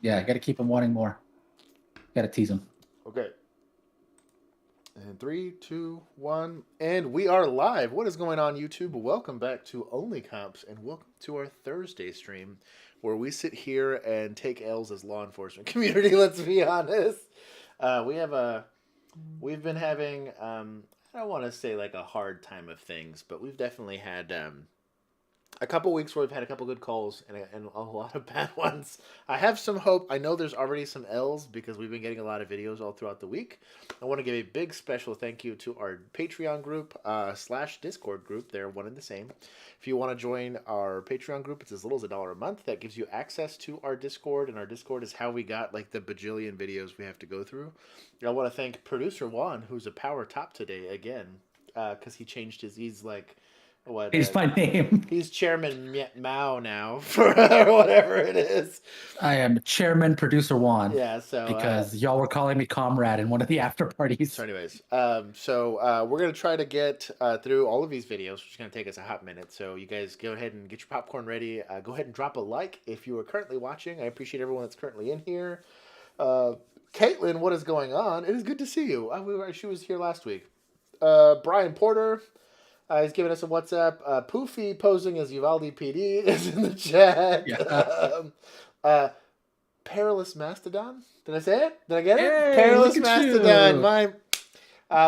Yeah, got to keep them wanting more. Got to tease them. Okay. And 3, 2, 1, and we are live. What is going on, YouTube? Welcome back to Only Cops, and welcome to our Thursday stream, where we sit here and take L's as law enforcement community. Let's be honest. We've been having I don't want to say like a hard time of things, but we've definitely had a couple weeks where we've had a couple good calls and a lot of bad ones. I have some hope. I know there's already some L's because we've been getting a lot of videos all throughout the week. I want to give a big special thank you to our Patreon group / Discord group. They're one and the same. If you want to join our Patreon group, it's as little as $1 a month. That gives you access to our Discord, and our Discord is how we got like the bajillion videos we have to go through. I want to thank producer Juan, who's a power top today again, because he changed his. He's like. What? He's my name. He's Chairman Mao now, for whatever it is. I am Chairman Producer Juan. Yeah, so because y'all were calling me comrade in one of the after parties. So, anyways, we're gonna try to get through all of these videos, which is gonna take us a hot minute. So, you guys go ahead and get your popcorn ready. Go ahead and drop a like if you are currently watching. I appreciate everyone that's currently in here. Caitlin, what is going on? It is good to see you. She was here last week. Brian Porter. He's giving us a WhatsApp. Poofy posing as Uvalde PD is in the chat. Yeah. Perilous Mastodon. Did I say it? Did I get it? Hey, Perilous Mastodon.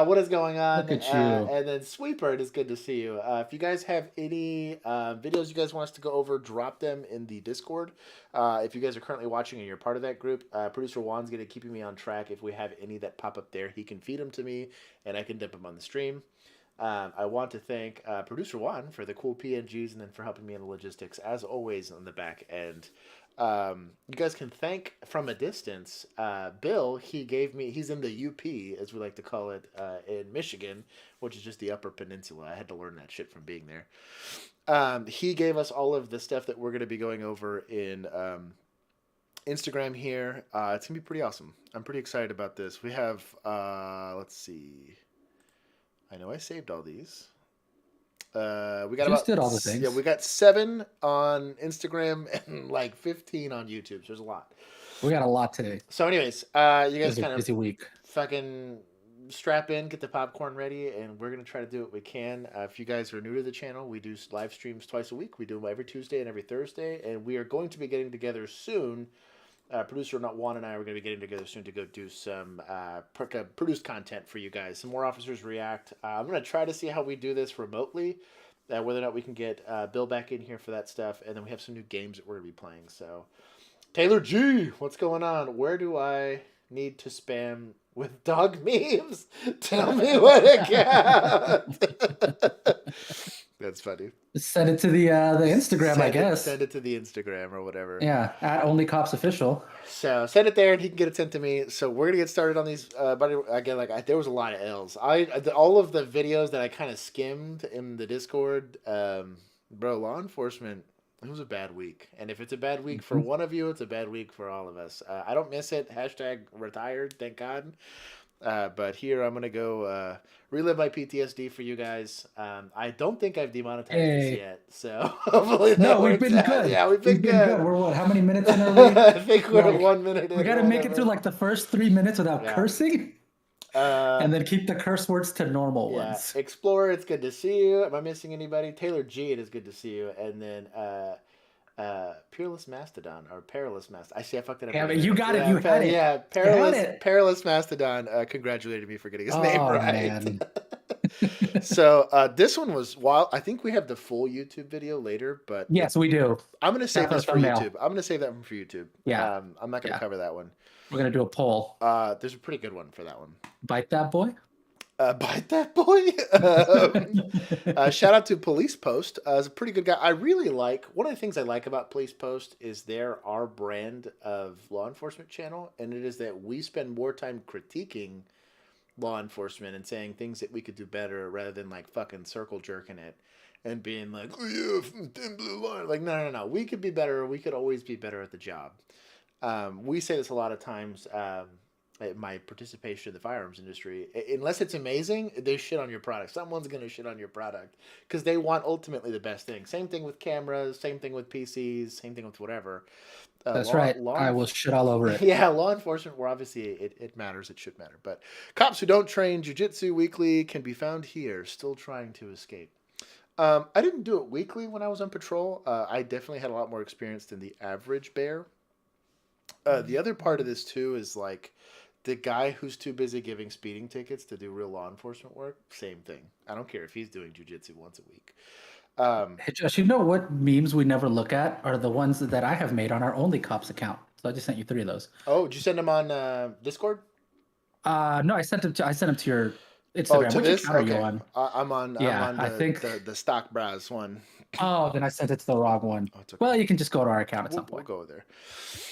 What is going on? Look at you. And then Sweeper, it is good to see you. If you guys have any videos you guys want us to go over, drop them in the Discord. If you guys are currently watching and you're part of that group, Producer Juan's going to keep me on track. If we have any that pop up there, he can feed them to me, and I can dump them on the stream. I want to thank Producer Juan for the cool PNGs and then for helping me in the logistics, as always, on the back end. You guys can thank from a distance Bill. He's in the UP, as we like to call it, in Michigan, which is just the Upper Peninsula. I had to learn that shit from being there. He gave us all of the stuff that we're going to be going over in Instagram here. It's going to be pretty awesome. I'm pretty excited about this. We have, let's see. I know I saved all these. We got did all the things. Yeah, we got 7 on Instagram and like 15 on YouTube. So there's a lot. We got a lot today. So, anyways, you guys kind of busy week. Fucking strap in, get the popcorn ready, and we're gonna try to do what we can. If you guys are new to the channel, we do live streams twice a week. We do them every Tuesday and every Thursday, and we are going to be getting together soon. Producer Juan and I are going to be getting together soon to go do some produced content for you guys. Some more Officers React. I'm going to try to see how we do this remotely, whether or not we can get Bill back in here for that stuff. And then we have some new games that we're going to be playing. So, Taylor G, what's going on? Where do I need to spam with dog memes? Tell me what account. That's funny. Send it to the Instagram, I guess. Send it to the Instagram or whatever. Yeah, at Only Cops Official. So send it there, and he can get it sent to me. So we're gonna get started on these. But again, there was a lot of L's. All of the videos that I kind of skimmed in the Discord, bro. Law enforcement. It was a bad week, and if it's a bad week for one of you, it's a bad week for all of us. I don't miss it. #retired. Thank God. But here I'm gonna go relive my PTSD for you guys. I don't think I've demonetized this yet, so hopefully that we've been good. Yeah, we've been good. We're what? How many minutes in are we? I think we're 1 minute in. We got to make it through like the first 3 minutes without cursing, and then keep the curse words to normal ones. Explorer, it's good to see you. Am I missing anybody? Taylor G, it is good to see you. And then Perilous Mastodon or Perilous Mastodon. I fucked it up. Yeah, but you got it. You had it. Yeah, Perilous Mastodon congratulated me for getting his name right. Man. So this one was wild. I think we have the full YouTube video later, but yes, we do. I'm gonna save this for YouTube. I'm gonna save that one for YouTube. Yeah, I'm not gonna cover that one. We're gonna do a poll. There's a pretty good one for that one. Bite that boy. Bite that boy. Shout out to Police Post. He's a pretty good guy. I really like one of the things I like about Police Post is they're our brand of law enforcement channel, and it is that we spend more time critiquing law enforcement and saying things that we could do better rather than like fucking circle jerking it and being like, oh yeah, from thin blue line. Like, no. We could be better. We could always be better at the job. We say this a lot of times. my participation in the firearms industry, unless it's amazing, they shit on your product. Someone's going to shit on your product because they want ultimately the best thing. Same thing with cameras, same thing with PCs, same thing with whatever. That's right. I will shit all over it. Yeah, law enforcement, where obviously it matters, it should matter. But cops who don't train jiu-jitsu weekly can be found here, still trying to escape. I didn't do it weekly when I was on patrol. I definitely had a lot more experience than the average bear. The other part of this, too, is like the guy who's too busy giving speeding tickets to do real law enforcement work, same thing. I don't care if he's doing jiu-jitsu once a week. Hey, Josh, you know what memes we never look at are the ones that I have made on our Only Cops account. So I just sent you 3 of those. Oh, did you send them on Discord? No, I sent them to your Instagram. To Which this? account Okay. are you on? I'm on. Yeah, I'm on I think the stock bras one. Oh, then I sent it to the wrong one. Oh, okay. Well, you can just go to our account at some point. We'll go there.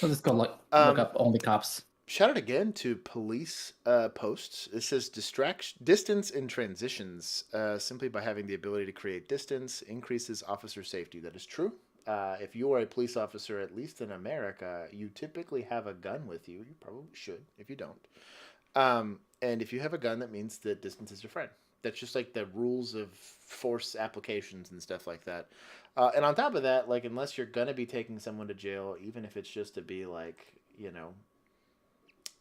We'll just go look up Only Cops. Shout out again to police posts. It says distance in transitions. Simply by having the ability to create distance increases officer safety. That is true. If you are a police officer, at least in America, you typically have a gun with you. You probably should if you don't. And if you have a gun, that means that distance is your friend. That's just like the rules of force applications and stuff like that. And on top of that, like, unless you're going to be taking someone to jail, even if it's just to be like,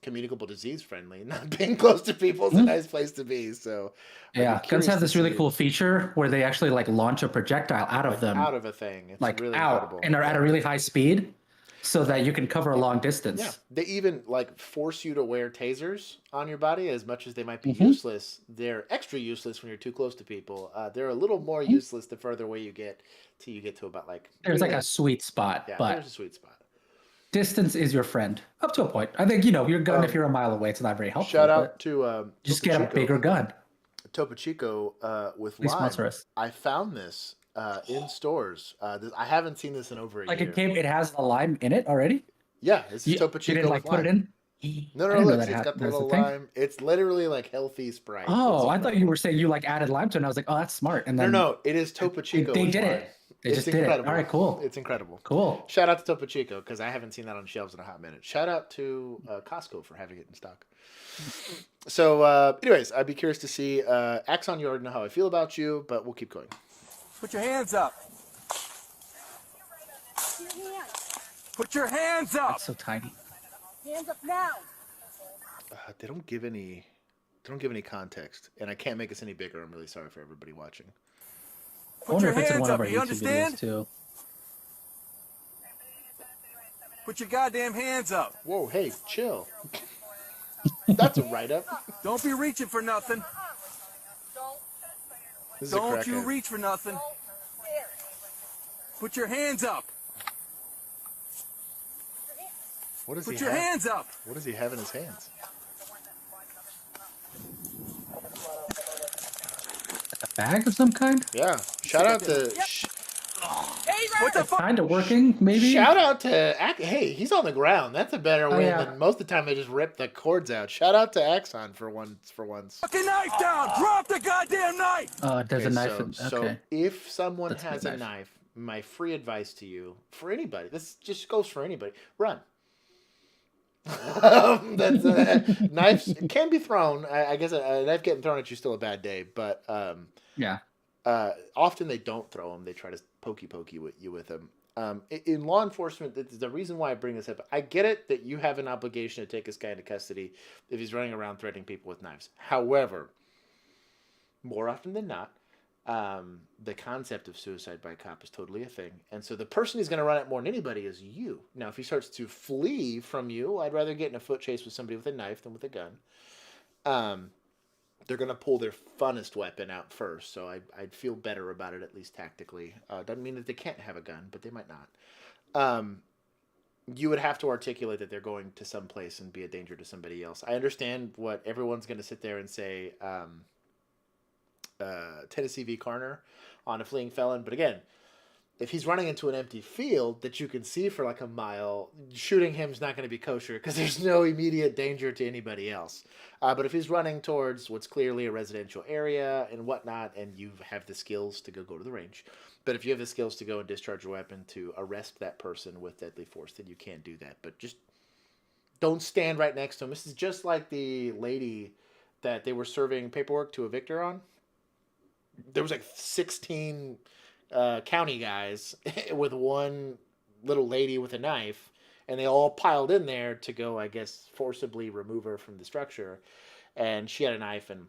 communicable disease friendly, not being close to people is a nice place to be. So yeah, guns have this really cool feature where they actually like launch a projectile out of them. Out of a thing. It's like really out incredible. And are at a really high speed so that you can cover a long distance. Yeah. They even like force you to wear tasers on your body. As much as they might be useless, they're extra useless when you're too close to people. They're a little more useless the further away you get till you get to about like there's like a sweet spot. Yeah, but there's a sweet spot. Distance is your friend up to a point. I think your gun, if you're a mile away, it's not very helpful. Shout out to just get a bigger gun. Topo Chico with Please lime. Sponsor us. I found this in stores. I haven't seen this in over a year. It has the lime in it already. Yeah, this is Topo Chico. You didn't put it in. No, look, it's got the little lime. It's literally like healthy Sprite. Oh, I thought you were saying you added lime to it, and I was like, oh, that's smart. And then no, it is Topo Chico. They did it. They just did it. All right, cool. It's incredible. Cool. Shout out to Topo Chico because I haven't seen that on shelves in a hot minute. Shout out to Costco for having it in stock. So, anyways, I'd be curious to see. Axon, you already know how I feel about you, but we'll keep going. Put your hands up. Put your hands up. That's so tiny. Hands up now. They don't give any context, and I can't make this any bigger. I'm really sorry for everybody watching. I wonder if it's in one of our YouTube videos too. Put your goddamn hands up. Whoa, hey, chill. That's a write-up. Don't be reaching for nothing. Don't you reach for nothing. Put your hands up. What does Put your hands up. What does he have in his hands? A bag of some kind? Yeah. Shout out to... What the fuck? Kind of working, maybe? Shout out to... Hey, he's on the ground. That's a better win than most of the time they just rip the cords out. Shout out to Axon for once. Fucking knife down! Drop the goddamn knife! There's a knife. So if someone has a knife, my free advice to you, for anybody, this just goes for anybody, run. Knives can be thrown. I guess a knife getting thrown at you is still a bad day, but often they don't throw them. They try to pokey you with them. In law enforcement, the reason why I bring this up, I get it that you have an obligation to take this guy into custody if he's running around threatening people with knives. However, more often than not, the concept of suicide by cop is totally a thing. And so the person who's going to run it more than anybody is you. Now, if he starts to flee from you, I'd rather get in a foot chase with somebody with a knife than with a gun. They're going to pull their funnest weapon out first. So I'd feel better about it, at least tactically. Doesn't mean that they can't have a gun, but they might not. You would have to articulate that they're going to some place and be a danger to somebody else. I understand what everyone's going to sit there and say, Tennessee v. Garner on a fleeing felon. But again, if he's running into an empty field that you can see for like a mile, shooting him is not going to be kosher because there's no immediate danger to anybody else. But if he's running towards what's clearly a residential area and whatnot, and you have the skills to go to the range, but if you have the skills to go and discharge a weapon to arrest that person with deadly force, then you can do that. But just Don't stand right next to him. This is just like the lady that they were serving paperwork to evict her on. There was like 16 county guys with one little lady with a knife, and they all piled in there to go, I guess, forcibly remove her from the structure. And she had a knife, and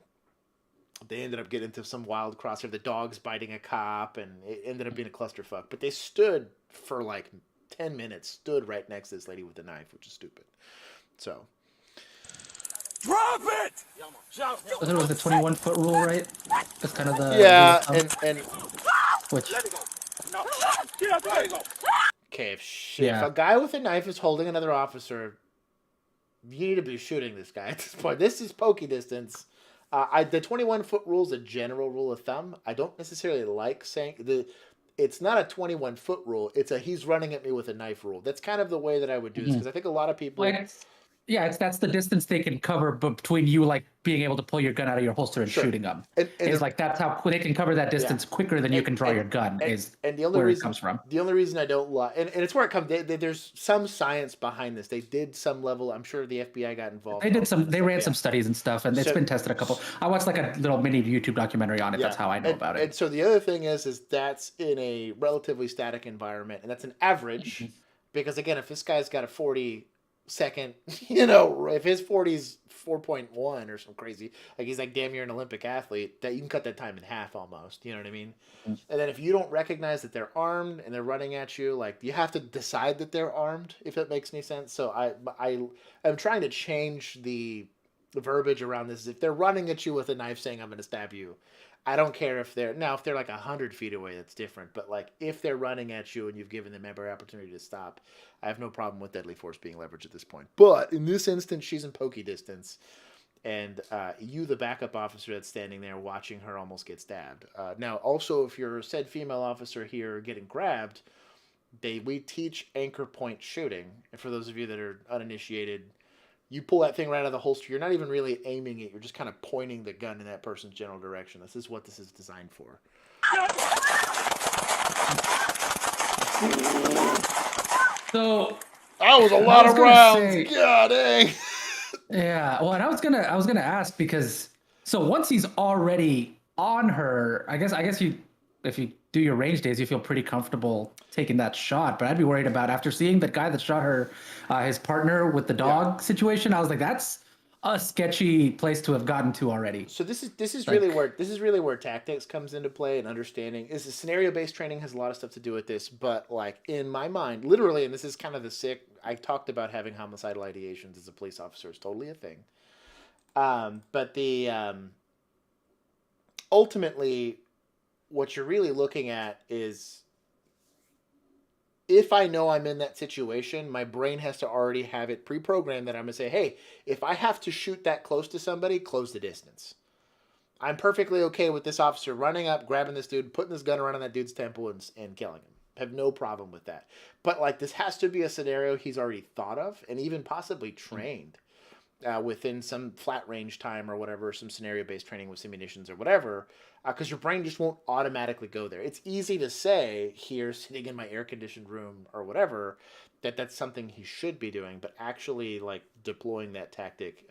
they ended up getting into some wild crossfire. The dog's biting a cop, and it ended up being a clusterfuck. But they stood for like 10 minutes, stood right next to this lady with a knife, which is stupid. So. Drop it! I thought it was the 21-foot rule, right? That's kind of the Yeah, rule of thumb. and Which, okay, if Yeah. a guy with a knife is holding another officer, you need to be shooting this guy at this point. This is pokey distance. The 21-foot rule is a general rule of thumb. I don't necessarily like saying it's not a 21-foot rule. It's a he's running at me with a knife rule. That's kind of the way that I would do this, because I think a lot of people. like, that's the distance they can cover between you, like being able to pull your gun out of your holster and Sure. shooting them. And Is like that's how they can cover that distance quicker than you can draw your gun. And the only where reason it comes from. The only reason I don't like, and it's where it comes. There's some science behind this. They did some level. I'm sure the FBI got involved. They ran some studies and stuff, and it's been tested a couple. I watched like a little mini YouTube documentary on it. That's how I know about it. And so the other thing is that's in a relatively static environment, and that's an average. Because again, if this guy's got a 40-second, if his 40's 4.1 or some crazy, like he's like damn near an Olympic athlete, that you can cut that time in half almost. You know what I mean? And then if you don't recognize that they're armed and they're running at you, like you have to decide that they're armed, if it makes any sense. So I'm trying to change the verbiage around this. If they're running at you with a knife saying I'm going to stab you, I don't care if they're like 100 feet away, that's different. But like if they're running at you and you've given them every opportunity to stop, I have no problem with deadly force being leveraged at this point. But in this instance, she's in pokey distance, and you, the backup officer that's standing there watching her almost get stabbed. Now, also, if you're said female officer here getting grabbed, we teach anchor point shooting. And for those of you that are uninitiated, you pull that thing right out of the holster. You're not even really aiming it. You're just kind of pointing the gun in that person's general direction. This is what this is designed for. So that was a lot of rounds. God dang. Yeah. Well, and I was gonna ask, because so once he's already on her, I guess you, if you do your range days, you feel pretty comfortable taking that shot. But I'd be worried about, after seeing that guy that shot her, his partner with the dog situation. I was like, that's a sketchy place to have gotten to already. So this is really where tactics comes into play, and understanding is the scenario based training has a lot of stuff to do with this. But like in my mind, literally, and this is kind of the sick. I talked about having homicidal ideations as a police officer. It's totally a thing. But the ultimately, what you're really looking at is, if I know I'm in that situation, my brain has to already have it pre-programmed that I'm going to say, hey, if I have to shoot that close to somebody, close the distance. I'm perfectly okay with this officer running up, grabbing this dude, putting this gun around on that dude's temple and killing him. Have no problem with that. But like, this has to be a scenario he's already thought of and even possibly trained within some flat range time or whatever, some scenario-based training with simulations or whatever, because your brain just won't automatically go there. It's easy to say here, sitting in my air-conditioned room or whatever, that's something he should be doing, but actually like deploying that tactic,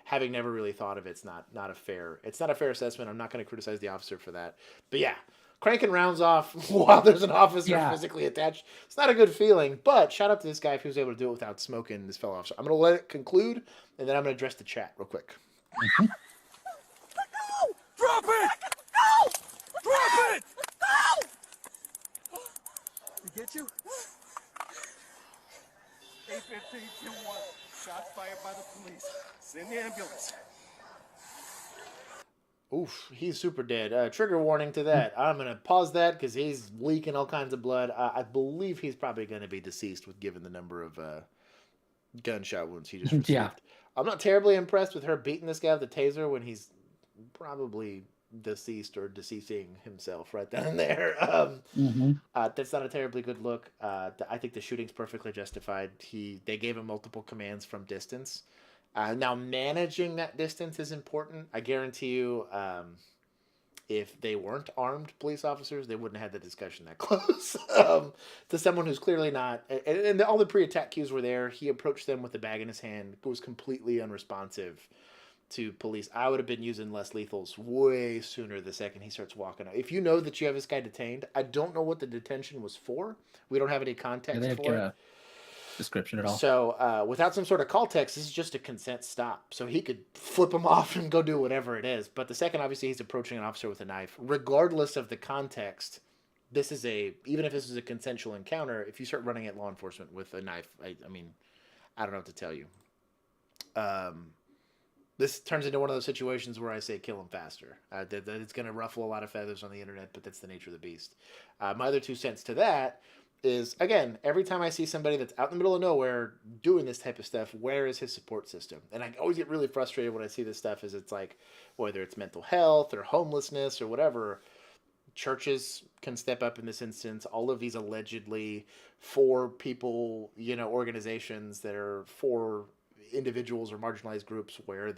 having never really thought of it's not a fair assessment. I'm not going to criticize the officer for that. But yeah, cranking rounds off while there's an officer physically attached, it's not a good feeling. But shout out to this guy if he was able to do it without smoking this fellow officer. I'm going to let it conclude, and then I'm going to address the chat real quick. Drop it! Drop it! They get you? A-15-2-1. Shots fired by the police. Send the ambulance. Oof, he's super dead. Trigger warning to that. I'm going to pause that because he's leaking all kinds of blood. I believe he's probably going to be deceased given the number of gunshot wounds he just received. Yeah. I'm not terribly impressed with her beating this guy with the taser when he's probably deceased or deceasing himself right then and there. That's not a terribly good look. I think the shooting's perfectly justified. They gave him multiple commands from distance. Now managing that distance is important. I guarantee you, if they weren't armed police officers, they wouldn't have had the discussion that close. To someone who's clearly not, and all the pre-attack cues were there. He approached them with a bag in his hand, was completely unresponsive to police. I would have been using less lethals way sooner the second he starts walking out. If you know that you have this guy detained, I don't know what the detention was for. We don't have any context they for give it. a description at all. So without some sort of call text, this is just a consent stop. So he could flip him off and go do whatever it is. But the second, obviously, he's approaching an officer with a knife, regardless of the context, this is even if this is a consensual encounter, if you start running at law enforcement with a knife, I mean, I don't know what to tell you. This turns into one of those situations where I say kill him faster. That it's going to ruffle a lot of feathers on the internet, but that's the nature of the beast. My other 2 cents to that is, again, every time I see somebody that's out in the middle of nowhere doing this type of stuff, where is his support system? And I always get really frustrated when I see this stuff, is it's like, whether it's mental health or homelessness or whatever, churches can step up in this instance. All of these allegedly for people, organizations that are for individuals or marginalized groups, where are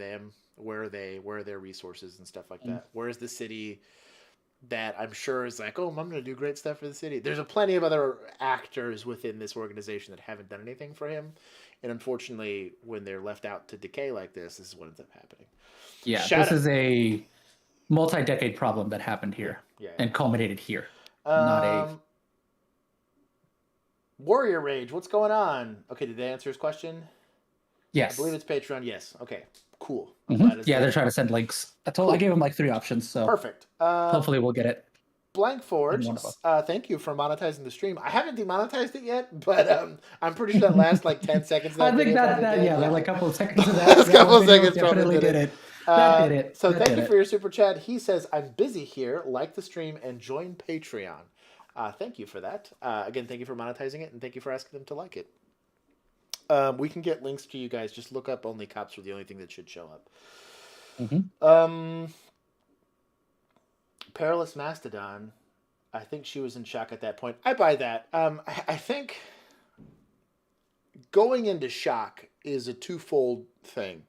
their resources and stuff like that? Where is the city that I'm sure is like, oh, I'm going to do great stuff for the city? There's plenty of other actors within this organization that haven't done anything for him. And unfortunately, when they're left out to decay like this is what ends up happening. Yeah, this is a multi-decade problem that happened here and culminated here. Not a Warrior Rage. What's going on? Okay, did they answer his question? Yes. I believe it's Patreon. Yes. Okay. Cool. Yeah, they're trying to send links. I gave them like 3 options, so perfect. Hopefully we'll get it. Blank Forge, thank you for monetizing the stream. I haven't demonetized it yet, but I'm pretty sure that last like 10 seconds. I think that like a couple of seconds of that. A couple of seconds definitely did it. That did it. So thank you for your super chat. He says, I'm busy here. Like the stream and join Patreon. Thank you for that. Again, thank you for monetizing it, and thank you for asking them to like it. We can get links to you guys. Just look up Only Cops are the only thing that should show up. Perilous Mastodon. I think she was in shock at that point. I buy that. I think going into shock is a twofold thing.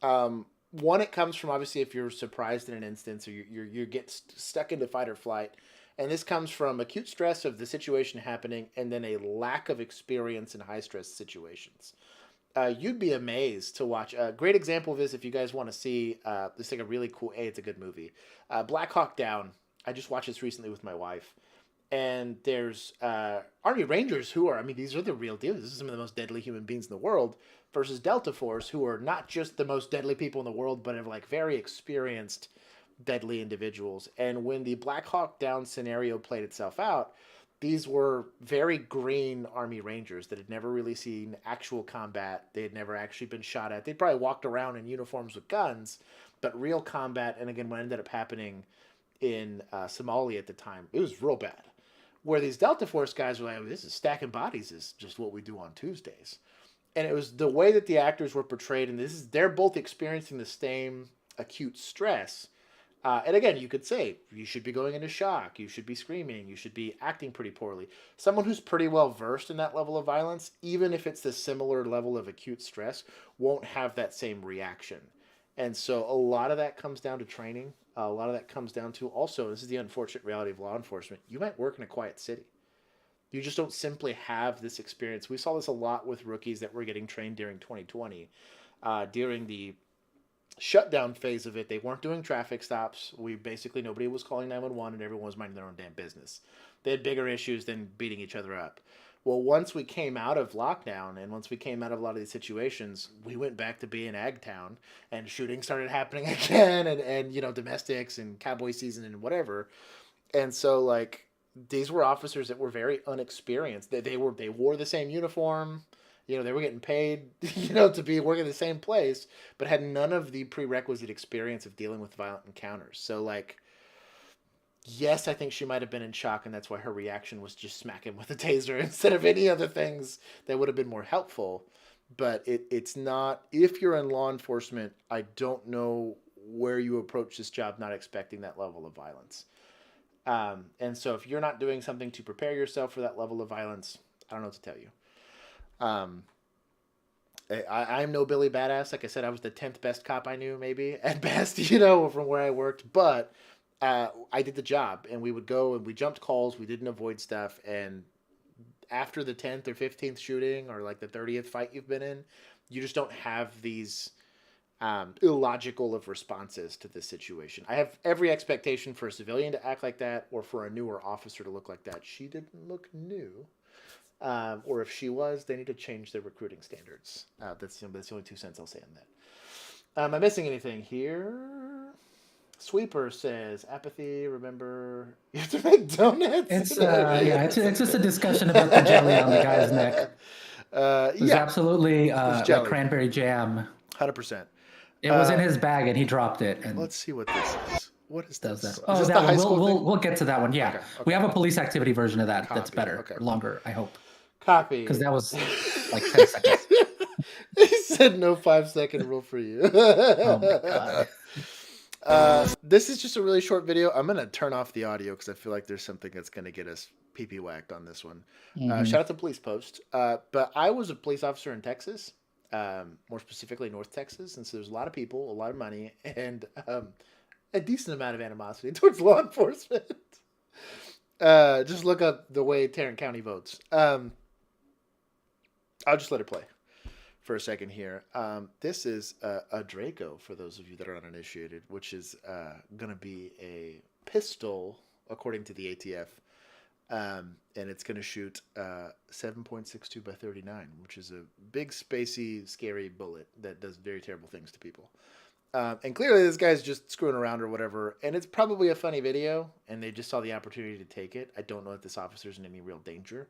One, it comes from obviously if you're surprised in an instance or you get stuck into fight or flight. And this comes from acute stress of the situation happening and then a lack of experience in high-stress situations. You'd be amazed to watch. A great example of this, if you guys want to see this thing, a really cool, it's a good movie. Black Hawk Down. I just watched this recently with my wife. And there's Army Rangers who are, these are the real deal. This is some of the most deadly human beings in the world versus Delta Force, who are not just the most deadly people in the world, but are like very experienced deadly individuals. And when the Black Hawk Down scenario played itself out, these were very green Army Rangers that had never really seen actual combat. They had never actually been shot at. They'd probably walked around in uniforms with guns, but real combat. And again, what ended up happening in Somalia at the time, it was real bad. Where these Delta Force guys were like, oh, this is stacking bodies is just what we do on Tuesdays. And it was the way that the actors were portrayed, and they're both experiencing the same acute stress. And again, you could say, you should be going into shock, you should be screaming, you should be acting pretty poorly. Someone who's pretty well versed in that level of violence, even if it's the similar level of acute stress, won't have that same reaction. And so a lot of that comes down to training. A lot of that comes down to also, this is the unfortunate reality of law enforcement, you might work in a quiet city. You just don't simply have this experience. We saw this a lot with rookies that were getting trained during 2020. During the shutdown phase of it, they weren't doing traffic stops. Nobody was calling 911 and everyone was minding their own damn business. They had bigger issues than beating each other up. Well, once we came out of lockdown and once we came out of a lot of these situations, we went back to being ag town and shooting started happening again and domestics and cowboy season and whatever. And so like these were officers that were very unexperienced. They wore the same uniform. They were getting paid, to be working in the same place, but had none of the prerequisite experience of dealing with violent encounters. So, like, yes, I think she might have been in shock, and that's why her reaction was just smack him with a taser instead of any other things that would have been more helpful. But it's not, if you're in law enforcement, I don't know where you approach this job not expecting that level of violence. And so if you're not doing something to prepare yourself for that level of violence, I don't know what to tell you. I'm no Billy Badass. Like I said, I was the 10th best cop I knew, maybe at best, from where I worked. But I did the job, and we would go and we jumped calls. We didn't avoid stuff. And after the 10th or 15th shooting or like the 30th fight you've been in, you just don't have these illogical of responses to this situation. I have every expectation for a civilian to act like that or for a newer officer to look like that. She didn't look new. Or if she was, they need to change their recruiting standards. That's the only 2 cents I'll say on that. Am I missing anything here? Sweeper says, apathy, remember, you have to make donuts? It's just a discussion about the jelly on the guy's neck. There's absolutely like cranberry jam. 100%. It was in his bag and he dropped it. And let's see what this is. What is this? That? Oh, is this that one. We'll get to that one. Yeah. Okay. We have a police activity version of that. Copy. That's better. Okay. Longer, I hope. Copy. Because that was like 10 seconds. He said no 5-second rule for you. Oh my God. This is just a really short video. I'm going to turn off the audio because I feel like there's something that's going to get us pee-pee whacked on this one. Shout out to Police Post. But I was a police officer in Texas, more specifically North Texas. And so there's a lot of people, a lot of money, and a decent amount of animosity towards law enforcement. Just look up the way Tarrant County votes. I'll just let it play for a second here. This is a Draco, for those of you that are uninitiated, which is going to be a pistol, according to the ATF. And it's going to shoot 7.62 by 39, which is a big, spacey, scary bullet that does very terrible things to people. And clearly this guy's just screwing around or whatever. And it's probably a funny video, and they just saw the opportunity to take it. I don't know if this officer's in any real danger.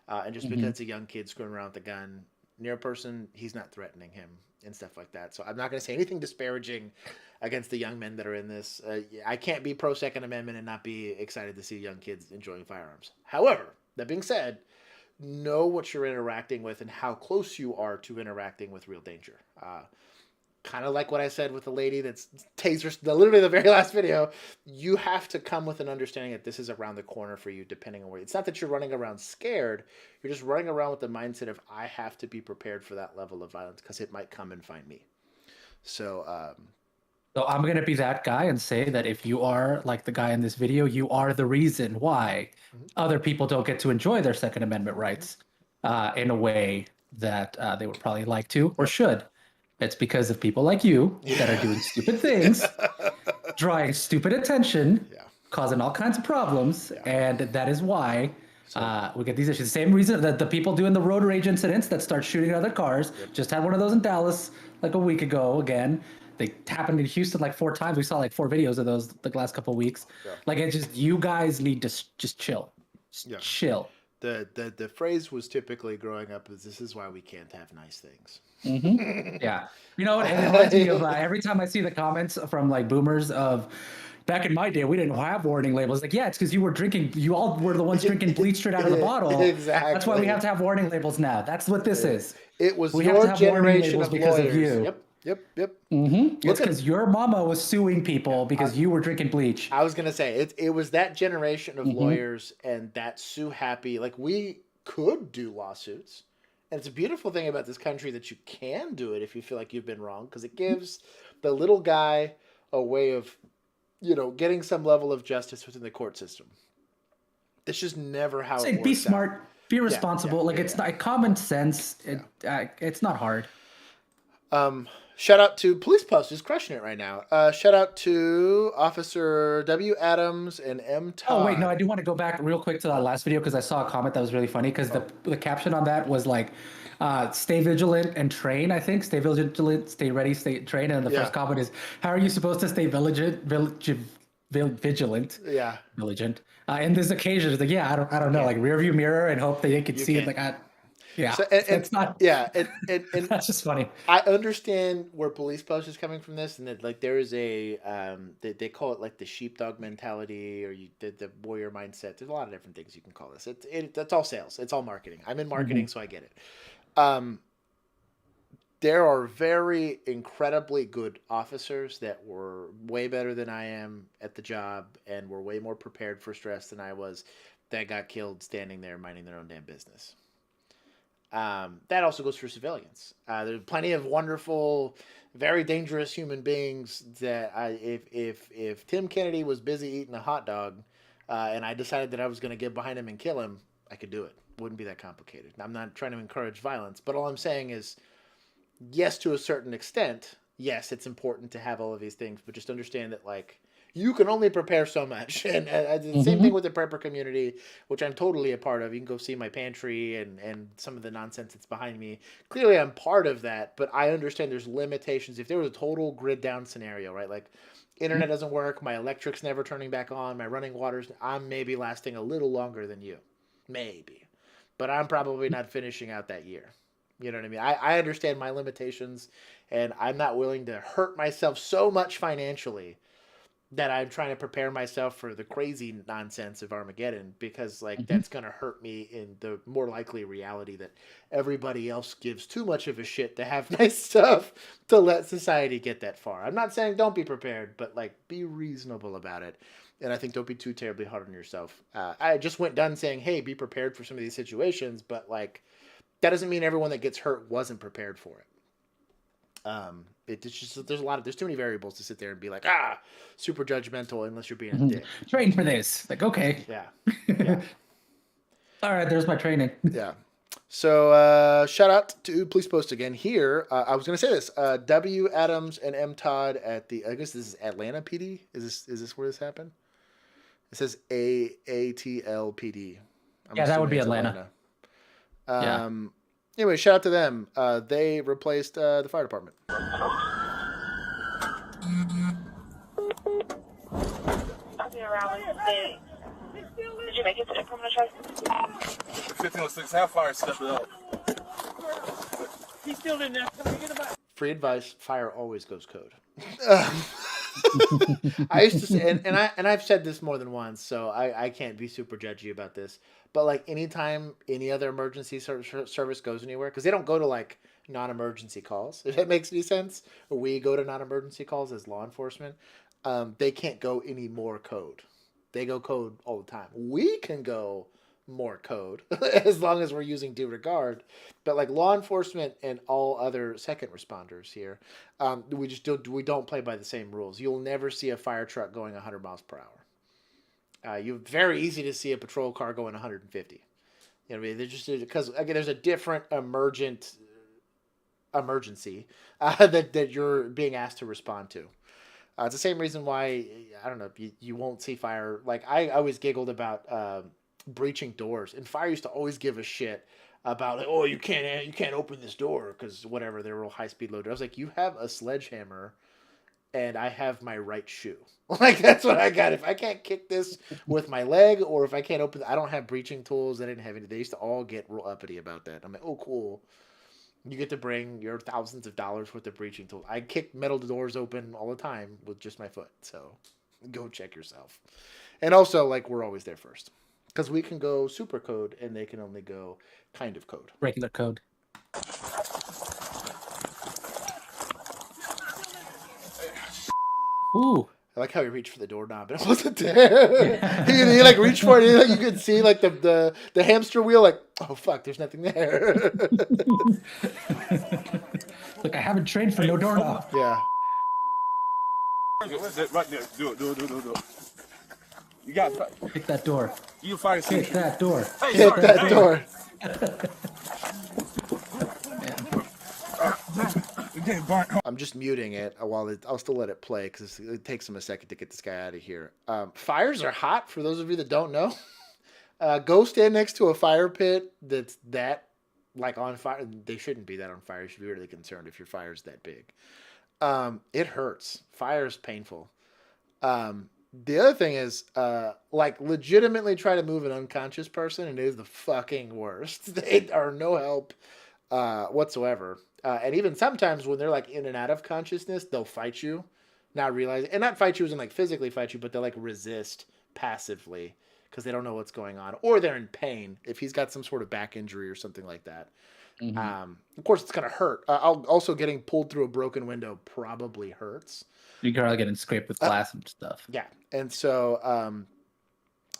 And just because it's a young kid screwing around with a gun near a person, he's not threatening him and stuff like that. So I'm not going to say anything disparaging against the young men that are in this. I can't be pro Second Amendment and not be excited to see young kids enjoying firearms. However, that being said, know what you're interacting with and how close you are to interacting with real danger. Kind of like what I said with the lady that's taser, literally the very last video, you have to come with an understanding that this is around the corner for you, depending on where. It's not that you're running around scared. You're just running around with the mindset of, I have to be prepared for that level of violence because it might come and find me. So I'm going to be that guy and say that if you are like the guy in this video, you are the reason why other people don't get to enjoy their Second Amendment rights in a way that they would probably like to or should. It's because of people like you that are doing stupid things, drawing stupid attention, causing all kinds of problems, and that is why we get these issues. Same reason that the people doing the road rage incidents that start shooting at other cars. Just had one of those in Dallas like a week ago again. They happened in Houston like 4 times. We saw like 4 videos of those the last couple of weeks. Like, it's just, you guys need to just chill. Just chill. The phrase was typically growing up is, this is why we can't have nice things. Yeah. You know what? It reminds me of every time I see the comments from like boomers of, back in my day, we didn't have warning labels. Like, yeah, it's because you were drinking, you all were the ones drinking bleach straight out of the bottle. Exactly. That's why we have to have warning labels now. That's what this is. It was we your have to have warning generation labels of because lawyers. of you. Yep. It's because your mama was suing people because you were drinking bleach. I was going to say, it was that generation of lawyers and that sue happy. Like, we could do lawsuits. And it's a beautiful thing about this country that you can do it if you feel like you've been wrong, because it gives the little guy a way of, getting some level of justice within the court system. It's just never how it works. Be smart, be responsible. It's not common sense. It's not hard. Shout out to Police Post, who's crushing it right now. Shout out to Officer W. Adams and M. Todd. Oh, wait, no, I do want to go back real quick to that last video because I saw a comment that was really funny because the caption on that was like, stay vigilant and train, I think. Stay vigilant, stay ready, stay train. And the first comment is, how are you supposed to stay vigilant? Yeah. Vigilant. In this occasion, it's like, I don't know, like rear view mirror and hope that they could see it. Like, so, it's not. Yeah, and that's just funny. I understand where Police Post is coming from this, and that like there is a they call it like the sheepdog mentality or the warrior mindset. There's a lot of different things you can call this. That's all sales. It's all marketing. I'm in marketing, so I get it. There are very incredibly good officers that were way better than I am at the job and were way more prepared for stress than I was, that got killed standing there minding their own damn business. That also goes for civilians. There's plenty of wonderful, very dangerous human beings that if Tim Kennedy was busy eating a hot dog, and I decided that I was going to get behind him and kill him, I could do it. Wouldn't be that complicated. I'm not trying to encourage violence, but all I'm saying is, yes, to a certain extent, yes, it's important to have all of these things, but just understand that, like, you can only prepare so much. And the same thing with the prepper community, which I'm totally a part of. You can go see my pantry and some of the nonsense that's behind me. Clearly, I'm part of that, but I understand there's limitations. If there was a total grid down scenario, right? Like, internet doesn't work, my electric's never turning back on, my running water's, I'm maybe lasting a little longer than you. Maybe. But I'm probably not finishing out that year. You know what I mean? I understand my limitations, and I'm not willing to hurt myself so much financially that I'm trying to prepare myself for the crazy nonsense of Armageddon, because like that's going to hurt me in the more likely reality that everybody else gives too much of a shit to have nice stuff to let society get that far. I'm not saying don't be prepared, but like be reasonable about it. And I think don't be too terribly hard on yourself. I just went done saying, hey, be prepared for some of these situations, but like that doesn't mean everyone that gets hurt wasn't prepared for it. It's just there's too many variables to sit there and be like, super judgmental unless you're being a dick. Train for this. Like, okay. Yeah. All right, there's my training. Yeah. So shout out to Police Post again here. I was gonna say this. W Adams and M Todd at the, I guess this is Atlanta PD. Is this where this happened? It says AATL PD. Yeah, that would be Atlanta. Anyway, shout out to them. They replaced the fire department. Did you make it to the criminal charge? 1506, have fire step it up. He's still in there. Come on, get him out. Free advice: fire always goes code. I used to say, and I've said this more than once, so I can't be super judgy about this. But like anytime any other emergency service goes anywhere, because they don't go to like non-emergency calls, if that makes any sense. We go to non-emergency calls as law enforcement. They can't go any more code. They go code all the time. We can go more code as long as we're using due regard. But like law enforcement and all other second responders here, we don't play by the same rules. You'll never see a fire truck going 100 miles per hour. You're very easy to see a patrol car going 150. You know what I mean? They're just, because again, there's a different emergency that you're being asked to respond to. It's the same reason why, I don't know, you won't see fire. Like I always giggled about breaching doors, and fire used to always give a shit about like, oh, you can't open this door because whatever, they're real high speed loader. I was like, you have a sledgehammer and I have my right shoe. Like that's what I got. If I can't kick this with my leg, or if I can't open, I don't have breaching tools. I didn't have any. They used to all get real uppity about that. I'm like, oh cool, you get to bring your thousands of dollars worth of breaching tools. I kick metal doors open all the time with just my foot. So go check yourself. And also, like, we're always there first. Because we can go super code, and they can only go kind of code. Regular code. Ooh. I like how he reached for the doorknob, and it wasn't there. he like reached for it, and like, you could see like the hamster wheel, like, oh fuck, there's nothing there. Look, I haven't trained for no doorknob. Yeah. Right there. Do it. You got Hit that door. you fire Hit that door. Hey, Hit that door. I'm just muting it while I'll still let it play because it takes them a second to get this guy out of here. Fires are hot, for those of you that don't know. Go stand next to a fire pit that's that like on fire. They shouldn't be that on fire. You should be really concerned if your fire's that big. It hurts. Fire's painful. The other thing is, like, legitimately try to move an unconscious person, and it is the fucking worst. They are no help whatsoever. And even sometimes when they're, like, in and out of consciousness, they'll fight you, not realizing, and not fight you as in, like, physically fight you, but they'll, like, resist passively because they don't know what's going on, or they're in pain if he's got some sort of back injury or something like that. Mm-hmm. Of course, it's going to hurt. Also, getting pulled through a broken window probably hurts. You're probably getting scraped with glass and stuff. Yeah. And so,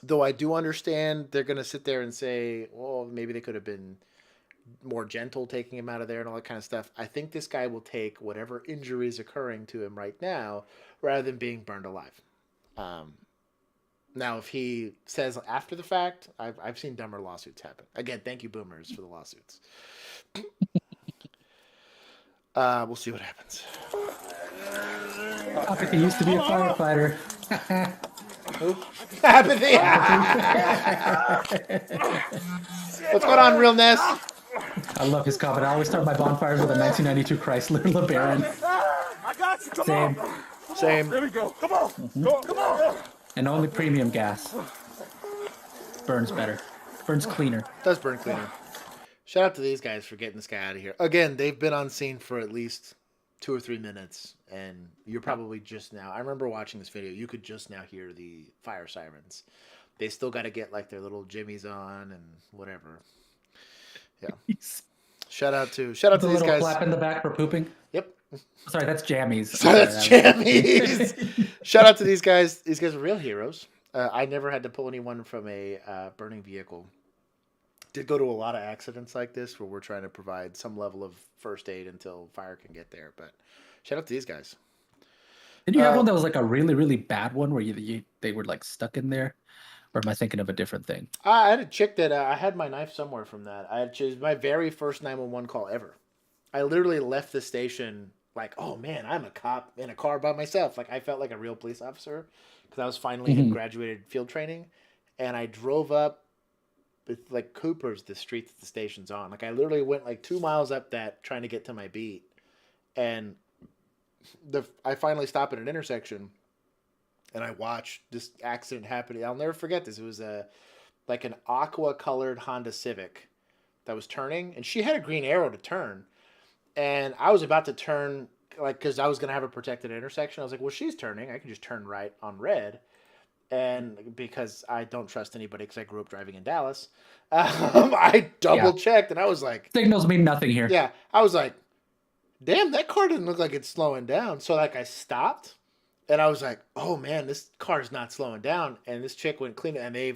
though I do understand they're going to sit there and say, well, maybe they could have been more gentle taking him out of there and all that kind of stuff. I think this guy will take whatever injury is occurring to him right now rather than being burned alive. Now, if he says after the fact, I've seen dumber lawsuits happen. Again, thank you, boomers, for the lawsuits. We'll see what happens. Apathy used to be a firefighter. Who? Apathy! What's going on, realness? I love his comment. I always start my bonfires with a 1992 Chrysler LeBaron. I got you. Come on. Same. There we go. Come on. Come on. And only premium gas. Burns better. Burns cleaner. Does burn cleaner. Shout out to these guys for getting this guy out of here. Again, they've been on scene for at least 2 or 3 minutes, and you're probably just now. I remember watching this video. You could just now hear the fire sirens. They still got to get like their little jimmies on and whatever. Yeah. Shout out to The these little guys. flap in the back for pooping. Yep. Sorry, that's jammies. So that's jammies. Shout out to these guys. These guys are real heroes. I never had to pull anyone from a burning vehicle. Did go to a lot of accidents like this where we're trying to provide some level of first aid until fire can get there. But shout out to these guys. Did you have one that was like a really, really bad one where they were like stuck in there? Or am I thinking of a different thing? I had a chick that I had my knife somewhere from that. It was my very first 911 call ever. I literally left the station like, oh man, I'm a cop in a car by myself. Like I felt like a real police officer because I was finally had graduated field training, and I drove up with like Cooper's, the street that the station's on. Like I literally went like 2 miles up that trying to get to my beat, and I finally stopped at an intersection, and I watched this accident happening. I'll never forget this. It was like an aqua colored Honda Civic that was turning, and she had a green arrow to turn. And I was about to turn, like, because I was going to have a protected intersection. I was like, well, she's turning. I can just turn right on red. And because I don't trust anybody because I grew up driving in Dallas, I double-checked, and I was like... Signals mean nothing here. Yeah. I was like, damn, that car didn't look like it's slowing down. So, like, I stopped, and I was like, oh, man, this car's not slowing down. And this chick went clean, and they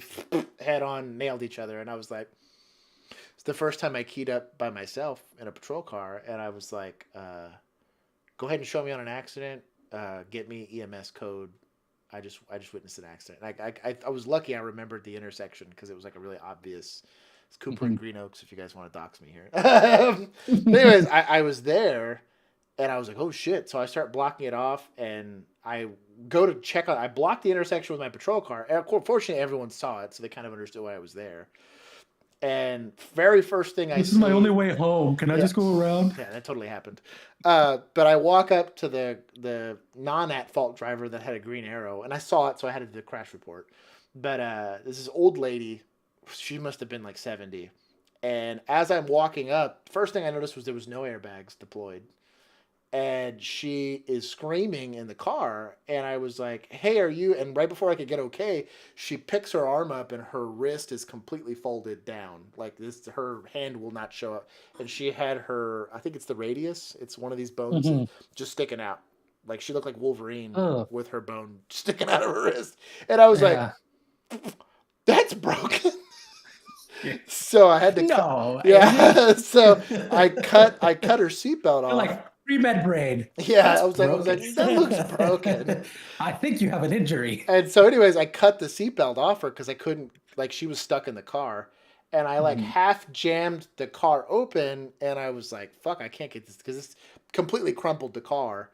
head-on nailed each other. And I was like... It's the first time I keyed up by myself in a patrol car, and I was like, go ahead and show me on an accident. Get me EMS code. I just witnessed an accident. I was lucky I remembered the intersection because it was like a really obvious. It's Cooper and Green Oaks if you guys want to dox me here. Anyways, I was there, and I was like, oh shit. So I start blocking it off, and I go to check on. I blocked the intersection with my patrol car. And fortunately, everyone saw it, so they kind of understood why I was there. And very first thing This is my only way home. Can I just go around? Yeah, that totally happened. But I walk up to the non-at-fault driver that had a green arrow, and I saw it, so I had to do the crash report. But this is old lady. She must have been like 70. And as I'm walking up, first thing I noticed was there was no airbags deployed. And she is screaming in the car, and I was like, hey, are you... And right before I could get okay, she picks her arm up, and her wrist is completely folded down. Like, this, her hand will not show up. And she had her... I think it's the radius. It's one of these bones just sticking out. Like, she looked like Wolverine with her bone sticking out of her wrist. And I was like, that's broken. So I had to... No. Yeah, so I cut her seatbelt off. Like... Pre-med brain. Yeah, I was like, that looks broken. I think you have an injury. And so anyways, I cut the seatbelt off her because I couldn't, like, she was stuck in the car. And I, like, half jammed the car open, and I was like, fuck, I can't get this, because it's completely crumpled the car.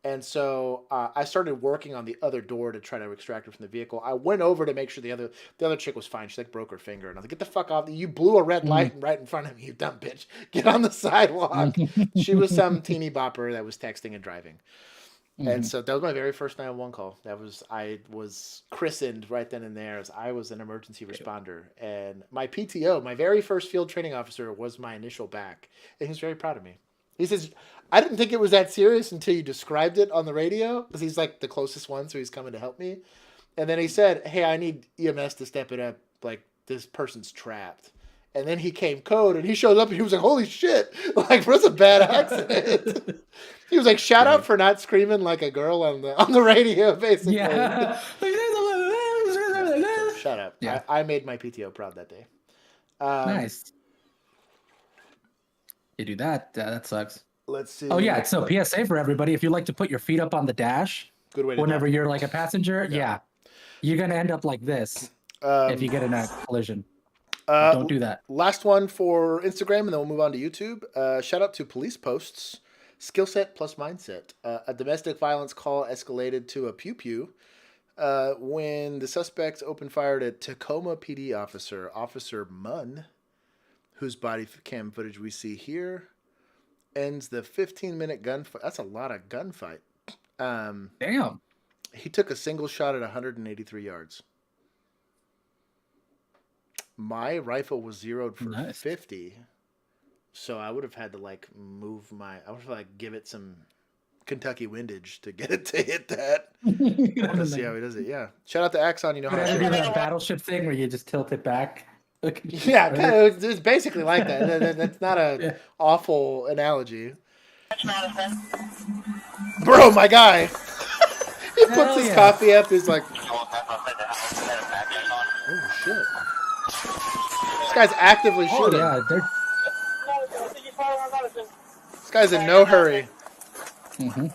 And so I started working on the other door to try to extract her from the vehicle. I went over to make sure the other chick was fine. She like broke her finger, and I was like, "Get the fuck off! You blew a red light right in front of me, you dumb bitch! Get on the sidewalk!" She was some teeny bopper that was texting and driving. And so that was my very first 911 call. I was christened right then and there as I was an emergency responder. And my PTO, my very first field training officer, was my initial back, and he was very proud of me. He says, I didn't think it was that serious until you described it on the radio, because he's like the closest one, so he's coming to help me. And then he said, hey, I need EMS to step it up. Like, this person's trapped. And then he came code, and he showed up, and he was like, holy shit, like, that's a bad accident. He was like, shout out for not screaming like a girl on the radio, basically. Yeah. Shut up. Yeah. I made my PTO proud that day. Nice. You do that. That sucks. Let's see. Oh yeah. So PSA for everybody: if you like to put your feet up on the dash, Good way to whenever die. you're like a passenger, yeah, you're gonna end up like this if you get in a collision. Don't do that. Last one for Instagram, and then we'll move on to YouTube. Shout out to police posts. Skill set plus mindset. A domestic violence call escalated to a pew-pew when the suspects opened fire at Tacoma PD officer, Officer Munn, whose body cam footage we see here, ends the 15-minute gunfight. That's a lot of gunfight. Damn. He took a single shot at 183 yards. My rifle was zeroed for 50. So I would have had to like move I would have like give it some Kentucky windage to get it to hit that. Let's see how he does it. Yeah. Shout out to Axon. You know how to do that battleship thing where you just tilt it back. Yeah, kind of, it's basically like that. That's not a awful analogy. Bro, my guy. He puts his coffee up. He's like, oh shit. This guy's actively shooting. Yeah, this guy's in no hurry. Mm-hmm.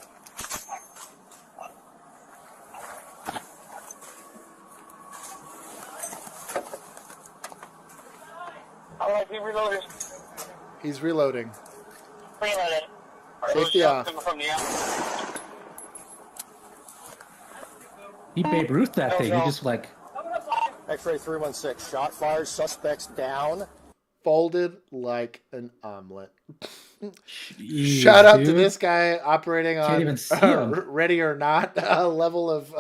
All right, he reloaded. He's reloading. Reloaded. Safety off. He Babe Ruth that thing. He just like. X-ray 316. Shot fired. Suspects down. Folded like an omelet. Jeez, Shout out dude. to this guy operating on ready or not level of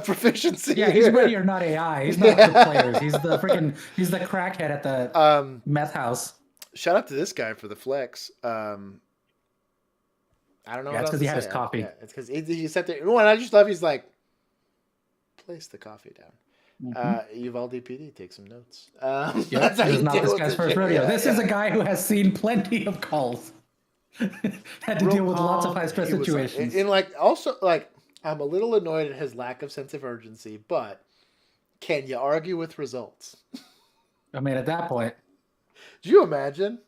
proficiency. Yeah, he's ready or not AI. He's not the players. He's the crackhead at the meth house. Shout out to this guy for the flex. I don't know. Yeah, it's because he had his coffee. Yeah, it's because he sat there. And I just love. He's like, place the coffee down. Uvalde PD, take some notes. This is not this guy's first rodeo. Yeah, this is a guy who has seen plenty of calls. Had to deal with lots of high stress situations. And like, also like, I'm a little annoyed at his lack of sense of urgency, but can you argue with results? I mean, at that point, do you imagine?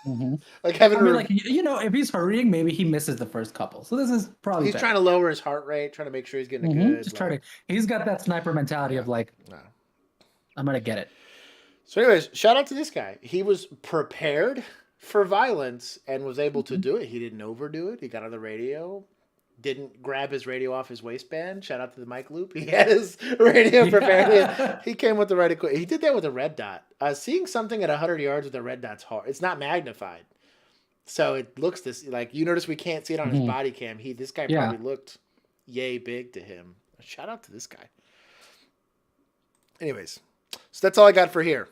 Mm-hmm. Like having if he's hurrying, maybe he misses the first couple. So this is probably he's trying to lower his heart rate, trying to make sure he's getting a good. He's got that sniper mentality of like, I'm gonna get it. So, anyways, shout out to this guy. He was prepared for violence and was able to do it. He didn't overdo it. He got on the radio. Didn't grab his radio off his waistband. Shout out to the mic loop. He had his radio prepared. Yeah. He came with the right equipment. He did that with a red dot. Seeing something at 100 yards with a red dot's hard. It's not magnified. So it looks like you notice we can't see it on his body cam. This guy probably looked yay big to him. Shout out to this guy. Anyways, so that's all I got for here.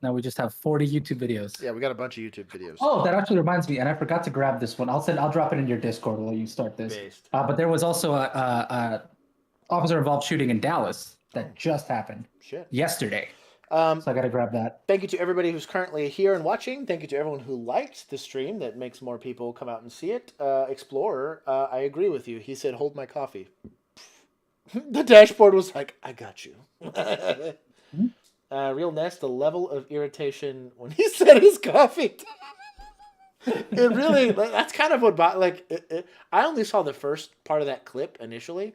Now we just have 40 YouTube videos. Yeah, we got a bunch of YouTube videos. Oh, that actually reminds me, and I forgot to grab this one. I'll drop it in your Discord while you start this. But there was also a officer involved shooting in Dallas that just happened yesterday. So I got to grab that. Thank you to everybody who's currently here and watching. Thank you to everyone who liked the stream. That makes more people come out and see it. Explorer, I agree with you. He said, "Hold my coffee." The dashboard was like, "I got you." Real Nest, the level of irritation when he said his coffee. It really, that's kind of what, I only saw the first part of that clip initially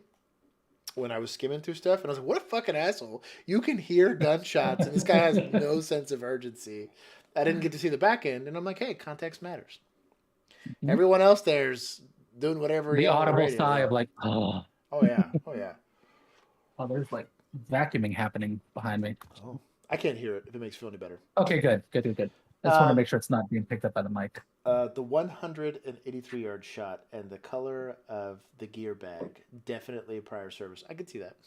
when I was skimming through stuff, and I was like, what a fucking asshole. You can hear gunshots, and this guy has no sense of urgency. I didn't get to see the back end, and I'm like, hey, context matters. Mm-hmm. Everyone else there's doing whatever. The audible sigh of like, oh yeah. Oh, there's like vacuuming happening behind me. Oh. I can't hear it if it makes you feel any better. Okay, good. I just want to make sure it's not being picked up by the mic. The 183-yard shot and the color of the gear bag, definitely prior service. I could see that.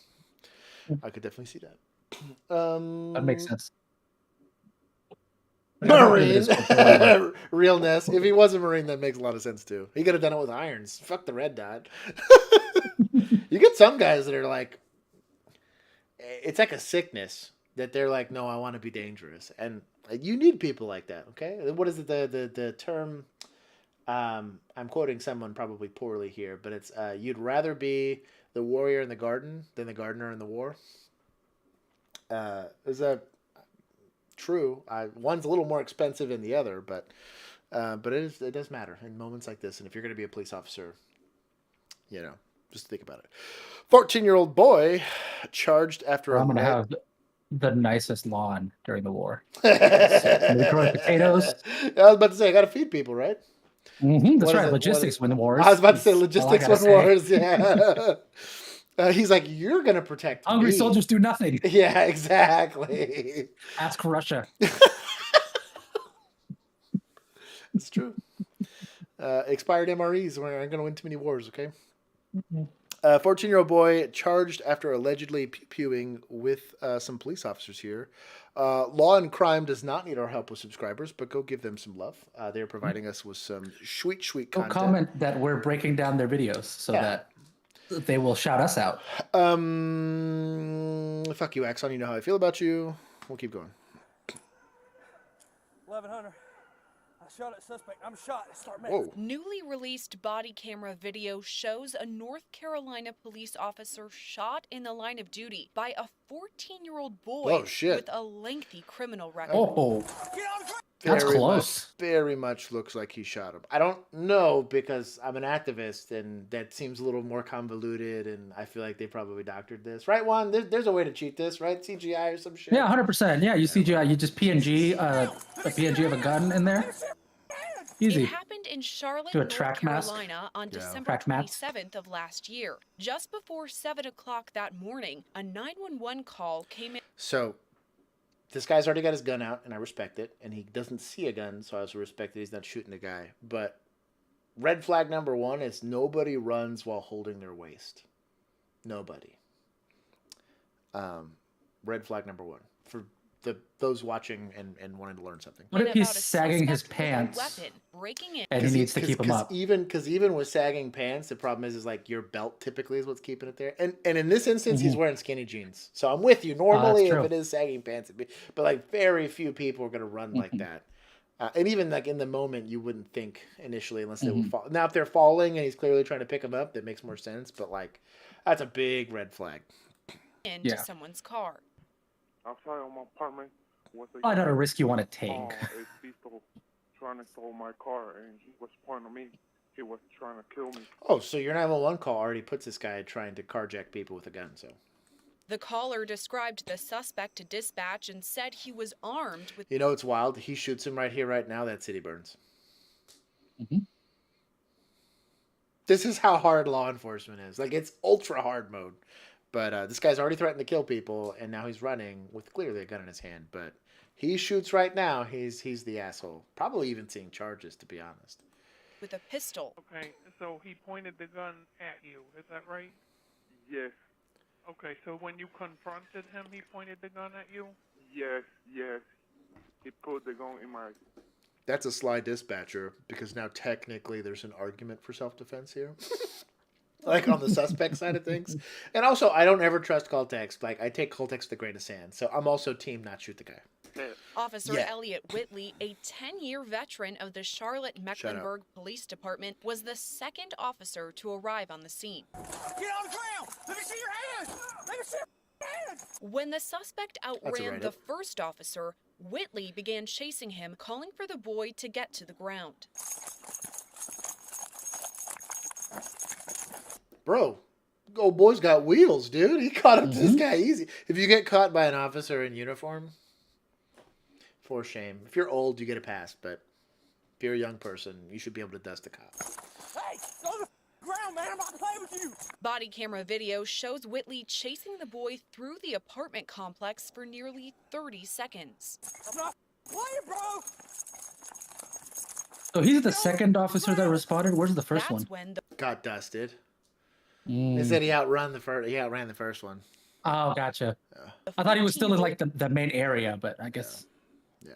I could definitely see that. That makes sense. Marine. Realness. If he was a Marine, that makes a lot of sense too. He could have done it with irons. Fuck the red dot. You get some guys that are like, it's like a sickness. That they're like, no, I want to be dangerous, and you need people like that. Okay, what is it? The term? I'm quoting someone probably poorly here, but it's you'd rather be the warrior in the garden than the gardener in the war. Is that true. One's a little more expensive than the other, but it does matter in moments like this. And if you're going to be a police officer, you know, just think about it. 14-year-old boy charged after I'm a gonna have the nicest lawn during the war. Maybe growing potatoes. I was about to say I got to feed people, right? That's What is right. it? Logistics win the wars. I was about to say is all I logistics gotta win say. wars. Yeah. He's like, you're gonna protect Hungry me. soldiers do nothing. Yeah, exactly. Ask Russia. It's true. Expired MREs aren't gonna win too many wars. Okay. 14-year-old boy charged after allegedly pew-pewing with some police officers here. Law and Crime does not need our help with subscribers, but go give them some love. They're providing us with some sweet Go content. comment that we're breaking down their videos so that they will shout us out. Fuck you, Axon. You know how I feel about you. We'll keep going. 1100. I shot at suspect. I'm shot. Start med. Whoa. Newly released body camera video shows a North Carolina police officer shot in the line of duty by a 14-year-old boy Oh, shit. with a lengthy criminal record. Oh, that's close. Very much looks like he shot him. I don't know because I'm an activist and that seems a little more convoluted and I feel like they probably doctored this. Right, Juan? There's a way to cheat this, right? CGI or some shit? Yeah, 100%. Yeah, you CGI, you just PNG, a PNG of a gun in there. Easy. It happened in Charlotte, Do a North track mask. Carolina on December Track mask. 27th of last year. Just before 7 o'clock that morning, a 911 call came in. So, this guy's already got his gun out, and I respect it. And he doesn't see a gun, so I also respect that he's not shooting a guy. But red flag number one is nobody runs while holding their waist. Nobody. Red flag number one. For those watching and wanting to learn something. What if he's about a sagging his suspect with a pants weapon, breaking in. and he needs to keep them up? Because even with sagging pants, the problem is like your belt typically is what's keeping it there. And in this instance, he's wearing skinny jeans. So I'm with you. Normally, if it is sagging pants, but like very few people are going to run like that. And even like in the moment, you wouldn't think initially unless they would fall. Now, if they're falling and he's clearly trying to pick them up, that makes more sense. But like, that's a big red flag. Into someone's car. Outside of my apartment was Probably not a risk you want to take. a pistol trying to steal my car, and he was pointing at me. He was trying to kill me. Oh, so your 911 call already puts this guy trying to carjack people with a gun. So The caller described the suspect to dispatch and said he was armed with. you know it's wild. He shoots him right here, right now. That city burns. This is how hard law enforcement is. Like it's ultra hard mode. But this guy's already threatened to kill people, and now he's running with clearly a gun in his hand. But he shoots right now. He's the asshole. Probably even seeing charges, to be honest. With a pistol. Okay, so he pointed the gun at you. Is that right? Yes. Okay, so when you confronted him, he pointed the gun at you? Yes. He put the gun in my... That's a sly dispatcher, because now technically there's an argument for self-defense here. Like on the suspect side of things. And also, I don't ever trust call text. Like, I take call text with a grain of sand. So I'm also team not shoot the guy. Officer Elliot Whitley, a 10-year veteran of the Charlotte-Mecklenburg Police Department, was the second officer to arrive on the scene. Get on the ground! Let me see your hands! Let me see your hands! When the suspect outran the first officer, Whitley began chasing him, calling for the boy to get to the ground. Bro, old boy's got wheels, dude. He caught up to this guy easy. If you get caught by an officer in uniform, for shame. If you're old, you get a pass, but if you're a young person, you should be able to dust a cop. Hey, go to the ground, man. I'm about to play with you. Body camera video shows Whitley chasing the boy through the apartment complex for nearly 30 seconds. I'm not playing, bro. So he's the second officer that responded. Where's the first one? When the Got dusted. They said he outran the first one. Oh, gotcha. I thought he was still in like the main area, but I guess. Yeah.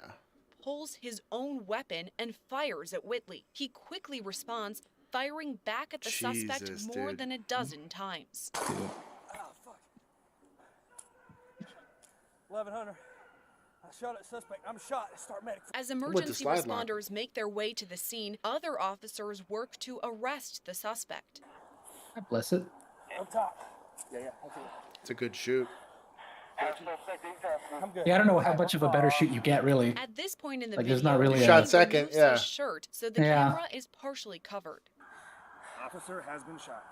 pulls his own weapon and fires at Whitley. He quickly responds, firing back at the suspect more than a dozen times. Oh, fuck. 1100. I shot at suspect. I'm shot. Start medic. As emergency responders make their way to the scene, other officers work to arrest the suspect. God bless it. Up top. Yeah. It's a good shoot. I'm good. Yeah, I don't know how much of a better shoot you get, really. At this point in the Like, video, there's not really he a- Shot second, removes yeah. his shirt, so the Yeah. camera is partially covered. Officer has been shot.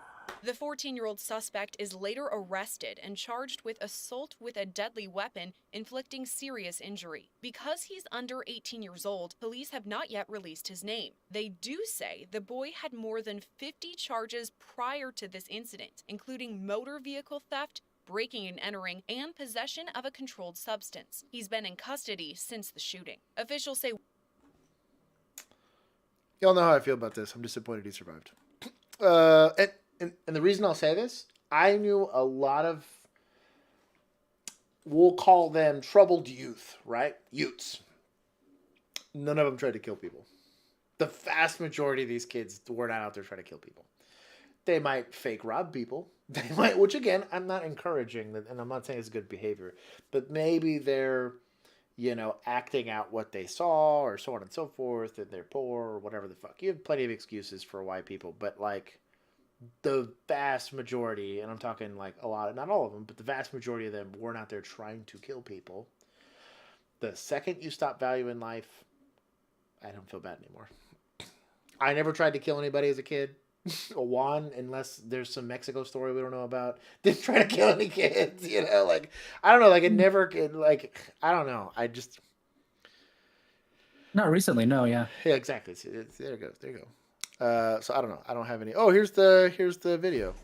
The 14-year-old suspect is later arrested and charged with assault with a deadly weapon, inflicting serious injury. Because he's under 18 years old, police have not yet released his name. They do say the boy had more than 50 charges prior to this incident, including motor vehicle theft, breaking and entering, and possession of a controlled substance. He's been in custody since the shooting. Officials say Y'all know how I feel about this. I'm disappointed he survived. And the reason I'll say this, I knew a lot of, we'll call them troubled youth, right? Youths. None of them tried to kill people. The vast majority of these kids were not out there trying to kill people. They might fake rob people. They might, which again, I'm not encouraging, and I'm not saying it's good behavior, but maybe they're, you know, acting out what they saw or so on and so forth, and they're poor or whatever the fuck. You have plenty of excuses for white people, but like the vast majority, and I'm talking like a lot, not all of them, but the vast majority of them weren't out there trying to kill people. The second you stop valuing life, I don't feel bad anymore. I never tried to kill anybody as a kid. Juan, unless there's some Mexico story we don't know about, didn't try to kill any kids, you know, like, I don't know, like, it never, like, I don't know, I just... Not recently, no, yeah. Yeah, exactly, there you go, there you go. So, I don't know, I don't have any... Oh, here's the video.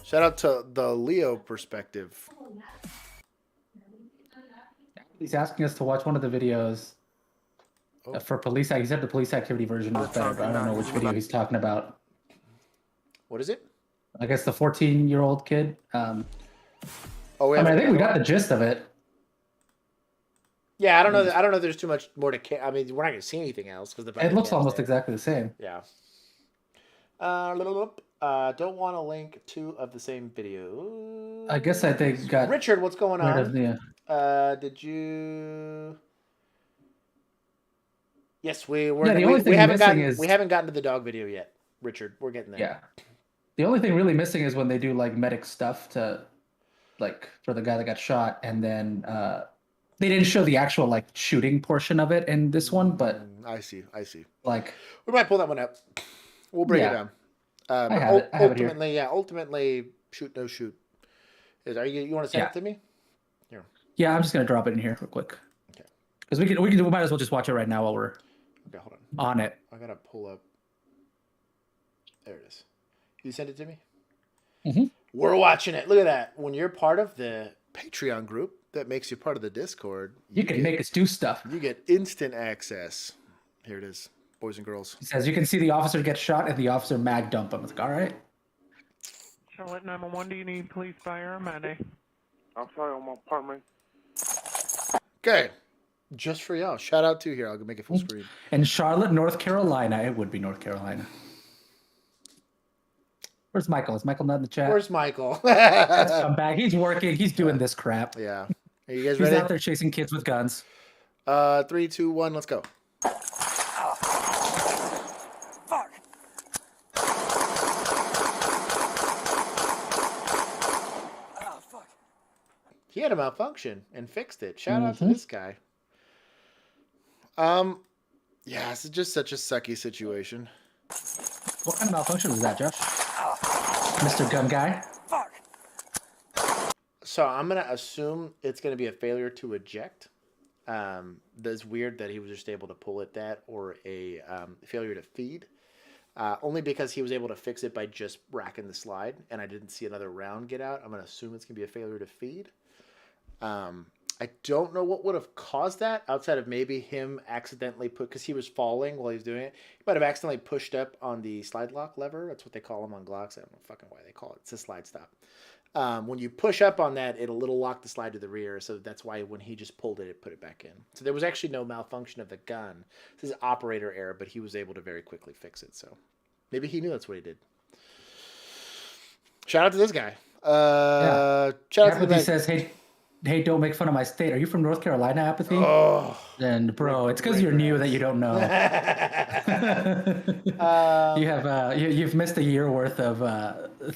Shout out to the Leo perspective. He's asking us to watch one of the videos for police. He said the police activity version was better, but I don't know which video he's talking about. What is it? I guess the 14-year-old kid. Oh, I think we got the gist of it. Yeah, I don't know. I don't know. If there's too much more to. I mean, we're not going to see anything else because It looks almost exactly the same. Yeah. Don't want to link two of the same video. I guess I think got Richard, what's going on? Yeah. Did you? Yes, we were. Yeah, the only thing we haven't missing gotten is- we haven't gotten to the dog video yet, Richard. We're getting there. Yeah. The only thing really missing is when they do like medic stuff to, like, for the guy that got shot, and then they didn't show the actual like shooting portion of it in this one, but I see. like We might pull that one up. We'll break it down. I have it here. Ultimately, ultimately, shoot no shoot. You want to send it to me? Here. Yeah, I'm just gonna drop it in here real quick. Okay. Because we might as well just watch it right now while we're Hold on. on it. I gotta pull up. There it is. You sent it to me? Mm-hmm. We're watching it. Look at that. When you're part of the Patreon group that makes you part of the Discord, You can make us do stuff. You get instant access. Here it is, boys and girls. He says you can see the officer get shot and the officer mag dump him. It's like, all right. Charlotte 911, do you need police paramedic? I'm sorry, I'm on apartment. Okay. Just for y'all. Shout out to here. I'll go make it full screen. In Charlotte, North Carolina, it would be North Carolina. Where's Michael? Is Michael not in the chat? Where's Michael? Let's come back. He's working. He's doing this crap. Yeah. Are you guys He's ready? out there chasing kids with guns. 3, 2, 1, let's go. Fuck. Ah, fuck. He had a malfunction and fixed it. Shout out to this guy. Yeah, this is just such a sucky situation. What kind of malfunction was that, Josh? Mr. Gun Guy? Fuck. So I'm gonna assume it's gonna be a failure to eject. That's weird that he was just able to pull it that, or a failure to feed. Only because he was able to fix it by just racking the slide, and I didn't see another round get out. I'm gonna assume it's gonna be a failure to feed. I don't know what would have caused that outside of maybe him accidentally because he was falling while he was doing it. He might have accidentally pushed up on the slide lock lever. That's what they call them on Glocks. I don't know fucking why they call it. It's a slide stop. When you push up on that, it'll lock the slide to the rear. So that's why when he just pulled it, it put it back in. So there was actually no malfunction of the gun. This is operator error, but he was able to very quickly fix it. So maybe he knew that's what he did. Shout out to this guy. Shout out to the He says, hey, hey, don't make fun of my state. Are you from North Carolina, Apathy? Oh, Then, bro, it's because you're new that you don't know. You've missed a year worth of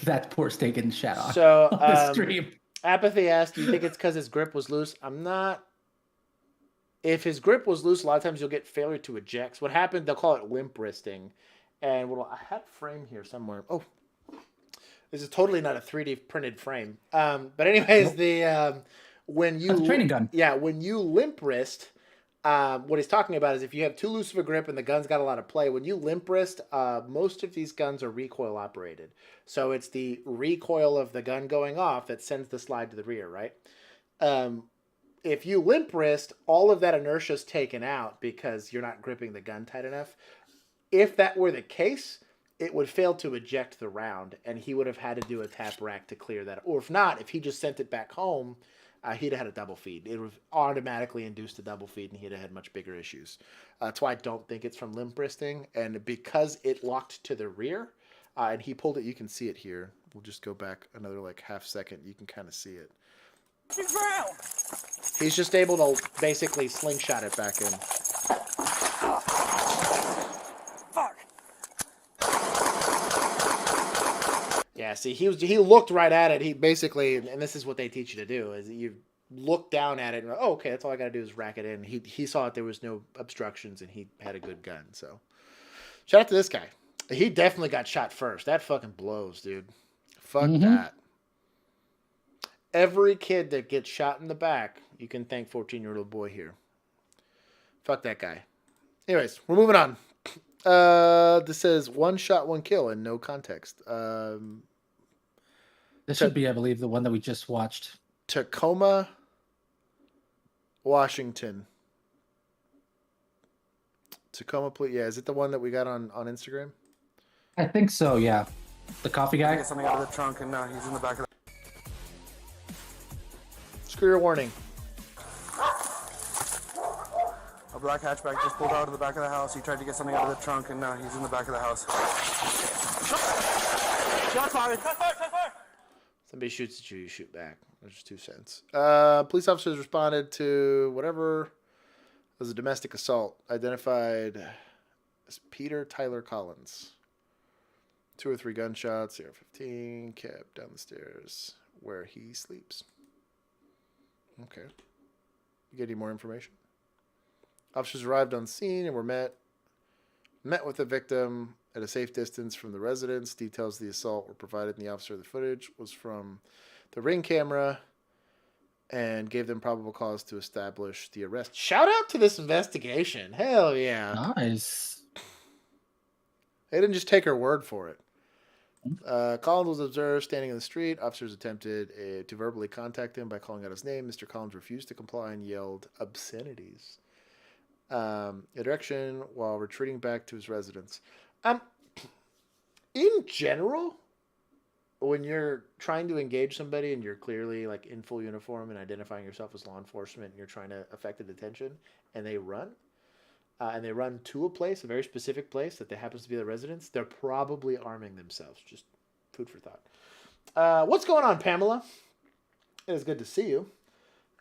that poor steak getting shat on. So, on the stream. Apathy asked, "Do you think it's because his grip was loose?" I'm not. If his grip was loose, a lot of times you'll get failure to eject. So what happened? They'll call it limp wristing. And I have a frame here somewhere. Oh, this is totally not a 3D printed frame. But anyways, when you That's a training gun. Yeah, when you limp wrist, what he's talking about is if you have too loose of a grip and the gun's got a lot of play. When you limp wrist, most of these guns are recoil operated, so it's the recoil of the gun going off that sends the slide to the rear, right? If you limp wrist, all of that inertia is taken out because you're not gripping the gun tight enough. If that were the case, it would fail to eject the round, and he would have had to do a tap rack to clear that. Or if not, if he just sent it back home, he'd have had a double feed. It would have automatically induced a double feed, and he'd have had much bigger issues. That's why I don't think it's from limp wristing. And because it locked to the rear, and he pulled it, you can see it here. We'll just go back another like half second. You can kind of see it. He's just able to basically slingshot it back in. Fuck. Yeah, see, he looked right at it. He basically, and this is what they teach you to do, is you look down at it and, oh, okay, that's all I got to do is rack it in. He saw that there was no obstructions and he had a good gun. So, shout out to this guy. He definitely got shot first. That fucking blows, dude. Fuck that. Every kid that gets shot in the back, you can thank 14-year-old boy here. Fuck that guy. Anyways, we're moving on. This says 1 shot, 1 kill and no context. This should be, I believe, the one that we just watched. Tacoma, Washington. Tacoma, yeah, is it the one that we got on Instagram? I think so, yeah. The coffee guy? Get something out of the trunk, and he's in the back of the... Screw your warning. A black hatchback just pulled out of the back of the house. He tried to get something out of the trunk, and he's in the back of the house. Shot fired! Shot fired! Shot fired! Somebody shoots at you, you shoot back. There's 2 cents. Police officers responded to whatever was a domestic assault, identified as Peter Tyler Collins. 2 or 3 gunshots, AR-15, kept down the stairs where he sleeps. Okay. You get any more information? Officers arrived on scene and were met with the victim at a safe distance from the residence. Details of the assault were provided in the officer. The footage was from the Ring camera and gave them probable cause to establish the arrest. Shout out to this investigation. Hell yeah. Nice. They didn't just take her word for it. Collins was observed standing in the street. Officers attempted to verbally contact him by calling out his name. Mr. Collins refused to comply and yelled obscenities in direction while retreating back to his residence. In general, when you're trying to engage somebody and you're clearly like in full uniform and identifying yourself as law enforcement and you're trying to affect a detention and they run to a place, a very specific place that happens to be their residence, they're probably arming themselves. Just food for thought. What's going on, Pamela? It is good to see you.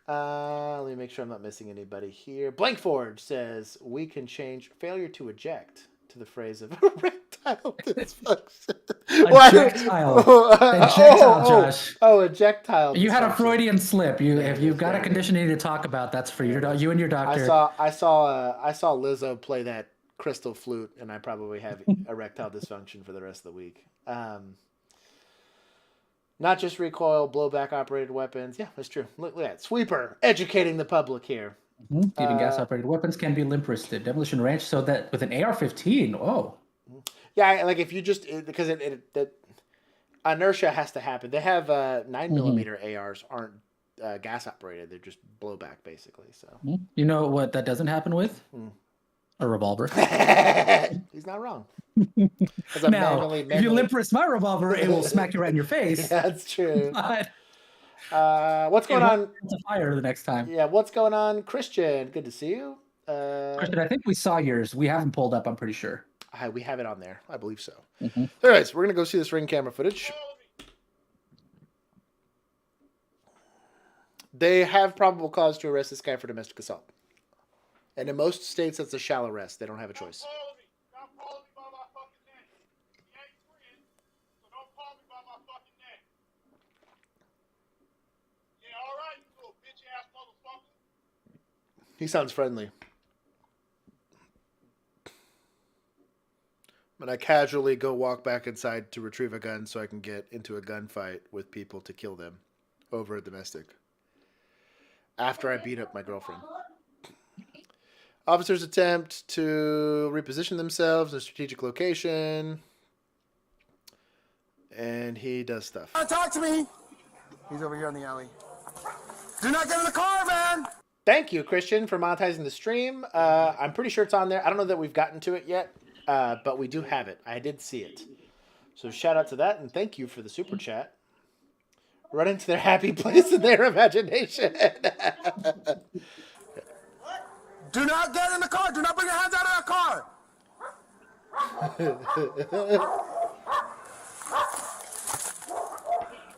Let me make sure I'm not missing anybody here. Blankford says, we can change failure to eject to the phrase of erectile dysfunction. Ejectile. Josh. Oh, ejectile. You had a Freudian slip. If you've got a condition you need to talk about, that's for you and your doctor. I saw Lizzo play that crystal flute, and I probably have erectile dysfunction for the rest of the week. Not just recoil, blowback operated weapons. Yeah, that's true. Look at that. Sweeper, educating the public here. Mm-hmm. Even gas operated weapons can be limp wristed. Demolition range, so that with an AR-15, oh. Yeah, like if you just, because the inertia has to happen. They have 9mm ARs aren't gas operated. They're just blowback basically. So you know what that doesn't happen with? A revolver. He's not wrong. Now, if you limp wrist my revolver, it will smack you right in your face. Yeah, that's true. But, what's going on? To fire the next time. Yeah, what's going on, Christian? Good to see you. Christian, I think we saw yours. We haven't pulled up. I'm pretty sure. We have it on there. I believe so. Mm-hmm. Anyways, we're gonna go see this Ring camera footage. They have probable cause to arrest this guy for domestic assault. And in most states, that's a shall arrest. They don't have a choice. Stop calling me by my fucking name. He ain't friend, so don't call me by my fucking name. Yeah, all right, you little bitch ass motherfucker. He sounds friendly. But I casually go walk back inside to retrieve a gun so I can get into a gunfight with people to kill them over a domestic. After I beat up my girlfriend. Officers attempt to reposition themselves in a strategic location. And he does stuff. Talk to me. He's over here in the alley. Do not get in the car, man. Thank you, Christian, for monetizing the stream. I'm pretty sure it's on there. I don't know that we've gotten to it yet, but we do have it. I did see it. So shout out to that, and thank you for the super chat. Run into their happy place in their imagination. Do not get in the car. Do not bring your hands out of that car.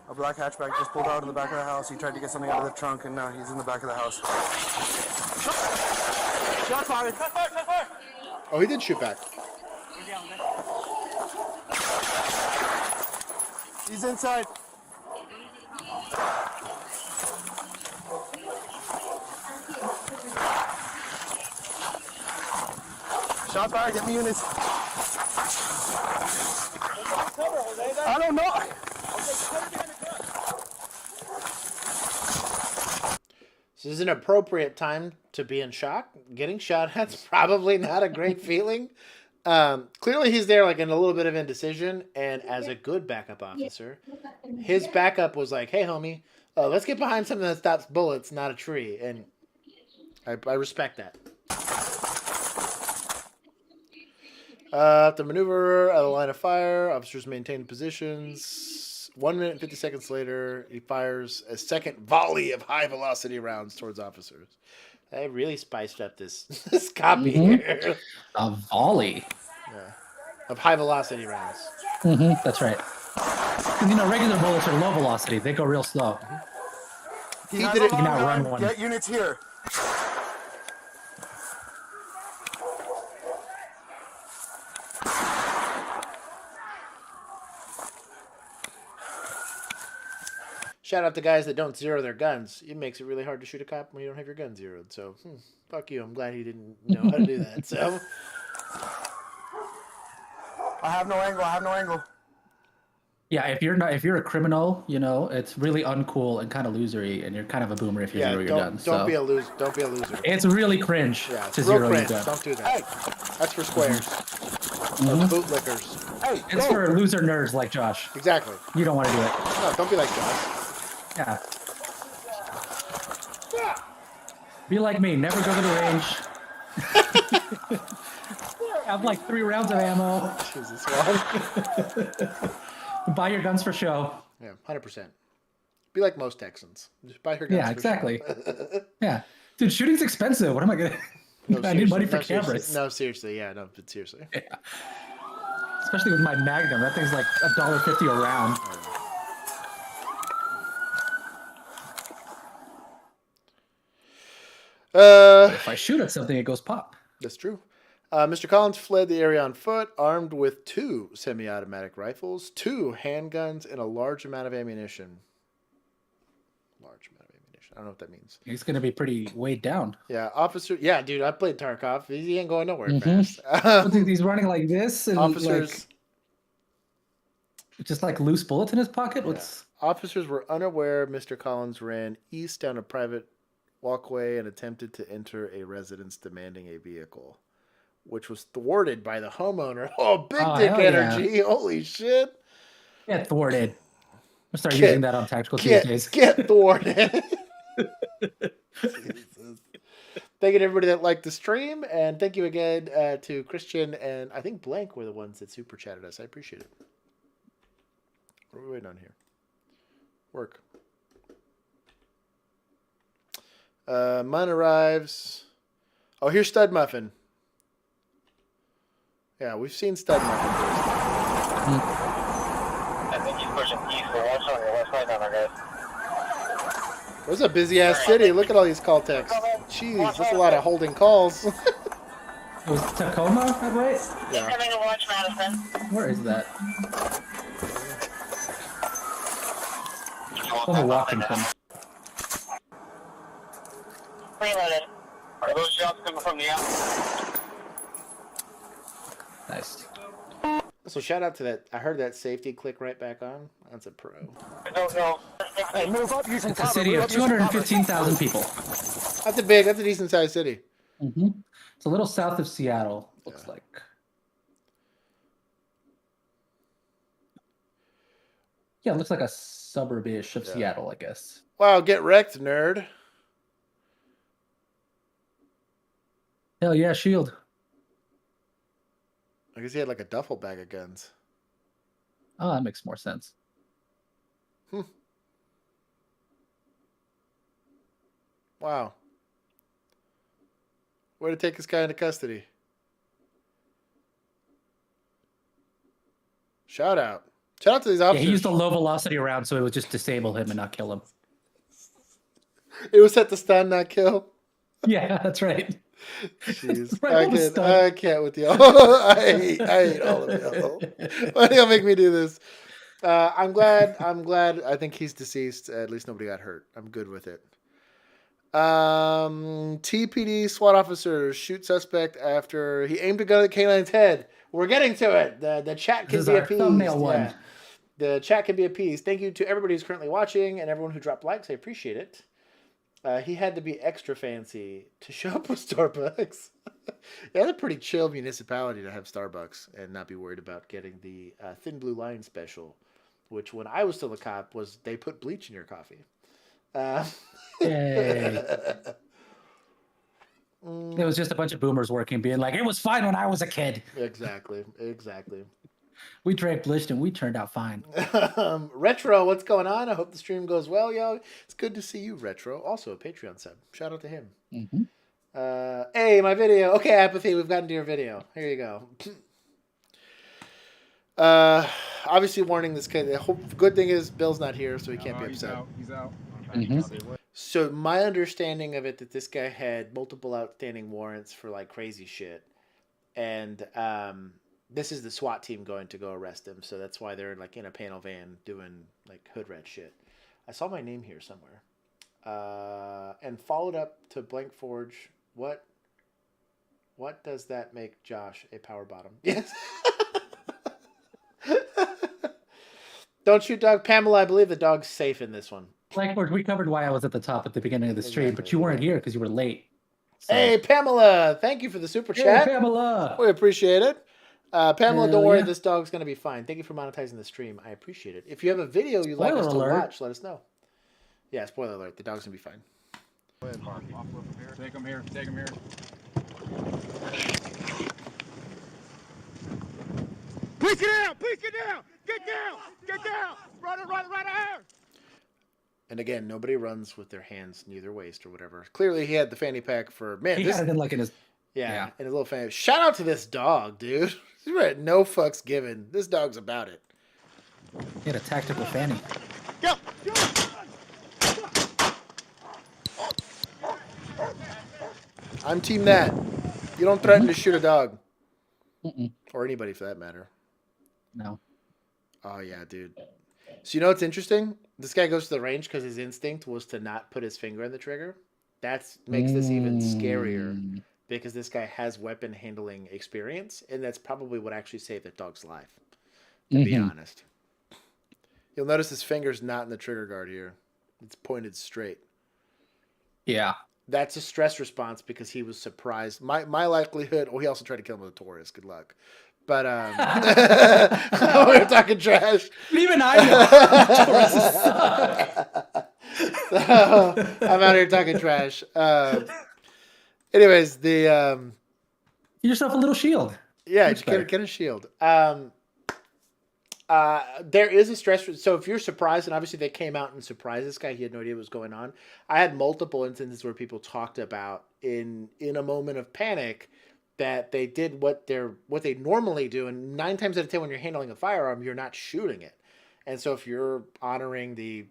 A black hatchback just pulled out of the back of the house. He tried to get something out of the trunk, and now he's in the back of the house. Shot fired. Oh, he did shoot back. He's inside. Shot fired. Get me units. I don't know. This is an appropriate time to be in shock. Getting shot at's probably not a great feeling. Clearly he's there like in a little bit of indecision, and as a good backup officer, his backup was like, hey homie, let's get behind something that stops bullets, not a tree. And I respect that. To maneuver out of line of fire, officers maintain positions. 1 minute and 50 seconds later, he fires a second volley of high-velocity rounds towards officers. I really spiced up this copy here. A volley. Yeah. Of high-velocity rounds. That's right. Because, regular bullets are low velocity. They go real slow. He did it. You can outrun one. Get units here. Shout out to guys that don't zero their guns. It makes it really hard to shoot a cop when you don't have your gun zeroed. So, fuck you. I'm glad he didn't know how to do that. So, I have no angle. Yeah, if you're a criminal, it's really uncool and kind of losery, and you're kind of a boomer if you zero your guns. Don't be a loser. Don't be a loser. It's really cringe Yeah, to real zero cringe. your gun. Don't do that. Hey, that's for squares. Or bootlickers. Hey, It's for loser nerds like Josh. Exactly. You don't want to do it. No, don't be like Josh. Yeah. Be like me. Never go to the range. Have like 3 rounds of ammo. Jesus, Buy your guns for show. Yeah, 100%. Be like most Texans. Just buy your guns. Yeah, exactly. Yeah. Dude, shooting's expensive. What am I going to... I need money for cameras. No, seriously. Yeah, no, but seriously. Yeah. Especially with my Magnum. That thing's like $1.50 a round. If I shoot at something, it goes pop. That's true. Mr. Collins fled the area on foot, armed with 2 semi-automatic rifles, 2 handguns, and a large amount of ammunition. Large amount of ammunition. I don't know what that means. He's going to be pretty weighed down. Yeah, officer. Yeah, dude, I played Tarkov. He ain't going nowhere fast. He's running like this, and officers, just like loose bullets in his pocket. Officers were unaware Mr. Collins ran east down a private walkway and attempted to enter a residence demanding a vehicle, which was thwarted by the homeowner. Oh, big dick energy. Yeah. Holy shit. Get thwarted. I'll start using that on Tactical Tuesdays. Get thwarted. Thank you to everybody that liked the stream, and thank you again to Christian and I think Blank were the ones that super chatted us. I appreciate it. What are we waiting on here? Work. Mine arrives. Oh, here's Stud Muffin. Yeah, we've seen Stud Muffin. I think he's pushing east, so watch on your west side down there, guys. There's a busy ass city. Look at all these call texts. Jeez, that's a lot of holding calls. It was Tacoma, that right? Yeah. Coming to watch Madison. Where is that? Tacoma, Washington. Reloaded. Are those shots coming from the outside? Nice. So shout out to that. I heard that safety click right back on. That's a pro. I don't know. Hey, move up using It's a city of 215,000 people. That's a decent sized city. Mm-hmm. It's a little south of Seattle, looks like. Yeah, it looks like a suburb-ish of Seattle, I guess. Wow, get wrecked, nerd. Hell yeah, shield. I guess he had like a duffel bag of guns. Oh, that makes more sense. Wow. Way to take this guy into custody. Shout out. Shout out to these Yeah, officers. he used a low velocity round, so it would just disable him and not kill him. It was set to stun, not kill. Yeah, that's right. Jeez. Right, I can't with y'all. I hate all of y'all. Why do y'all make me do this? I'm glad. I think he's deceased. At least nobody got hurt. I'm good with it. TPD SWAT officer shoot suspect after he aimed a gun at K9's head. We're getting to it. The chat can be appeased. Thumbnail one. Yeah. The chat can be appeased. Thank you to everybody who's currently watching and everyone who dropped likes. I appreciate it. He had to be extra fancy to show up with Starbucks. Yeah, that's a pretty chill municipality to have Starbucks and not be worried about getting the Thin Blue Line special, which when I was still a cop was they put bleach in your coffee. Yay. It was just a bunch of boomers working, being like, it was fine when I was a kid. Exactly. We drank bleach and we turned out fine. Retro, what's going on? I hope the stream goes well, yo. It's good to see you, Retro. Also a Patreon sub. Shout out to him. Mm-hmm. Hey, my video. Okay, Apathy, we've gotten to your video. Here you go. Obviously warning this kid. The good thing is Bill's not here, so he can't be upset. He's out. Mm-hmm. So my understanding of it that this guy had multiple outstanding warrants for like crazy shit, and this is the SWAT team going to go arrest him. So that's why they're like in a panel van doing like hood rat shit. I saw my name here somewhere, and followed up to Blank Forge. What does that make Josh a power bottom? Yes. Don't shoot dog. Pamela, I believe the dog's safe in this one. Like we covered why I was at the top at the beginning of the stream, but you weren't here because you were late. So. Hey, Pamela, thank you for the super chat. Hey, Pamela. We appreciate it. Pamela, don't worry, yeah. this dog's going to be fine. Thank you for monetizing the stream. I appreciate it. If you have a video you'd like us to watch, let us know. Yeah, spoiler alert. The dog's going to be fine. Take him here. Please get down! Get down! Run here! And again, nobody runs with their hands near their waist or whatever. Clearly, he had the fanny pack for He had it in like in his in his little fanny. Shout out to this dog, dude. He's right, no fucks given. This dog's about it. He had a tactical fanny. Go! I'm team that. You don't threaten to shoot a dog. Mm-mm. Or anybody for that matter. No. Oh, yeah, dude. So you know what's interesting? This guy goes to the range because his instinct was to not put his finger on the trigger. That makes this even scarier because this guy has weapon handling experience, and that's probably what actually saved that dog's life, to be honest. You'll notice his finger's not in the trigger guard here. It's pointed straight. Yeah. That's a stress response because he was surprised. My likelihood... Oh, he also tried to kill him with a Taurus. Good luck. But we're talking trash. Even I know. So, I'm out here talking trash. Anyways, the Get yourself a little shield. yeah, just get a shield. There is a stress. So if you're surprised, and obviously they came out and surprised this guy, he had no idea what was going on. I had multiple instances where people talked about in a moment of panic that they did what they normally do, and 9 times out of 10 when you're handling a firearm, you're not shooting it. And so if you're honoring the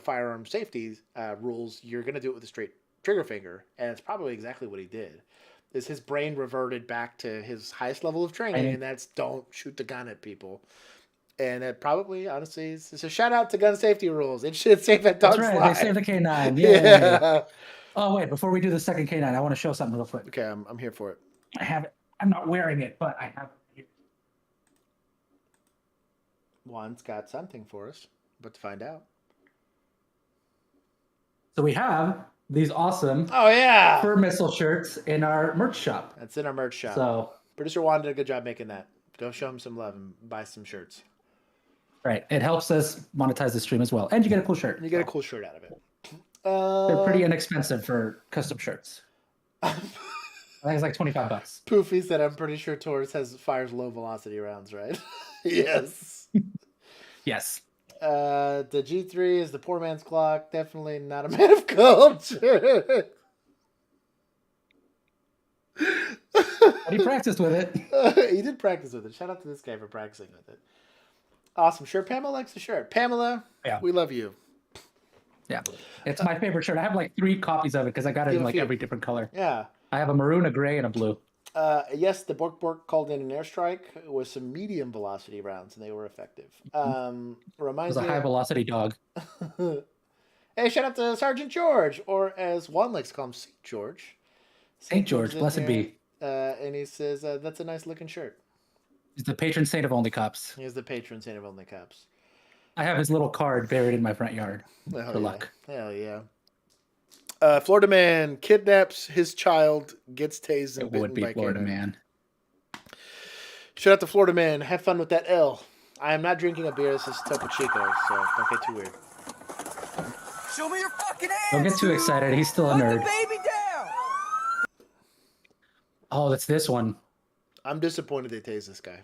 firearm safety rules, you're going to do it with a straight trigger finger. And it's probably exactly what he did. Is his brain reverted back to his highest level of training, and that's don't shoot the gun at people. And it probably, honestly, it's a shout out to gun safety rules. It should save that dog's That's right. life. They saved the canine. Yeah. Oh, wait, before we do the second canine, I want to show something real quick. Okay, I'm here for it. I have it. I'm not wearing it, but I have it. Juan's got something for us, but to find out. So we have these awesome fur missile shirts in our merch shop. That's in our merch shop. So producer Juan did a good job making that. Go show him some love and buy some shirts. Right. It helps us monetize the stream as well. And you get a cool shirt. You get a cool shirt out of it. They're pretty inexpensive for custom shirts. I think it's like $25. Poofy said, I'm pretty sure Taurus fires low velocity rounds, right? Yes. Yes. The G3 is the poor man's clock. Definitely not a man of culture. But he practiced with it. He did practice with it. Shout out to this guy for practicing with it. Awesome shirt. Pamela likes the shirt. Pamela, we love you. Yeah. It's my favorite shirt. I have like 3 copies of it because I got it in like every different color. Yeah. I have a maroon, a gray, and a blue. Yes, the Bork called in an airstrike with some medium velocity rounds, and they were effective. It Reminds was a high velocity dog. Hey, shout out to Sergeant George, or as Juan likes to call him, St. George. St. George, blessed be. And he says, that's a nice looking shirt. He's the patron saint of only cops. He is the patron saint of only cops. I have his little card buried in my front yard for luck. Hell yeah. Florida man kidnaps his child, gets tased and It would be by Florida canine. man. Shout out to Florida man. Have fun with that L. I am not drinking a beer. This is Topo Chico, so don't get too weird. Show me your fucking hands. Don't get too excited. He's still a nerd. Put the baby down. Oh, that's this one. I'm disappointed they tased this guy.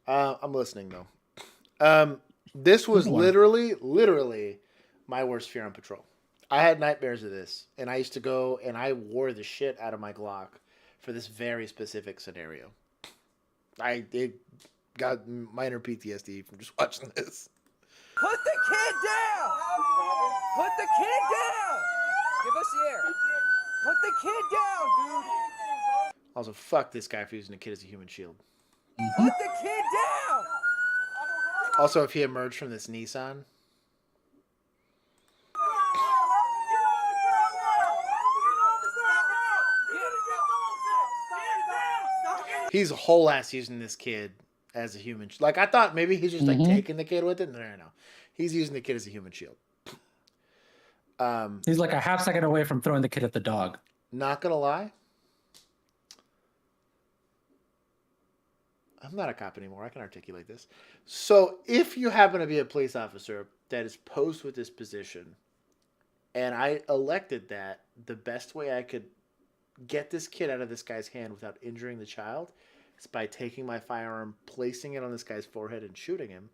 I'm listening though. This was literally my worst fear on patrol. I had nightmares of this, and I used to go and I wore the shit out of my Glock for this very specific scenario. It got minor PTSD from just watching this. Put the kid down. Put the kid down. Give us the air. Put the kid down, dude. Also, fuck this guy for using a kid as a human shield. Put the kid down. Also, if he emerged from this Nissan. He's whole ass using this kid as a human. Like, I thought maybe he's just like taking the kid with it. No. He's using the kid as a human shield. He's like a half second away from throwing the kid at the dog. Not gonna lie. I'm not a cop anymore. I can articulate this. So if you happen to be a police officer that is posed with this position, and I elected that the best way I could get this kid out of this guy's hand without injuring the child is by taking my firearm, placing it on this guy's forehead, and shooting him,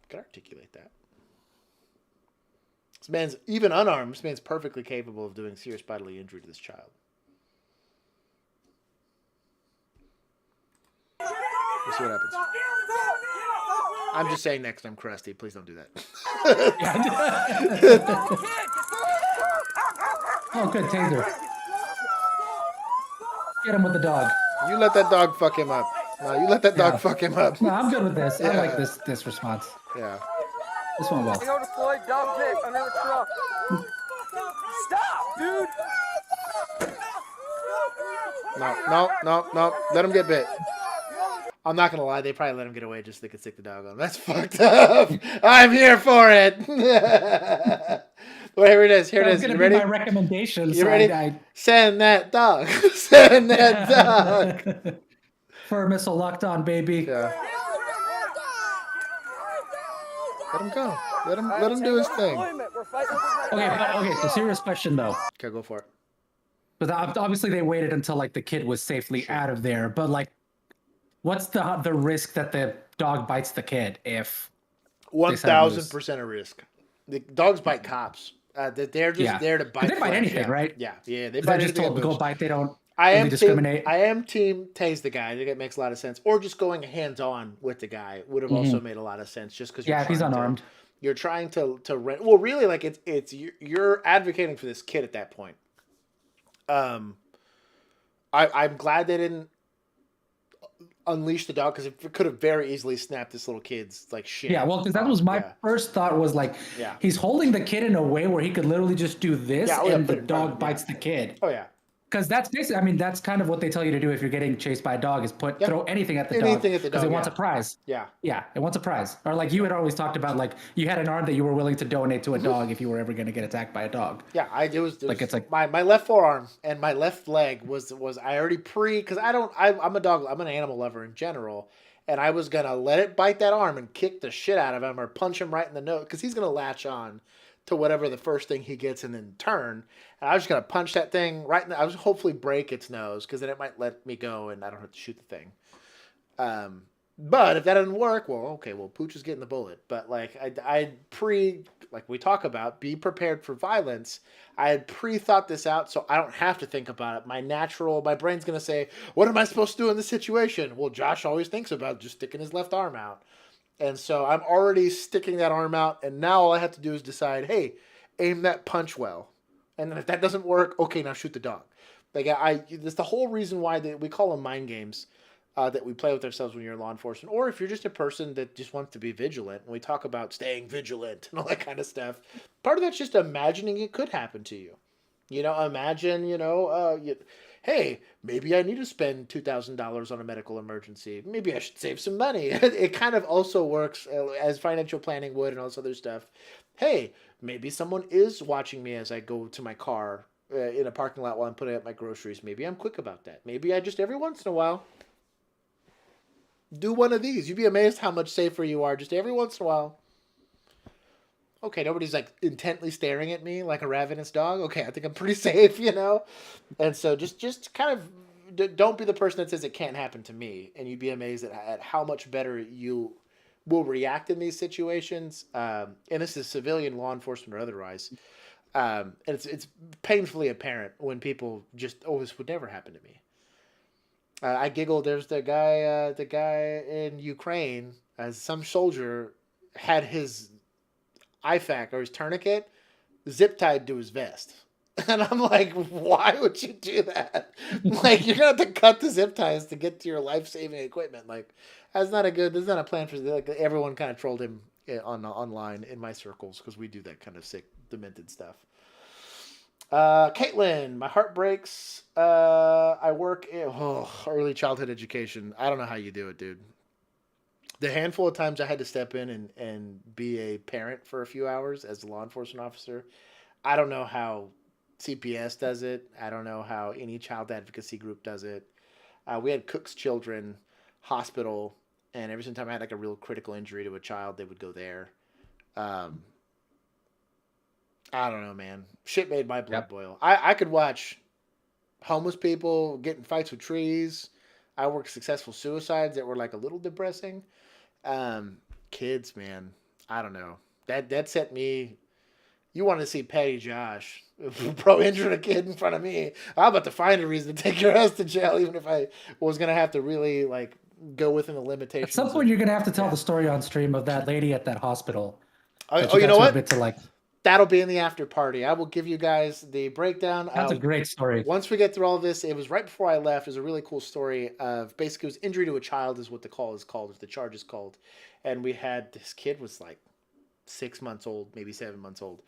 I can articulate that. This man's, even unarmed, this man's perfectly capable of doing serious bodily injury to this child. We'll see what happens. I'm just saying next I'm crusty. Please don't do that. Oh, good taser. Get him with the dog. You let that dog fuck him up. No, you let that dog fuck him up. No, I'm good with this. I like this response. Yeah. This one well. Go deploy, dog hit under the truck. Stop, dude. No. Let him get bit. I'm not gonna lie, they probably let him get away just so they could stick the dog on him. That's fucked up. I'm here for it. Well, here it is. Here it is. You ready? My recommendation. You ready? Send that dog. Send that dog. Fur missile locked on, baby. Yeah. Let him go. Let him do his thing. Okay, so serious question though. Okay, go for it. But obviously they waited until like the kid was safely out of there. But like, what's the risk that the dog bites the kid if 1,000% a risk? The dogs bite cops. They're just there to bite. They bite anything, right? Yeah. They They're bite just anything. told to go bite. They don't. I Does he am discriminate? I am team tase the guy. I think it makes a lot of sense. Or just going hands on with the guy would have also made a lot of sense. Just because Yeah, if he's unarmed. you're trying to rent. Well, really, like it's you're advocating for this kid at that point. I'm glad they didn't unleash the dog because it could have very easily snapped this little kid's like shit. Yeah, well, because that was my first thought was like, he's holding the kid in a way where he could literally just do this and the dog bites the kid. Oh, yeah. Because that's basically, I mean, that's kind of what they tell you to do if you're getting chased by a dog is throw anything at the dog. Anything at the dog, because it wants a prize. Yeah. Yeah, it wants a prize. Or like you had always talked about, like you had an arm that you were willing to donate to a dog if you were ever going to get attacked by a dog. Yeah, it was like it's like my left forearm and my left leg was I already because I'm a dog, I'm an animal lover in general, and I was gonna let it bite that arm and kick the shit out of him or punch him right in the nose because he's gonna latch on to whatever the first thing he gets and then turn. And I was just going to punch that thing right in I was hopefully break its nose because then it might let me go and I don't have to shoot the thing. But if that doesn't work, well, okay, well, Pooch is getting the bullet. But like like we talk about, be prepared for violence. I had pre-thought this out so I don't have to think about it. My brain's going to say, what am I supposed to do in this situation? Well, Josh always thinks about just sticking his left arm out. And so I'm already sticking that arm out, and now all I have to do is decide, hey, aim that punch well. And then if that doesn't work, okay, now shoot the dog. Like that's the whole reason why we call them mind games that we play with ourselves when you're in law enforcement, or if you're just a person that just wants to be vigilant. And we talk about staying vigilant and all that kind of stuff. Part of that's just imagining it could happen to you. Imagine, hey, maybe I need to spend $2,000 on a medical emergency. Maybe I should save some money. It kind of also works as financial planning would and all this other stuff. Hey, maybe someone is watching me as I go to my car in a parking lot while I'm putting up my groceries. Maybe I'm quick about that. Maybe I just every once in a while do one of these. You'd be amazed how much safer you are just every once in a while. Okay, nobody's like intently staring at me like a ravenous dog. Okay, I think I'm pretty safe, And so just kind of don't be the person that says it can't happen to me, and you'd be amazed at how much better you will react in these situations. And this is civilian law enforcement or otherwise. And it's painfully apparent when people just, this would never happen to me. I giggled. There's the guy in Ukraine, as some soldier had his IFAK or his tourniquet zip tied to his vest. And I'm like, why would you do that? Like, you're going to have to cut the zip ties to get to your life-saving equipment. Like, that's not a plan for, like, everyone kind of trolled him online in my circles because we do that kind of sick, demented stuff. Caitlin, my heart breaks. I work in early childhood education. I don't know how you do it, dude. The handful of times I had to step in and be a parent for a few hours as a law enforcement officer, I don't know how CPS does it. I don't know how any child advocacy group does it. We had Cook's Children Hospital, and every single time I had like a real critical injury to a child, they would go there. I don't know, man. Shit made my blood boil. I could watch homeless people get in fights with trees. I worked successful suicides that were like a little depressing. Kids, man, I don't know. That set me. You want to see Petty Josh, bro, injured a kid in front of me. I'm about to find a reason to take your ass to jail, even if I was gonna have to really like go within the limitations. At some point, you're gonna have to tell the story on stream of that lady at that hospital. You know what? That'll be in the after party. I will give you guys the breakdown. That's a great story. Once we get through all of this, it was right before I left. It was a really cool story of basically it was injury to a child is what the call is called, if the charge is called. And we had this kid was like 6 months old, maybe 7 months old.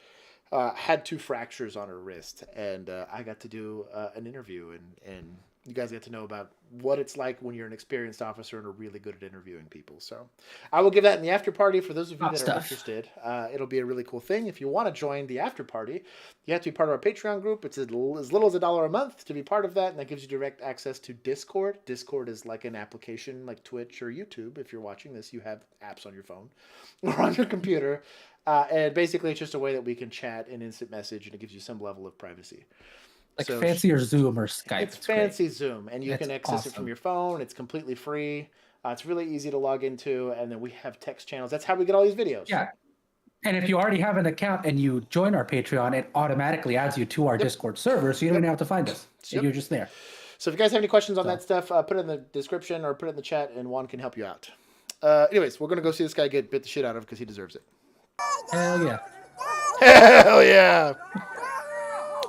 Had 2 fractures on her wrist, and I got to do an interview, and you guys get to know about what it's like when you're an experienced officer and are really good at interviewing people. So I will give that in the after party for those of you that are interested. It'll be a really cool thing. If you want to join the after party, you have to be part of our Patreon group. It's as little as $1 a month to be part of that, and that gives you direct access to Discord. Discord is like an application like Twitch or YouTube. If you're watching this, you have apps on your phone or on your computer. And basically, it's just a way that we can chat and instant message, and it gives you some level of privacy. Like fancier Zoom or Skype. It's fancy great. Zoom, and you can access it from your phone. It's completely free. It's really easy to log into, and then we have text channels. That's how we get all these videos. Yeah. And if you already have an account and you join our Patreon, it automatically adds you to our Discord server, so you don't even have to find us. You're just there. So if you guys have any questions on that stuff, put it in the description or put it in the chat, and Juan can help you out. Anyways, we're going to go see this guy get bit the shit out of because he deserves it. Hell yeah. Hell yeah.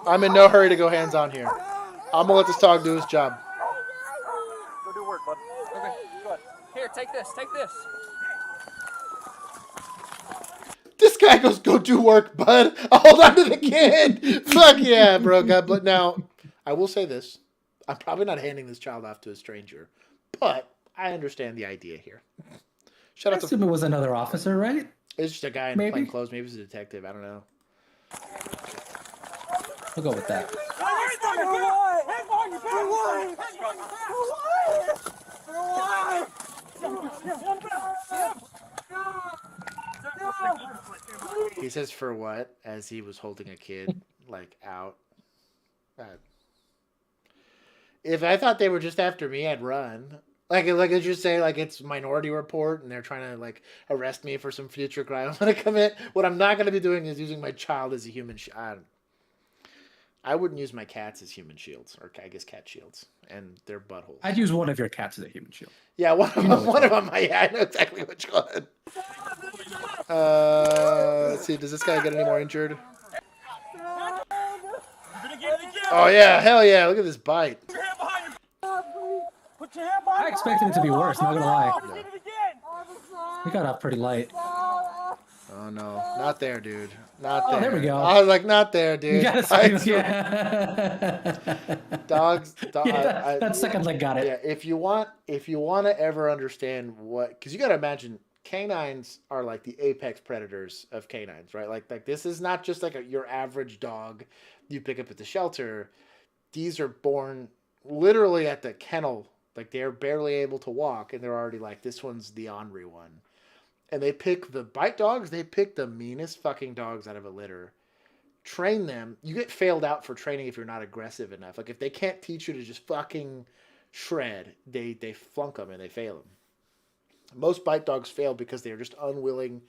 I'm in no hurry to go hands-on here. I'm going to let this dog do his job. Go do work, bud. Okay, good. Here, take this. Take this. This guy goes, go do work, bud. Hold on to the kid. Fuck yeah, bro. God bless. Now, I will say this. I'm probably not handing this child off to a stranger, but I understand the idea here. Shout I out to... assume it was another officer, right? It's just a guy in plain clothes. Maybe he's a detective. I don't know. We'll go with that. He says for what? As he was holding a kid, like, out. If I thought they were just after me, I'd run. Like I just say, like, it's Minority Report, and they're trying to, like, arrest me for some future crime I'm going to commit. What I'm not going to be doing is using my child as a human shield. I wouldn't use my cats as human shields, or I guess cat shields, and their buttholes. I'd use one of your cats as a human shield. Yeah, one of them. Yeah, I know exactly which one. Let's see. Does this guy get any more injured? Oh yeah, hell yeah! Look at this bite. I expected it to be worse. Not gonna lie. Yeah. We got off pretty light. Oh no, not there, dude. Not there. Oh, there we go. I was like, not there, dude. You gotta say, yeah. Dogs. Yeah, that second leg got it. Yeah, if you want to ever understand what, because you got to imagine, canines are like the apex predators of canines, right? Like this is not just like your average dog you pick up at the shelter. These are born literally at the kennel. Like they're barely able to walk, and they're already like, this one's the ornery one. And they pick the bite dogs. They pick the meanest fucking dogs out of a litter. Train them. You get failed out for training if you're not aggressive enough. Like if they can't teach you to just fucking shred, they flunk them and they fail them. Most bite dogs fail because they're just unwilling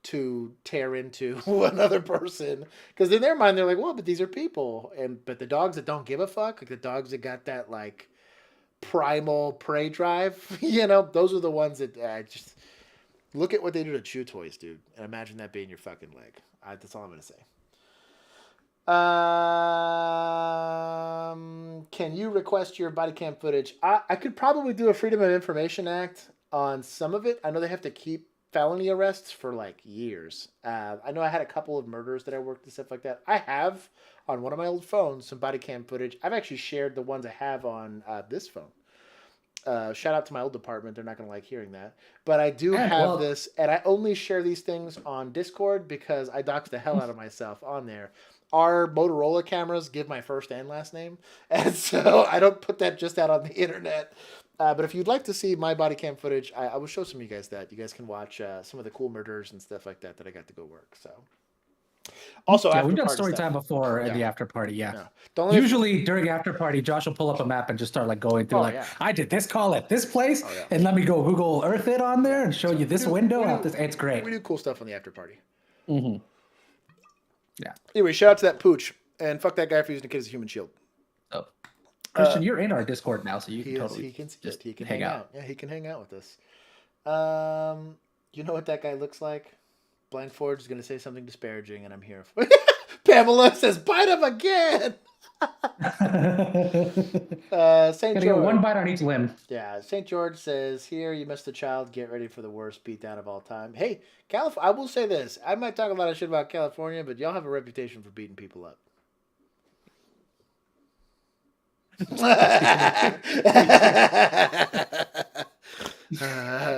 to tear into another person. Because in their mind, they're like, well, but these are people. But the dogs that don't give a fuck, like the dogs that got that like primal prey drive, you know, those are the ones that just... Look at what they do to chew toys, dude. And imagine that being your fucking leg. That's all I'm going to say. Can you request your body cam footage? I could probably do a Freedom of Information Act on some of it. I know they have to keep felony arrests for like years. I know I had a couple of murders that I worked and stuff like that. I have, on one of my old phones, some body cam footage. I've actually shared the ones I have on this phone. Shout out to my old department. They're not going to like hearing that. But I do have this, and I only share these things on Discord because I dox the hell out of myself on there. Our Motorola cameras give my first and last name, and so I don't put that just out on the internet. But if you'd like to see my body cam footage, I will show some of you guys that. You guys can watch some of the cool murders and stuff like that I got to go work. So. Also, yeah, we've done story time before at the after party. Yeah, usually during after party, Josh will pull up a map and just start like going through I did this call at this place, and let me go Google Earth it on there and show you this window. It's great. We do cool stuff on the after party. Mm-hmm. Yeah. Anyway, shout out to that pooch, and fuck that guy for using a kid as a human shield. Oh, Christian, you're in our Discord now, so you can totally he can hang out. Yeah, he can hang out with us. You know what that guy looks like? Blind Forge is going to say something disparaging, and I'm here for Pamela says, bite him again! St. George. One bite on each limb. Yeah, St. George says, here, you missed a child. Get ready for the worst beatdown of all time. Hey, I will say this. I might talk a lot of shit about California, but y'all have a reputation for beating people up.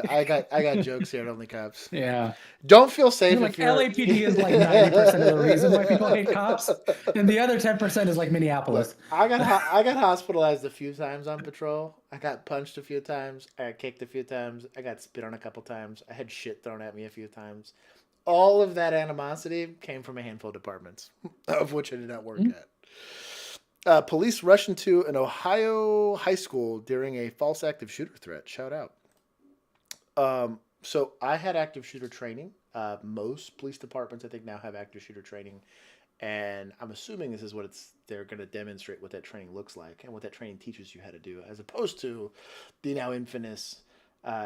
I got jokes here at Only Cops. Yeah. Don't feel safe. Like LAPD is like 90% of the reason why people hate cops, and the other 10% is like Minneapolis. Look, I got hospitalized a few times on patrol. I got punched a few times. I got kicked a few times. I got spit on a couple times. I had shit thrown at me a few times. All of that animosity came from a handful of departments, of which I did not work at. Police rush into an Ohio high school during a false active shooter threat. Shout out. So I had active shooter training. Most police departments, I think, now have active shooter training. And I'm assuming this is what they're going to demonstrate what that training looks like and what that training teaches you how to do, as opposed to the now infamous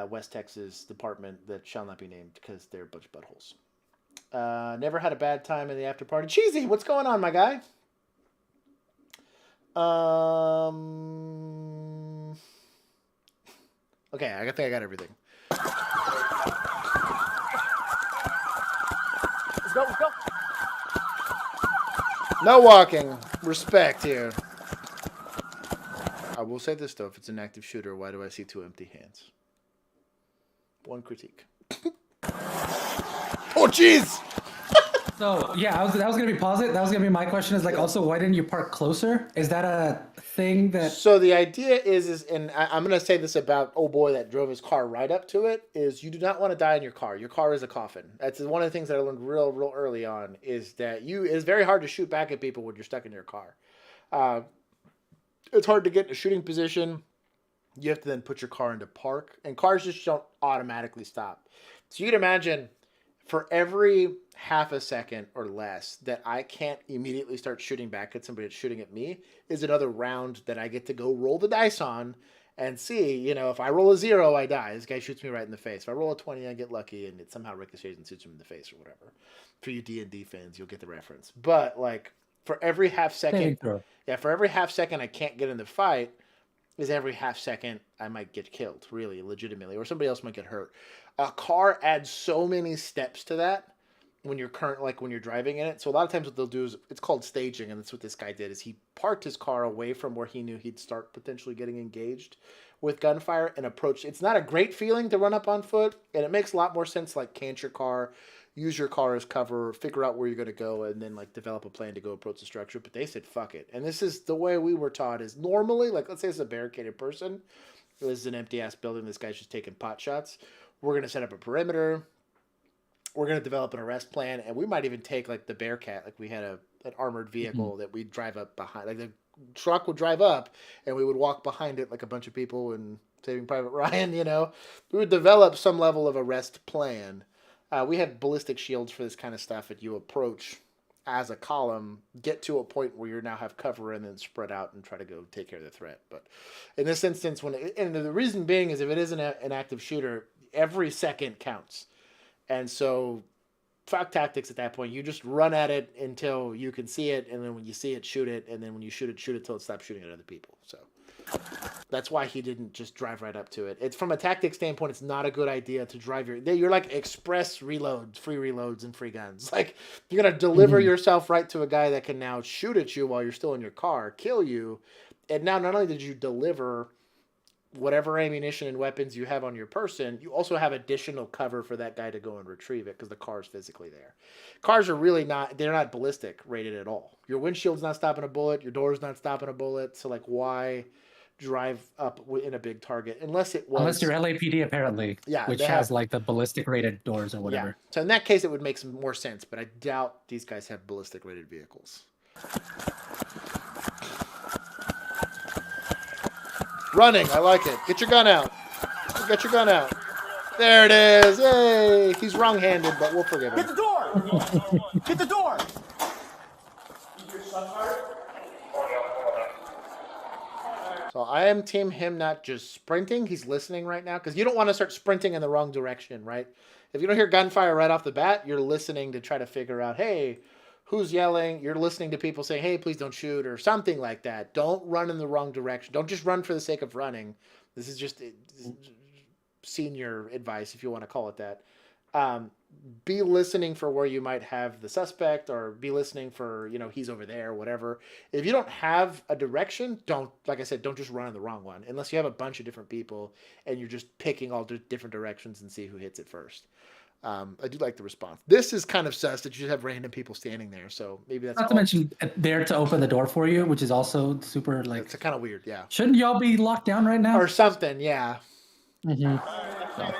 West Texas department that shall not be named because they're a bunch of buttholes. Never had a bad time in the after party. Cheesy, what's going on, my guy? Okay, I think I got everything. Let's go, let's go. No walking. Respect here. I will say this, though. If it's an active shooter, why do I see 2 empty hands? One critique. Oh, jeez! So yeah, I was gonna be positive. That was gonna be my question. Is like, also, why didn't you park closer? Is that a thing that? So the idea is, and I'm gonna say this about old boy that drove his car right up to it, is you do not want to die in your car. Your car is a coffin. That's one of the things that I learned real early on, is that it's very hard to shoot back at people when you're stuck in your car. It's hard to get in a shooting position. You have to then put your car into park, and cars just don't automatically stop. So you can imagine, for every half a second or less that I can't immediately start shooting back at somebody that's shooting at me is another round that I get to go roll the dice on and see, you know, if I roll a 0, I die. This guy shoots me right in the face. If I roll a 20, I get lucky and it somehow ricochets and shoots him in the face or whatever. For you D&D fans, you'll get the reference. But like, for every half second, for every half second I can't get in the fight is every half second I might get killed, really, legitimately, or somebody else might get hurt. A car adds so many steps to that when you're when you're driving in it. So a lot of times what they'll do is, it's called staging, and that's what this guy did, is he parked his car away from where he knew he'd start potentially getting engaged with gunfire and approach. It's not a great feeling to run up on foot, and it makes a lot more sense, like, cant your car, use your car as cover, figure out where you're going to go, and then like develop a plan to go approach the structure. But they said, fuck it. And this is the way we were taught, is normally, like, let's say it's a barricaded person. This is an empty ass building. This guy's just taking pot shots. We're going to set up a perimeter. We're going to develop an arrest plan. And we might even take like the Bearcat, like we had an armored vehicle that we'd drive up behind, like the truck would drive up and we would walk behind it like a bunch of people in Saving Private Ryan, you know. We would develop some level of arrest plan. We have ballistic shields for this kind of stuff that you approach as a column, get to a point where you now have cover, and then spread out and try to go take care of the threat. But in this instance, and the reason being is, if it is an active shooter, every second counts. And so fuck tactics at that point. You just run at it until you can see it, and then when you see it, shoot it, and then when you shoot it till it stops shooting at other people. So that's why he didn't just drive right up to it. It's from a tactic standpoint, it's not a good idea to drive you're like express reloads, free reloads, and free guns. Like, you're going to deliver yourself right to a guy that can now shoot at you while you're still in your car, kill you. And now not only did you deliver whatever ammunition and weapons you have on your person, you also have additional cover for that guy to go and retrieve it, because the car is physically there. Cars are really they're not ballistic rated at all. Your windshield's not stopping a bullet. Your door's not stopping a bullet. So like, why drive up in a big target unless you're LAPD, apparently, which has like the ballistic rated doors or whatever. Yeah. So in that case, it would make some more sense, but I doubt these guys have ballistic rated vehicles. Running, I like it. Get your gun out. Get your gun out. There it is. Hey, he's wrong-handed, but we'll forgive him. Hit the door! Hit the door! So I am team him not just sprinting. He's listening right now, because you don't want to start sprinting in the wrong direction, right? If you don't hear gunfire right off the bat, you're listening to try to figure out, hey, who's yelling? You're listening to people say, hey, please don't shoot, or something like that. Don't run in the wrong direction. Don't just run for the sake of running. This is just senior advice, if you want to call it that. Be listening for where you might have the suspect, or be listening for, you know, he's over there, whatever. If you don't have a direction, like I said, don't just run in the wrong one, unless you have a bunch of different people and you're just picking all different directions and see who hits it first. I do like the response. This is kind of sus that you just have random people standing there, so maybe that's not to mention there to open the door for you, which is also super, like, it's kind of weird. Yeah, shouldn't y'all be locked down right now or something? Yeah. So.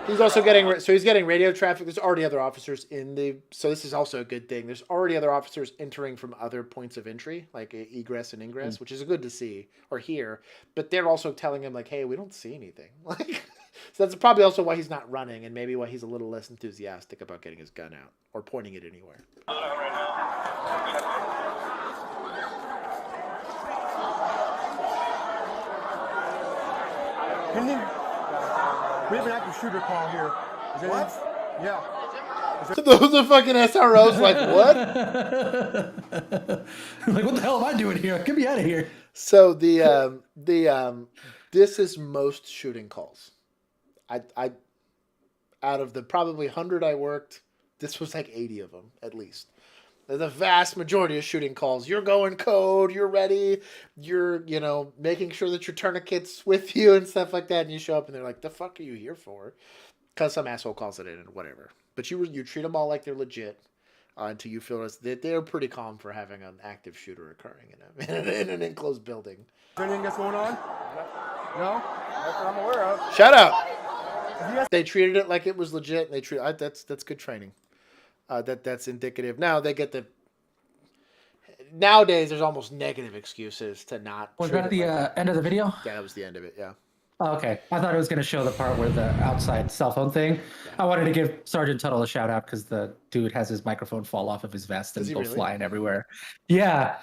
He's also getting so he's getting radio traffic. There's already other officers in the. So this is also a good thing. There's already other officers entering from other points of entry, like egress and ingress, which is good to see or hear. But they're also telling him like, "Hey, we don't see anything." Like, so that's probably also why he's not running, and maybe why he's a little less enthusiastic about getting his gun out or pointing it anywhere. We have an active shooter call here. What? Yeah. Those are fucking SROs. Like what? Like, what the hell am I doing here? Get me out of here. So this is most shooting calls. I out of the probably 100 I worked, this was like 80 of them at least. The vast majority of shooting calls. You're going code. You're ready. You're, making sure that your tourniquet's with you and stuff like that. And you show up and they're like, the fuck are you here for? Because some asshole calls it in and whatever. But you treat them all like they're legit until you feel that they're pretty calm for having an active shooter occurring in an enclosed building. Is there anything that's going on? No? That's what I'm aware of. Shut up. They treated it like it was legit. And that's good training. That's indicative. Now they get nowadays there's almost negative excuses to not. Was that the end of the video? Yeah, that was the end of it. Yeah. Oh, okay. I thought it was going to show the part where the outside cell phone thing. Yeah. I wanted to give Sergeant Tuttle a shout out because the dude has his microphone fall off of his vest and go really? flying everywhere. Yeah.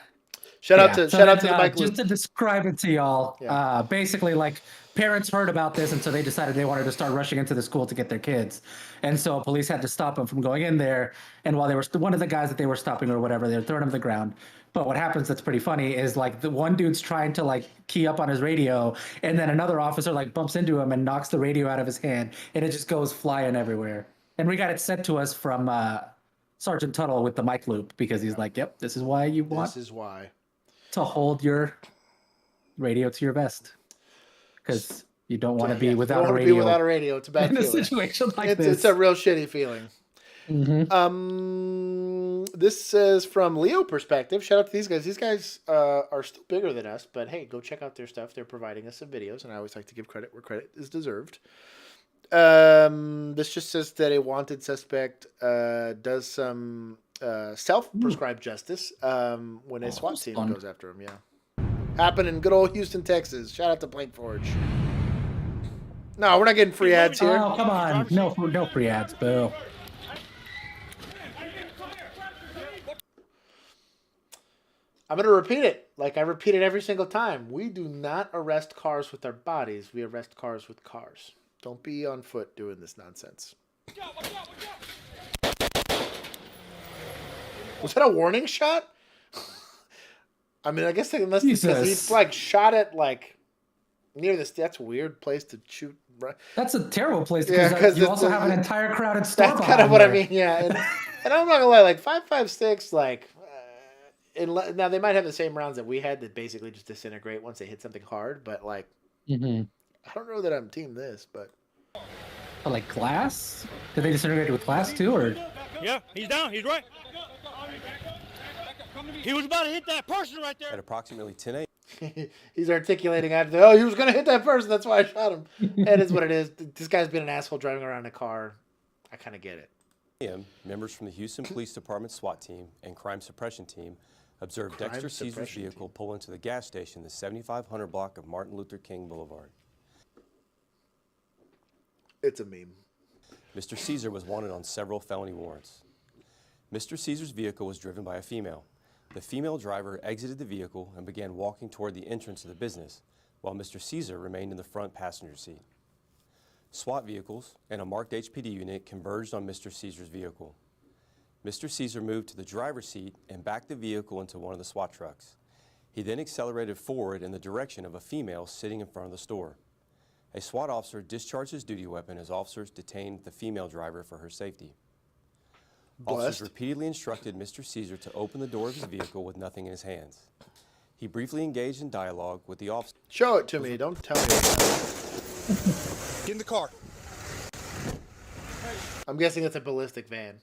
Shout out to the mic loop. Just to describe it to y'all, basically, like, parents heard about this, and so they decided they wanted to start rushing into the school to get their kids. And so police had to stop them from going in there. And while they were one of the guys that they were stopping or whatever, they were throwing him to the ground. But what happens that's pretty funny is, like, the one dude's trying to, like, key up on his radio, and then another officer, like, bumps into him and knocks the radio out of his hand, and it just goes flying everywhere. And we got it sent to us from Sergeant Tuttle with the mic loop because he's like, yep, this is why you want. This is why. To hold your radio to your vest, because you don't want to be without a radio. Without a radio, it's a bad feeling. In a situation like this, it's a real shitty feeling. Mm-hmm. This is from Leo perspective. Shout out to these guys. These guys are still bigger than us, but hey, go check out their stuff. They're providing us some videos, and I always like to give credit where credit is deserved. This just says that a wanted suspect does some self-prescribed justice when a SWAT team goes after him. Yeah, happened in good old Houston, Texas. Shout out to Plank Forge. No, we're not getting free ads here. Oh, come on, no free ads, boo. I'm going to repeat it like I repeat it every single time. We do not arrest cars with our bodies. We arrest cars with cars. Don't be on foot doing this nonsense. Was that a warning shot? I mean, I guess unless because he's like shot at like near this. That's a weird place to shoot. Right? That's a terrible place because you also have an entire crowded store. That's kind of what I mean. Yeah, and I'm not gonna lie. Like 5.56, like. Now they might have the same rounds that we had that basically just disintegrate once they hit something hard, but like, I don't know that I'm team this, but like glass? Did they disintegrate with glass too, or? Yeah, he's down. He's right. He was about to hit that person right there. At approximately 10 a.m. He's articulating after, he was going to hit that person. That's why I shot him. That is what it is. This guy's been an asshole driving around in a car. I kind of get it. Members from the Houston Police Department SWAT team and crime suppression team observed Dexter Caesar's vehicle pull into the gas station, the 7500 block of Martin Luther King Boulevard. It's a meme. Mr. Caesar was wanted on several felony warrants. Mr. Caesar's vehicle was driven by a female. The female driver exited the vehicle and began walking toward the entrance of the business, while Mr. Caesar remained in the front passenger seat. SWAT vehicles and a marked HPD unit converged on Mr. Caesar's vehicle. Mr. Caesar moved to the driver's seat and backed the vehicle into one of the SWAT trucks. He then accelerated forward in the direction of a female sitting in front of the store. A SWAT officer discharged his duty weapon as officers detained the female driver for her safety. Officers repeatedly instructed Mr. Caesar to open the door of his vehicle with nothing in his hands. He briefly engaged in dialogue with the officer. Show it to me, don't tell me. Get in the car. I'm guessing it's a ballistic van.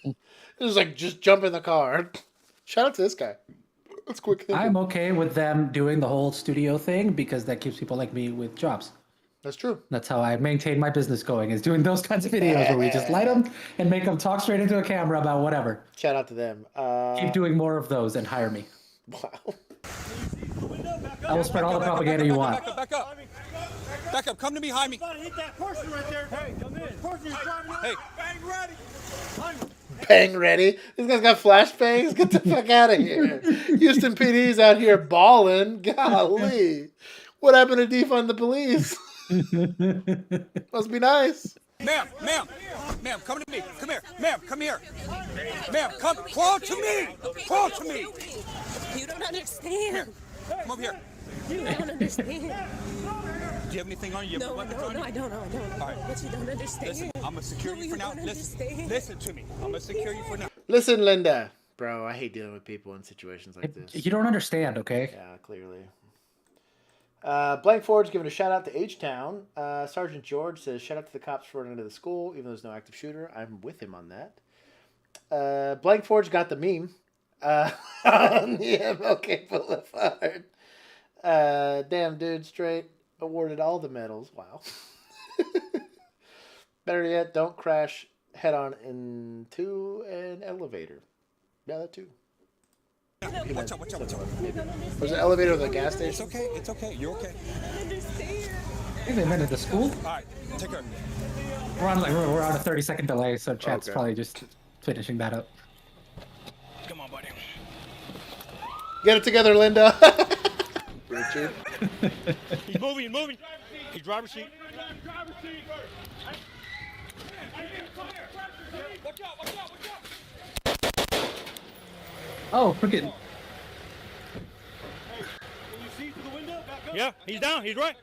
It was like, just jump in the car. Shout out to this guy. That's quick thinking. I'm okay with them doing the whole studio thing because that keeps people like me with jobs. That's true. That's how I maintain my business going, is doing those kinds of videos where we just light them and make them talk straight into a camera about whatever. Shout out to them. Keep doing more of those and hire me. Wow. I will spread all the propaganda you want. Back up. Back up. Come to behind me. Hit that person right there. Hey, come in. Person is driving up. Hey. Bang ready. Bang ready. This guy's got flashbangs. Get the fuck out of here. Houston PD's out here balling. Golly. What happened to defund the police? Must be nice. Ma'am, come to me. Come here. Ma'am, come here. Ma'am, crawl to me. Crawl to me. You don't understand. Come over here. You don't understand. Do you have anything on you? No, I don't. All right. But you don't understand. Listen, I'm gonna secure you for now. Listen to me. I'm gonna secure you for now. Listen, Linda. Bro, I hate dealing with people in situations like this. You don't understand, okay? Yeah, clearly. Blank Forge giving a shout out to H-Town. Sergeant George says, shout out to the cops for running into the school, even though there's no active shooter. I'm with him on that. Blank Forge got the meme. On the MLK Boulevard. Damn, dude, straight awarded all the medals. Wow. Better yet, don't crash head on into an elevator. Yeah, that too. Watch out. Was an elevator with a gas station? It's okay. You're okay. I think they meant at the school. All right, take care. We're on a 30-second delay, so chat's probably just finishing that up. Come on, buddy. Get it together, Linda. Richard. He's moving. He's driver's seat. Watch out. Oh, freaking. Yeah, he's down. He's right.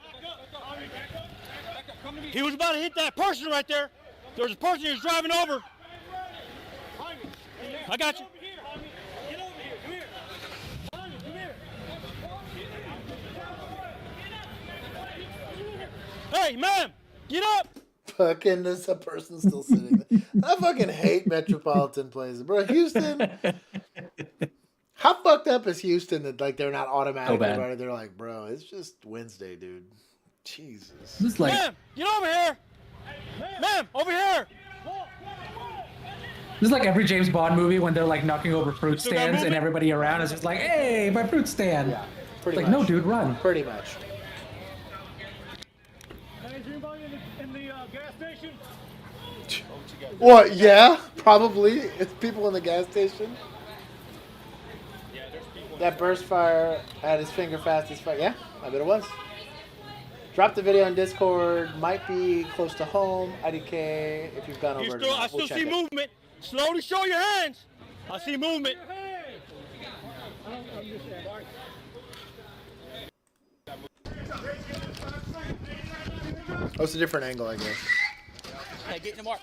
He was about to hit that person right there. There's a person who's driving over. I got you. Get over here. Come here. Hey, ma'am, get up. Fucking, there's a person still sitting there. I fucking hate metropolitan places, bro. Houston. How fucked up is Houston that like they're not automatically running? They're like, bro, it's just Wednesday, dude. Jesus. This is like, ma'am, get over here. Ma'am, over here. This is like every James Bond movie when they're like knocking over fruit stands and everybody around is just like, hey, my fruit stand. Yeah, pretty like, much. no, dude, run. Pretty much. Hey, is anybody in the gas station? What? Yeah, probably. It's people in the gas station. That burst fire had his finger fast as fuck. Yeah, I bet it was. Drop the video on Discord. Might be close to home. IDK, if you've gone over. I still see movement. Slowly show your hands. I see movement. Oh, it's a different angle, I guess. Hey, get in the mark.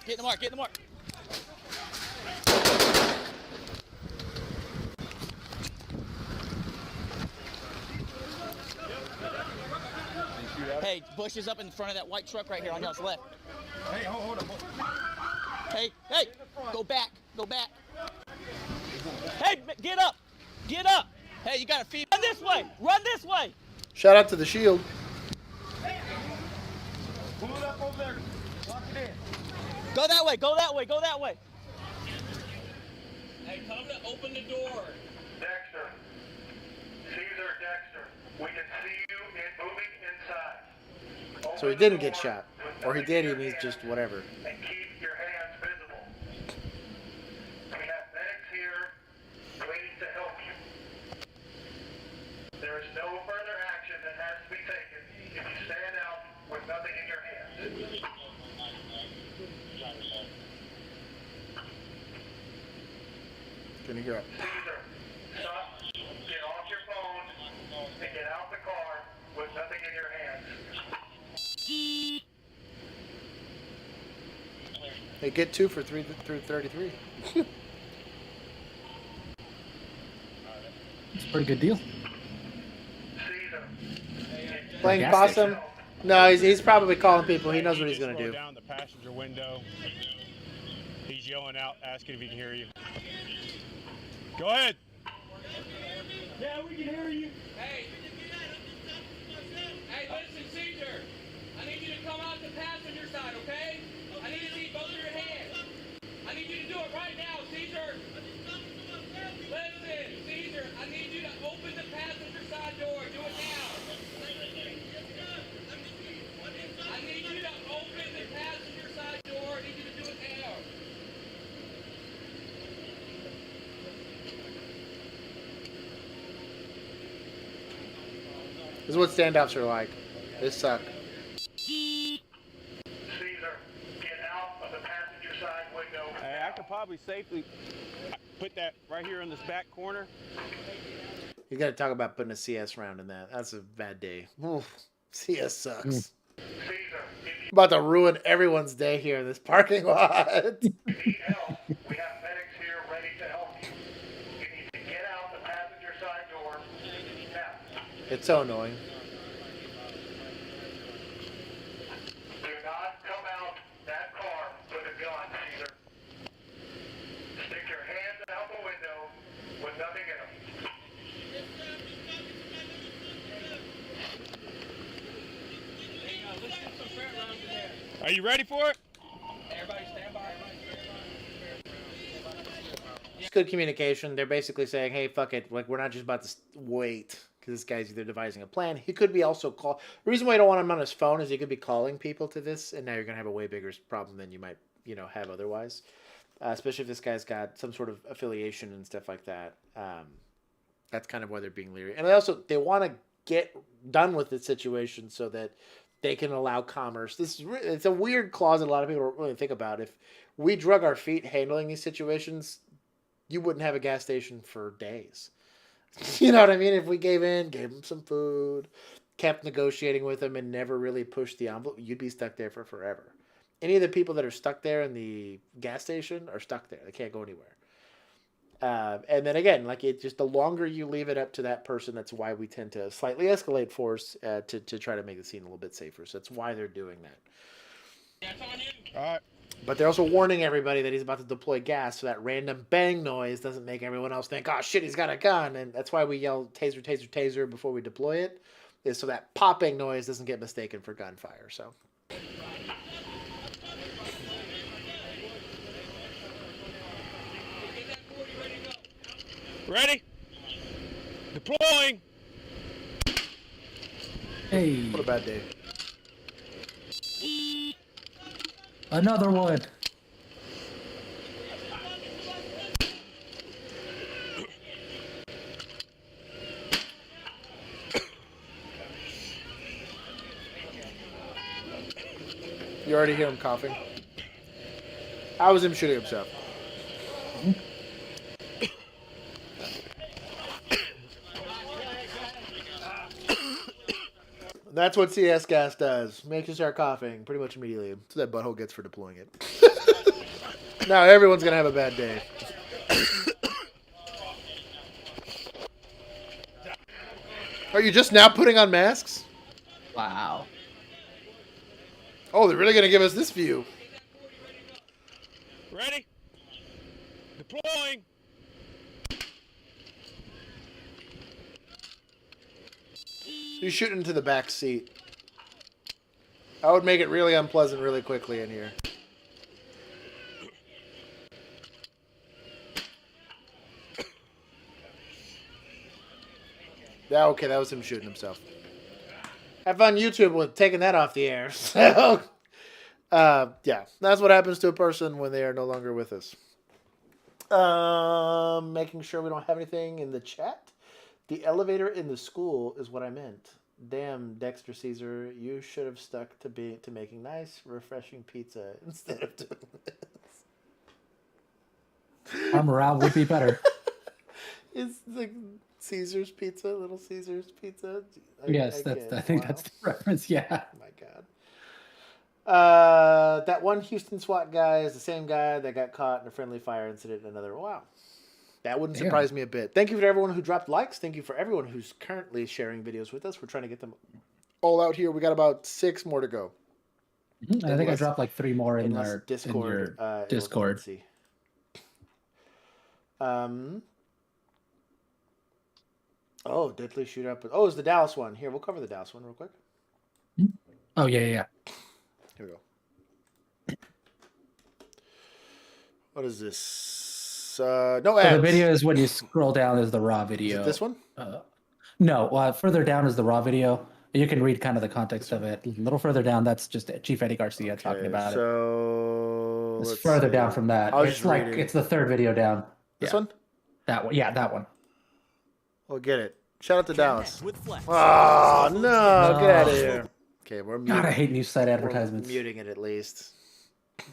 Hey, Bush is up in front of that white truck right here on y'all's left. Hey, hold on. Hey, go back. Hey, get up. Hey, you got to feed. Run this way. Shout out to the Shield. Pull it up over there. Lock it in. Go that way. Hey, come to open the door. Dexter. Caesar Dexter. We can see you moving inside. So he didn't get shot. Or he did, and he's just whatever. And keep your hands visible. We have medics here waiting to help you. There is no further action that has to be taken if you stand out with nothing in your hands. Can you hear it? Caesar, stop, get off your phone, and get out the car with nothing in your hands. They get 2 for 3 through 33. It's a pretty good deal. Caesar. Playing possum? No, he's probably calling people. He knows what he's going to do. Down the passenger window. He's yelling out, asking if he can hear you. Go ahead. Yeah, we can hear you. Hey, listen, Caesar. I need you to come out the passenger side, okay? I need to see both of your hands. I need you to do it right now, Caesar. Listen, Caesar, I need you to open the passenger side door. Do it now. I need you to open the passenger side door. I need you to do it now. This is what standoffs are like. They suck. Caesar, get out of the passenger side window. Hey, I could probably safely put that right here in this back corner. You got to talk about putting a CS round in that. That's a bad day. Oof. CS sucks. About to ruin everyone's day here in this parking lot. We have medics here ready to help you. You need to get out the passenger side door now. It's so annoying. Do not come out that car with a gun, Caesar. Stick your hands out the window with nothing in them. Are you ready for it? Everybody stand by. It's good communication. They're basically saying, hey, fuck it. Like, we're not just about to wait because this guy's either devising a plan. He could be also call. The reason why I don't want him on his phone is he could be calling people to this, and now you're going to have a way bigger problem than you might, have otherwise. Especially if this guy's got some sort of affiliation and stuff like that. That's kind of why they're being leery. And they want to get done with this situation so that they can allow commerce. It's a weird clause that a lot of people don't really think about. If we drug our feet handling these situations, you wouldn't have a gas station for days. You know what I mean? If we gave them some food, kept negotiating with them, and never really pushed the envelope, you'd be stuck there for forever. Any of the people that are stuck there in the gas station are stuck there. They can't go anywhere. And then again, the longer you leave it up to that person, that's why we tend to slightly escalate force to try to make the scene a little bit safer. So that's why they're doing that. All right. But they're also warning everybody that he's about to deploy gas, so that random bang noise doesn't make everyone else think, oh shit, he's got a gun. And that's why we yell taser, taser, taser before we deploy it, is so that popping noise doesn't get mistaken for gunfire. So. Ready? Deploying. Hey. What a bad day. Another one. You already hear him coughing. How was him shooting himself? That's what CS gas does. Makes you start coughing pretty much immediately. That's what that butthole gets for deploying it. Now everyone's going to have a bad day. Are you just now putting on masks? Wow. Oh, they're really going to give us this view. Ready? Deploying. You're shooting into the back seat. I would make it really unpleasant really quickly in here. Yeah, okay, that was him shooting himself. Have fun YouTube with taking that off the air. So, yeah, that's what happens to a person when they are no longer with us. Making sure we don't have anything in the chat. The elevator in the school is what I meant. Damn, Dexter Caesar, you should have stuck to making nice, refreshing pizza instead of doing this. Our morale would be better. It's like Caesar's Pizza, Little Caesar's Pizza. Yes, I think that's the reference. Yeah. Oh my God. That one Houston SWAT guy is the same guy that got caught in a friendly fire incident in another. Wow. That wouldn't surprise me a bit. Thank you for everyone who dropped likes. Thank you for everyone who's currently sharing videos with us. We're trying to get them all out here. We got about 6 more to go. I think I dropped like 3 more in our Discord. In your Discord. Oh, deadly shootout. Oh, it's the Dallas one. Here, we'll cover the Dallas one real quick. Oh yeah, yeah. Here we go. What is this? No So ads. the video is when you scroll down is the raw video. Is it this one? No, further down is the raw video. You can read kind of the context of it. A little further down, that's just Chief Eddie Garcia talking about it. So It's let's further see. down from that. I was It's just like reading. it's the third video down. This Yeah. one? That one. Yeah, that one. We'll get it. Shout out to Dallas. Oh no! Get out of here. Okay, we're muting. God, I hate news site advertisements. We're muting it at least.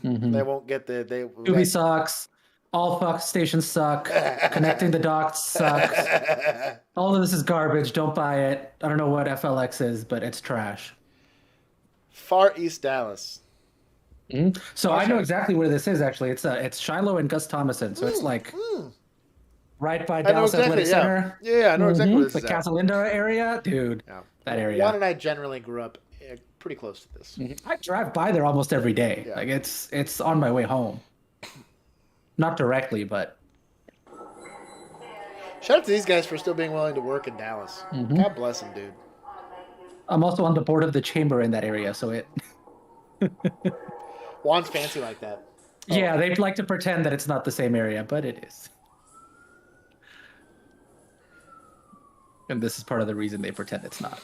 Mhm. They won't get the they. Tubi sucks. All Fox stations suck. Connecting the dots sucks. All of this is garbage. Don't buy it. I don't know what FLX is, but it's trash. Far East Dallas. So I know exactly where this is. Actually, it's Shiloh and Gus Thomason. So it's like right by Dallas Athletic Center. Yeah, I know exactly where this the is at. Casa Linda area, dude. Yeah. That area. Juan and I generally grew up pretty close to this. I drive by there almost every day. Yeah. Like it's on my way home. Not directly, but Shout out to these guys for still being willing to work in Dallas. God bless them, dude. I'm also on the board of the chamber in that area, so it. Juan's fancy like that. Yeah, they'd like to pretend that it's not the same area, but it is. And this is part of the reason they pretend it's not.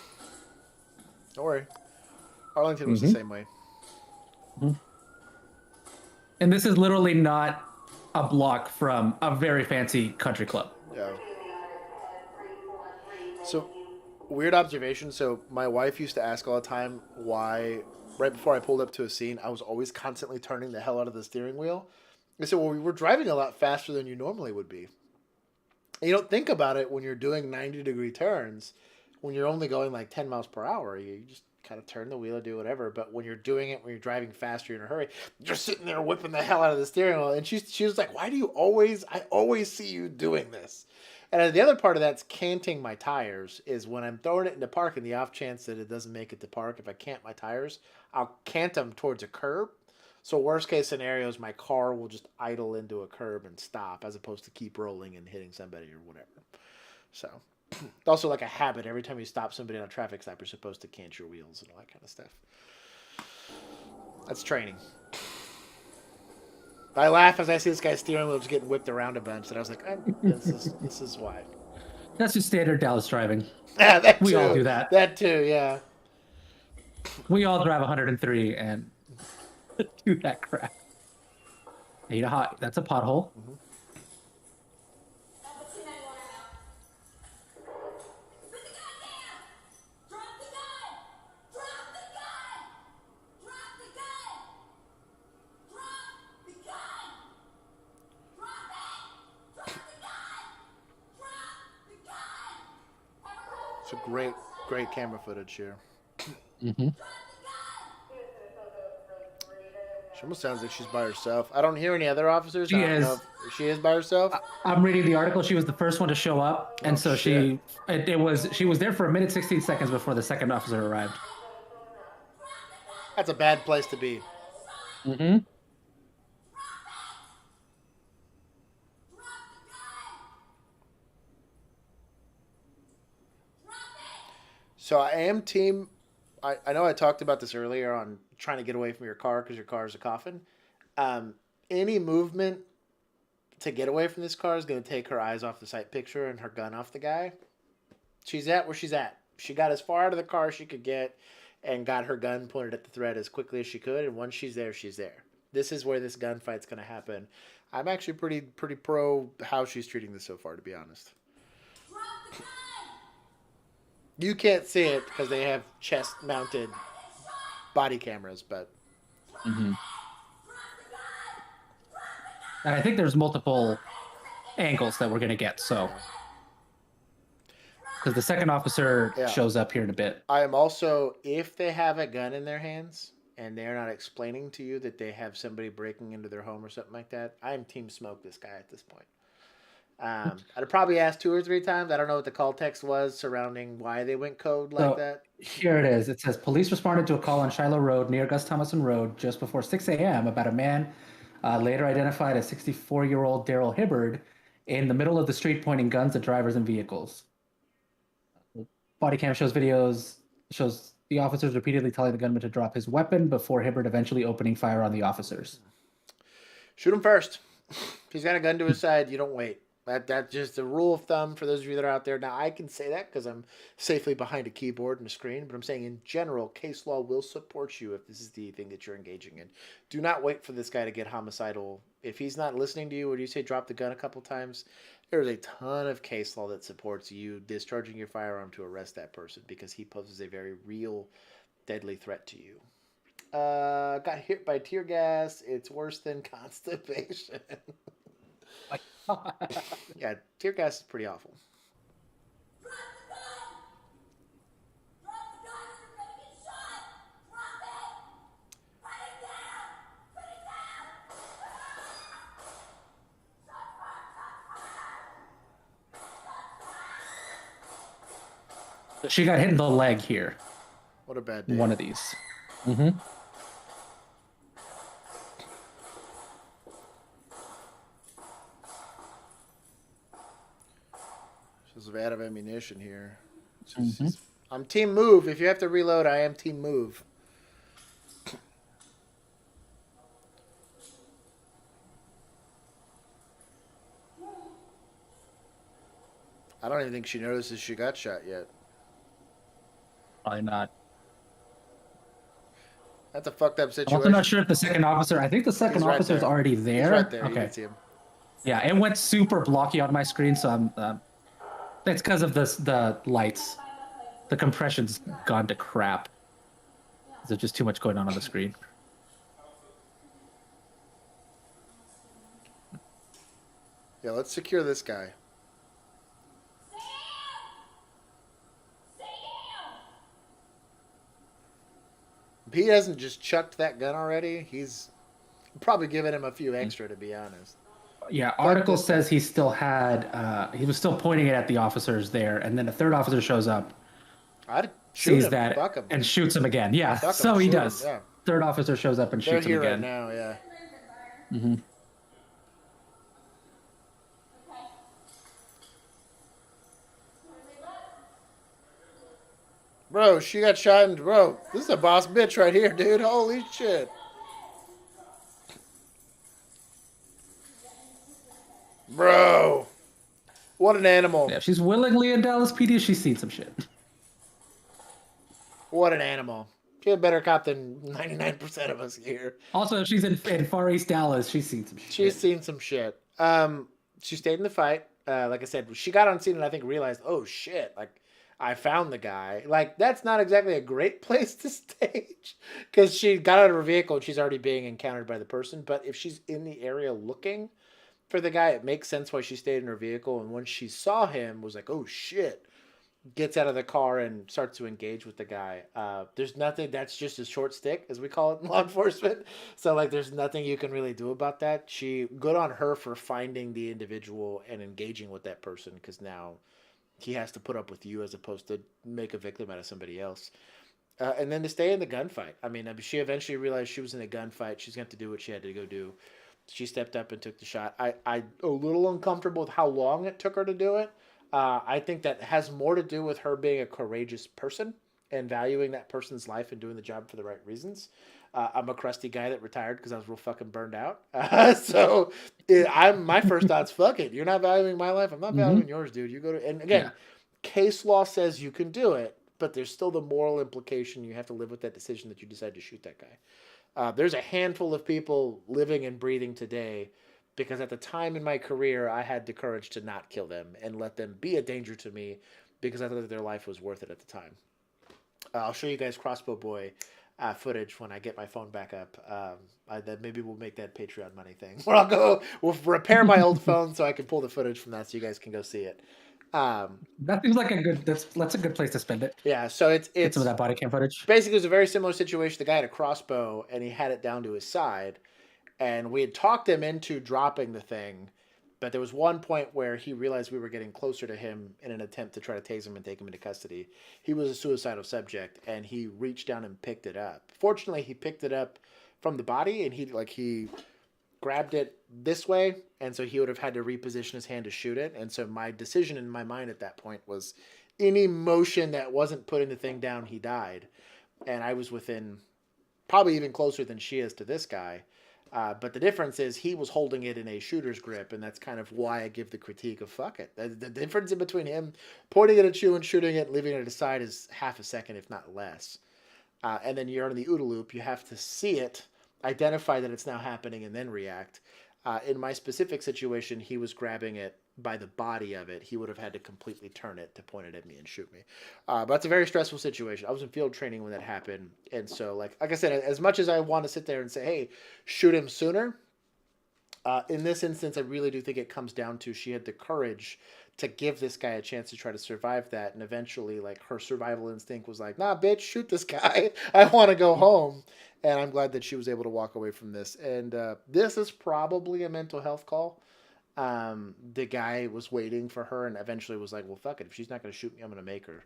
Don't worry. Arlington was the same way. And this is literally not a block from a very fancy country club. Yeah. So, weird observation. So, my wife used to ask all the time why, right before I pulled up to a scene, I was always constantly turning the hell out of the steering wheel. I said, well, we were driving a lot faster than you normally would be. And you don't think about it when you're doing 90-degree turns. When you're only going like 10 miles per hour, you just kind of turn the wheel or do whatever. But when you're doing it, when you're driving faster, you're in a hurry, you're sitting there whipping the hell out of the steering wheel. And she was like, why do you I always see you doing this. And the other part of that's canting my tires is when I'm throwing it into park, in the off chance that it doesn't make it to park, if I cant my tires, I'll cant them towards a curb. So worst case scenario is my car will just idle into a curb and stop, as opposed to keep rolling and hitting somebody or whatever. So it's also like a habit. Every time you stop somebody on a traffic stop, you're supposed to cant your wheels and all that kind of stuff. That's training. I laugh as I see this guy's steering wheel just getting whipped around a bunch, and I was like, this is why. That's just standard Dallas driving. Yeah, that we too. all do that. That too, yeah. We all drive 103 and do that crap. That's a pothole. It's a great camera footage here. She almost sounds like she's by herself. I don't hear any other officers. She I don't is. know if she is by herself. I'm reading the article. She was the first one to show up, and so she was there for a minute 16 seconds before the second officer arrived. That's a bad place to be. So I am team. I know I talked about this earlier on trying to get away from your car because your car is a coffin. Any movement to get away from this car is going to take her eyes off the sight picture and her gun off the guy. She's at where she's at. She got as far out of the car as she could get and got her gun pointed at the threat as quickly as she could. And once she's there, she's there. This is where this gunfight's going to happen. I'm actually pretty pro how she's treating this so far, to be honest. You can't see it because they have chest-mounted body cameras, but... And I think there's multiple angles that we're going to get, so... Because the second officer shows up here in a bit. I am also, if they have a gun in their hands and they're not explaining to you that they have somebody breaking into their home or something like that, I am team smoke this guy at this point. I'd probably asked 2 or 3 times. I don't know what the call text was surrounding why they went code like that. Here it is. It says, police responded to a call on Shiloh Road near Gus Thomason Road just before 6 a.m. about a man later identified as 64-year-old Daryl Hibbard in the middle of the street pointing guns at drivers and vehicles. Body cam shows the officers repeatedly telling the gunman to drop his weapon before Hibbert eventually opening fire on the officers. Shoot him first. If he's got a gun to his side, you don't wait. That's just a rule of thumb for those of you that are out there. Now, I can say that because I'm safely behind a keyboard and a screen, but I'm saying in general, case law will support you if this is the thing that you're engaging in. Do not wait for this guy to get homicidal. If he's not listening to you when you say drop the gun a couple times, there's a ton of case law that supports you discharging your firearm to arrest that person because he poses a very real, deadly threat to you. Got hit by tear gas. It's worse than constipation. Yeah, tear gas is pretty awful. She got hit in the leg here. What a bad day. One of these. Mm-hmm. She's out of ammunition here. I'm team move. If you have to reload, I am team move. I don't even think she notices she got shot yet. Probably not. That's a fucked up I'm situation. also not sure if the second officer. I think the second He's right officer's there. already there. He's right there. You Okay. can see him. Yeah, it went super blocky on my screen, so I'm. It's because of the lights. The compression's gone to crap. There's just too much going on the screen. Yeah, let's secure this guy. If he hasn't just chucked that gun already, he's probably given him a few extra, to be honest. Yeah, article says he still had. He was still pointing it at the officers there, and then a third officer shows up, I'd shoot sees him. that, Fuck him. and shoots him again. Yeah, Fuck him, so he shoot him, does. yeah. Third officer shows up and They're shoots him here right again. now, yeah. Mm-hmm. Bro, she got shot in... Bro, this is a boss bitch right here, dude. Holy shit. Bro. What an animal. Yeah, she's willingly in Dallas PD. She's seen some shit. What an animal. She's a better cop than 99% of us here. Also, she's in Far East Dallas. She's seen some shit. She's seen some shit. She stayed in the fight. Like I said, she got on scene and I think realized, oh shit, like I found the guy. Like that's not exactly a great place to stage because she got out of her vehicle and she's already being encountered by the person. But if she's in the area looking for the guy, it makes sense why she stayed in her vehicle. And when she saw him, was like, oh shit. Gets out of the car and starts to engage with the guy. There's nothing, that's just a short stick, as we call it in law enforcement. So, like, there's nothing you can really do about that. Good on her for finding the individual and engaging with that person, because now he has to put up with you as opposed to make a victim out of somebody else. And then to stay in the gunfight. I mean, she eventually realized she was in a gunfight. She's going to do what she had to go do. She stepped up and took the shot. I'm a little uncomfortable with how long it took her to do it. I think that has more to do with her being a courageous person and valuing that person's life and doing the job for the right reasons. I'm a crusty guy that retired because I was real fucking burned out. So my first thought's, fuck it. You're not valuing my life. I'm not valuing yours, dude. You go to, and again, case law says you can do it, but there's still the moral implication. You have to live with that decision that you decide to shoot that guy. There's a handful of people living and breathing today because at the time in my career, I had the courage to not kill them and let them be a danger to me because I thought that their life was worth it at the time. I'll show you guys Crossbow Boy footage when I get my phone back up. Maybe we'll make that Patreon money thing. We'll repair my old phone so I can pull the footage from that so you guys can go see it. That seems like that's a good place to spend it. Yeah, so it's some of that body cam footage. Basically, it was a very similar situation. The guy had a crossbow and he had it down to his side. And we had talked him into dropping the thing, but there was one point where he realized we were getting closer to him in an attempt to try to tase him and take him into custody. He was a suicidal subject, and he reached down and picked it up. Fortunately, he picked it up from the body, and he grabbed it this way, and so he would have had to reposition his hand to shoot it. And so my decision in my mind at that point was any motion that wasn't putting the thing down, he died. and I was within probably even closer than she is to this guy. But the difference is he was holding it in a shooter's grip, and that's kind of why I give the critique of fuck it. The difference in between him pointing it at you and shooting it and leaving it aside is half a second, if not less. And then you're in the OODA loop. You have to see it, identify that it's now happening, and then react. In my specific situation, he was grabbing it by the body of it. He would have had to completely turn it to point it at me and shoot me. But it's a very stressful situation. I was in field training when that happened. And so, like I said, as much as I want to sit there and say, hey, shoot him sooner, in this instance, I really do think it comes down to she had the courage to give this guy a chance to try to survive that. And eventually, like, her survival instinct was like, nah, bitch, shoot this guy. I want to go home. And I'm glad that she was able to walk away from this. And this is probably a mental health call. The guy was waiting for her and eventually was like, well, fuck it. If she's not going to shoot me, I'm going to make her.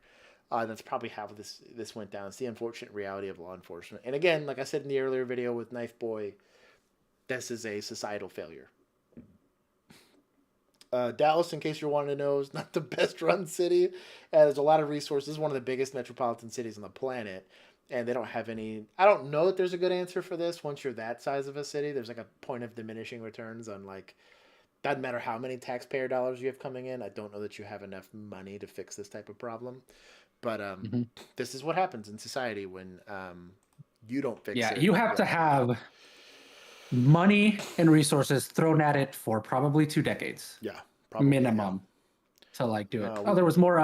That's probably how this went down. It's the unfortunate reality of law enforcement. And again, like I said in the earlier video with Knife Boy, this is a societal failure. Dallas, in case you're wanting to know, is not the best run city. There's a lot of resources. One of the biggest metropolitan cities on the planet. And they don't have any... I don't know that there's a good answer for this. Once you're that size of a city, there's like a point of diminishing returns on like... Doesn't matter how many taxpayer dollars you have coming in. I don't know that you have enough money to fix this type of problem. But this is what happens in society when you don't fix it. Yeah, you have to have money and resources thrown at it for probably 2 decades. Yeah, probably, minimum to like do it. There was more.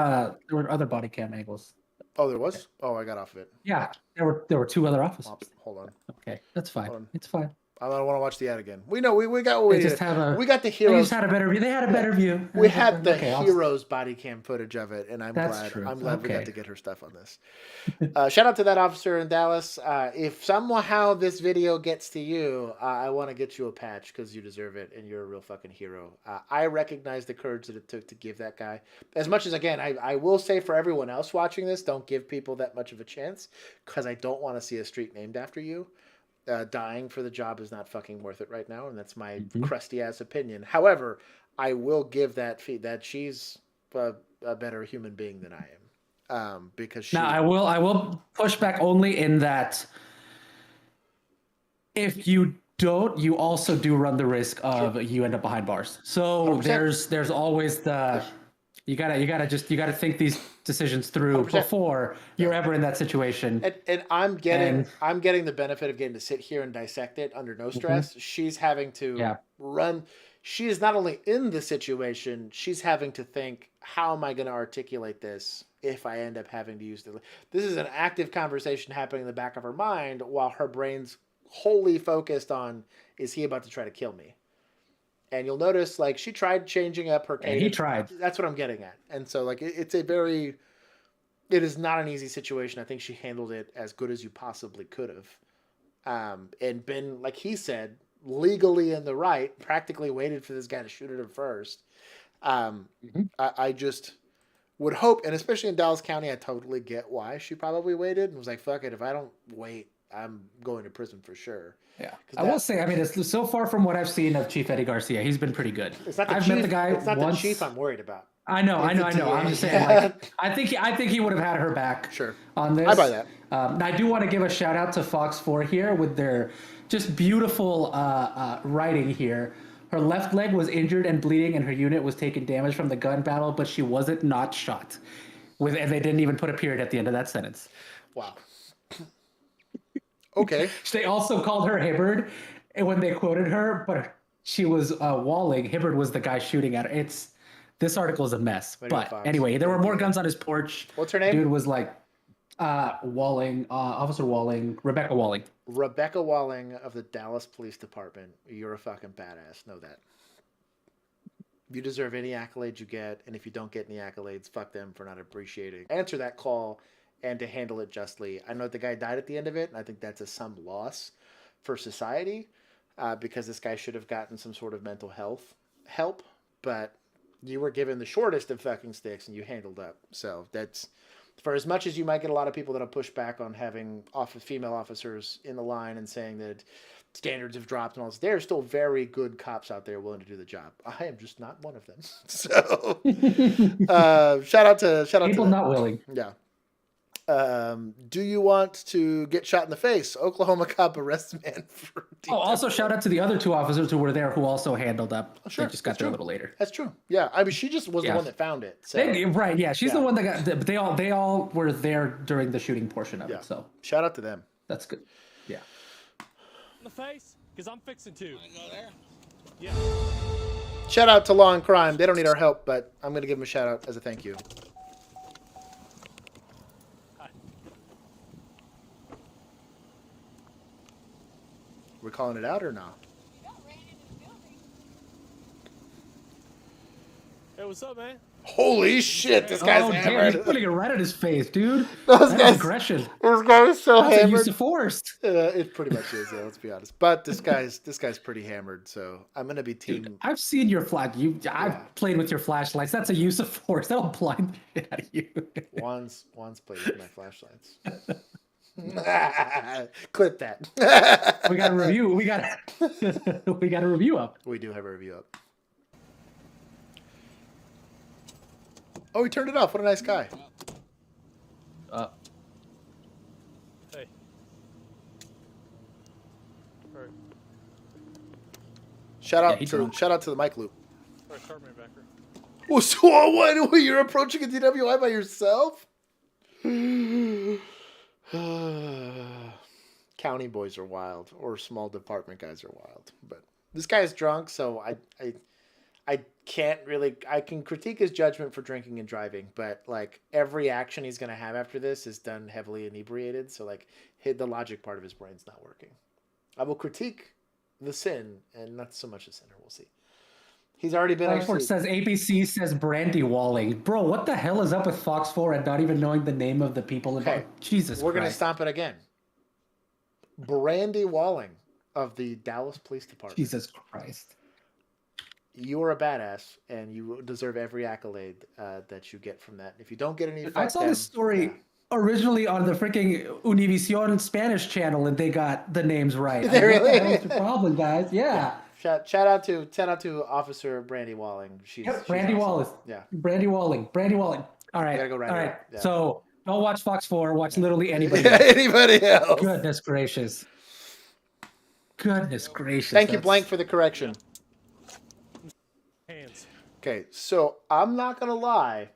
There were other body cam angles. Oh, there was? Oh, I got off of it. Yeah, there were 2 other officers. Hold on. Okay, that's fine. It's fine. I don't want to watch the ad again. We know we got what we just needed. We got the heroes. They just had a better view. They had a better view. We had the heroes body cam footage of it, and I'm glad we got to get her stuff on this. Shout out to that officer in Dallas. If somehow this video gets to you, I want to get you a patch because you deserve it, and you're a real fucking hero. I recognize the courage that it took to give that guy. As much as, again, I will say for everyone else watching this, don't give people that much of a chance because I don't want to see a street named after you. Dying for the job is not fucking worth it right now, and that's my crusty ass opinion. However, I will give that that she's a better human being than I am, because she. Now I will push back only in that if you don't, you also do run the risk of you end up behind bars. So 100%. There's always the. You gotta think these decisions through 100%. Before you're ever in that situation. And I'm getting the benefit of getting to sit here and dissect it under no stress. She's having to run. She is not only in the situation, she's having to think, how am I going to articulate this if I end up having to use the... This is an active conversation happening in the back of her mind while her brain's wholly focused on, is he about to try to kill me? And you'll notice, like, she tried changing up her cadence. He tried. That's what I'm getting at. And so, like, it is not an easy situation. I think she handled it as good as you possibly could have. And been, like he said, legally in the right, practically waited for this guy to shoot at her first. I just would hope, and especially in Dallas County, I totally get why she probably waited and was like, fuck it, if I don't wait, I'm going to prison for sure. Yeah, I will say, I mean, it's so far from what I've seen of Chief Eddie Garcia, he's been pretty good. It's not the chief, met the guy. It's not the chief I'm worried about. I know. I'm just saying, like, I think he would have had her back. Sure. On this, I buy that. I do want to give a shout out to Fox 4 here with their just beautiful writing here. Her left leg was injured and bleeding, and her unit was taking damage from the gun battle, but she wasn't not shot. And they didn't even put a period at the end of that sentence. Wow. Okay. They also called her Hibbard when they quoted her, but she was Walling. Hibbard was the guy shooting at her. This article is a mess. But anyway, there were more guns on his porch. What's her name? Dude was like Walling, Officer Walling, Rebecca Walling. Rebecca Walling of the Dallas Police Department. You're a fucking badass. Know that. You deserve any accolades you get, and if you don't get any accolades, fuck them for not appreciating. Answer that call and to handle it justly. I know the guy died at the end of it, and I think that's some loss for society because this guy should have gotten some sort of mental health help, but you were given the shortest of fucking sticks and you handled up. So that's, for as much as you might get a lot of people that'll push back on having female officers in the line and saying that standards have dropped and all this, there are still very good cops out there willing to do the job. I am just not one of them. So shout out to people not willing. Yeah. Do you want to get shot in the face? Oklahoma cop arrests man for Also shout out to the other 2 officers who were there who also handled up. Oh, sure. They just got there a little later. That's true. Yeah, I mean, she just was the one that found it. So. Right, yeah. She's the one that got... They all were there during the shooting portion of it, so... Shout out to them. That's good. Yeah. In the face? Because I'm fixing to. Wanna go there? Yeah. Shout out to Law and Crime. They don't need our help, but I'm going to give them a shout out as a thank you. We're calling it out or not? Hey, what's up, man? Holy shit, this guy's hammered. He's putting it right at his face, dude. That's aggression. This guy is so That's hammered. a use of force. It pretty much is, yeah, let's be honest. But this guy's pretty hammered, so I'm gonna be team. Dude, I've seen your flag. I've played with your flashlights. That's a use of force. That'll blind the shit out of you. Juan's played with my flashlights. Clip that. We got a review. We got a review up. We do have a review up. Oh, he turned it off. What a nice guy. Hey. Alright. Shout out to the mic loop. Alright, start me back here. Oh, so what? You're approaching a DWI by yourself? County boys are wild, or small department guys are wild. But this guy is drunk, so I can't really... I can critique his judgment for drinking and driving, but like every action he's going to have after this is done heavily inebriated, so like the logic part of his brain's not working. I will critique the sin, and not so much the sinner. We'll see. He's already been... Fox 4 says ABC says Brandy Walling. Bro, what the hell is up with Fox 4 and not even knowing the name of the people involved? Okay, Jesus we're Christ. going to stomp it again. Brandy Walling of the Dallas Police Department. Jesus Christ. You are a badass, and you deserve every accolade that you get from that. If you don't get any... I saw this story originally on the freaking Univision Spanish channel, and they got the names right. Really? What the hell is the problem, guys? Yeah. Shout out to Officer Brandy Walling. She's Brandy awesome. Wallace. Yeah. Brandy Walling. All right. Gotta go right All now. right. Yeah. So don't watch Fox 4. Watch literally anybody else. Anybody else. Goodness gracious. Goodness gracious. Thank you, Blank, for the correction. Hands. Okay, so I'm not gonna lie.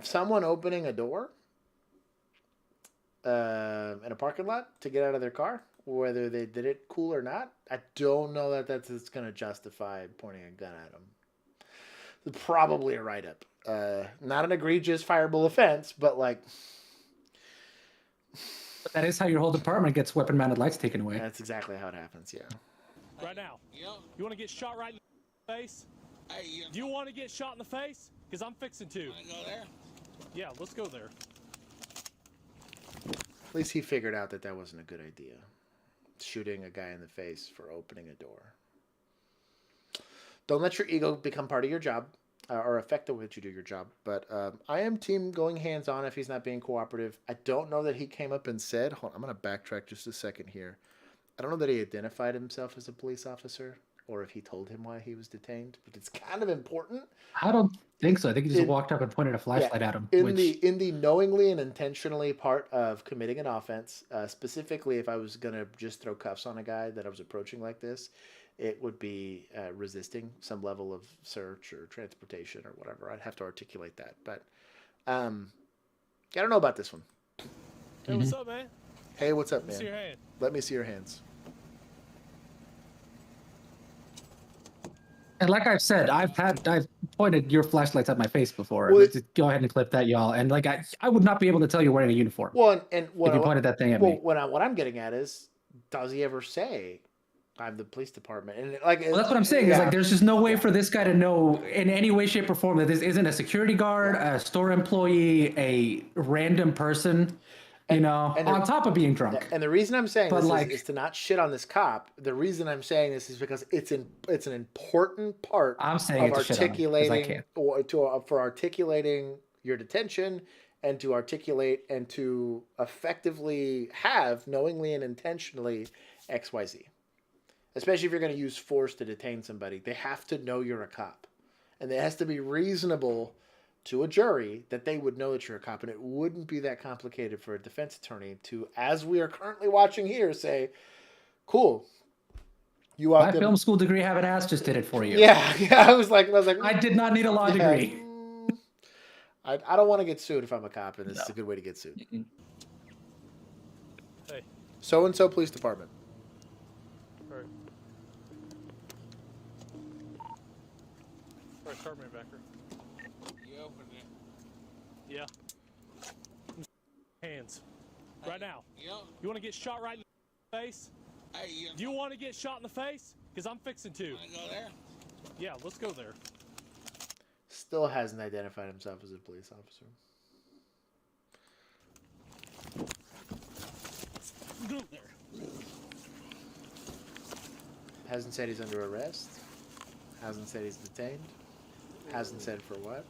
Someone opening a door in a parking lot to get out of their car, whether they did it cool or not, I don't know that's gonna justify pointing a gun at them. Probably a write-up. Not an egregious, fireable offense, but like... But that is how your whole department gets weapon-mounted lights taken away. That's exactly how it happens, yeah. Right now. Yep. You want to get shot right in the face? Hey, Do you want to get shot in the face? Because I'm fixing to. wanna go there? Yeah, let's go there. At least he figured out that wasn't a good idea. Shooting a guy in the face for opening a door. Don't let your ego become part of your job or affect the way that you do your job. But I am team going hands-on if he's not being cooperative. I don't know that he came up and said... Hold on, I'm going to backtrack just a second here. I don't know that he identified himself as a police officer or if he told him why he was detained, but it's kind of important. I don't think so. I think he just walked up and pointed a flashlight at him. In the knowingly and intentionally part of committing an offense, specifically if I was going to just throw cuffs on a guy that I was approaching like this, it would be resisting some level of search or transportation or whatever. I'd have to articulate that. But I don't know about this one. Hey, what's up, man? Hey, what's up, Let me man? see your hand. Let me see your hands. And like I've said, I've pointed your flashlights at my face before. Well, Just go ahead and clip that, y'all. And like I would not be able to tell you're wearing a uniform. Well, and if you pointed that thing at me. what I'm getting at is, does he ever say, "I'm the police department"? And like, Well, that's what I'm saying. Is like there's just no way for this guy to know in any way, shape, or form that this isn't a security guard, a store employee, a random person. You know, on top of being drunk. And the reason I'm saying But this like- is to not shit on this cop. The reason I'm saying this is because it's an important part I'm saying of it to shit on him, 'cause I articulating can't. for articulating your detention and to articulate and to effectively have knowingly and intentionally XYZ. Especially if you're going to use force to detain somebody, they have to know you're a cop, and it has to be reasonable to a jury that they would know that you're a cop, and it wouldn't be that complicated for a defense attorney to, as we are currently watching here, say, cool. You My film school degree have an ass just did it for you. Yeah. I was like, I did not need a law degree. I don't want to get sued if I'm a cop, and this is a good way to get sued. Hey. So-and-so police department. All right. All right, start manufacturer. You opened it. Yeah. Hands. Right now. Yeah. You want to get shot right in the face? Hey, you Do you want to get shot in the face? Because I'm fixing to. want to go there? Yeah, let's go there. Still hasn't identified himself as a police officer. Go there. Hasn't said he's under arrest. Hasn't said he's detained. Hasn't said for what.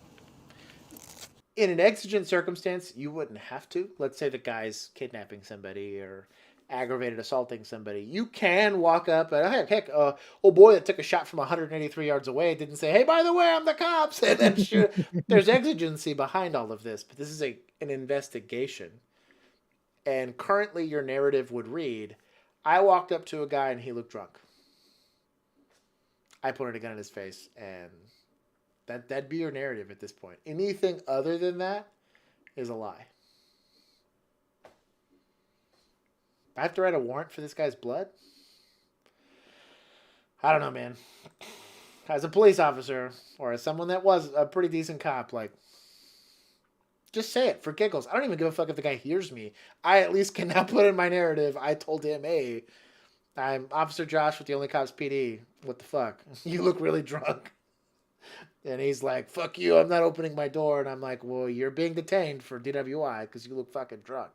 In an exigent circumstance, you wouldn't have to. Let's say the guy's kidnapping somebody or aggravated assaulting somebody. You can walk up and, heck, old boy that took a shot from 183 yards away didn't say, hey, by the way, I'm the cops. And then shoot. There's exigency behind all of this, but this is an investigation. And currently your narrative would read, I walked up to a guy and he looked drunk. I pointed a gun in his face, and that'd be your narrative at this point. Anything other than that is a lie. I have to write a warrant for this guy's blood? I don't know, man. As a police officer, or as someone that was a pretty decent cop, like, just say it for giggles. I don't even give a fuck if the guy hears me. I at least can now put in my narrative. I told him, hey, I'm Officer Josh with the Only Cops PD. What the fuck? You look really drunk. And he's like, fuck you, I'm not opening my door. And I'm like, well, you're being detained for DWI because you look fucking drunk.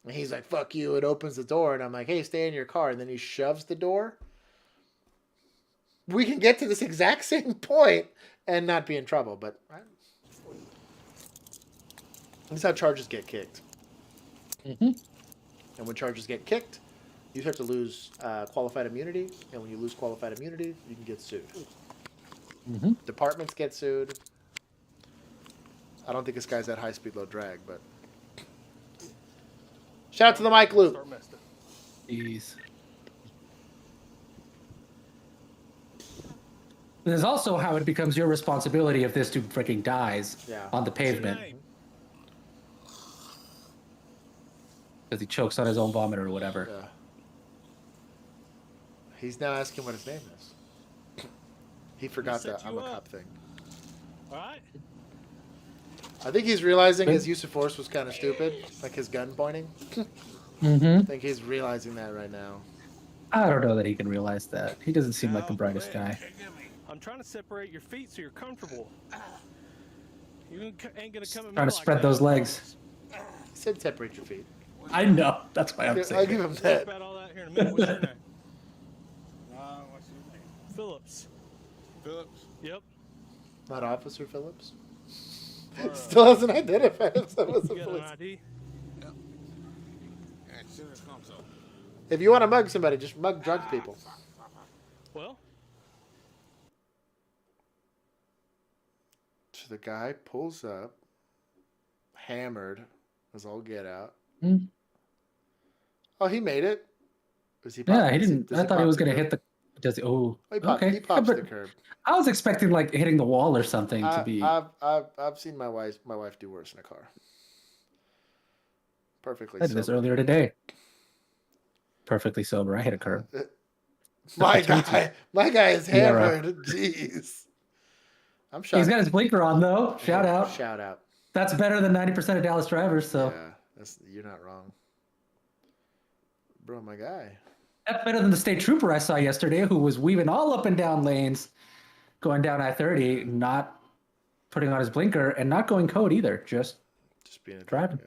And he's like, fuck you, and opens the door. And I'm like, hey, stay in your car. And then he shoves the door. We can get to this exact same point and not be in trouble. But this is how charges get kicked. Mm-hmm. And when charges get kicked, you start to lose qualified immunity. And when you lose qualified immunity, you can get sued. Mm-hmm. Departments get sued. I don't think this guy's at high speed, low drag, but shout out to the mic loop. Jeez. There's also how it becomes your responsibility if this dude freaking dies on the pavement. Because he chokes on his own vomit or whatever. Yeah. He's now asking what his name is. He forgot the I'm a cop thing. All right. I think he's realizing his use of force was kind of stupid, like his gun pointing. Mm-hmm. I think he's realizing that right now. I don't know that he can realize that. He doesn't seem like the brightest guy. I'm trying to separate your feet so you're comfortable. You ain't gonna come at me Trying to like spread that. those legs. He said separate your feet. I know. That's why I'm I'll saying give it. him that. About all that here in a minute. What's your name? What's your name? Phillips. Phillips? Yep. Not Officer Phillips? Still hasn't identified himself as a You got an police. ID? Yep. As soon as it comes up. If you want to mug somebody, just mug drunk people. Well, So the guy pulls up, hammered, as all get out. Hmm. Oh, he made it. Was he? Yeah, he didn't. does I thought he pop was the going to curb? hit the. Does he? Oh, He, pop, okay. he pops Yeah, the but curb. I was expecting like hitting the wall or something to be. I've seen my wife do worse in a car. Perfectly I did this sober. earlier today. Perfectly sober. I hit a curb. My guy is Yeah, right. hammered. Jeez. I'm shocked. He's got his blinker on though. Shout out. Shout out. That's better than 90% of Dallas drivers. So Yeah, you're not wrong. Bro, my guy. that's better than the state trooper I saw yesterday, who was weaving all up and down lanes, going down I-30, not putting on his blinker and not going code either. Just being a driving.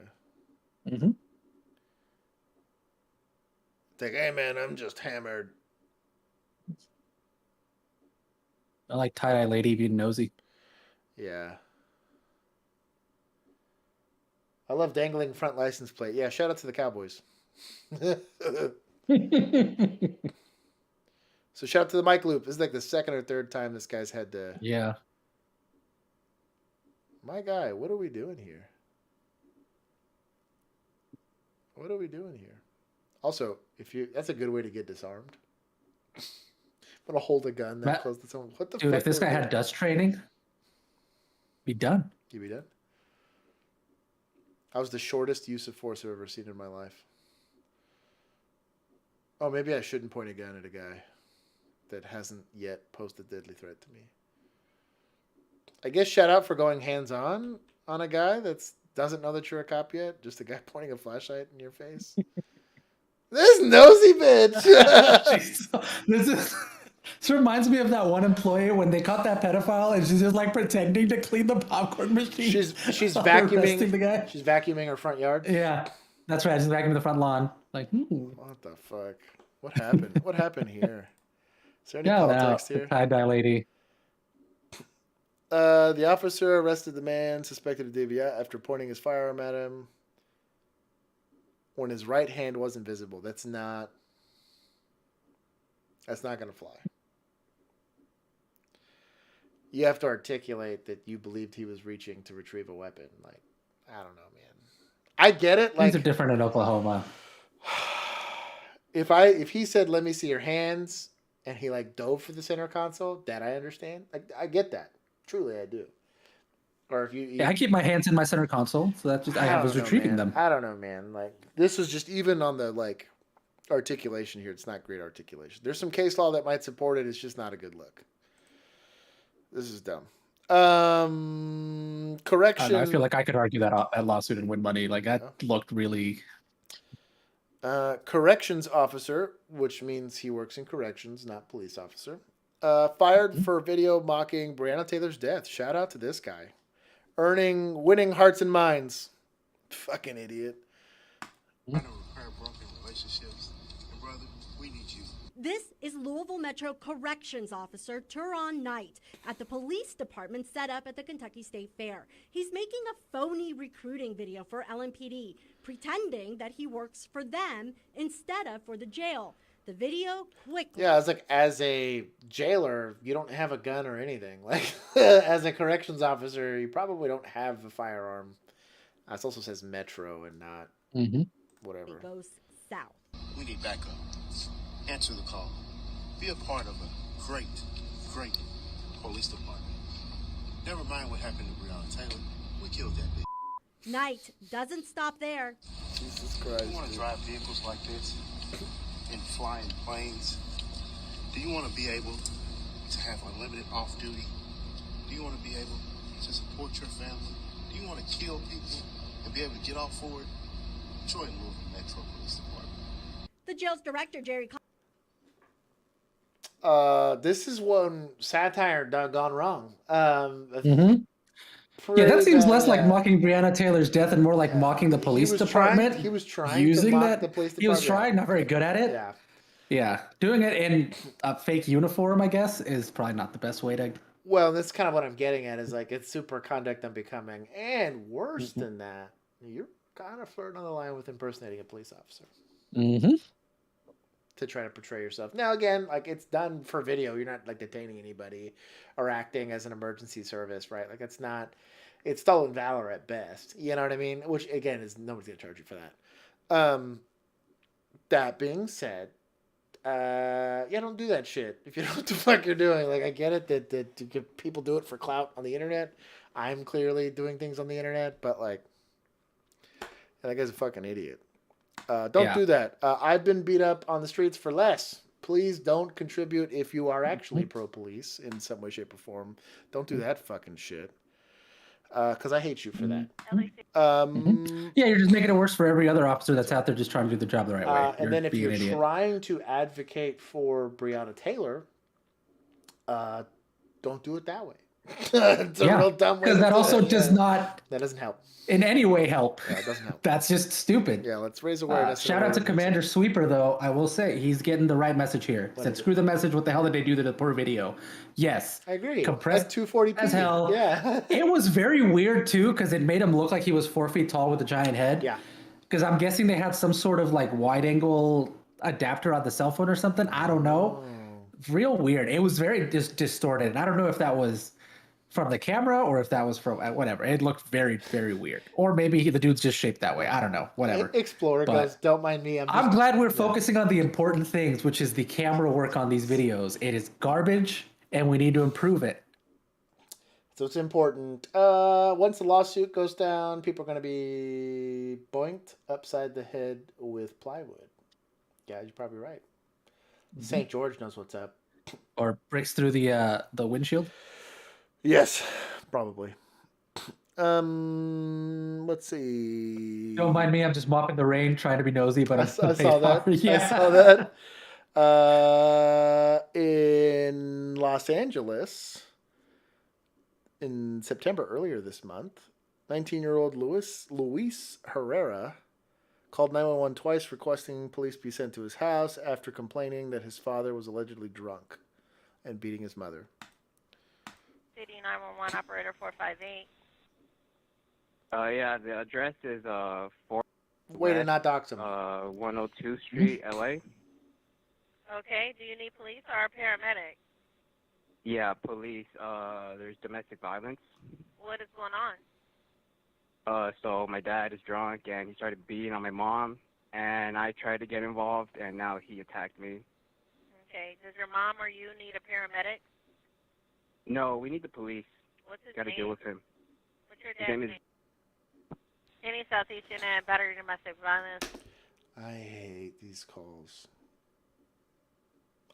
Yeah. Mm-hmm. Like, hey man, I'm just hammered. I like tie-dye lady being nosy. Yeah. I love dangling front license plate. Yeah, shout out to the Cowboys. So shout out to the mic loop. This is like the second or third time this guy's had to. Yeah. My guy, what are we doing here? What are we doing here? Also, that's a good way to get disarmed. I'm gonna hold a gun that close to someone. What the Dude, fuck? if this guy had dust training, be done. You be done? That was the shortest use of force I've ever seen in my life. Oh, maybe I shouldn't point a gun at a guy that hasn't yet posed a deadly threat to me. I guess shout out for going hands-on on a guy that doesn't know that you're a cop yet. Just a guy pointing a flashlight in your face. This nosy bitch. This reminds me of that one employee when they caught that pedophile and she's just like pretending to clean the popcorn machine. She's while they're arresting vacuuming the guy. She's vacuuming her front yard. Yeah, that's right. She's vacuuming the front lawn. Like, what the fuck? What happened? What happened here? Is there any politics here? Tie-dye lady. The officer arrested the man suspected of DVI after pointing his firearm at him when his right hand wasn't visible. That's not going to fly. You have to articulate that you believed he was reaching to retrieve a weapon. Like, I don't know, man. I get it. Like, things are different in Oklahoma. If he said, "Let me see your hands," and he like dove for the center console, that I understand. I get that. Truly, I do. Or if you, Yeah, I keep my hands in my center console, so that's just I was retrieving them. I don't know, man. Like, this was just even on the like articulation here. It's not great articulation. There's some case law that might support it. It's just not a good look. This is dumb. Correction. I feel like I could argue that lawsuit and win money. Like that looked really. Corrections officer, which means he works in corrections, not police officer. Fired for video mocking Breonna Taylor's death. Shout out to this guy. Winning hearts and minds. Fucking idiot. This is Louisville Metro Corrections Officer Turon Knight at the police department set up at the Kentucky State Fair. He's making a phony recruiting video for LMPD, pretending that he works for them instead of for the jail. The video quickly. Yeah, it's like, as a jailer, you don't have a gun or anything. Like, as a corrections officer, you probably don't have a firearm. It also says Metro and not whatever. It goes south. We need backup. Answer the call. Be a part of a great, great police department. Never mind what happened to Breonna Taylor. We killed that bitch. Knight doesn't stop there. Jesus Christ. You want to drive vehicles like this and fly in planes? Do you want to be able to have unlimited off duty? Do you want to be able to support your family? Do you want to kill people and be able to get off for it? Join Louisville Metro Police Department. The jail's director, Jerry. This is one Satire done gone wrong. Yeah, that seems less like mocking Breonna Taylor's death and more like mocking the police department. He was trying using to mock that. the police department. He was trying, not very good at it. Yeah. Yeah, doing it in a fake uniform, I guess, is probably not the best way to. Well, that's kind of what I'm getting at. Is like, it's super conduct unbecoming, and worse than that, you're kind of flirting on the line with impersonating a police officer. To try to portray yourself. Now, again, like, it's done for video. You're not like detaining anybody or acting as an emergency service, right? Like, it's stolen valor at best. You know what I mean? Which, again, is nobody's gonna charge you for that. That being said, don't do that shit if you know what the fuck you're doing. Like, I get it that people do it for clout on the internet. I'm clearly doing things on the internet, but like, that guy's a fucking idiot. Don't do that. I've been beat up on the streets for less. Please don't contribute if you are actually pro-police in some way, shape, or form. Don't do that fucking shit. Because I hate you for that. Yeah, you're just making it worse for every other officer that's out there just trying to do the job the right way. And then if you're trying to advocate for Breonna Taylor, don't do it that way. It's a real dumb way. Because that also does not. That doesn't help. In any way help. Yeah, it doesn't help. That's just stupid. Yeah, let's raise awareness. Shout out to Commander Sweeper, though. I will say he's getting the right message here. Said, screw the message. What the hell did they do to the poor video? Yes. I agree. Compressed That's 240p. as hell. Yeah. It was very weird, too, because it made him look like he was 4 feet tall with a giant head. Yeah. Because I'm guessing they had some sort of like wide angle adapter on the cell phone or something. I don't know. Real weird. It was very distorted. I don't know if that was from the camera or if that was from whatever. It looked very, very weird. Or maybe the dude's just shaped that way. I don't know. Whatever. Explorer But goes, don't mind me. I'm glad we're focusing on the important things, which is the camera work on these videos. It is garbage, and we need to improve it. So it's important. Once the lawsuit goes down, people are going to be boinked upside the head with plywood. Yeah, you're probably right. Mm-hmm. St. George knows what's up. Or breaks through the windshield. Yes, probably. Let's see. Don't mind me. I'm just mopping the rain, trying to be nosy, but I saw that. Yeah. I saw that. In Los Angeles, in September earlier this month, 19-year-old Luis Herrera called 911 twice requesting police be sent to his house after complaining that his father was allegedly drunk and beating his mother. City 911 operator 458. Yeah, the address is 4 Way to not dox him. 102 Street, LA. Okay, do you need police or a paramedic? Yeah, police. There's domestic violence. What is going on? So my dad is drunk and he started beating on my mom, and I tried to get involved, and now he attacked me. Okay, does your mom or you need a paramedic? No, we need the police. What's his Got to name? deal with him. What's your His dad's name is. name? Any Southeast Unit battery domestic violence. I hate these calls.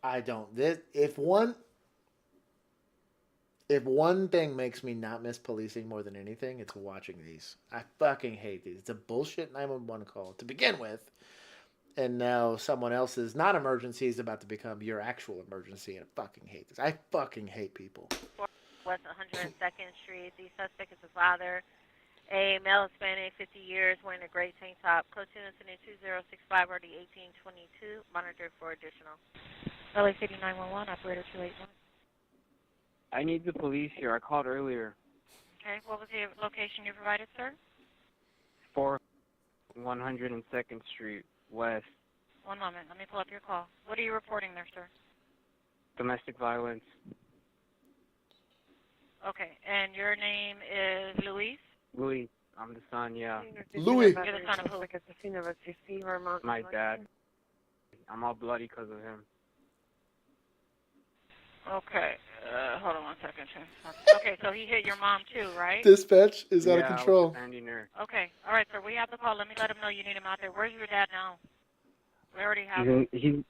I don't. If one thing makes me not miss policing more than anything, it's watching these. I fucking hate these. It's a bullshit 911 call to begin with. And now someone else's non-emergency is about to become your actual emergency, and I fucking hate this. I fucking hate people. West 102nd Street. The suspect is his father, a male Hispanic, 50 years, wearing a gray tank top. Code to incident 2065 RD 1822. Monitored for additional. LA City 911 operator 281. I need the police here. I called earlier. Okay, what was the location you provided, sir? 4 102nd Street West. One moment, let me pull up your call. What are you reporting there, sir? Domestic violence. Okay, and your name is Luis? Louis. I'm the son, yeah. Louis. You're the son of who? My dad. I'm all bloody because of him. Okay, hold on 1 second. Okay, so he hit your mom too, right? Dispatch is out of I was control. defending her. Okay, all right, sir, we have the call. Let me let him know you need him out there. Where's your dad now? We already have him. He's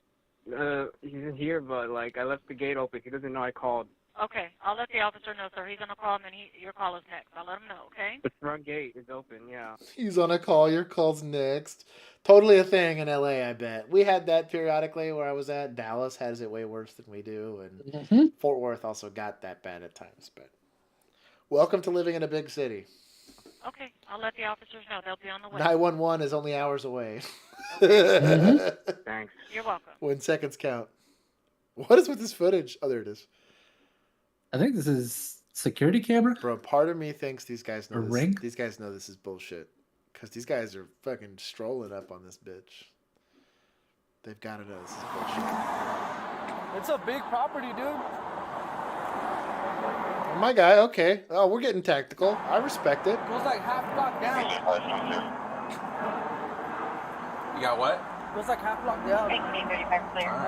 in here, but like I left the gate open. He doesn't know I called. Okay, I'll let the officer know, sir. He's on a call, and then your call is next. I'll let him know, okay? The front gate is open, yeah. He's on a call. Your call's next. Totally a thing in LA, I bet. We had that periodically where I was at. Dallas has it way worse than we do, and Fort Worth also got that bad at times. But welcome to living in a big city. Okay, I'll let the officers know. They'll be on the way. 911 is only hours away. Thanks. You're welcome. When seconds count. What is with this footage? Oh, there it is. I think this is security camera. Bro, part of me thinks these guys know A this. ring? These guys know this is bullshit. Because these guys are fucking strolling up on this bitch. They've got to know this is bullshit. It's a big property, dude. Oh, my guy, okay. Oh, we're getting tactical. I respect it. Goes like half block down. You got what? Goes like half block down.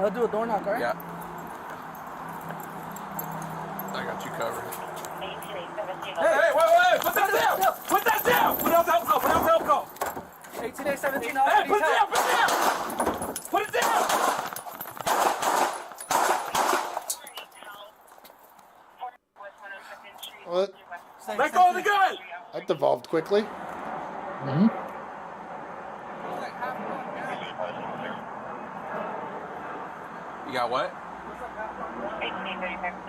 I'll do a door knock, alright? Yeah. I got you covered. Hey, wait! Put that down! Put that down! Put out the help call! Put out the help call! 18A, 17 Hey, put it down! Put it down! Put it down! What? Let go of the gun! That devolved quickly. You got what?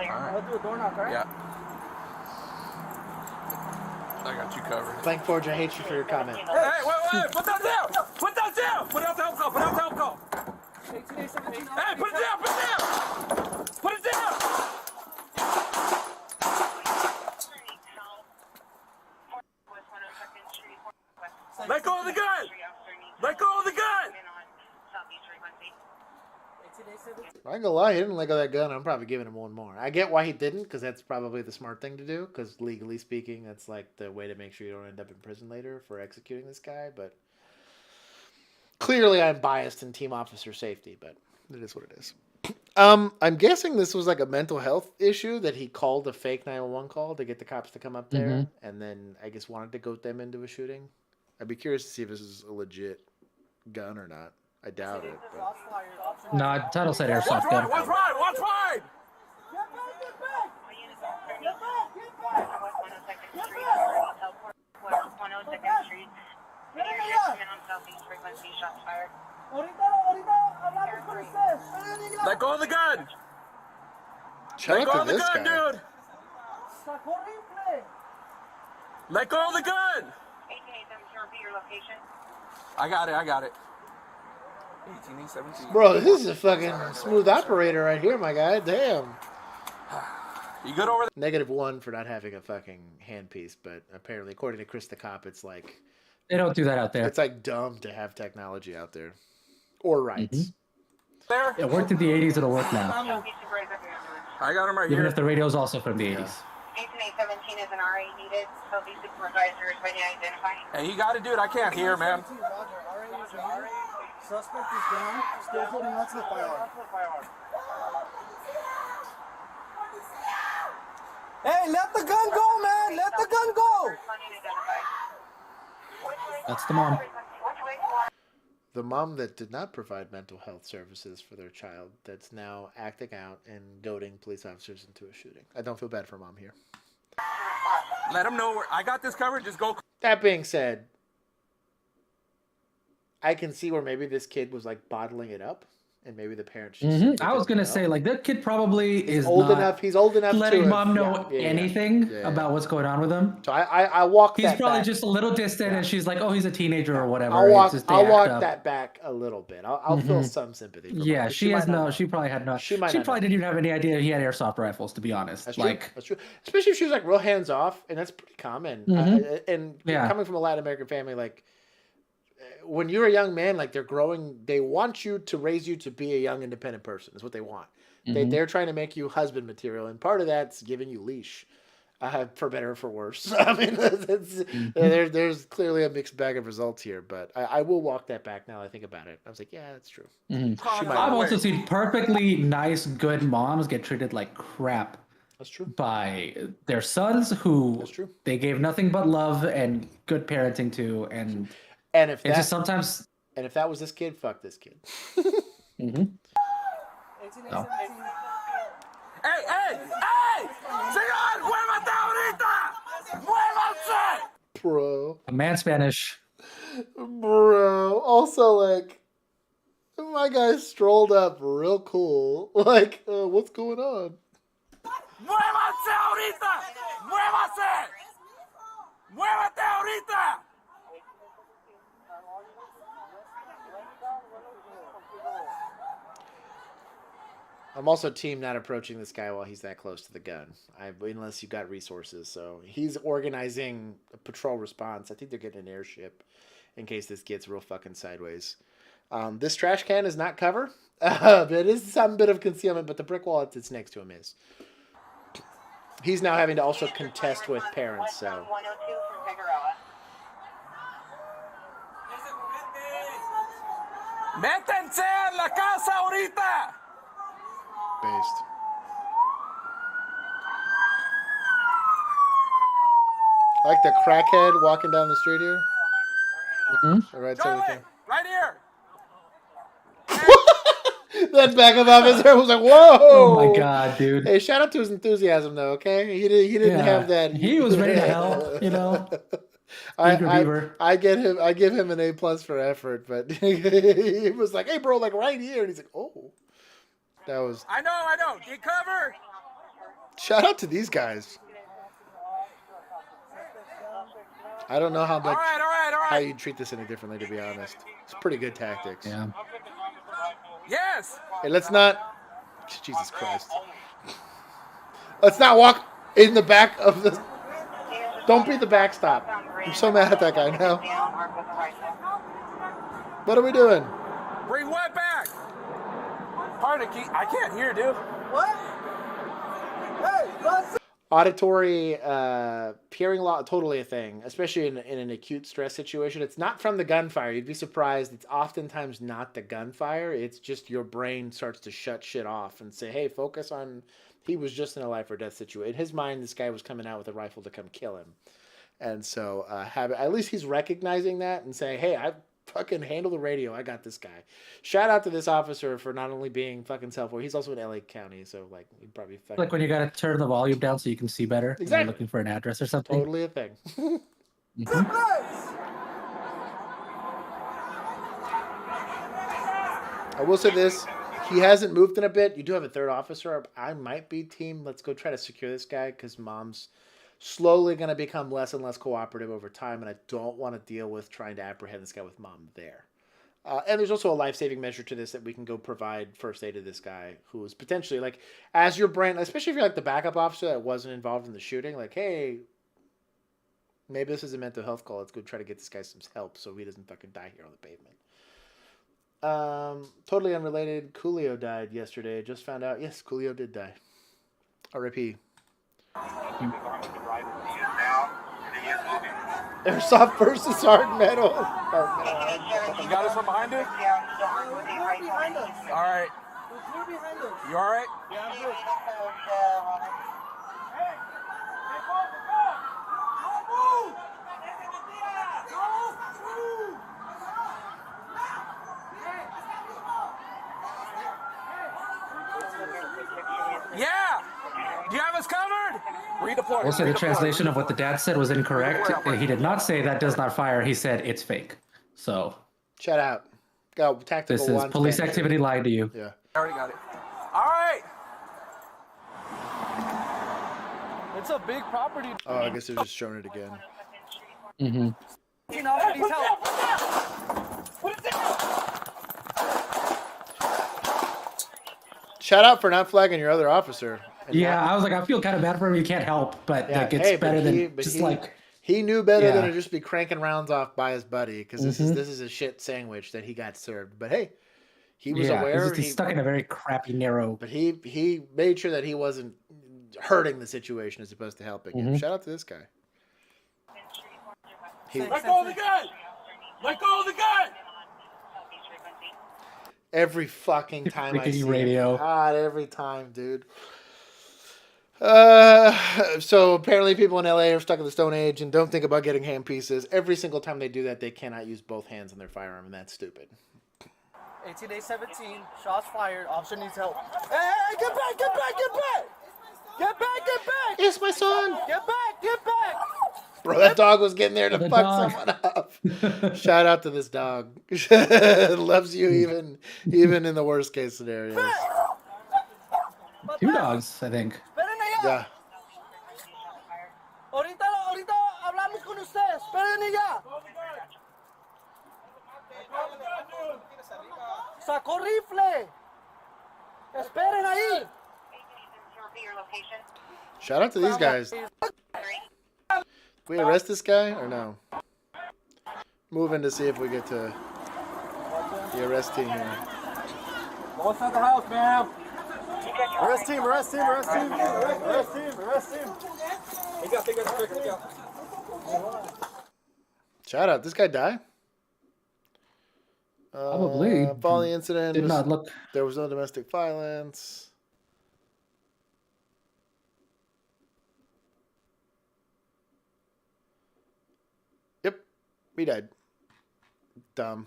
I'll do a door knock, alright? Yeah. I got you covered. Blank Forge, I hate you for your comment. Hey, wait! Put that down! Put that down! Put out the help call! Put out the help call! 18A, 17 Hey, put it down! Put it down! Put it down! Let go of the gun! Let go of the gun! My ain't gonna lie, he didn't let go of that gun. I'm probably giving him one more. I get why he didn't, because that's probably the smart thing to do, because legally speaking, that's like the way to make sure you don't end up in prison later for executing this guy, but clearly I'm biased in team officer safety, but it is what it is. I'm guessing this was like a mental health issue that he called a fake 911 call to get the cops to come up there, and then I guess wanted to goat them into a shooting. I'd be curious to see if this is a legit gun or not. I doubt it. But... No, title said airsoft gun. Watch right! Watch right! Let go of the gun! Shout out to this guy. Dude! Let go of the gun! I got it. 18, 17. Bro, this is a fucking smooth operator right here, my guy. Damn. You good over there? -1 for not having a fucking handpiece, but apparently, according to Chris the Cop, it's like... They don't do that out there. It's like dumb to have technology out there. Or rights. There? It worked in the 80s, it'll work now. I got him right Even here. if the radio's also from the 80s. 18817 is an RA needed, so these supervisors ready to identify. Hey, you got it, dude. I can't hear, man. Suspect is down, still holding on to the firearm. Hey, let the gun go, man! Let the gun go! That's the mom. The mom that did not provide mental health services for their child that's now acting out and goading police officers into a shooting. I don't feel bad for mom here. Let them know where I got this covered. Just go. That being said, I can see where maybe this kid was like bottling it up, and maybe the parents just I was gonna say, like, that kid probably is old not enough. He's old enough letting to mom know anything about what's going on with him. So I walk He's that probably back. just a little distant, and she's like, "Oh, he's a teenager or whatever." I'll walk. It's just they I'll act walk up. that back a little bit. I'll feel some sympathy. For Yeah, mom. she has might not no. know. She probably had no. She might not probably didn't even have any idea he had airsoft rifles. To be honest, That's like true. That's true. Especially if she was like real hands off, and that's pretty common. And coming from a Latin American family, like when you're a young man, like they're growing, they want you to raise you to be a young independent person. Is what they want. They're trying to make you husband material, and part of that's giving you leash, for better or for worse. I mean, there's clearly a mixed bag of results here, but I will walk that back now that I think about it. I was like, yeah, that's true. I've also seen perfectly nice, good moms get treated like crap. That's true. By their sons, who they gave nothing but love and good parenting to, and if it's that, just sometimes. And if that was this kid, fuck this kid. No. Hey! Señor, muévate ahorita! ¡Muévanse! Bro. A man Spanish. Bro. Also, like, my guy strolled up real cool. Like, what's going on? ¡Muévanse ahorita! ¡Muévase! ¡Muévate ahorita! I'm also team not approaching this guy while he's that close to the gun. Unless you've got resources. So he's organizing a patrol response. I think they're getting an airship in case this gets real fucking sideways. This trash can is not cover. It is some bit of concealment, but the brick wall that's next to him is. He's now having to also contest with parents. So. ¡Métense en la casa ahorita! Based. I like the crackhead walking down the street here. Right, Charlie, right here. That backup officer was like, "Whoa!" Oh my god, dude! Hey, shout out to his enthusiasm, though. Okay, he didn't have that. He was ready to help, you know. I get him. I give him an A+ for effort, but he was like, "Hey, bro, like right here," and he's like, "Oh." That was. I know. Get cover. Shout out to these guys. I don't know how much All right. how you treat this any differently, to be honest. It's pretty good tactics. Yeah. Yes. Hey, let's not. Jesus Christ. Let's not walk in the back of the. Don't be the backstop. I'm so mad at that guy now. What are we doing? Bring what back? Hard to keep. I can't hear, dude. What? Hey, let's. Auditory hearing loss, totally a thing, especially in an acute stress situation. It's not from the gunfire. You'd be surprised. It's oftentimes not the gunfire. It's just your brain starts to shut shit off and say, hey, focus on, he was just in a life or death situation. In his mind, this guy was coming out with a rifle to come kill him. And so at least he's recognizing that and saying, hey, I fucking handle the radio. I got this guy. Shout out to this officer for not only being fucking self-aware, he's also in LA County, so like he'd probably fucking... Like when you gotta turn the volume down so you can see better. Exactly. When you're looking for an address or something. Totally a thing. I will say this. He hasn't moved in a bit. You do have a third officer. I might be team. Let's go try to secure this guy because mom's slowly going to become less and less cooperative over time, and I don't want to deal with trying to apprehend this guy with mom there. And there's also a life-saving measure to this that we can go provide first aid to this guy who is potentially, like, as your brain, especially if you're like the backup officer that wasn't involved in the shooting, like, hey, maybe this is a mental health call. Let's go try to get this guy some help so he doesn't fucking die here on the pavement. Totally unrelated. Coolio died yesterday. Just found out. Yes, Coolio did die. R.I.P. Airsoft versus hard metal. You got us from behind it? All right. You all right? Yeah, I'm good. Yeah! Do you have us covered? Redeploy. Also, the translation of what the dad said was incorrect. He did not say that does not fire. He said it's fake. So. Shout out. Go tactical. This is police activity lying to you. Yeah. I already got it. All right. It's a big property. Oh, I guess they're just showing it again. Mm-hmm. You know, I need help. Shout out for not flagging your other officer. Yeah, I was like, I feel kind of bad for him. You can't help, but Yeah, like, it's better than just like. He knew better Yeah. than to just be cranking rounds off by his buddy because this is a shit sandwich that he got served. But hey, he was aware. He's stuck in a very crappy narrow. But he made sure that he wasn't hurting the situation as opposed to helping him. Shout out to this guy. Let go of the gun! Let go of the gun! Every fucking time I see radio. it. God, every time, dude. So apparently people in LA are stuck in the Stone Age and don't think about getting hand pieces. Every single time they do that, they cannot use both hands on their firearm, and that's stupid. 18-8-17, shots fired, officer needs help. Hey, get back, get back, get back! Get back, get back! It's my son! Get back, get back! Bro, that dog was getting there to fuck someone up. Shout out to this dog. Loves you even in the worst case scenarios. 2 dogs, I think. Yeah. Ahorita hablamos con usted. Esperen ya. Sacó rifle. Esperen ahí. Shout out to these guys. We arrest this guy or no? Moving to see if we get to the arrest team here. Go inside the house, man. Arrest team, arrest team, arrest team, arrest team, arrest team. Shout out. This guy die? Probably. Following the incident. Did not look. There was no domestic violence. Yep. He died. Dumb.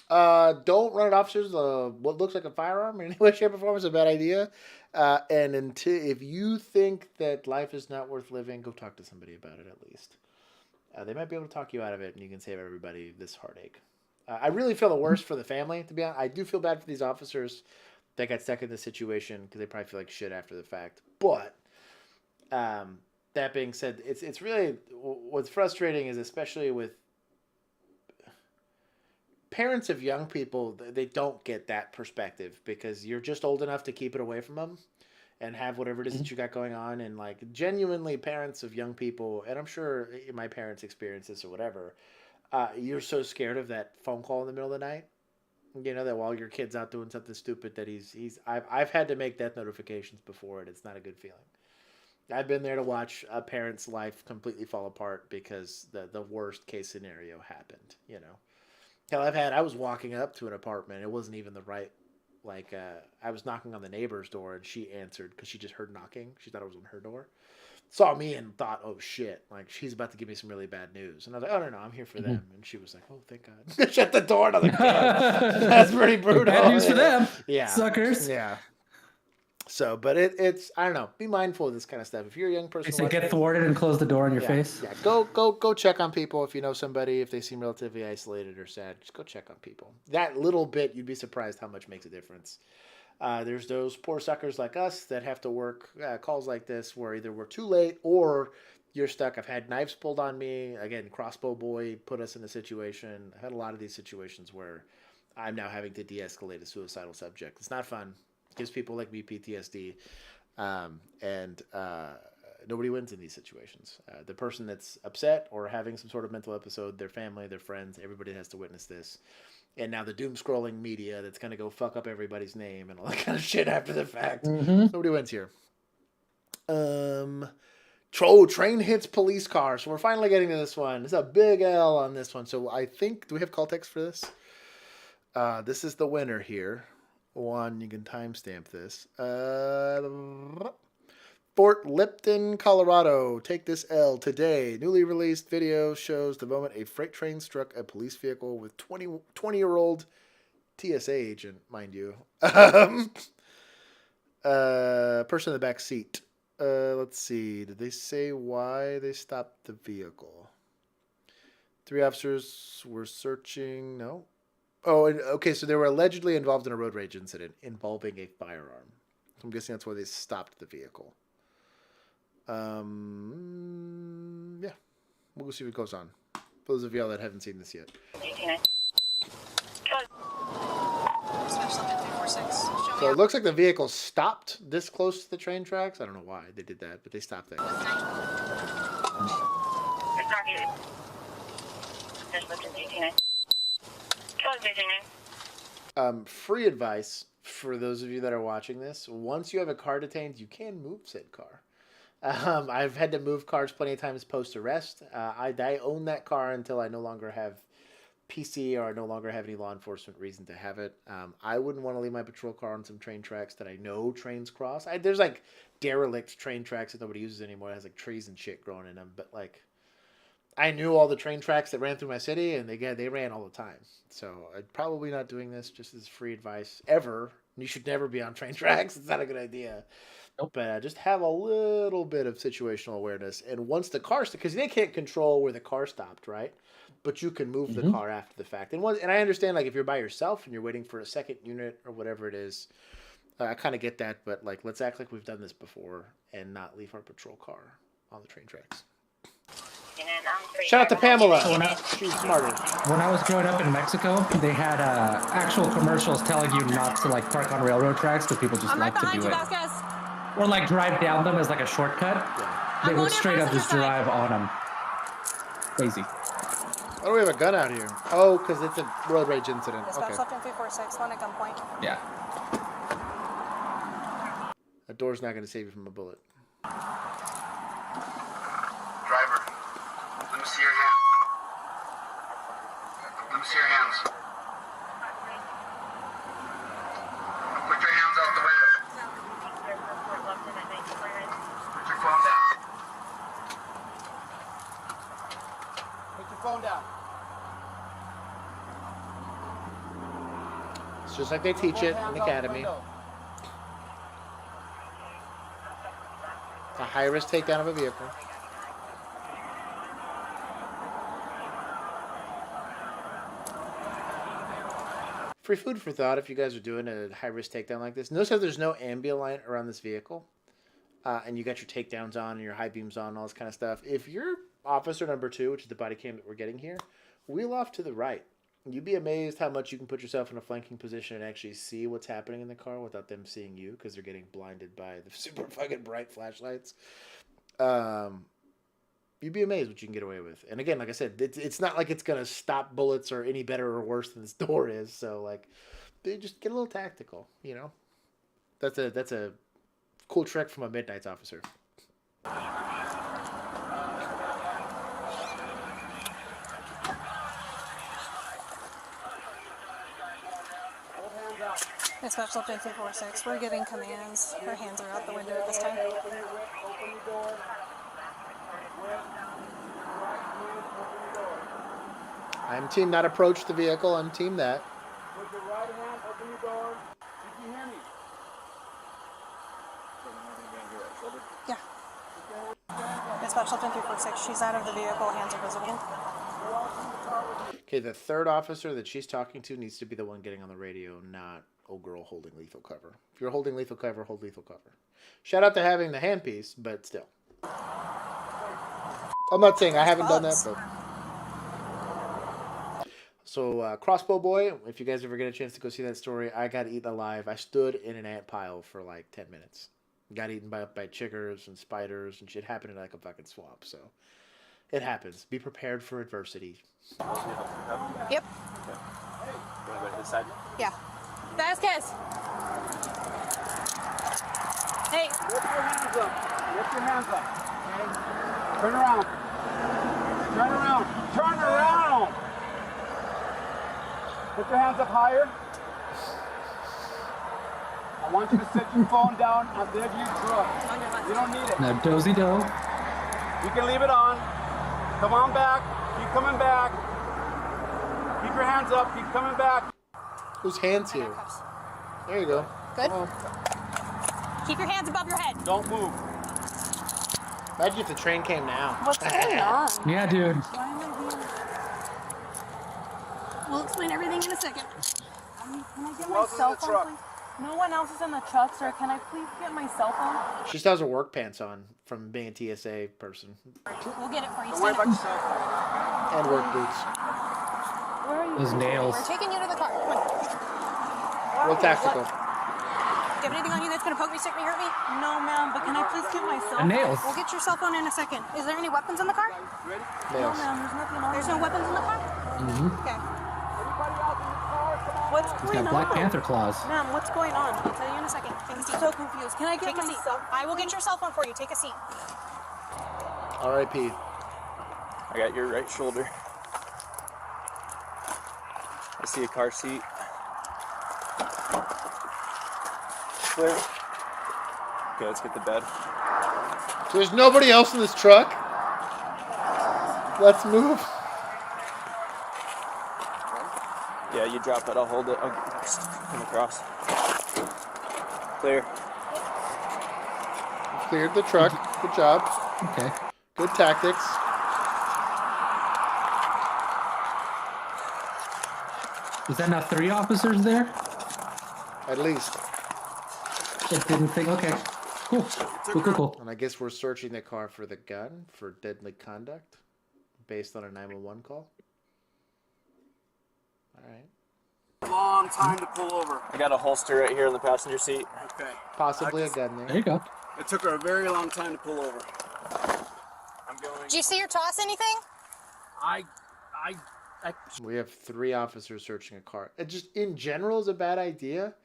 Don't run at officers what looks like a firearm in any way, shape, or form is a bad idea. And if you think that life is not worth living, go talk to somebody about it at least. They might be able to talk you out of it, and you can save everybody this heartache. I really feel the worst for the family, to be honest. I do feel bad for these officers that got stuck in this situation because they probably feel like shit after the fact. But that being said, it's really what's frustrating is especially with parents of young people, they don't get that perspective because you're just old enough to keep it away from them and have whatever it is that you got going on. And like genuinely parents of young people, and I'm sure my parents experience this or whatever, you're so scared of that phone call in the middle of the night You know that while your kid's out doing something stupid, that I've had to make death notifications before, and it's not a good feeling. I've been there to watch a parent's life completely fall apart because the worst case scenario happened. You know, hell, I was walking up to an apartment. It wasn't even the right. I was knocking on the neighbor's door, and she answered because she just heard knocking. She thought it was on her door. Saw me and thought, oh shit, like she's about to give me some really bad news. And I was like, oh no, I'm here for them. And she was like, oh thank God. Shut the door. And I was like, damn, that's pretty brutal. Bad news for them. Yeah. Suckers. Yeah. So, but it's I don't know. Be mindful of this kind of stuff. If you're a young person, They say get thwarted and close the door in your face. Yeah, go check on people. If you know somebody, if they seem relatively isolated or sad, just go check on people. That little bit, you'd be surprised how much makes a difference. There's those poor suckers like us that have to work calls like this where either we're too late or you're stuck. I've had knives pulled on me. Again, Crossbow Boy put us in a situation. I've had a lot of these situations where I'm now having to de-escalate a suicidal subject. It's not fun. It gives people like me PTSD. And nobody wins in these situations. The person that's upset or having some sort of mental episode, their family, their friends, everybody has to witness this. And now the doom-scrolling media that's going to go fuck up everybody's name and all that kind of shit after the fact. Nobody wins here. Train hits police car. So we're finally getting to this one. It's a big L on this one. So I think, do we have call text for this? This is the winner here. One, you can timestamp this. Fort Lipton, Colorado. Take this L today. Newly released video shows the moment a freight train struck a police vehicle with 20-year-old TSA agent, mind you. Person in the back seat. Let's see. Did they say why they stopped the vehicle? 3 officers were searching. No. Oh, okay. So they were allegedly involved in a road rage incident involving a firearm. I'm guessing that's why they stopped the vehicle. Yeah, we'll see what goes on. For those of y'all that haven't seen this yet. So it looks like the vehicle stopped this close to the train tracks. I don't know why they did that, but they stopped there. Free advice for those of you that are watching this. Once you have a car detained, you can move said car. I've had to move cars plenty of times post-arrest. I own that car until I no longer have PC or I no longer have any law enforcement reason to have it. I wouldn't want to leave my patrol car on some train tracks that I know trains cross. There's like derelict train tracks that nobody uses anymore. It has like trees and shit growing in them. But like, I knew all the train tracks that ran through my city and they ran all the time. So I'm probably not doing this just as free advice ever. You should never be on train tracks. It's not a good idea. Nope. But just have a little bit of situational awareness. And once the car, because they can't control where the car stopped, right? But you can move the car after the fact. And I understand, like, if you're by yourself and you're waiting for a second unit or whatever it is, I kind of get that. But, like, let's act like we've done this before and not leave our patrol car on the train tracks. Shout out to Pamela. She's smarter. When I was growing up in Mexico, they had actual commercials telling you not to, like, park on railroad tracks because people just like to do it. Or, like, drive down them as, like, a shortcut. Yeah. They would straight up just drive on them. Crazy. Why do we have a gun out here? Oh, because it's a road rage incident. Okay. Yeah. That door's not going to save you from a bullet. Driver, loose your hands. Loose your hands. Put your hands out the window. Put your phone down. Put your phone down. It's just like they teach it in the academy. A high-risk takedown of a vehicle. Free food for thought if you guys are doing a high-risk takedown like this. Notice how there's no ambient around this vehicle. And you got your takedowns on and your high beams on and all this kind of stuff. If you're officer number 2, which is the body cam that we're getting here, wheel off to the right. You'd be amazed how much you can put yourself in a flanking position and actually see what's happening in the car without them seeing you because they're getting blinded by the super fucking bright flashlights. You You'd be amazed what you can get away with. And again, like I said, it's not like it's going to stop bullets or any better or worse than this door is. So, like, they just get a little tactical, you know? That's a cool trick from a Midnight's officer. Dispatch Lifting 346. We're getting commands. Her hands are out the window at this time. I'm team not approach the vehicle. I'm team that. With your right hand, open your door. Did you hear me? Yeah. Dispatch Lifting 346. She's out of the vehicle. Hands are visible. Okay, the third officer that she's talking to needs to be the one getting on the radio, not old girl holding lethal cover. If you're holding lethal cover, hold lethal cover. Shout out to having the handpiece, but still. I'm not saying I haven't done that, but... So, Crossbow Boy, if you guys ever get a chance to go see that story, I got eaten alive. I stood in an ant pile for like 10 minutes. Got eaten by chiggers and spiders and shit. Happened in like a fucking swamp, so... It happens. Be prepared for adversity. Yep. Okay. You want to go to this side? Yeah. Vasquez! Hey! Lift your hands up. Lift your hands up. Okay? Turn around. Turn around. Turn around! Put your hands up higher. I want you to set your phone down on the edge of your truck. You don't need it. Now, dozy-do. You can leave it on. Come on back. Keep coming back. Keep your hands up. Keep coming back. Whose hands here? There you go. Good. Keep your hands above your head. Don't move. Imagine if the train came now. What's going on? Yeah, dude. Why am I here? We'll explain everything in a second. Can I get my cell phone, please? No one else is in the truck, sir. Can I please get my cell phone? She still has her work pants on from being a TSA person. We'll get it for you. Don't worry about yourself. And work boots. Where are you? Those nails. We're taking you to the car. Come on. Real tactical. Do you have anything on you that's going to poke me, stick me, hurt me? No, ma'am, but can I please get my cell phone? Nails. We'll get your cell phone in a second. Is there any weapons in the car? No, Nails. ma'am, there's nothing on. There's no weapons in the car? Mm-hmm. Okay. What's He's going got on? Black Panther claws. Ma'am, what's going on? I'll tell you in a second. Take a seat. I'm so confused. Can I get my cell phone? I will get your cell phone for you. Take a seat. R.I.P. I got your right shoulder. I see a car seat. Clear. Okay, let's get the bed. So there's nobody else in this truck? Let's move. Yeah, you drop it, I'll hold it. I'll come across. Clear. Cleared the truck. Good job. Okay. Good tactics. Is that now 3 officers there? At least. It didn't think. Okay. Cool. Cool. And I guess we're searching the car for the gun for deadly conduct based on a 911 call. All right. Long time to pull over. I got a holster right here in the passenger seat. Okay. Possibly a gun there. There you go. It took her a very long time to pull over. I'm going. Did you see her toss anything? We have 3 officers searching a car. It just, in general, is a bad idea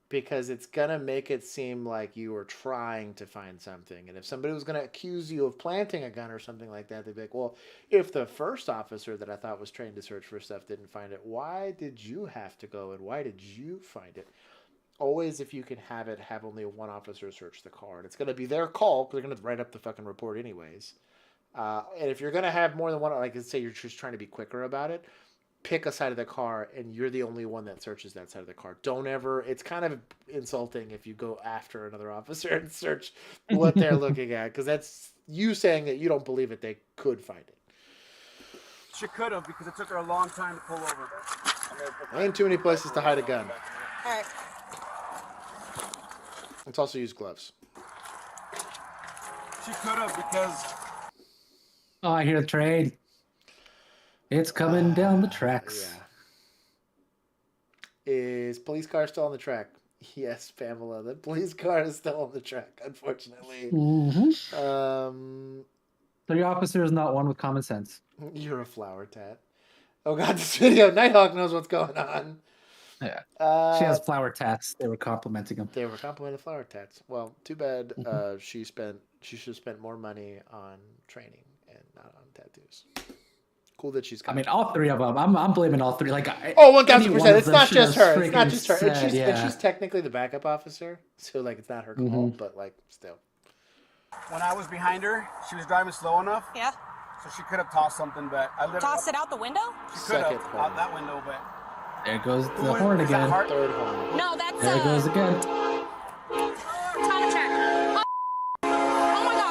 because it's going to make it seem like you were trying to find something. And if somebody was going to accuse you of planting a gun or something like that, they'd be like, well, if the first officer that I thought was trained to search for stuff didn't find it, why did you have to go and why did you find it? Always, if you can have it, have only one officer search the car. And it's going to be their call because they're going to write up the fucking report anyways. And if you're going to have more than one, like say you're just trying to be quicker about it, pick a side of the car and you're the only one that searches that side of the car. Don't ever, it's kind of insulting if you go after another officer and search what they're looking at because that's you saying that you don't believe it, they could find it. She could have because it took her a long time to pull over. Ain't too many places to hide a gun. All right. Let's also use gloves. She could have because... Oh, I hear the train. It's coming down the tracks. Yeah. Is police car still on the track? Yes, Pamela. The police car is still on the track, unfortunately. Mm-hmm. 3 officers, not one with common sense. You're a flower tat. Oh god, this video. Nighthawk knows what's going on. Yeah. She has flower tats. They were complimenting him. They were complimenting flower tats. Well, too bad. She should have spent more money on training and not on tattoos. Cool that she's. I mean, all 3 of them. I'm blaming all 3. Like, 1000%. It's not just her. It's not just her. Said, and she's technically the backup officer, so like it's not her call, but like still. When I was behind her, she was driving slow enough. Yeah. So she could have tossed something, but I literally Toss it out the window? She could have out that window, but there goes the horn again. Third horn. No, that's there it goes again. Time check. Oh my god.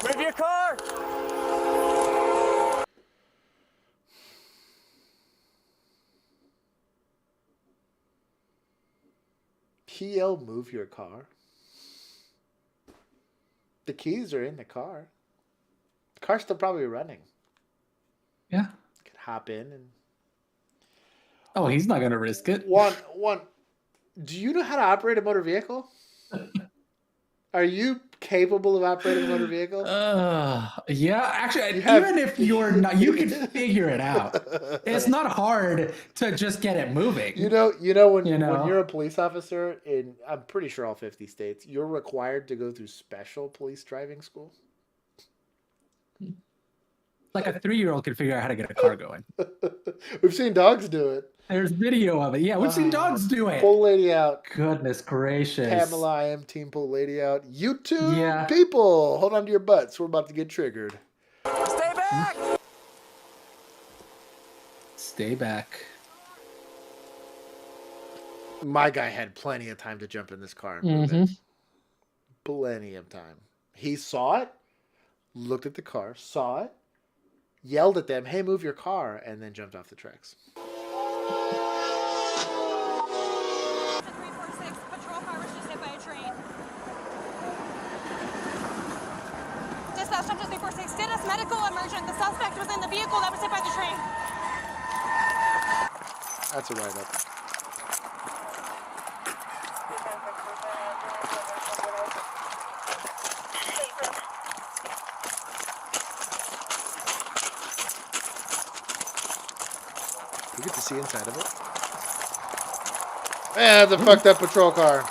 Move your car. He yelled, "Move your car." The keys are in the car. The car's still probably running. Yeah. Could hop in and. Oh, he's not gonna risk it. One. Do you know how to operate a motor vehicle? Are you capable of operating a motor vehicle? Yeah. Actually, even if you're not, you can figure it out. It's not hard to just get it moving. When you're a police officer in, I'm pretty sure all 50 states, you're required to go through special police driving school. Like a 3-year-old can figure out how to get a car going. We've seen dogs do it. There's video of it. Yeah, we've seen dogs do it. Pull lady out. Goodness gracious. Pamela, I am team pull lady out. You two people, hold on to your butts. We're about to get triggered. Stay back. Stay back. My guy had plenty of time to jump in this car and move it. Plenty of time. He saw it, looked at the car, saw it, yelled at them, "Hey, move your car," and then jumped off the tracks. 346 patrol car was just hit by a train. Dispatch 346, status medical emergent. The suspect was in the vehicle that was hit by the train. That's a write-up. You get to see inside of it. Man, the fucked up patrol car.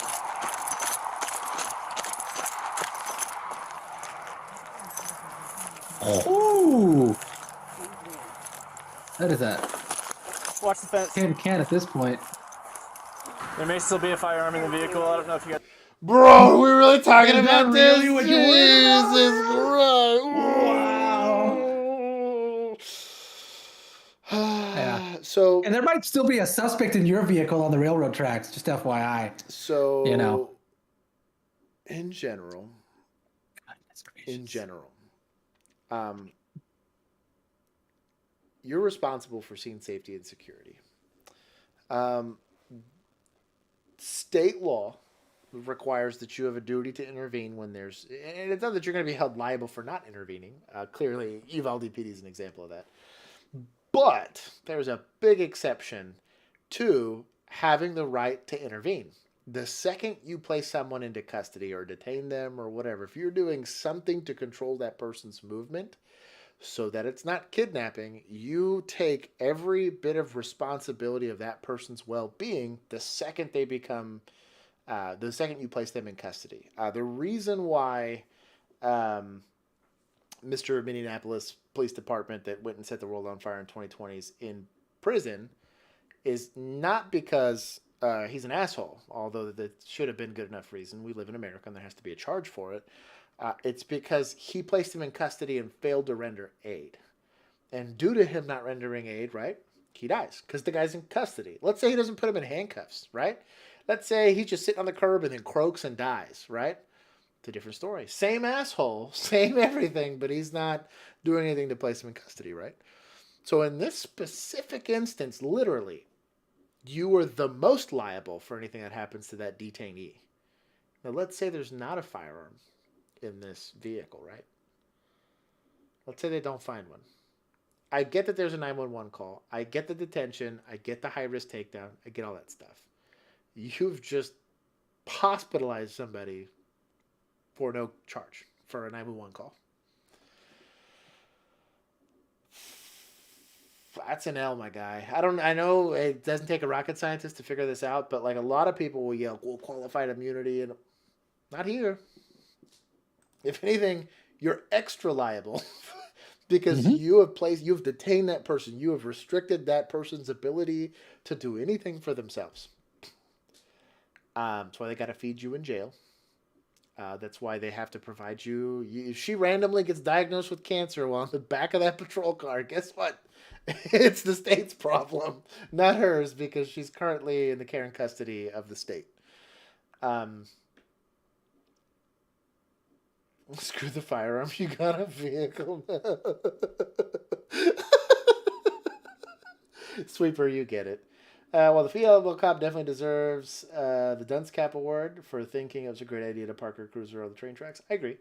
Ooh. What is that? Watch the fence. Can at this point. There may still be a firearm in the vehicle. I don't know if you got. Bro, are we really talking Is about that this? really what you're worried about? Jesus Christ. Wow. Yeah. So, and there might still be a suspect in your vehicle on the railroad tracks, just FYI. So, in general, you're responsible for scene safety and security. State law requires that you have a duty to intervene when there's, and it's not that you're going to be held liable for not intervening. Clearly, Uvalde PD is an example of that. But there's a big exception to having the right to intervene. The second you place someone into custody or detain them or whatever, if you're doing something to control that person's movement so that it's not kidnapping, you take every bit of responsibility of that person's well-being the second they become, the second you place them in custody. The reason why Mr. Minneapolis Police Department that went and set the world on fire in 2020 is in prison is not because he's an asshole, although that should have been good enough reason. We live in America and there has to be a charge for it. It's because he placed him in custody and failed to render aid. And due to him not rendering aid, right, he dies because the guy's in custody. Let's say he doesn't put him in handcuffs, right? Let's say he's just sitting on the curb and then croaks and dies, right? It's a different story. Same asshole, same everything, but he's not doing anything to place him in custody, right? So in this specific instance, literally, you are the most liable for anything that happens to that detainee. Now, let's say there's not a firearm in this vehicle, right? Let's say they don't find one. I get that there's a 911 call. I get the detention. I get the high-risk takedown. I get all that stuff. You've just hospitalize somebody for no charge for a 911 call. That's an L, my guy. I know it doesn't take a rocket scientist to figure this out, but like a lot of people will yell, well, qualified immunity, and not here. If anything, you're extra liable because you've detained that person. You have restricted that person's ability to do anything for themselves. That's why they got to feed you in jail. That's why they have to provide you. If she randomly gets diagnosed with cancer while on the back of that patrol car, guess what? It's the state's problem, not hers, because she's currently in the care and custody of the state. Screw the firearms. You got a vehicle. Sweeper, you get it. Well, the female cop definitely deserves the Dunce Cap Award for thinking it was a great idea to park her cruiser on the train tracks. I agree.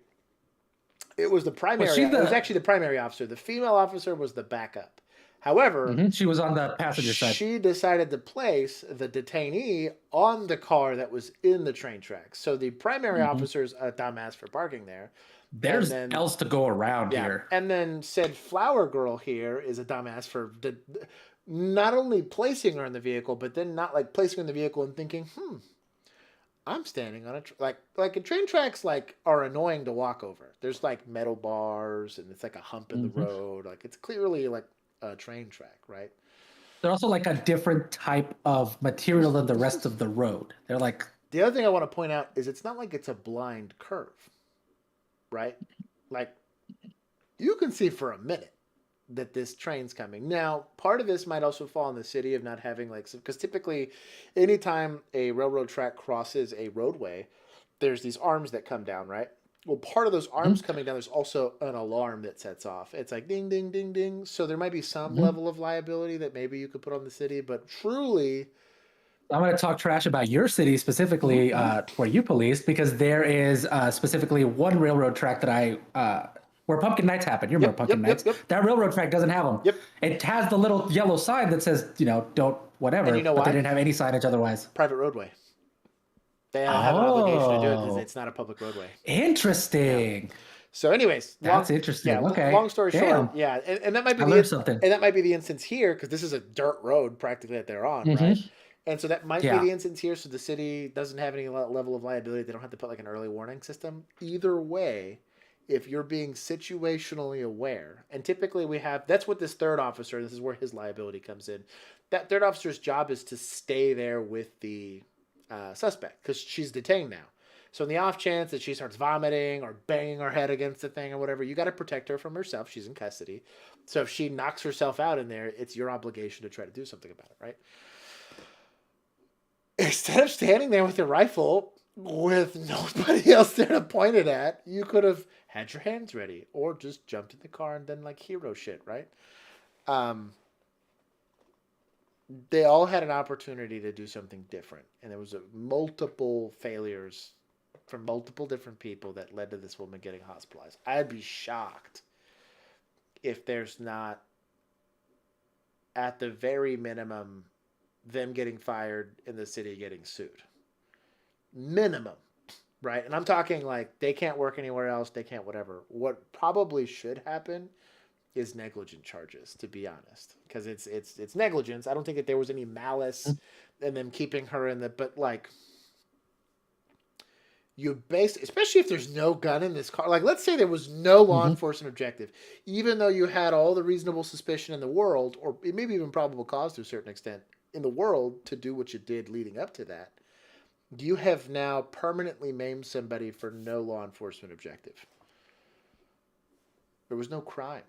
It was the primary. It was actually the primary officer. The female officer was the backup. However, she was on the passenger side. She decided to place the detainee on the car that was in the train tracks. So the primary officer's a dumbass for parking there. There's else to go around here. And then said flower girl here is a dumbass for not only placing her in the vehicle, but then not like placing her in the vehicle and thinking, I'm standing on a like train tracks like are annoying to walk over. There's like metal bars and it's like a hump in the road. Like it's clearly like a train track, right? They're also like a different type of material than the rest of the road. They're like... The other thing I want to point out is it's not like it's a blind curve, right? Like, you can see for a minute that this train's coming. Now, part of this might also fall on the city of not having like... Because typically, anytime a railroad track crosses a roadway, there's these arms that come down, right? Well, part of those arms coming down, there's also an alarm that sets off. It's like ding, ding, ding, ding. So there might be some level of liability that maybe you could put on the city, but truly... I'm going to talk trash about your city specifically where you police, because there is specifically one railroad track that where Pumpkin Nights happen. You remember Pumpkin Nights? That railroad track doesn't have them. It has the little yellow sign that says, don't whatever, and you know but why? They didn't have any signage otherwise. Private roadway. They don't have an obligation to do it because it's not a public roadway. Interesting. Yeah. So, anyways, that's interesting. Yeah, okay. Long story short, yeah, and that might be something. And that might be the instance here because this is a dirt road practically that they're on, right? And so that might be the instance here. So the city doesn't have any level of liability. They don't have to put like an early warning system. Either way, if you're being situationally aware, and typically that's what this third officer. This is where his liability comes in. That third officer's job is to stay there with the suspect because she's detained now. So in the off chance that she starts vomiting or banging her head against the thing or whatever, you got to protect her from herself. She's in custody. So if she knocks herself out in there, it's your obligation to try to do something about it, right? Instead of standing there with your rifle with nobody else there to point it at, you could have had your hands ready or just jumped in the car and done like hero shit, right? They all had an opportunity to do something different. And there was multiple failures from multiple different people that led to this woman getting hospitalized. I'd be shocked if there's not, at the very minimum, them getting fired and the city getting sued. Minimum, right? And I'm talking like they can't work anywhere else. They can't whatever. What probably should happen is negligent charges, to be honest, because it's negligence. I don't think that there was any malice in them keeping her in the, but like especially if there's no gun in this car. Like, let's say there was no law enforcement objective, even though you had all the reasonable suspicion in the world, or maybe even probable cause to a certain extent in the world to do what you did leading up to that. You have now permanently maimed somebody for no law enforcement objective. There was no crime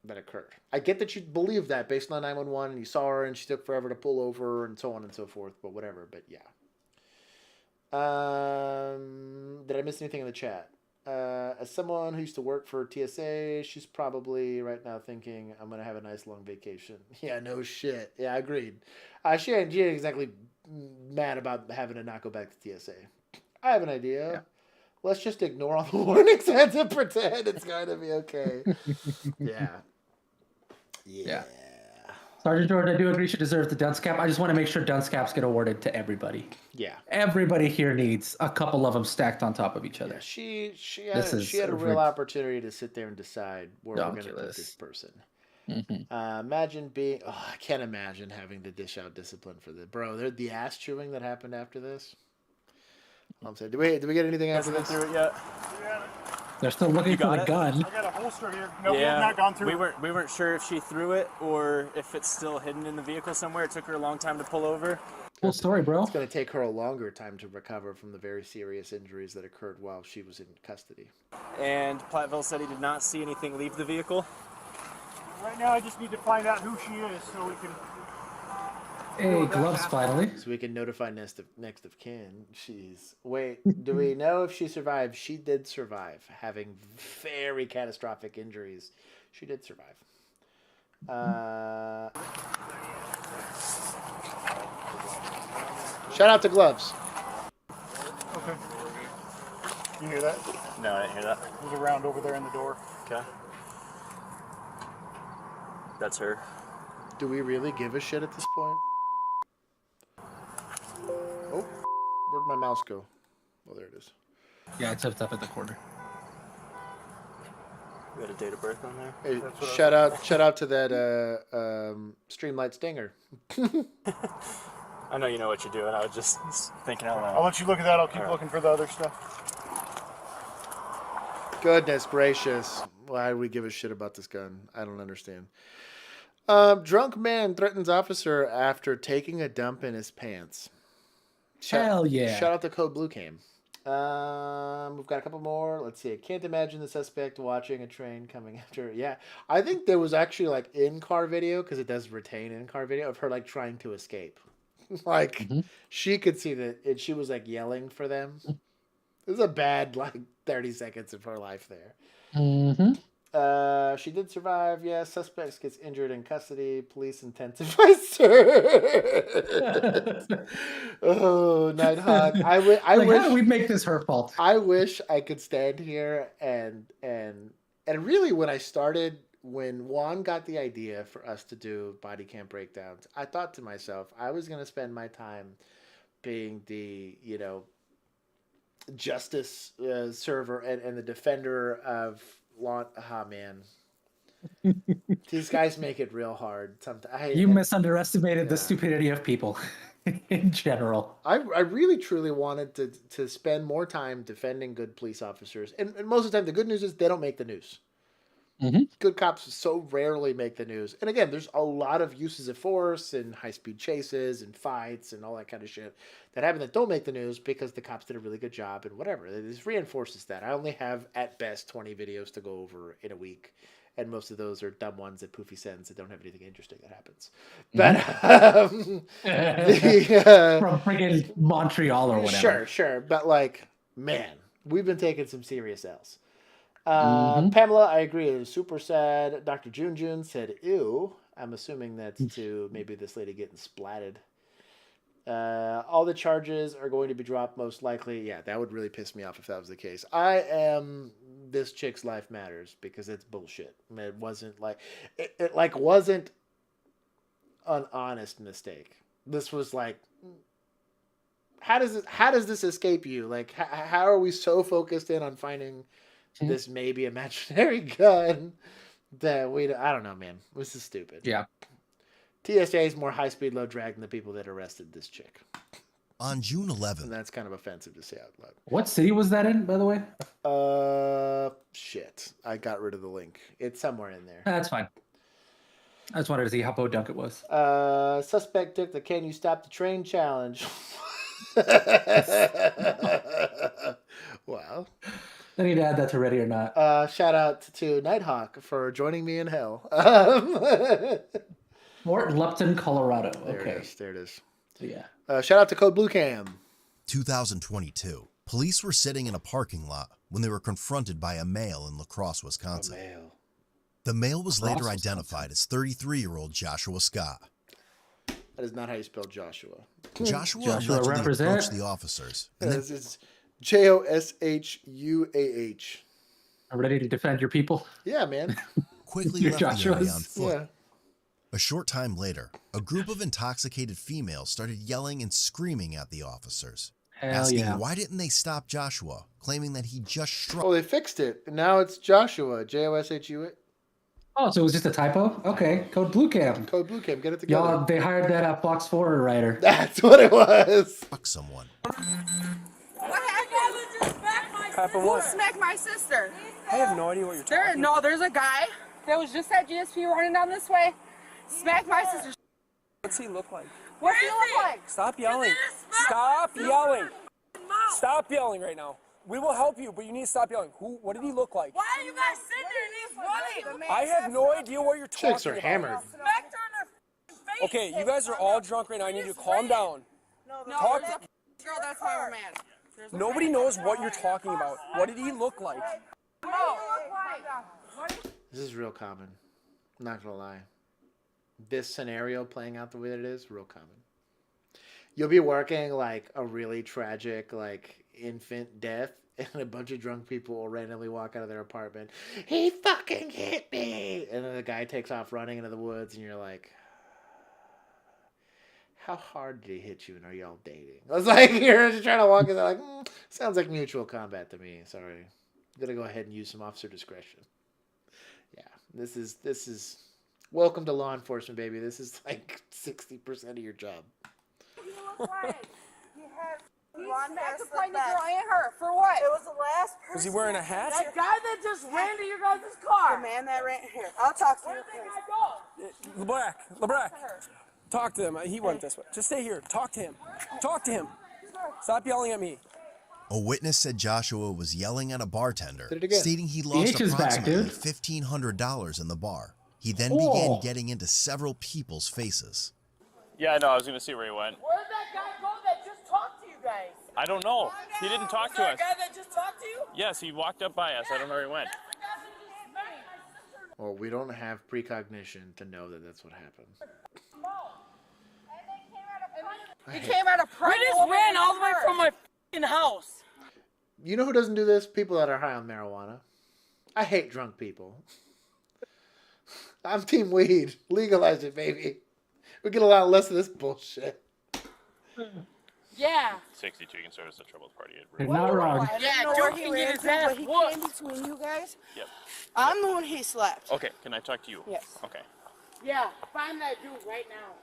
that occurred. I get that you believe that based on 911 and you saw her and she took forever to pull over and so on and so forth, but whatever. But yeah. Did I miss anything in the chat? As someone who used to work for TSA, she's probably right now thinking, I'm going to have a nice long vacation. Yeah, no shit. Yeah, I agreed. She ain't exactly mad about having to not go back to TSA. I have an idea. Yeah. Let's just ignore all the warnings and to pretend it's going to be okay. Yeah. So Sergeant George, I do agree she deserves the dunce cap. I just want to make sure dunce caps get awarded to everybody. Yeah. Everybody here needs a couple of them stacked on top of each other. Yeah, she had a real opportunity to sit there and decide where we're going to put this person. Imagine being. Oh, I can't imagine having to dish out discipline for this, bro. The ass chewing that happened after this. I'm saying, did we get anything after this? Through it yet? They're still looking for the gun. I got a holster here. No, we have not gone through. We weren't sure if she threw it or if it's still hidden in the vehicle somewhere. It took her a long time to pull over. Cool story, bro. It's going to take her a longer time to recover from the very serious injuries that occurred while she was in custody. And Platteville said he did not see anything leave the vehicle. Right now, I just need to find out who she is so we can. Hey, gloves finally. So we can notify next of kin. Jeez. Wait, do we know if she survived? She did survive, having very catastrophic injuries. She did survive. Shout out to gloves. Okay. You hear that? No, I didn't hear that. There's a round over there in the door. Okay. That's her. Do we really give a shit at this point? Oh, where'd my mouse go? Oh, there it is. Yeah, it's up at the corner. We got a date of birth on there. Hey, shout out to that Streamlight Stinger. I know you know what you're doing. I was just thinking out loud. I'll let you look at that. I'll keep looking for the other stuff. Goodness gracious. Why do we give a shit about this gun? I don't understand. Drunk man threatens officer after taking a dump in his pants. Hell yeah. Shout out to Code Blue Cam. We've got a couple more. Let's see. I can't imagine the suspect watching a train coming after. Yeah. I think there was actually like in-car video, because it does retain in-car video, of her like trying to escape. Like she could see that, and she was like yelling for them. It was a bad like 30 seconds of her life there. She did survive. Yeah, suspect gets injured in custody. Police intensify search. Oh, Nighthawk. I wish. How do we make this her fault? I wish I could stand here and really, when Juan got the idea for us to do body cam breakdowns, I thought to myself, I was going to spend my time being the, justice server and the defender of law. Ah, man. These guys make it real hard. You misunderestimated the stupidity of people in general. I really, truly wanted to spend more time defending good police officers. And most of the time, the good news is they don't make the news. Good cops so rarely make the news. And again, there's a lot of uses of force and high-speed chases and fights and all that kind of shit that happen that don't make the news because the cops did a really good job and whatever. This reinforces that. I only have, at best, 20 videos to go over in a week. And most of those are dumb ones that Poofy sends that don't have anything interesting that happens. But from friggin' Montreal or whatever. Sure. But like, man, we've been taking some serious L's. Pamela, I agree. It was super sad. Dr. Jun said, ew. I'm assuming that's to maybe this lady getting splatted. All the charges are going to be dropped most likely. Yeah, that would really piss me off if that was the case. This chick's life matters because it's bullshit. It wasn't like, it wasn't an honest mistake. This was like, how does this escape you? Like, how are we so focused in on finding this maybe imaginary gun that I don't know, man. This is stupid. Yeah. TSA is more high-speed, low drag than the people that arrested this chick. On June 11th. And that's kind of offensive to say out loud. What city was that in, by the way? Shit. I got rid of the link. It's somewhere in there. That's fine. I just wanted to see how podunk it was. Suspect took the Can You Stop the Train challenge. Wow. I need to add that to Ready or Not. Shout out to Nighthawk for joining me in hell. Fort Lupton, Colorado. Okay. There it is. Yeah. Shout out to Code Blue Cam. 2022. Police were sitting in a parking lot when they were confronted by a male in La Crosse, Wisconsin. The male was later identified as 33-year-old Joshua Scott. That is not how you spell Joshua. Joshua allegedly approached the officers. And it's Joshuah. Are ready to defend your people? Yeah, man. Quickly left the area on foot. Yeah. A short time later, a group of intoxicated females started yelling and screaming at the officers, asking why didn't they stop Joshua, claiming that he just struck. Oh, they fixed it. Now it's Joshua. Joshua. Oh, so it was just a typo? Okay, code BlueCam. Code BlueCam, get it together. Y'all, they hired that Fox 4 writer. That's what it was. Fuck someone. What happened? Who smacked my sister? I have no idea what you're talking about. There's a guy that was just at GSP running down this way. Smacked my sister. What's he look like? What's he look like? Stop yelling. Stop yelling. Stop yelling right now. We will help you, but you need to stop yelling. What did he look like? Why are you guys sitting there and he's running? I have no idea what you're talking about. Chicks are hammered. Smacked her in her face. Okay, you guys are all drunk right now. I need you to calm down. Talk to girl, that's why we're mad. Nobody knows what you're talking about. What did he look like? This is real common. I'm not gonna lie. This scenario playing out the way that it is, real common. You'll be working like a really tragic, like infant death, and a bunch of drunk people will randomly walk out of their apartment. He fucking hit me, and then the guy takes off running into the woods, and you're like, how hard did he hit you, and are y'all dating? I was like, you're just trying to walk in there like, sounds like mutual combat to me. Sorry, I'm gonna go ahead and use some officer discretion. Yeah, this is welcome to law enforcement, baby. This is like 60% of your job. He smacked the pregnant girl and her. For what? It was the last person. Was he wearing a hat? That guy that just ran to your guys' car. The man that ran here. I'll talk to you. LeBlack. Talk to him. He went this way. Just stay here. Talk to him. Talk to him. Stop yelling at me. A witness said Joshua was yelling at a bartender, Did it again. stating he lost DH is back, approximately dude. $1,500 in the bar. He then began getting into several people's faces. Yeah, I know. I was going to see where he went. Where did that guy go that just talked to you guys? I don't know. He didn't talk to us. That guy that just talked to you? Yes, he walked up by us. I don't know where he went. Well, we don't have precognition to know that that's what happened. He came out of private. We just ran all the way from my f***ing house. You know who doesn't do this? People that are high on marijuana. I hate drunk people. I'm team weed. Legalize it, baby. We get a lot less of this bullshit. Yeah. 62 can serve as a troubled party. You're not wrong. Yeah, Joe can get his ass He whooped. came between you guys. Yep. I'm the one he slapped. Okay, can I talk to you? Yes. Okay. Yeah, find that dude right now.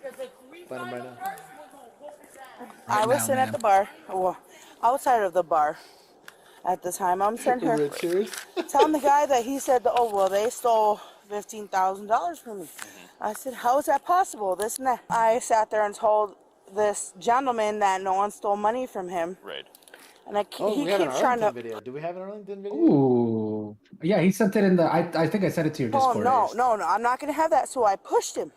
Because if we Find him find right him now. first, we're going to whoop his ass. I was sitting at the bar, well, outside of the bar at the time. I'm sitting here telling the guy that he said, oh, well, they stole $15,000 from me. I said, how is that possible? This and that. I sat there and told this gentleman that no one stole money from him. Right. And We he have an keeps trying to. Video. Do we have an Arlington video? Ooh. Yeah, he sent it in the. I think I sent it to your Oh, Discord. no, I'm not going to have that. So I pushed him.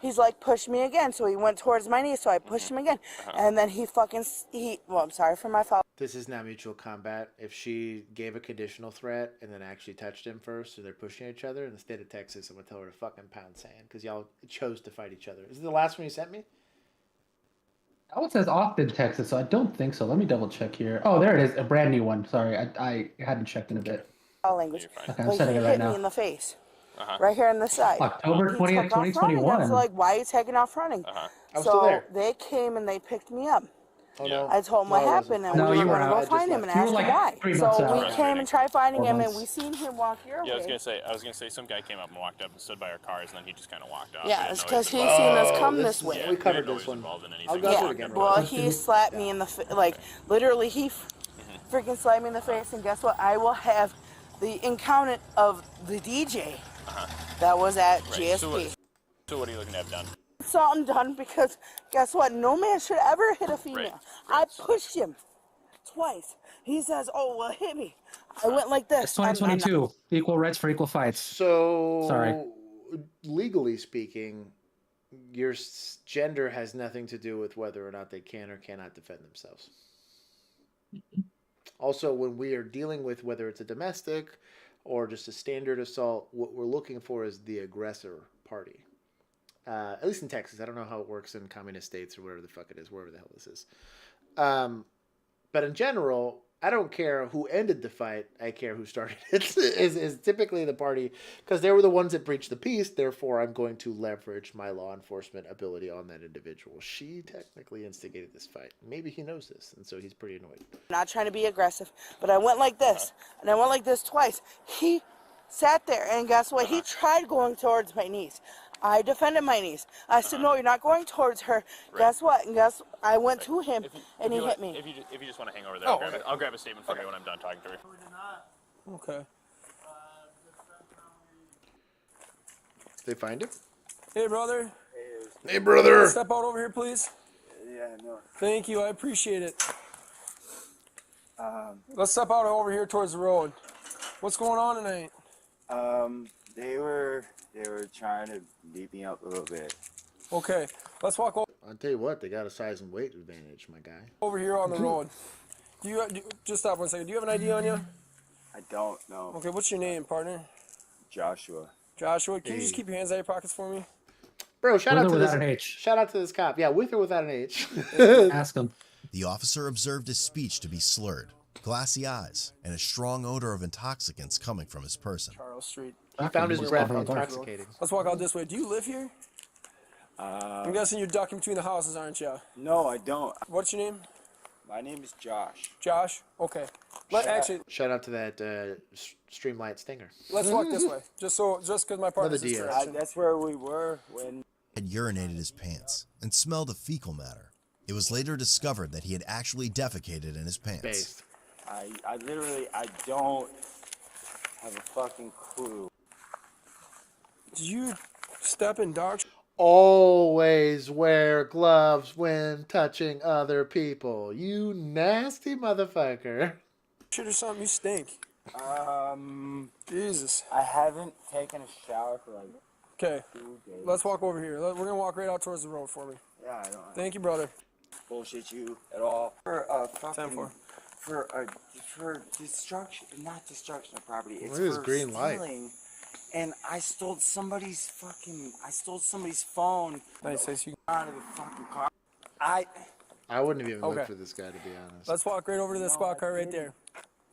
He's like, push me again. So he went towards my knee, so I pushed him again. And then well, I'm sorry for my fault. This is not mutual combat. If she gave a conditional threat and then actually touched him first, so they're pushing each other, in the state of Texas, I'm going to tell her to fucking pound sand because y'all chose to fight each other. Is it the last one you sent me? That one says Austin, Texas, so I don't think so. Let me double check here. Oh, there it is. A brand new one. Sorry, I hadn't checked in a bit. Language. Okay, I'm But setting he it right hit now. me in the face. Right here on the side. October He 20th, took off running. 2021. I was like, why are you taking off running? I was So still there. they came and they picked me up. Oh, no. I told him what No, I wasn't. happened, and No, we you were were going to out. go find him and You were ask like him why. 3 months So out. we came and tried finding 4 him, and months. we seen him walk your Yeah, I was way. gonna say some guy came up and walked up and stood by our cars, and then he just kind of walked off. Yeah, We it's didn't know because he he was seen involved. us come this this is- way. we We covered didn't know he this was one. involved in anything. I'll go Yeah, through it again. well, he slapped me in the like literally he freaking slapped me in the face, and guess what? I will have the encounter of the DJ that was at Right. GSP. So what are you looking to have done? Something done because guess what? No man should ever hit a female. I pushed him twice. He says, "Oh well, hit me." I went like this. It's 2022. Equal rights for equal fights. So, Sorry. legally speaking, your gender has nothing to do with whether or not they can or cannot defend themselves. Also, when we are dealing with whether it's a domestic or just a standard assault, what we're looking for is the aggressor party. At least in Texas. I don't know how it works in communist states or whatever the fuck it is, wherever the hell this is. But in general, I don't care who ended the fight. I care who started it. is typically the party, because they were the ones that breached the peace. Therefore, I'm going to leverage my law enforcement ability on that individual. She technically instigated this fight. Maybe he knows this, and so he's pretty annoyed. Not trying to be aggressive, but I went like this, and I went like this twice. He sat there, and guess what? He tried going towards my niece. I defended my niece. I said, no, you're not going towards her. Right. Guess what? And I went to him, and he hit me. If you just want to hang over there, I'll grab a statement for you when I'm done talking to her. Okay. Did they find him? Hey, brother. Hey, brother. Step out over here, please. Yeah, no. Thank you. I appreciate it. Let's step out over here towards the road. What's going on tonight? They were trying to beat me up a little bit. Okay, let's walk over. I'll tell you what, they got a size and weight advantage, my guy. Over here on the road. Just stop 1 second. Do you have an ID on you? I don't know. Okay, what's your name, partner? Joshua. Joshua, can you just keep your hands out of your pockets for me? Bro, shout out to this. An H. Shout out to this cop. Yeah, with or without an H. Ask him. The officer observed his speech to be slurred, glassy eyes, and a strong odor of intoxicants coming from his person. Charles Street. He found his breath intoxicating. Let's walk out this way. Do you live here? I'm guessing you're ducking between the houses, aren't you? No, I don't. What's your name? My name is Josh. Josh? Okay. Shout out to that Streamlight Stinger. Let's walk this way. Just because my partner's distracted. That's where we were when... He had urinated his pants and smelled of fecal matter. It was later discovered that he had actually defecated in his pants. Based. I literally don't have a fucking clue. Did you step in dog? Always wear gloves when touching other people. You nasty motherfucker. Shit or something, you stink. Jesus. I haven't taken a shower for like 2 days. Let's walk over here. We're gonna walk right out towards the road for me. Yeah, I don't. Thank you, brother. Bullshit you at all. For destruction, not destruction of property. It's Look at this for green light. stealing. And I stole somebody's phone. Nice, out of the fucking car. I wouldn't have even looked for this guy, to be honest. Let's walk right over to the squad car right there.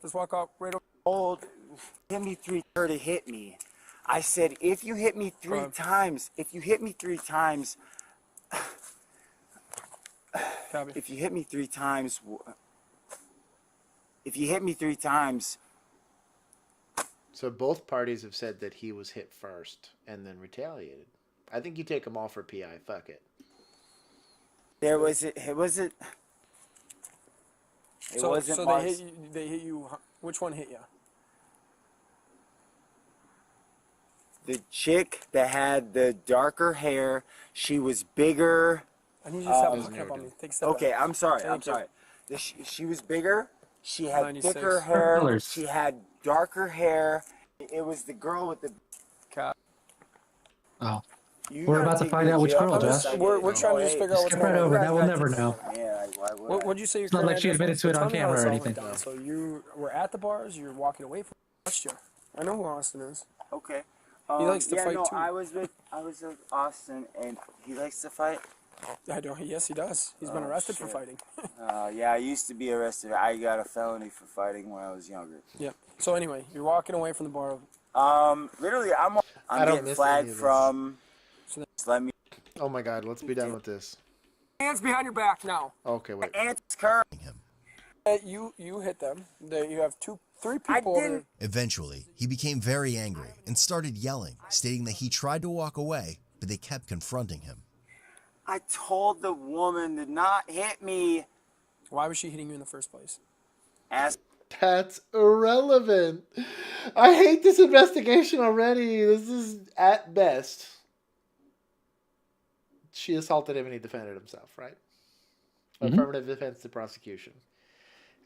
Let's walk out right over. Hit me 3 times to hit me. I said, if you hit me 3 times, if you hit me 3 times, if you hit me 3 times. So both parties have said that he was hit first and then retaliated. I think you take them all for PI. Fuck it. It wasn't they hit you. Which one hit you? The chick that had the darker hair. She was bigger. I need you to stop looking up on me. Take a step Okay, back. I'm sorry. She was bigger. She had thicker hair. She had darker hair. It was the girl with the cap. Oh. We're about to find out which girl, Josh. We're trying to just figure out what's Skip right over. Now we'll never know. What'd you say? It's not like she admitted to it on camera or anything. So you were at the bars. You're walking away from. I know who Austin is. Okay. He likes to fight too. I was with Austin, and he likes to fight. I don't. Yes, he does. He's been arrested for fighting. Yeah, I used to be arrested. I got a felony for fighting when I was younger. Yeah. So anyway, you're walking away from the bar. Literally, I'm getting flagged from. So let me. Oh my God, let's be done with this. Hands behind your back now. Okay, wait. You hit them. You have 3 people over there. Eventually, he became very angry and started yelling, stating that he tried to walk away, but they kept confronting him. I told the woman to not hit me. Why was she hitting you in the first place? That's irrelevant. I hate this investigation already. This is at best. She assaulted him and he defended himself, right? Affirmative defense to prosecution.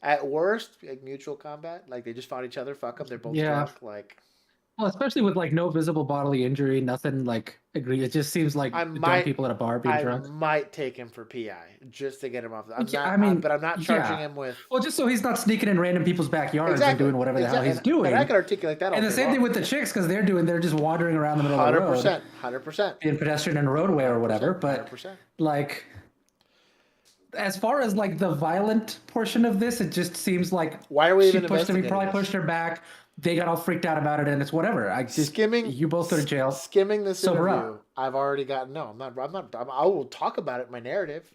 At worst, like mutual combat, like they just fought each other. Fuck them. They're both drunk. Like, well, especially with like no visible bodily injury, nothing like agreed. It just seems like drunk people at a bar being drunk. I might take him for PI just to get him off. But I'm not charging him with. Well, just so he's not sneaking in random people's backyards and doing whatever the hell he's doing. And I can articulate that. And the same thing with the chicks, because they're just wandering around the middle of the road. 100%. Being pedestrian in a roadway or whatever. But 100%. like, as far as like the violent portion of this, it just seems like why are we even pushed him? He investigating probably this? pushed her back. They got all freaked out about it, and it's whatever. I just skimming. You both go to jail. Skimming this Sober interview, up. I've already got no. I'm not. I will talk about it in my narrative.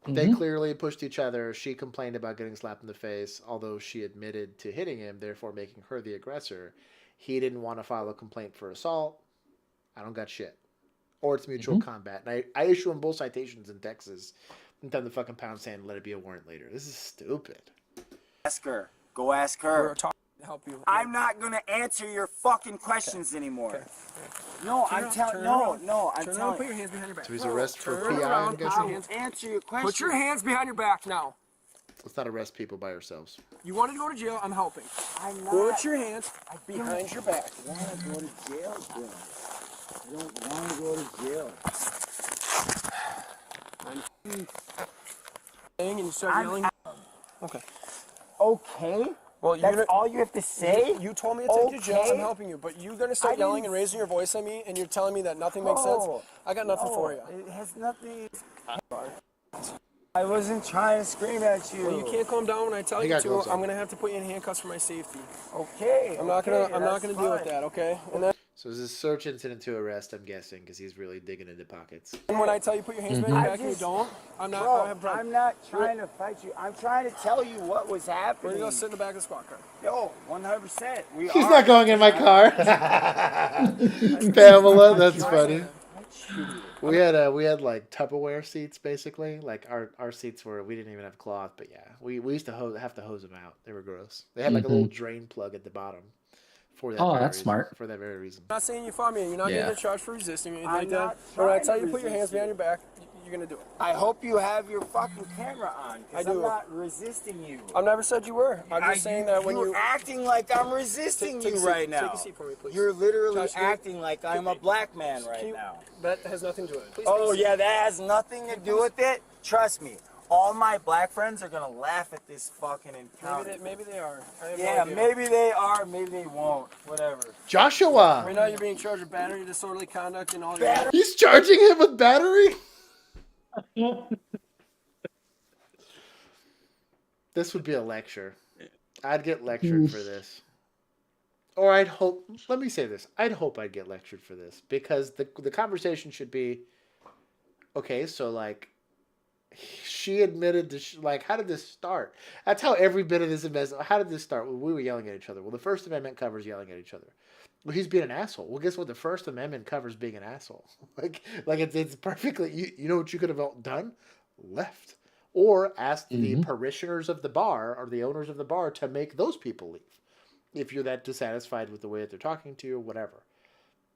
They Mhm. clearly pushed each other. She complained about getting slapped in the face, although she admitted to hitting him, therefore making her the aggressor. He didn't want to file a complaint for assault. I don't got shit. Or it's mutual combat. And I issue him both citations in Texas. And then the fucking pound sand, let it be a warrant later. This is stupid. Ask her. Go ask her. We're talking to help you. I'm not gonna answer your fucking questions anymore. Okay. No, I'm telling. No, I'm Turn around. telling. Put your hands behind your back. So he's arrested for Turn PI, around, I'm put your guessing? hands- Answer your question. Put your hands behind your back now. Let's not arrest people by ourselves. You wanted to go to jail. I'm helping. I'm not. Put your hands behind your back. I want to go to jail, Bill. I don't want to go to jail. And you start yelling. Okay. Okay. Well, That's all you have to say? You told me to take you to jail. Okay. I'm helping you, but you're gonna start yelling and raising your voice at me, and you're telling me that nothing makes sense. I got nothing for you. It has nothing. I wasn't trying to scream at you. Well, you can't calm down when I tell He you got to. gloves on. I'm gonna have to put you in handcuffs for my safety. Okay. I'm not gonna deal with that. Okay. And then So is this search incident to arrest, I'm guessing, because he's really digging into pockets. when I tell you put your hands behind your back and you don't, I'm not. I have a problem. I'm not trying to fight you. I'm trying to tell you what was We're happening. gonna go sit in the back of the squad car. Yo, 100%. He's not going in my car. Pamela, that's funny. We had like Tupperware seats basically. Like our seats we didn't even have cloth, but yeah, we used to have to hose them out. They were gross. They had like a little drain plug at the bottom. For that very that's reason. smart. For that very reason. I'm not saying you fought me. You're not Yeah. gonna get charged for resisting or anything I'm like not that. But when I trying tell to you to put your hands resist behind your back, you're gonna do it. I hope you have your fucking camera on. 'Cause I do. I'm not resisting you. I've never said you were. I'm just saying that when you're you acting like I'm resisting Take a you seat. right now. Take a seat for me, please. You're literally Josh, acting like I'm a black man right Can you- now. That has nothing to do with it. Please Oh take a seat. yeah, that has nothing to do with it. Trust me. All my black friends are gonna laugh at this fucking encounter. Maybe they are. I have no Yeah, idea. maybe they are, maybe they won't. Whatever. Joshua! Right now you're being charged with battery, disorderly conduct, and all your... He's charging him with battery? This would be a lecture. I'd get lectured for this. Or I'd hope, let me say this. I'd hope I'd get lectured for this. Because the conversation should be, okay, so like, she admitted to, like, how did this start? That's how every bit of this investment, how did this start? Well, we were yelling at each other. Well, the First Amendment covers yelling at each other. Well, he's being an asshole. Well, guess what? The First Amendment covers being an asshole. like it's perfectly, you know what you could have done? Left. Or asked the parishioners of the bar or the owners of the bar to make those people leave. If you're that dissatisfied with the way that they're talking to you or whatever.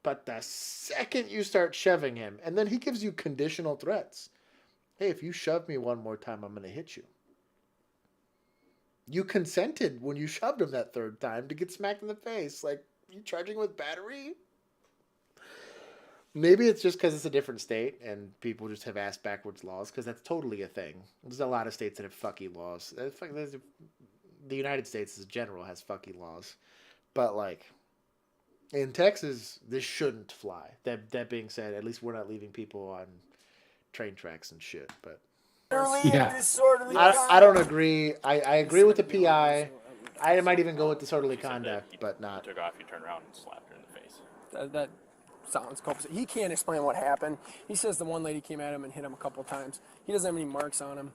But the second you start shoving him, and then he gives you conditional threats. Hey, if you shove me one more time, I'm going to hit you. You consented when you shoved him that third time to get smacked in the face. Like, you charging with battery? Maybe it's just because it's a different state and people just have ass backwards laws, because that's totally a thing. There's a lot of states that have fucky laws. The United States as general has fucky laws. But, like, in Texas, this shouldn't fly. That being said, at least we're not leaving people on train tracks and shit. But Yeah. I don't agree. I agree with the PI. I might even go with disorderly conduct, but not. Took off, you turned around and slapped her in the face. That sounds copacetic. He can't explain what happened. He says the one lady came at him and hit him a couple times. He doesn't have any marks on him.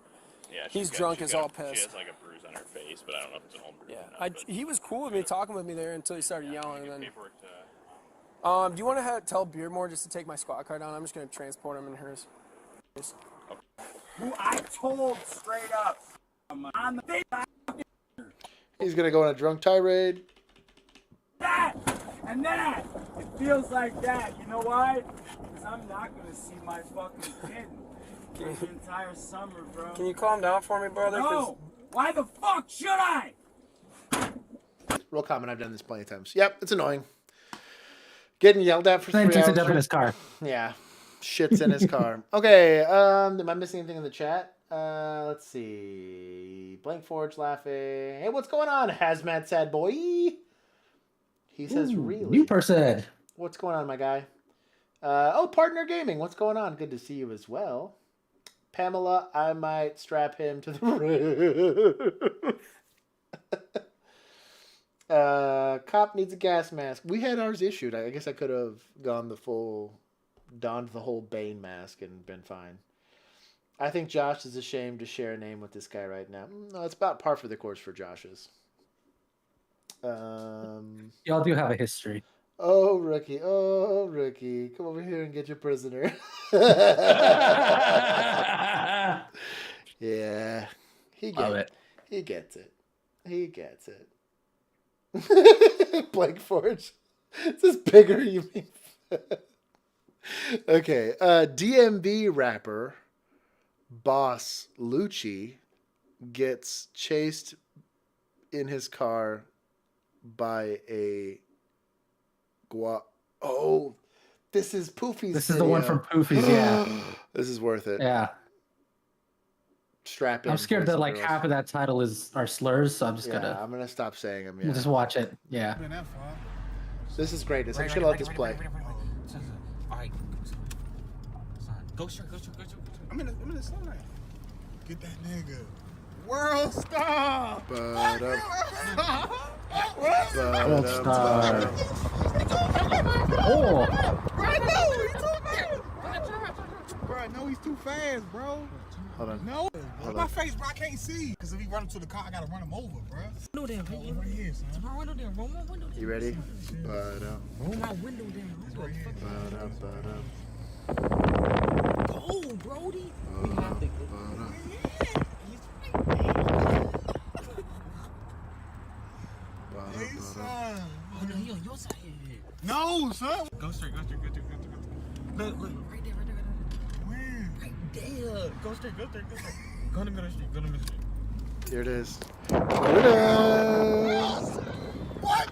Yeah, He's drunk as all She piss. has like a bruise on her face, but I don't know if it's an old bruise. Yeah, he was cool with me, talking with me there until he started yelling. And then, Paperwork to... do you want to tell Beardmore just to take my squad car down? I'm just going to transport him in hers. Who I told straight up on the face. He's gonna go on a drunk tirade. That and that. It feels like that. You know why? Because I'm not gonna see my fucking kid for the entire summer, bro. Can you calm down for me, brother? No. Why the fuck should I? Real common. I've done this plenty of times. Yep, it's annoying. Getting yelled at for 3 Then hours. takes it up in his car. Yeah, shit's in his car. Okay. Am I missing anything in the chat? Let's see. Blank Forge laughing. Hey, what's going on, Hazmat Sad Boy? He says, really? New person. What's going on, my guy? Oh, Partner Gaming. What's going on? Good to see you as well. Pamela, I might strap him to the roof. Cop needs a gas mask. We had ours issued. I guess I could have donned the whole Bane mask and been fine. I think Josh is ashamed to share a name with this guy right now. No, it's about par for the course for Josh's. Y'all do have a history. Oh, rookie. Oh, rookie. Come over here and get your prisoner. Yeah. He gets it. He gets it. Blank Forge. Is this bigger, you mean? Okay. DMV rapper Boss Lucci gets chased in his car by a Oh, this is Poofy's This is the one from Poofy's, yeah. This is worth it. Yeah. Strap in. I'm scared that like half of that title are slurs, so I'm just I'm gonna stop saying them. We'll just watch it. Yeah. This is great. I'm just gonna let this play. All right. Go straight. I'm in the slide. Get that nigga. World star. World star. Oh. Bro, I know he's too fast, bro. Hold on. No. Hold My on. face, bro, I can't see. Because if he run to the car, I gotta run him over, bro. No, damn. Right here, son. Roll my window down. You ready? Roll my window down. Go, Brody. We have to go. Hey, son. Oh, no, he on your side here. No, son. Go straight. Look, right there. Where? Right there. Go straight. Go to the middle street. Here it is. What? What?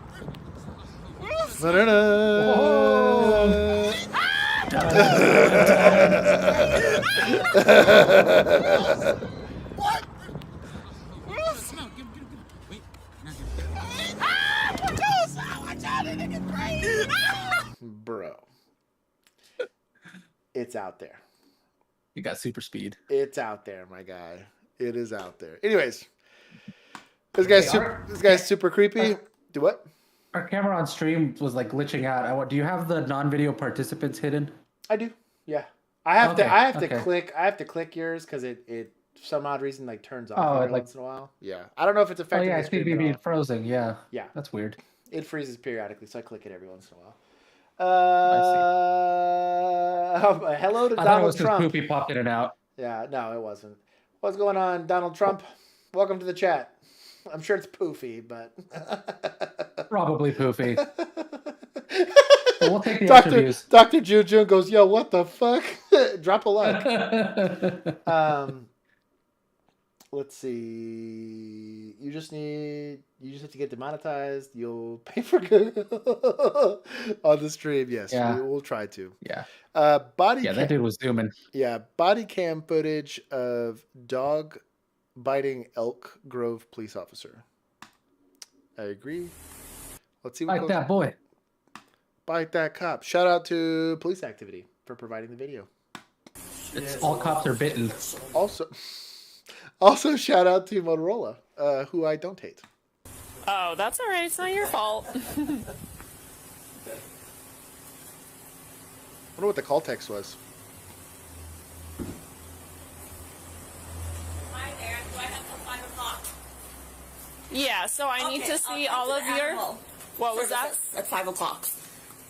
Wait. Bro. It's out there. You got super speed. It's out there, my guy. It is out there. Anyways, this guy's super creepy. Do what? Our camera on stream was like glitching out. Do you have the non-video participants hidden? I do. Yeah. I have to click yours because it for some odd reason like turns off every once in a while. Yeah. I don't know if it's affecting I the see stream me at all. being frozen. Yeah. Yeah. That's weird. It freezes periodically, so I click it every once in a while. Hello to I thought it Donald was Trump. Poopy popped in and out. Yeah, no, it wasn't. What's going on, Donald Trump? Welcome to the chat. I'm sure it's Poofy, but Probably Poofy. But we'll take the interviews. Dr. Juju goes, yo, what the fuck? Drop a like. Let's see. You just have to get demonetized. You'll pay for Google on the stream. Yes, Yeah. we'll try to. Yeah. That dude was zooming. Yeah, body cam footage of dog biting Elk Grove police officer. I agree. Let's see what Like that boy. Bite that cop. Shout out to Police Activity for providing the video. It's all cops are bitten. Also, shout out to Motorola, who I don't hate. Oh, that's all right. It's not your fault. I wonder what the call text was. Hi there. Do I have till 5 o'clock? Yeah, so I need to see all of your... What was that? At 5 o'clock.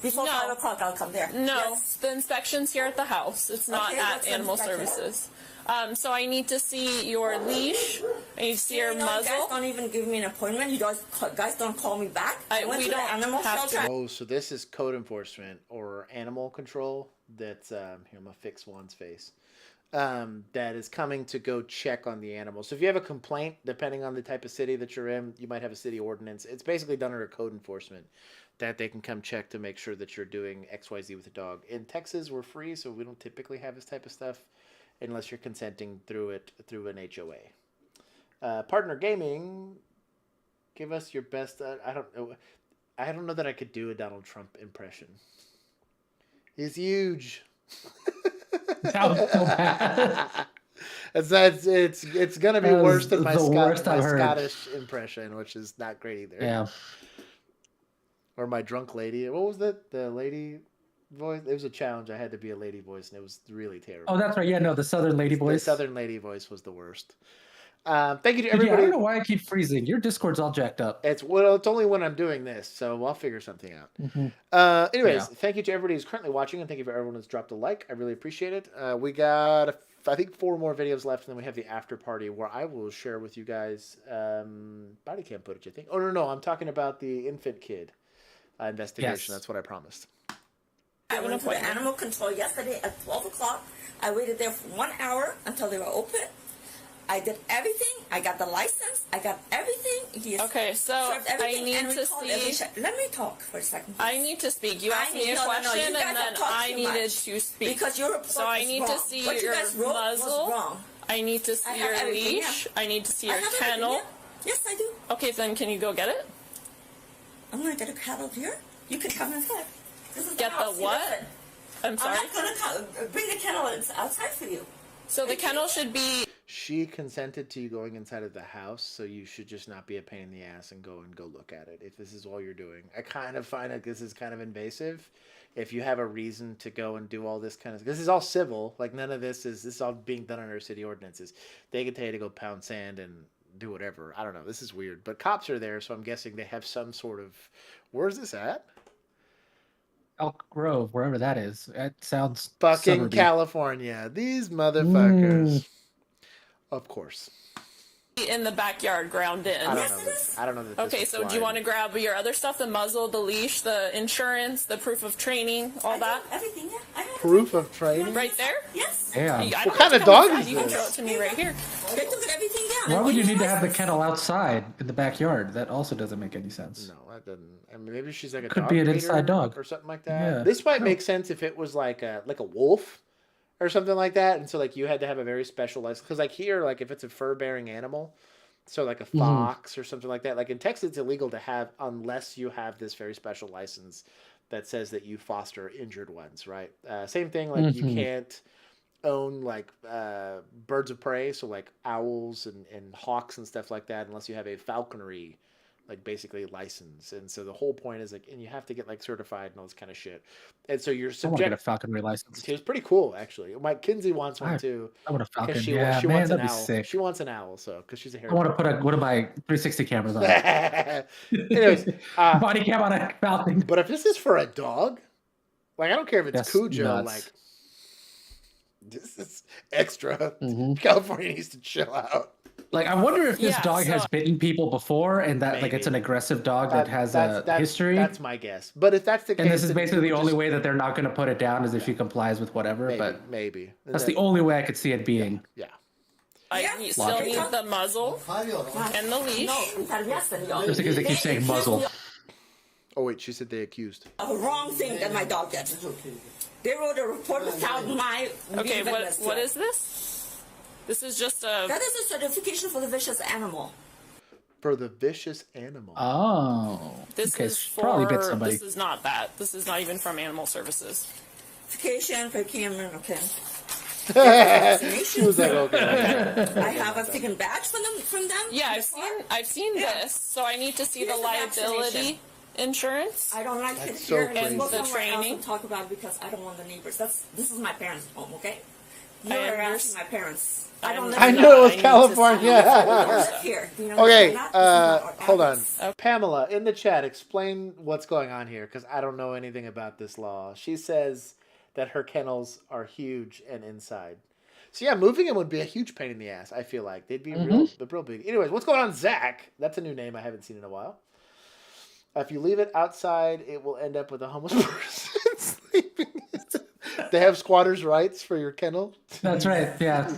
Before 5 o'clock, I'll come there. No, Yes. the inspection's here at the house. It's not Okay, at what's the Animal inspection? Services. So I need to see your leash. I need to see your You guys muzzle. don't even give me an appointment. You guys don't call me back. I went we to the don't animal have shelter. Oh, so this is code enforcement or animal control. That's here. I'm gonna fix Juan's face. That is coming to go check on the animals. So if you have a complaint, depending on the type of city that you're in, you might have a city ordinance. It's basically done under code enforcement that they can come check to make sure that you're doing XYZ with a dog. In Texas, we're free, so we don't typically have this type of stuff unless you're consenting through an HOA. Partner Gaming, give us your best. I don't know that I could do a Donald Trump impression. He's huge. That was so bad. It's gonna be worse than my heard. Scottish impression, which is not great either. Yeah. Or my drunk lady. What was that? The lady voice. It was a challenge. I had to be a lady voice, and it was really terrible. Oh, that's right. Yeah, no, the Southern lady voice. The Southern lady voice was the worst. Thank you to everybody. Yeah, I don't know why I keep freezing. Your Discord's all jacked up. It's only when I'm doing this, so I'll figure something out. Anyways, thank you to everybody who's currently watching, and thank you for everyone who's dropped a like. I really appreciate it. We got, I think, 4 more videos left, and then we have the after party where I will share with you guys body cam footage, I think. Oh, no, I'm talking about the infant kid investigation. Yes. That's what I promised. I went to the animal control yesterday at 12 o'clock. I waited there for 1 hour until they were open. I did everything. I got the license. I got everything. Okay, so I need to see. Let me talk for a second. Please. I need to speak. You asked me a question, and then I needed to speak. Because your report so I need was to wrong. see What your you guys wrote muzzle. Was wrong. I need to see your everything, leash. yeah. I need to see I your have kennel. everything, yeah. Yes, I do. Okay, then can you go get it? I'm gonna get a kennel here. You can come inside. This is Get the what? I'm sorry. I'm not gonna bring the kennel outside for you. So the kennel should be. She consented to you going inside of the house, so you should just not be a pain in the ass and go look at it. If this is all you're doing, I kind of find like this is kind of invasive. If you have a reason to go and do all this kind of, this is all civil. Like none of this is all being done under city ordinances. They can tell you to go pound sand and do whatever. I don't know. This is weird, but cops are there, so I'm guessing they have some sort of. Where's this at? Elk Grove, wherever that is. That sounds fucking suburby. California. These motherfuckers. Of course. In the backyard, ground in. I don't know that okay, so do you want to grab your other stuff? The muzzle, the leash, the insurance, the proof of training, all that? Everything, yeah. I have proof of training? Right there? Yes. Yeah. What kind of dog is You can throw it this? to me right here. They took everything down. Why would you need to have the kennel outside in the backyard? That also doesn't make any sense. No, that doesn't. I mean, maybe she's like a Could dog be an breeder inside dog or something like that. Yeah. This might make sense if it was like a wolf or something like that, and so like you had to have a very special license because like here, like if it's a fur-bearing animal, so like a fox or something like that. Like in Texas, it's illegal to have unless you have this very special license that says that you foster injured ones, right? Same thing, like you can't own like birds of prey, so like owls and hawks and stuff like that, unless you have a falconry, like basically license. And so the whole point is like, and you have to get like certified and all this kind of shit. And so you're I want to get a falconry license. It's pretty cool, actually. My Kinsey wants one too. I want a falcon. She Yeah, she man, wants an that'd be owl. sick. She wants an owl, so because she's a hair. I want to put one of my 360 cameras on it. Anyways, body cam on a falcon. But if this is for a dog, like I don't care if it's That's Cujo, nuts. like this is extra. California needs to chill out. Like, I wonder if this Yeah, dog so- has bitten people before, and that like it's an aggressive dog that has a history. That's my guess. But if that's the case, And this is then basically the just- only way that they're not going to put it down is if she complies with whatever. Maybe, but maybe. that's the only way I could see it being. Yeah. I still need the muzzle and the leash. Just because they keep saying muzzle. Oh wait, she said they accused. A wrong thing that my dog did. They wrote a report without my. Okay, being what witness to what it. is this? This is just a. That is a certification for the vicious animal. For the vicious animal. Oh. This okay, is she probably bit for. somebody. This is not that. This is not even from Animal Services. Certification for Cameron, okay. She was like, okay. I have a freaking badge from them. Yeah, I've seen this, so I need to see Here's the the liability vaccination. insurance. I don't like That's it so here crazy. and go The somewhere else training. and talk about it because I don't want the neighbors. This is my parents' home, okay? I You're understand. harassing my parents. I don't live I here. knew it was I don't California. live here. Do you know what Okay, I'm saying? This is not our hold on. address. Pamela, in the chat, explain what's going on here because I don't know anything about this law. She says that her kennels are huge and inside. So yeah, moving them would be a huge pain in the ass. I feel like they'd be real big. Anyways, what's going on, Zach? That's a new name I haven't seen in a while. If you leave it outside, it will end up with a homeless person sleeping. They have squatters' rights for your kennel. That's right. Yeah.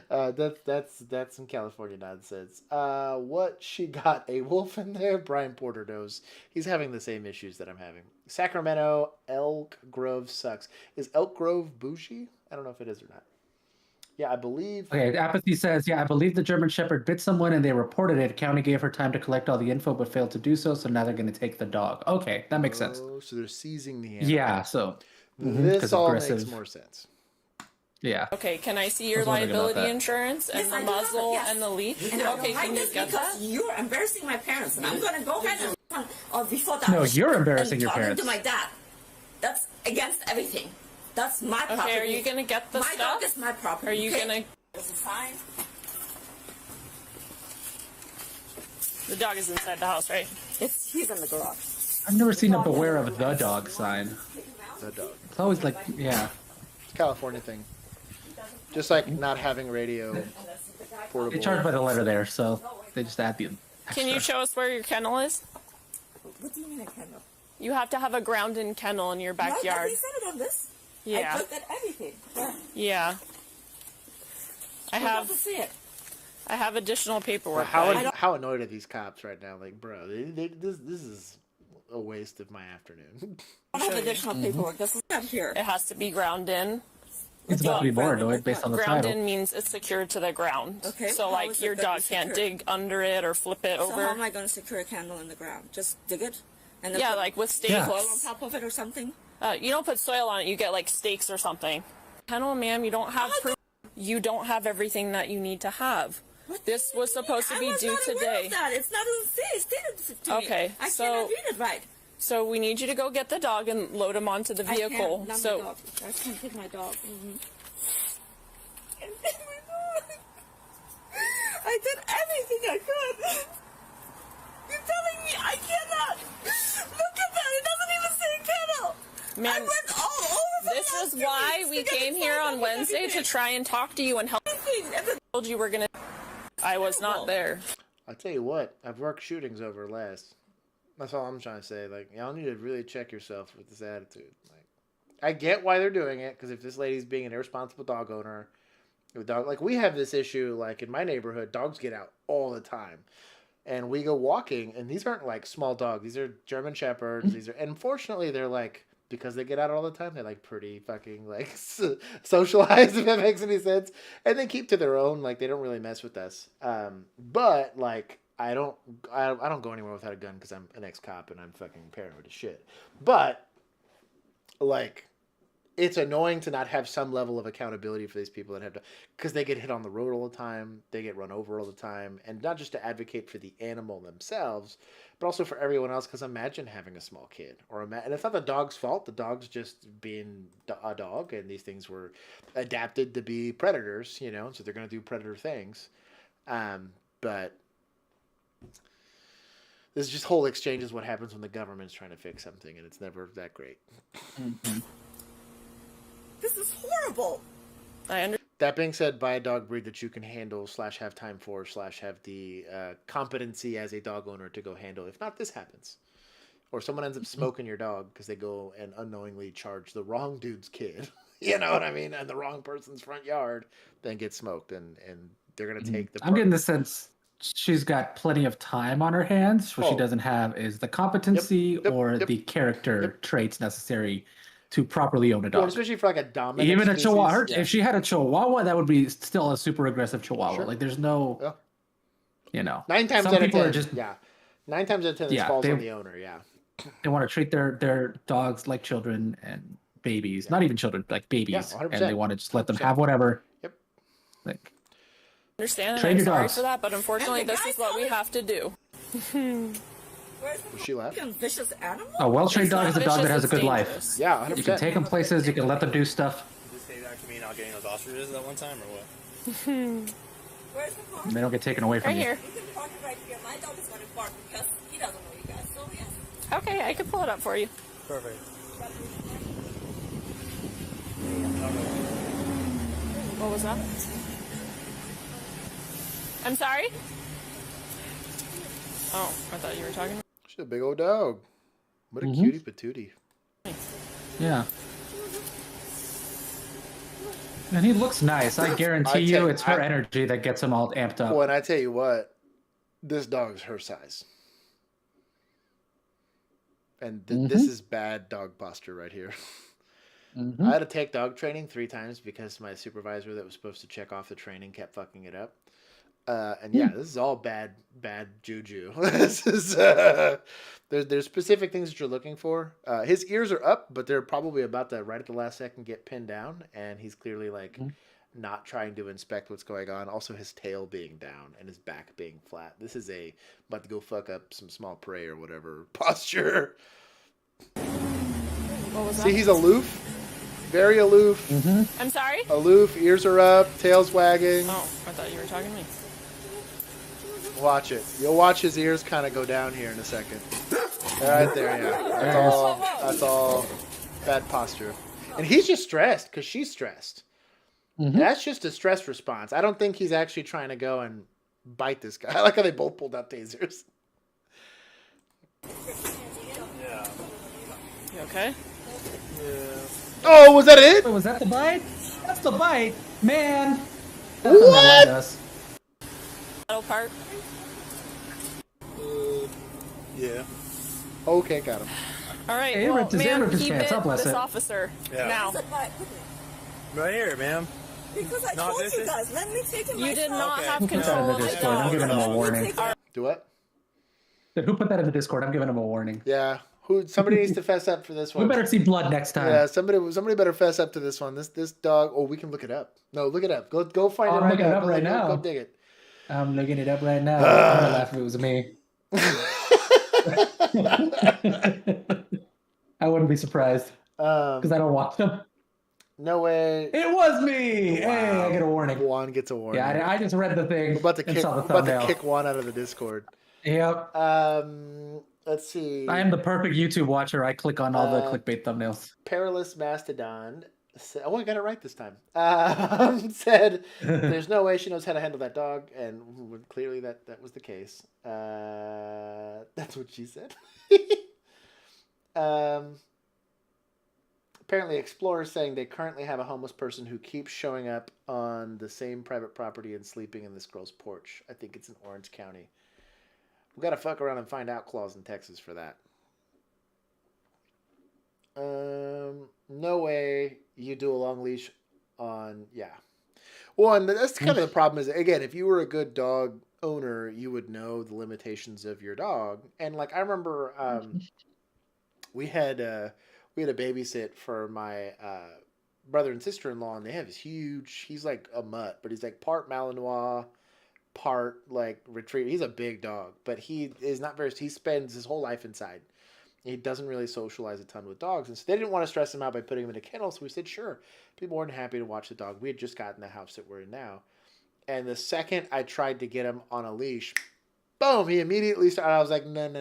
That's some California nonsense. What she got a wolf in there? Brian Porter knows. He's having the same issues that I'm having. Sacramento, Elk Grove sucks. Is Elk Grove bougie? I don't know if it is or not. Yeah, I believe. Okay, Apathy says, yeah, I believe the German Shepherd bit someone and they reported it. County gave her time to collect all the info but failed to do so, so now they're going to take the dog. Okay, that makes sense. So they're seizing the animal. Yeah, so. This 'cause all aggressive. makes more sense. Yeah. Okay, can I see your wondering about liability that. insurance and Yes, the I do have it, muzzle yes. and the leash? And I Okay, don't like can you this get because that? you're embarrassing my parents, and I'm gonna go ahead and before that. No, you're embarrassing and your talking parents. to my dad. That's against everything. That's my property. Okay, are you gonna get the my stuff? dog is my property. Are you okay? gonna? There's a sign. The dog is inside the house, right? He's in the garage. I've never seen a beware of the dog sign. The dog. It's always like, yeah. It's a California thing. Just like not having radio portable. They charge by the letter there, so they just add the. Can you show us where your kennel is? What do you mean a kennel? You have to have a ground-in kennel in your backyard. Right, said it on this. Yeah. I looked at everything. Yeah. I I'd love have. to see it. I have additional paperwork. How annoyed are these cops right now? Like, bro, this is a waste of my afternoon. I have additional paperwork. This is not here. It has to be ground in. It's about to be more annoyed based on the Ground title. in means it's secured to the ground. Okay. So How like is it your gonna dog be can't secured? dig under it or flip it So over. how am I going to secure a candle in the ground? Just dig it? And then Yeah, put like with soil stakes. on top of it or something? You don't put soil on it. You get like stakes or something. Kennel, ma'am, you don't have proof. You don't have everything that you need to have. This was supposed to be due I was not aware today. of that. It's not stated to me. Okay, I so cannot read it right. So we need you to go get the dog and load him onto the vehicle. I can't, not so my dog. I can't take my dog. I did everything I could. You're telling me I cannot. Look at that. It doesn't even say kennel. Man, I went all over. This is why we came here on Wednesday to try and talk to you and help. I told you we're gonna. I was not there. I'll tell you what, I've worked shootings over less. That's all I'm trying to say. Like, y'all need to really check yourself with this attitude. Like, I get why they're doing it, because if this lady's being an irresponsible dog owner, like we have this issue, like in my neighborhood, dogs get out all the time. And we go walking, and these aren't like small dogs. These are German Shepherds. These are, and unfortunately, they're like, because they get out all the time, they're like pretty fucking like socialized, if that makes any sense. And they keep to their own, like they don't really mess with us. But like I don't go anywhere without a gun because I'm an ex-cop and I'm fucking paranoid as shit. But like it's annoying to not have some level of accountability for these people that have to, because they get hit on the road all the time, they get run over all the time, and not just to advocate for the animal themselves, but also for everyone else. Because imagine having a small kid, and it's not the dog's fault. The dog's just being a dog, and these things were adapted to be predators, you know, so they're going to do predator things. But this just whole exchange is what happens when the government's trying to fix something, and it's never that great. Mm-hmm. This is horrible. That being said, buy a dog breed that you can handle / have time for / have the competency as a dog owner to go handle. If not, this happens. Or someone ends up smoking your dog because they go and unknowingly charge the wrong dude's kid. You know what I mean? And the wrong person's front yard, then gets smoked. And they're going to take the... I'm getting the sense she's got plenty of time on her hands. What she doesn't have is the competency or the character traits necessary to properly own a dog. Well, especially for like a dominant Even a species, chihuahua. yeah. If she had a chihuahua, that would be still a super aggressive chihuahua. Sure. Like there's no, you know. 9 times some out of people 10, are just, 9 times out of 10, this falls on the owner, They want to treat their dogs like children and babies. Not even children, like babies. 100%. And they want to just let them 100%. have whatever. Yep. Like, Understand, and train I'm your sorry dogs. for that, but unfortunately, this is what we have to do. She left. Vicious animal? A well-trained dog is a dog that has a good life. Yeah, 100%. You can take them places. You can let them do stuff. Did you say that to me not getting those ostriches that one time, or what? Where's the car? And they don't get taken away from you. You can park it right here. My dog is going to park because he doesn't know you guys. So yes. Okay, I can pull it up for you. Perfect. What was that? I'm sorry? Oh, I thought you were talking. She's a big old dog. What a cutie patootie. Yeah. And he looks nice. I guarantee you it's her energy that gets him all amped up. Well, and I tell you what, this dog's her size. And this is bad dog posture right here. I had to take dog training 3 times because my supervisor that was supposed to check off the training kept fucking it up. And yeah, this is all bad juju. This is there's specific things that you're looking for. His ears are up, but they're probably about to right at the last second get pinned down, and he's clearly like not trying to inspect what's going on. Also, his tail being down and his back being flat. This is a about to go fuck up some small prey or whatever posture. What was See, that? he's aloof, very aloof. I'm sorry? Aloof, ears are up, tail's wagging. Oh, I thought you were talking to me. Watch it. You'll watch his ears kind of go down here in a second. Right there, yeah. That's all bad posture. And he's just stressed because she's stressed. That's just a stress response. I don't think he's actually trying to go and bite this guy. I like how they both pulled out tasers. Yeah. You okay? Yeah. Oh, was that it? Wait, was that the bite? That's the bite, man. What? Metal part. Yeah. Okay, got him. All right, Hey, well, ripped his ma'am, pants. he God bit bless this it. officer now. Right here, ma'am. Because I told you guys, let me take it You did myself. not have Put that in control the of the Discord. I'm dog. giving him a warning. Do what? Who put that in the Discord? I'm giving him a warning. Yeah. Somebody needs to fess up for this one. We better see blood next time. Yeah, somebody better fess up to this one. This dog. Oh, we can look it up. No, look it up. Go find it I'm right looking it now. up right now. Go dig it. I'm looking it up right now. I'm gonna laugh if it was me. I wouldn't be surprised because I don't watch them. No way. It was me. Wow. Hey, I get a warning. Juan gets a warning. Yeah, I just read the thing. We're about to and kick. saw the We're about to thumbnail. kick Juan out of the Discord. Yep. Let's see. I am the perfect YouTube watcher. I click on all the clickbait thumbnails. Perilous Mastodon. Oh, I got it right this time. Said, "There's no way she knows how to handle that dog," and clearly that was the case. That's what she said. Apparently, explorers saying they currently have a homeless person who keeps showing up on the same private property and sleeping in this girl's porch. I think it's in Orange County. We got to fuck around and find out clause in Texas for that. No way you do a long leash on, yeah. Well, and that's kind of the problem is, again, if you were a good dog owner, you would know the limitations of your dog. And like, I remember we had a babysit for my brother and sister-in-law, and they have this huge, he's like a mutt, but he's like part Malinois, part like retriever. He's a big dog, but he is not very, he spends his whole life inside. He doesn't really socialize a ton with dogs. And so they didn't want to stress him out by putting him in a kennel. So we said, sure, be more than happy to watch the dog. We had just gotten the house that we're in now. And the second I tried to get him on a leash, boom, he immediately started. I was like, no.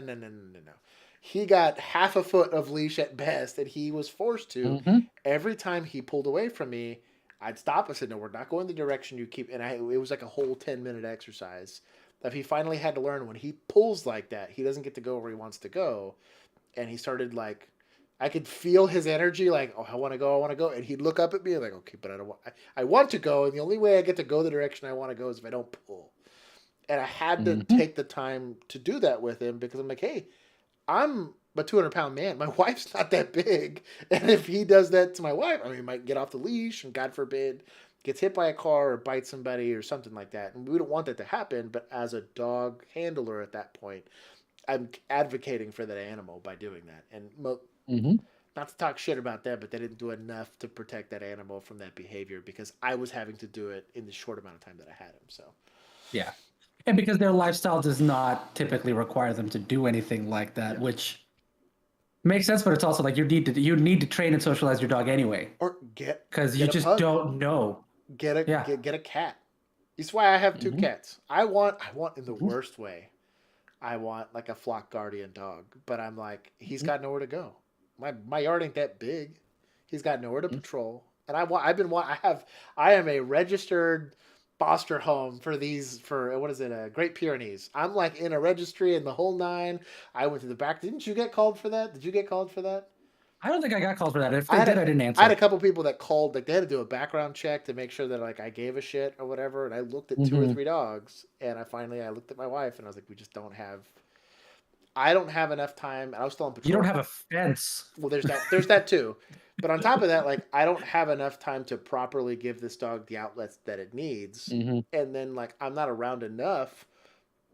He got half a foot of leash at best, and he was forced to. Every time he pulled away from me, I'd stop. I said, no, we're not going the direction you keep. And it was like a whole 10-minute exercise that he finally had to learn when he pulls like that, he doesn't get to go where he wants to go. And he started like, I could feel his energy, like, oh, I want to go. And he'd look up at me and like, okay, but I want to go. And the only way I get to go the direction I want to go is if I don't pull. And I had to take the time to do that with him because I'm like, hey, I'm a 200-pound man. My wife's not that big. And if he does that to my wife, I mean, he might get off the leash and God forbid gets hit by a car or bites somebody or something like that. And we don't want that to happen. But as a dog handler at that point, I'm advocating for that animal by doing that. And not to talk shit about them, but they didn't do enough to protect that animal from that behavior because I was having to do it in the short amount of time that I had him. So, yeah. And because their lifestyle does not typically require them to do anything like that, which makes sense, but it's also like you need to train and socialize your dog anyway. Or because you just don't know. Get a cat. That's why I have two cats. I want in the worst way. I want like a flock guardian dog, but I'm like, he's got nowhere to go. My yard ain't that big. He's got nowhere to patrol, and I am a registered foster home for what is it? Great Pyrenees. I'm like in a registry and the whole nine. I went to the back. Didn't you get called for that? Did you get called for that? I don't think I got called for that. If they did, I didn't answer. I had a couple people that called, like they had to do a background check to make sure that like I gave a shit or whatever. And I looked at 2 or 3 dogs, and I looked at my wife and I was like, we just don't have. I don't have enough time. I was still on patrol. You don't have a fence. Well, there's that. There's that too. But on top of that, like, I don't have enough time to properly give this dog the outlets that it needs. Mm-hmm. And then, like, I'm not around enough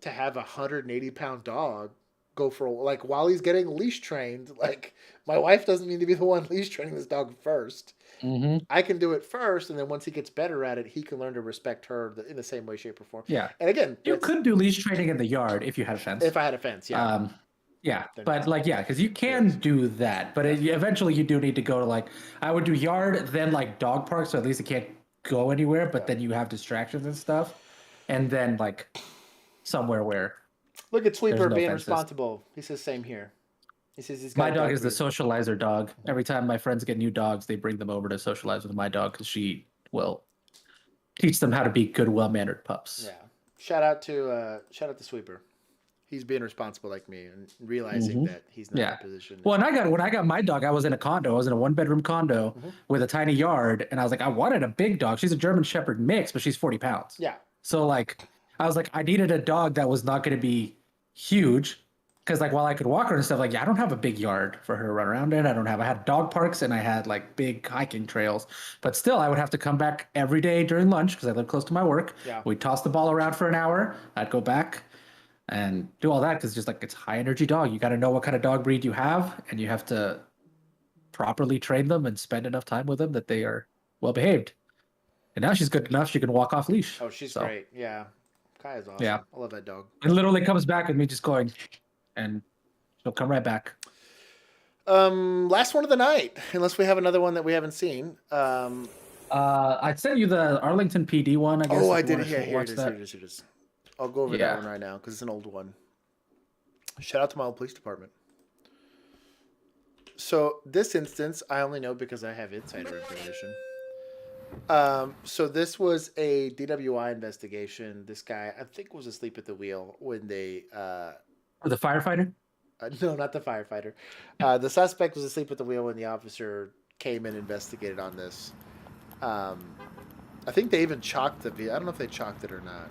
to have a 180-pound dog go for, like, while he's getting leash trained. Like, my wife doesn't need to be the one leash training this dog first. Mm-hmm. I can do it first, and then once he gets better at it, he can learn to respect her in the same way, shape, or form. Yeah. And again, you could do leash training in the yard if you had a fence. If I had a fence, yeah. Yeah, but like, yeah, because you can do that, but eventually you do need to go to, like, I would do yard, then like dog park, so at least it can't go anywhere, but then you have distractions and stuff, and then like somewhere where. Look at Sweeper no being fences. responsible. He says same here. He says he's got My a dog is the breed. socializer dog. Every time my friends get new dogs, they bring them over to socialize with my dog because she will teach them how to be good, well-mannered pups. Yeah. Shout out to Sweeper. He's being responsible like me and realizing that he's not in a position. Well, and when I got my dog, I was in a condo. I was in a 1-bedroom condo with a tiny yard, and I was like, I wanted a big dog. She's a German Shepherd mix, but she's 40 pounds. Yeah. So like, I was like, I needed a dog that was not going to be huge, because like while I could walk her and stuff, like, yeah, I don't have a big yard for her to run around in. I had dog parks and I had like big hiking trails, but still, I would have to come back every day during lunch because I live close to my work. Yeah. We'd toss the ball around for an hour. I'd go back and do all that because just like it's high energy dog. You got to know what kind of dog breed you have, and you have to properly train them and spend enough time with them that they are well behaved. And now she's good enough; she can walk off leash. Oh, she's great. Yeah, Kaya's awesome. Yeah. I love that dog. It literally comes back with me just going, and she'll come right back. Last one of the night, unless we have another one that we haven't seen. I sent you the Arlington PD one. I guess. Oh, if I you did. wanna Yeah, here watch it is. that. Here it is. Here it is. I'll go over that one right now because it's an old one. Shout out to my old police department. So this instance, I only know because I have insider information. So this was a DWI investigation. This guy, I think, was asleep at the wheel when they. The firefighter? No, not the firefighter. The suspect was asleep at the wheel when the officer came and investigated on this. I think they even chalked the vehicle. I don't know if they chalked it or not.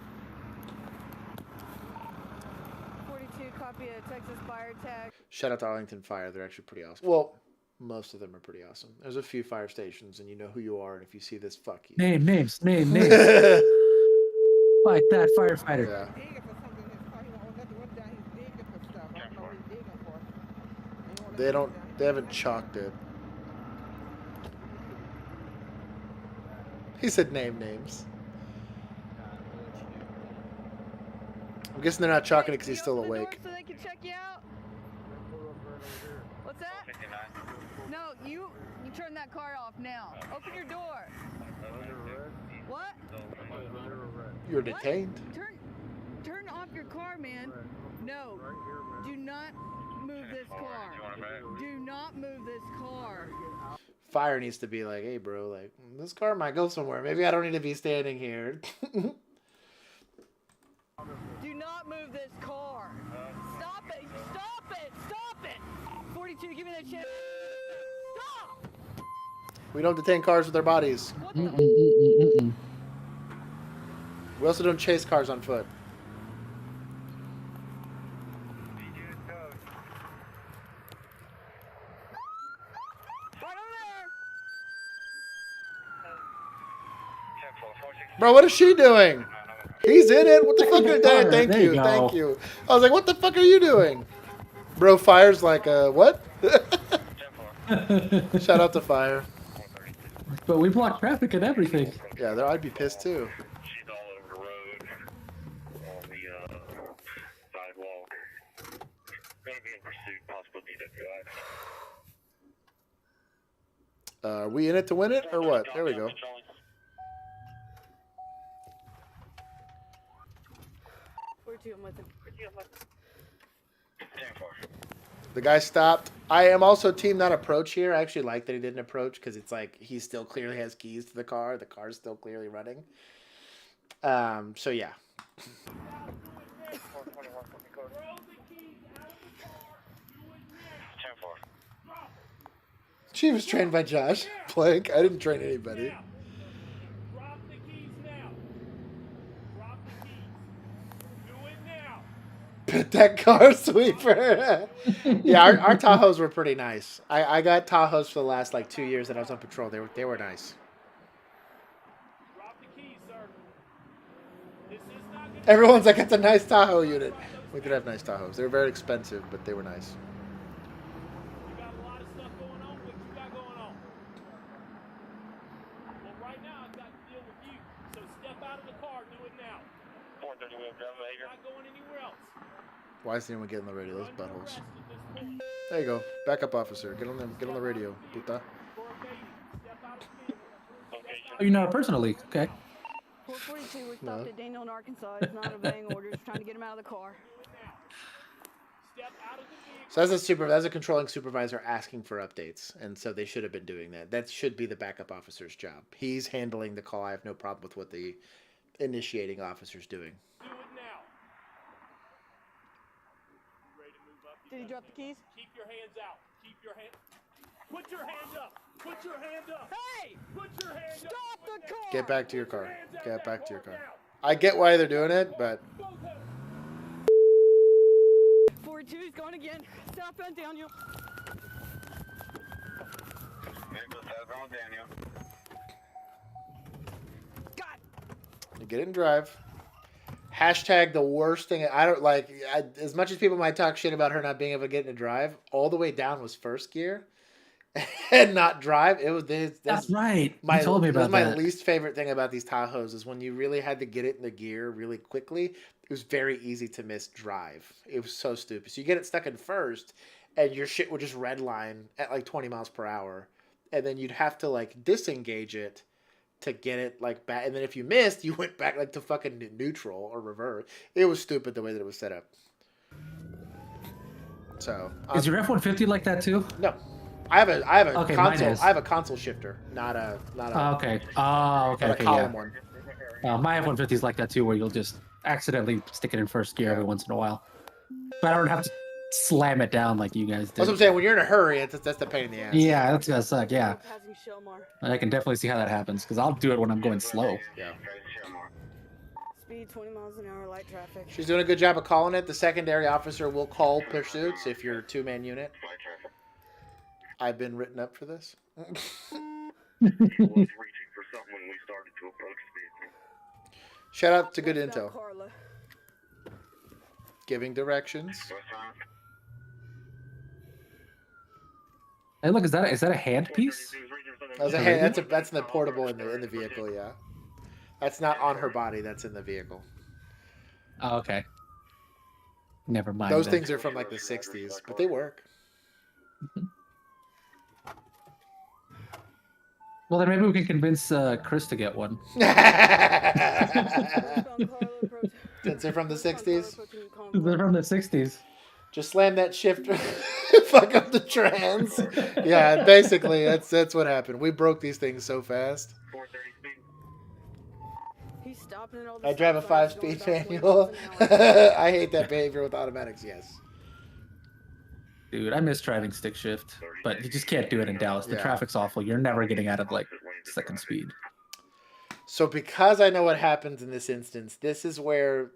42, copy a Texas fire tag. Shout out to Arlington Fire. They're actually pretty awesome. Well, most of them are pretty awesome. There's a few fire stations, and you know who you are, and if you see this, fuck you. Names. Like that firefighter. Yeah. They haven't chalked it. He said names. I'm guessing they're not chalking it because he's still awake. So they can check you out? What's that? No, you turn that car off now. Open your door. What? You're detained. Turn off your car, man. No. Do not move this car. Do not move this car. Fire needs to be like, hey, bro, like, this car might go somewhere. Maybe I don't need to be standing here. Do not move this car. Stop it. Stop it. Stop it. 42, give me that shit. Stop. We don't detain cars with their bodies. Mm-mm. We also don't chase cars on foot. Bro, what is she doing? He's in it. What the fuck is that? Thank you. Thank you. I was like, what the fuck are you doing? Bro, Fire's like, what? Shout out to Fire. But we block traffic and everything. Yeah, I'd be pissed too. She's all over the road on the sidewalk. Gonna be in pursuit, possible DWI. Are we in it to win it or what? There we go. The guy stopped. I am also team not approach here. I actually like that he didn't approach because it's like he still clearly has keys to the car. The car's still clearly running. So yeah. She was trained by Josh Plank. I didn't train anybody. Drop the keys now. Drop the keys. Do it now. Put that car sweeper. Yeah, our Tahoes were pretty nice. I got Tahoes for the last like 2 years that I was on patrol. They were nice. Everyone's like, it's a nice Tahoe unit. We did have nice Tahoes. They were very expensive, but they were nice. Why is anyone getting the radio? Those buttholes. There you go. Backup officer. Get on them. Get on the radio, puta. Oh, you're not a personal leak. Okay. 442, we stopped at Daniel in Arkansas. He's not obeying orders. Trying to get him out of the car. So that's a controlling supervisor asking for updates, and so they should have been doing that. That should be the backup officer's job. He's handling the call. I have no problem with what the initiating officer's doing. Did he drop the keys? Keep your hands out. Keep your hands. Put your hand up. Put your hand up. Hey! Put your hand up. Stop the car! Get back to your car. Get back to your car. I get why they're doing it, but 42, he's going again. Southbound Daniel. you get it and drive. Hashtag the worst thing. I don't like, as much as people might talk shit about her not being able to get in a drive, all the way down was first gear and not drive. It was that's right. You told me about my that. least favorite thing about these Tahoes is when you really had to get it in the gear really quickly. It was very easy to miss drive. It was so stupid. So you get it stuck in first, and your shit would just redline at like 20 miles per hour, and then you'd have to like disengage it to get it like back, and then if you missed, you went back like to fucking neutral or reverse. It was stupid the way that it was set up. So is your F-150 like that too? No, I have a Okay, console. mine is. I have a console shifter, not a Okay. Okay. not a Okay. column Yeah. one. My F-150 is like that too, where you'll just accidentally stick it in first gear every once in a while, but I don't have to slam it down like you guys did. That's what I'm saying. When you're in a hurry, that's the pain in the ass. Yeah, that's gonna suck. Yeah, I can definitely see how that happens because I'll do it when I'm going slow. Yeah. Speed 20 miles an hour, light traffic. She's doing a good job of calling it. The secondary officer will call pursuits if you're a two-man unit. I've been written up for this. Shout out to good intel. Giving directions. Hey, look, is that a hand piece? That's in the portable in the vehicle. Yeah, that's not on her body. That's in the vehicle. Oh, okay. Never mind. Those then. things are from like the '60s, but they work. Well, then maybe we can convince Chris to get one. Since they're from the '60s. They're from the '60s. Just slam that shift, fuck up the trans. Yeah, basically that's what happened. We broke these things so fast. I drive a 5-speed manual. I hate that behavior with automatics. Yes. Dude, I miss driving stick shift, but you just can't do it in Dallas. The Yeah. traffic's awful. You're never getting out of like second speed. So because I know what happens in this instance, this is where,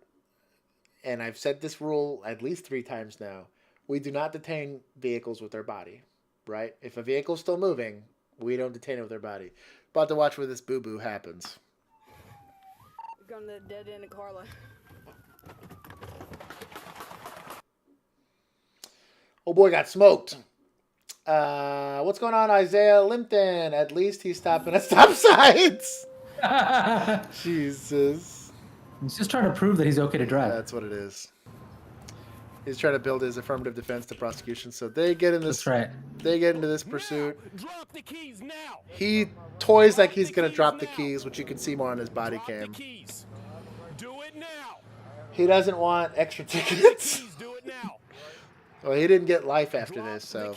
and I've said this rule at least 3 times now, we do not detain vehicles with their body, right? If a vehicle's still moving, we don't detain it with their body. About to watch where this boo-boo happens. We've gone to the dead end of Carla. Oh boy, got smoked. What's going on, Isaiah Limpton? At least he's stopping at stop signs. Jesus. He's just trying to prove that he's okay to drive. That's what it is. He's trying to build his affirmative defense to prosecution. So they get in this. That's right. They get into this pursuit. He toys like he's gonna drop the keys, which you can see more on his body cam. He doesn't want extra tickets. Well, he didn't get life after this, so.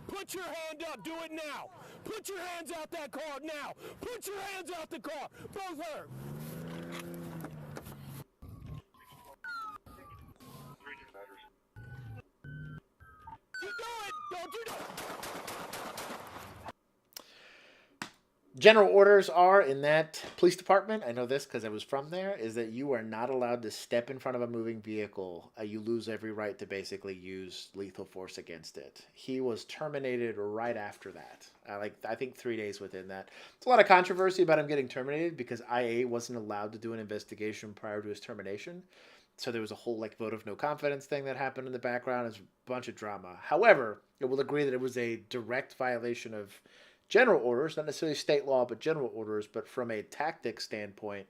Put your hand up. Do it now. Put your hands out that car now. Put your hands out the car. Both her. General orders are in that police department. I know this because I was from there. Is that you are not allowed to step in front of a moving vehicle. You lose every right to basically use lethal force against it. He was terminated right after that. I think 3 days within that. It's a lot of controversy about him getting terminated because IA wasn't allowed to do an investigation prior to his termination. So there was a whole vote of no confidence thing that happened in the background. It's a bunch of drama. However, I will agree that it was a direct violation of general orders, not necessarily state law, but general orders. But from a tactic standpoint,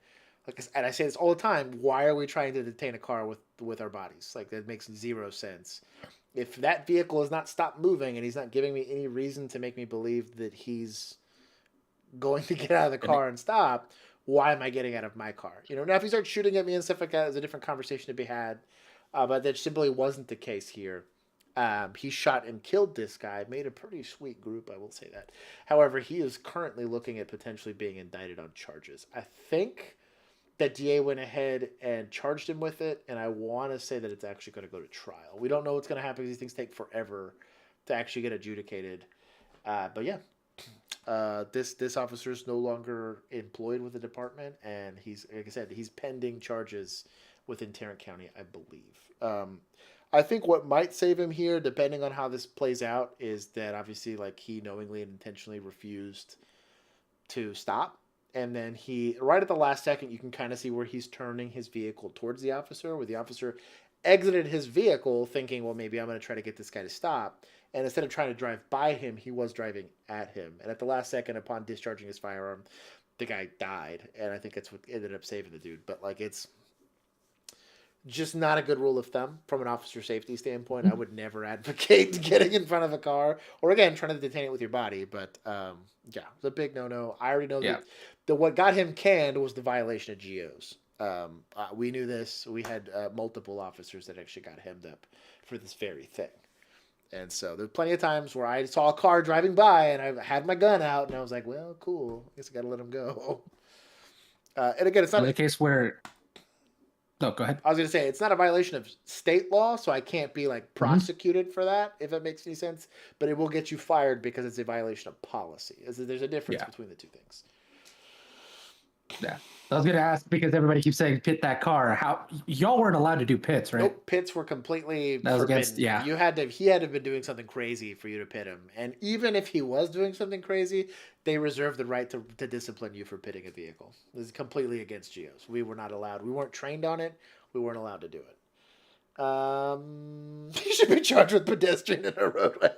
and I say this all the time, why are we trying to detain a car with our bodies? That makes zero sense. If that vehicle has not stopped moving and he's not giving me any reason to make me believe that he's going to get out of the car and stop, why am I getting out of my car? Now if he starts shooting at me and stuff like that, there's a different conversation to be had. But that simply wasn't the case here. He shot and killed this guy, made a pretty sweet group, I will say that. However, he is currently looking at potentially being indicted on charges. I think that DA went ahead and charged him with it, and I want to say that it's actually going to go to trial. We don't know what's going to happen because these things take forever to actually get adjudicated. But yeah, this officer is no longer employed with the department, and he's, like I said, he's pending charges within Tarrant County, I believe. I think what might save him here, depending on how this plays out, is that obviously he knowingly and intentionally refused to stop. And then he, right at the last second, you can kind of see where he's turning his vehicle towards the officer, where the officer exited his vehicle thinking, well, maybe I'm going to try to get this guy to stop. And instead of trying to drive by him, he was driving at him. And at the last second, upon discharging his firearm, the guy died. And I think that's what ended up saving the dude. But it's just not a good rule of thumb from an officer safety standpoint. I would never advocate getting in front of a car or, again, trying to detain it with your body. But, yeah, it's a big no-no. I already know that what got him canned was the violation of GOs. We knew this. We had multiple officers that actually got hemmed up for this very thing. And so there's plenty of times where I saw a car driving by and I had my gun out and I was like, well, cool. I guess I got to let him go. And again, it's not a case where... No, go ahead. I was going to say, it's not a violation of state law, so I can't be prosecuted for that, if that makes any sense. But it will get you fired because it's a violation of policy. There's a difference between the two things. Yeah. I was going to ask, because everybody keeps saying pit that car. How y'all weren't allowed to do pits, right? Nope, pits were completely forbidden. He had to have been doing something crazy for you to pit him. And even if he was doing something crazy, they reserved the right to discipline you for pitting a vehicle. This is completely against GOs. We were not allowed. We weren't trained on it. We weren't allowed to do it. He should be charged with pedestrian in a roadway.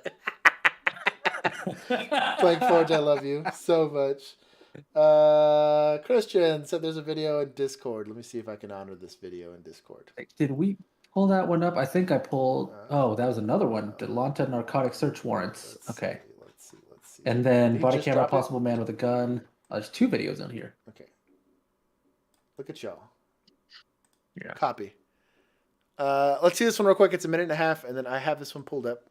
Blank Forge, I love you so much. Christian said there's a video in Discord. Let me see if I can honor this video in Discord. Did we pull that one up? I think I pulled... Oh, that was another one. Delonta narcotic search warrants. Okay. Let's see. And then body camera possible man with a gun. There's 2 videos on here. Okay. Look at y'all. Yeah. Copy. Let's see this one real quick. It's a minute and a half, and then I have this one pulled up.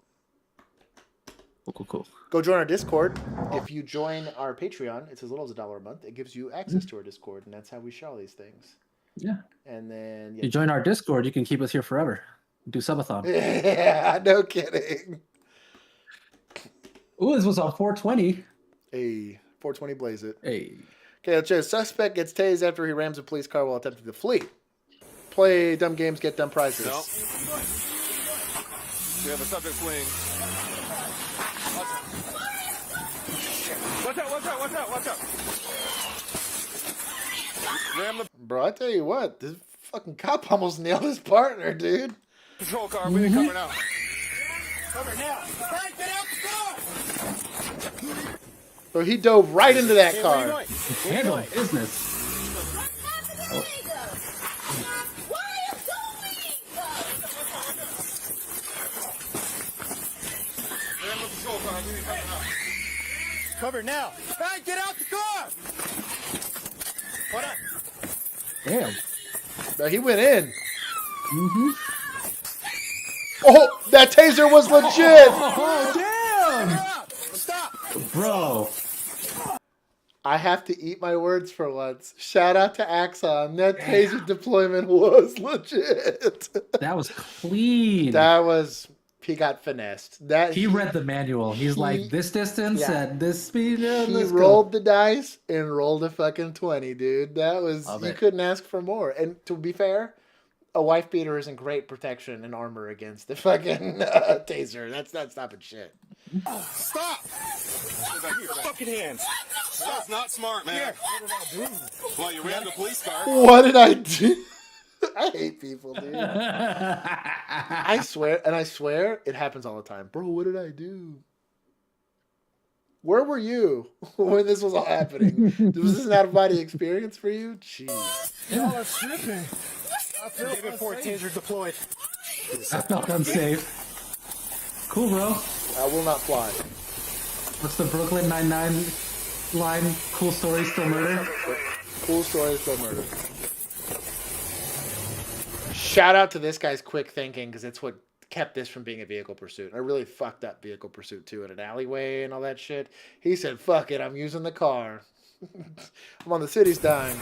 Cool. Go join our Discord. If you join our Patreon, it's as little as $1 a month. It gives you access to our Discord, and that's how we share all these things. Yeah. And then you join our Discord, you can keep us here forever. Do subathon. Yeah, no kidding. Ooh, this was on 420. Hey, 420 blaze it. Hey. Okay, let's just suspect gets tased after he rams a police car while attempting to flee. Play dumb games, get dumb prizes. No. We have a subject fleeing. Watch out. Ram the... Bro, I tell you what, this fucking cop almost nailed his partner, dude. Patrol car, we ain't coming out. Cover now. Frank, get out the car! So he dove right into that car. Handle business. Cover now. Frank, get out the car! Hold on. Damn. No, he went in. Oh, that taser was legit. Oh, damn. Stop. Bro. I have to eat my words for once. Shout out to Axon. That taser deployment was legit. That was clean. That was He got finessed. That he read the manual. He's like, this distance at this speed. He rolled the dice and rolled a fucking 20, dude. That was you couldn't ask for more. And to be fair, a wife beater isn't great protection and armor against the fucking taser. That's not stopping shit. Stop! Fucking hands. That's not smart, man. Well, you ran the police car. What did I do? I hate people, dude. I swear it happens all the time. Bro, what did I do? Where were you when this was all happening? Was this an out-of-body experience for you? Jeez. Y'all are tripping. I feel David Ford taser deployed. I felt unsafe. Cool, bro. I will not fly. What's the Brooklyn Nine-Nine line? Cool story, still murder? Cool story, still murder. Shout out to this guy's quick thinking, because it's what kept this from being a vehicle pursuit. I really fucked up vehicle pursuit too in an alleyway and all that shit. He said, fuck it, I'm using the car. I'm on the city's dime.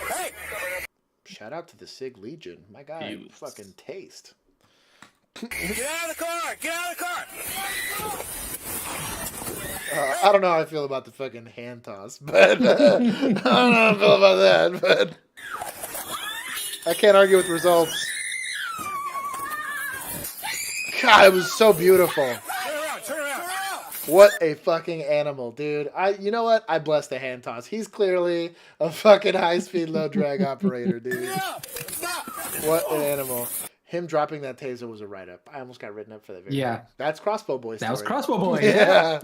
Hey! Shout out to the SIG Legion. My guy, fucking taste. Get out of the car! Get out of the car! I don't know how I feel about the fucking hand toss, but I don't know how I feel about that, but I can't argue with results. God, it was so beautiful. Turn around. What a fucking animal, dude. You know what? I bless the hand toss. He's clearly a fucking high-speed, low-drag operator, dude. What an animal. Him dropping that taser was a write-up. I almost got written up for that video. Yeah. That's Crossbow Boy story. That was Crossbow Boy, yeah.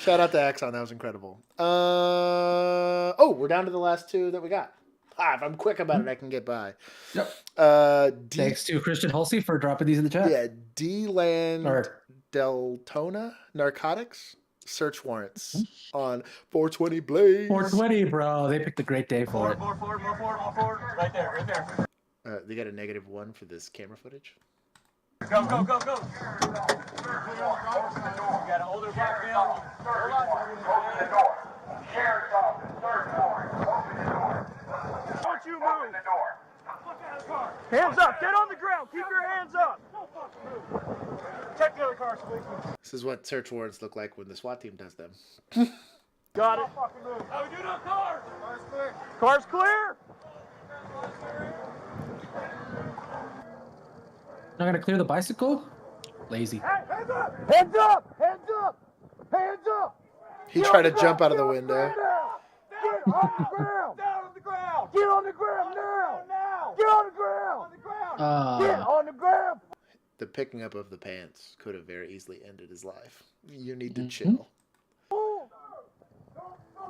Shout out to Axon. That was incredible. We're down to the last two that we got. If I'm quick about it, I can get by. Yep. Thanks to Christian Hulsey for dropping these in the chat. Yeah, D-Land Deltona Narcotics search warrants on 420 Blaze. 420, bro. They picked a great day for it. More forward. Right there. They got a -1 for this camera footage. Go. You got an older black male. Open the door. Sheriff's office, search warrant. Open the door. Don't you Open move. the door. Hands up. Get on the ground. Keep your hands up. Check the other cars, please. This is what search warrants look like when the SWAT team does them. Got it. How we doing on cars? Car's clear. Car's clear. Not gonna clear the bicycle? Lazy. Hey, hands up! Hands up! Hands up! Hands up! He tried to jump out of the window. Get on the ground! Down on the ground! Get on the ground now! Get on the ground! On the ground! Get on the ground! The picking up of the pants could have very easily ended his life. You need to chill.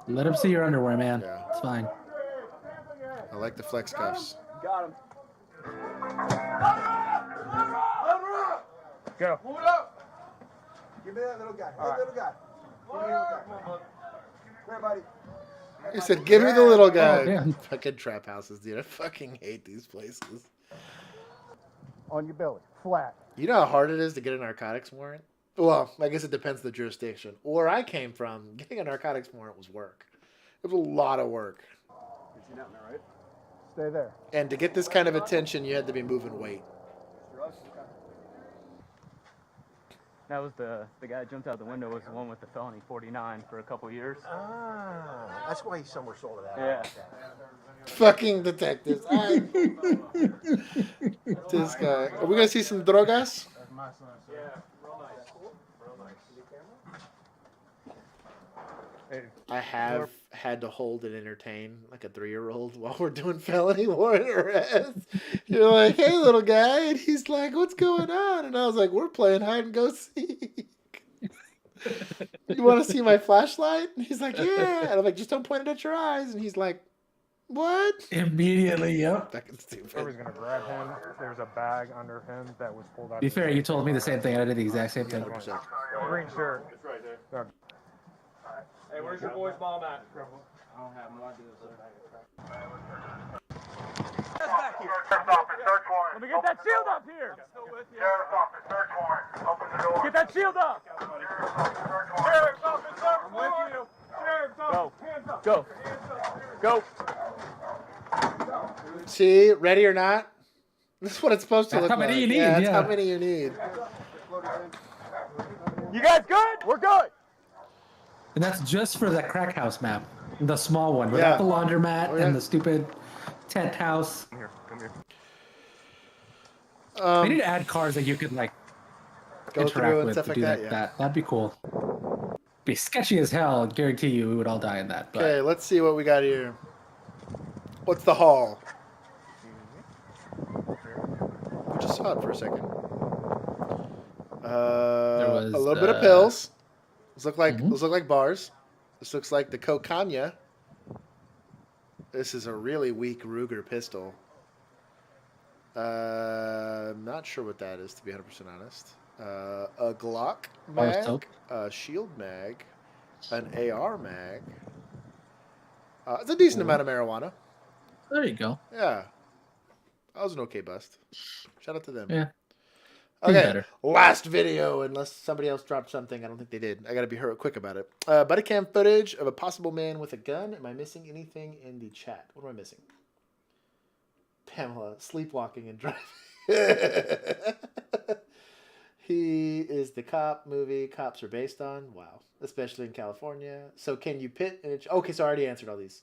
Let him see your underwear, man. Yeah. It's fine. I like the flex cuffs. Got him. Go. Move it up. Give me that little guy. Hey, little guy. Give me the little guy. Here, buddy. He said, give me the little guy. Oh, fucking trap houses, dude. I fucking hate these places. On your belly. Flat. You know how hard it is to get a narcotics warrant? Well, I guess it depends on the jurisdiction. Where I came from, getting a narcotics warrant was work. It was a lot of work. You see down there, right? Stay there. And to get this kind of attention, you had to be moving weight. That was the guy that jumped out the window was the one with the felony 49 for a couple years. Ah, that's why he's somewhere sold it out. Yeah. Fucking detectives. This guy. Are we going to see some drogas? I have had to hold and entertain like a 3-year-old while we're doing felony warrant arrests. You're like, hey, little guy. And he's like, what's going on? And I was like, we're playing hide and go seek. You want to see my flashlight? And he's like, yeah. And I'm like, just don't point it at your eyes. And he's like, what? Immediately, yep. Fucking stupid. Whoever's going to grab him, there's a bag under him that was pulled out. Be fair, you told me the same thing. I did the exact same thing. Green shirt. It's right there. Hey, where's your boy's mom at? I don't have no idea, sir. That's back here. Sheriff's office, search warrant. Let me get that shield up here. Sheriff's office, search warrant. Open the door. Get that shield up. Sheriff's office, search warrant. I'm with you. Sheriff's office, hands up. Go. Go. See, ready or not? This is what it's supposed to That's look how many like. you need, That's yeah. how many you need. You guys good? We're good. And that's just for the crack house map, the small one, without the laundromat and the stupid tent house. Come here. Come here. They need to add cars that you could like go interact through and with stuff to like do that. that. Yeah. That'd be cool. Be sketchy as hell. I guarantee you, we would all die in that. But Okay, let's see what we got here. What's the haul? We just saw it for a second. there was A little bit of pills. Those look like bars. This looks like the Kokanya. This is a really weak Ruger pistol. I'm not sure what that is, to be 100% honest. A Glock mag, a shield mag, an AR mag. It's a decent amount of marijuana. There you go. Yeah. That was an okay bust. Shout out to them. Yeah. Okay, last video, unless somebody else dropped something. I don't think they did. I got to be quick about it. BODYCAM footage of a possible man with a gun. Am I missing anything in the chat? What am I missing? Pamela, sleepwalking and driving. He is the cop movie cops are based on. Wow. Especially in California. So can you pit? Okay, so I already answered all these.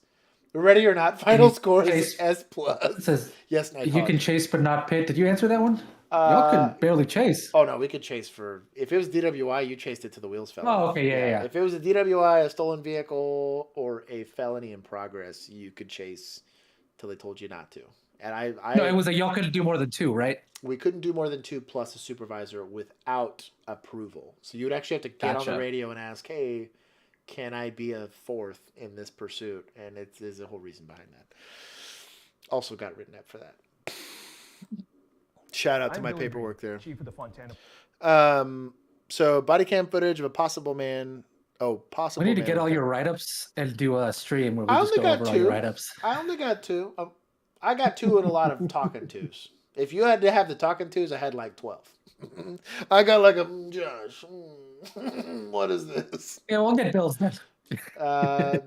Ready or not, final score is S+. It says, yes, you can chase but not pit. Did you answer that one? Y'all can barely chase. Oh, no, we could chase for... If it was DWI, you chased it till the wheels fell off. Oh, okay, yeah. If it was a DWI, a stolen vehicle, or a felony in progress, you could chase till they told you not to. And No, it was y'all couldn't do more than 2, right? We couldn't do more than 2 plus a supervisor without approval. So you would actually have to get on the radio and ask, hey, can I be a 4th in this pursuit? And there's a whole reason behind that. Also got written up for that. Shout out to my paperwork there. Chief of the Fontana. So BODYCAM footage of a possible man. Oh, possible. We need to get all your write-ups and do a stream where we I just only go got over 2. all your write-ups. I only got 2. I got 2 and a lot of talking tos. If you had to have the talking tos, I had like 12. I got like a Josh. What is this? Yeah, we'll get Bill's then.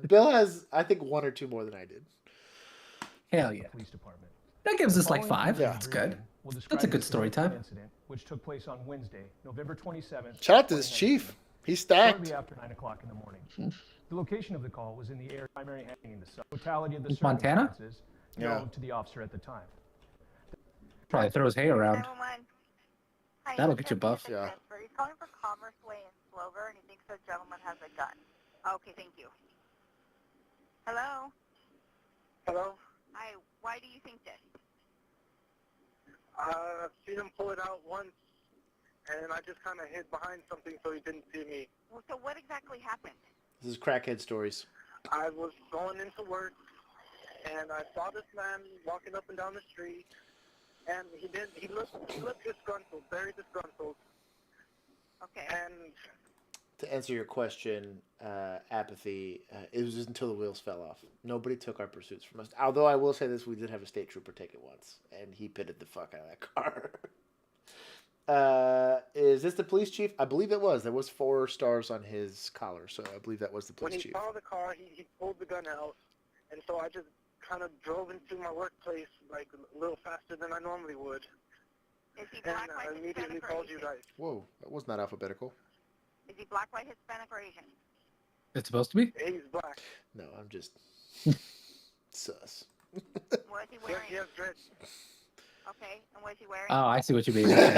Bill has, I think, 1 or 2 more than I did. Hell yeah. Police Department. That gives us like 5. Yeah. That's good. That's a good story time. Incident, which took place on Wednesday, November 27th. Shout out to this chief. He's stacked. Shortly after 9 o'clock in the morning. The location of the call was in the area primary hanging in the sun. Totality of the Montana? circumstances known to the officer at the time. Probably throws hay around. That'll get you buff. Yeah. He's calling for Commerce Way in Slover, and he thinks the gentleman has a gun. Okay, thank you. Hello? Hello? Hi, why do you think this? I've seen him pull it out once, and I just kind of hid behind something so he didn't see me. Well, so what exactly happened? This is crackhead stories. I was going into work, and I saw this man walking up and down the street, and he looked disgruntled, very disgruntled. Okay. And To answer your question, apathy, it was just until the wheels fell off. Nobody took our pursuits from us. Although I will say this, we did have a state trooper take it once, and he pitted the fuck out of that car. Is this the police chief? I believe it was. There was 4 stars on his collar, so I believe that was the police when he chief. saw the car, he pulled the gun out, and so I just kind of drove into my workplace like a little faster than I normally would. Is he And black, white, I immediately Hispanic, or called you Asian? guys. Whoa, that was not alphabetical. Is he black, white, Hispanic, or Asian? It's supposed to be? He's black. No, I'm just sus. What is he wearing? He has dreads. Okay, and what is he wearing? Oh, I see what you mean. and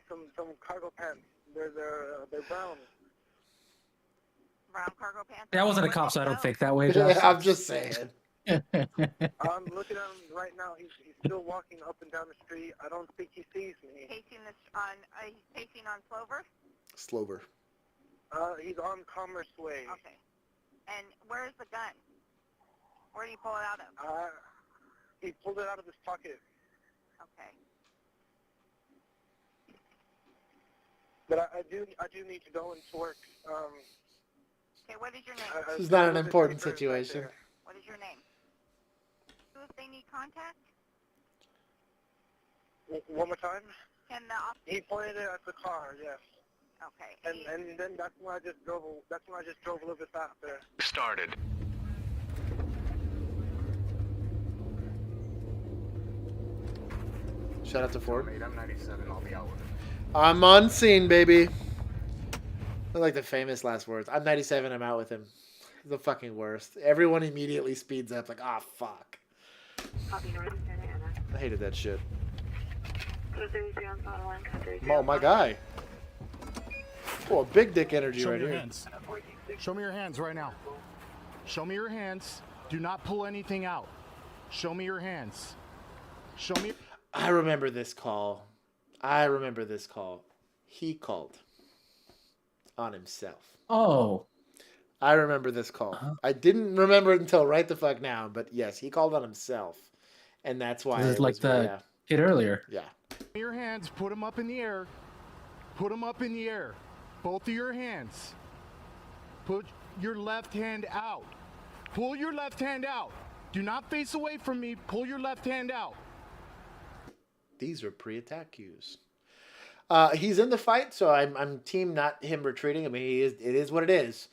some cargo pants. They're brown. Brown cargo pants? That wasn't a cop, so I don't think that way, Yeah, Josh. I'm just saying. I'm looking at him right now. He's still walking up and down the street. I don't think he sees me. He's pacing on Slover? Slover. He's on Commerce Way. Okay. And where's the gun? Where did he pull it out of? He pulled it out of his pocket. Okay. But I do need to go into work. Okay, what is your name? This is not an important situation. What is your name? Who if they need contact? One more time? Can the officer... He pointed it at the car, yes. Okay. And then that's when I just drove a little bit faster. Started. Shout out to Ford. I'm 97. I'll be out with him. I'm on scene, baby. I like the famous last words. I'm 97. I'm out with him. The fucking worst. Everyone immediately speeds up like, ah, fuck. I hated that shit. Oh, my guy. Oh, big dick energy right here. Hands. Show me your hands right now. Show me your hands. Do not pull anything out. Show me your hands. Show me. I remember this call. He called on himself. Oh. I remember this call. I didn't remember it until right the fuck now, but yes, he called on himself. And that's why It's like the kid earlier. Yeah. Your hands, put them up in the air. Put them up in the air. Both of your hands. Put your left hand out. Pull your left hand out. Do not face away from me. Pull your left hand out. These are pre-attack cues. He's in the fight, so I'm team not him retreating. I mean, it is what it is.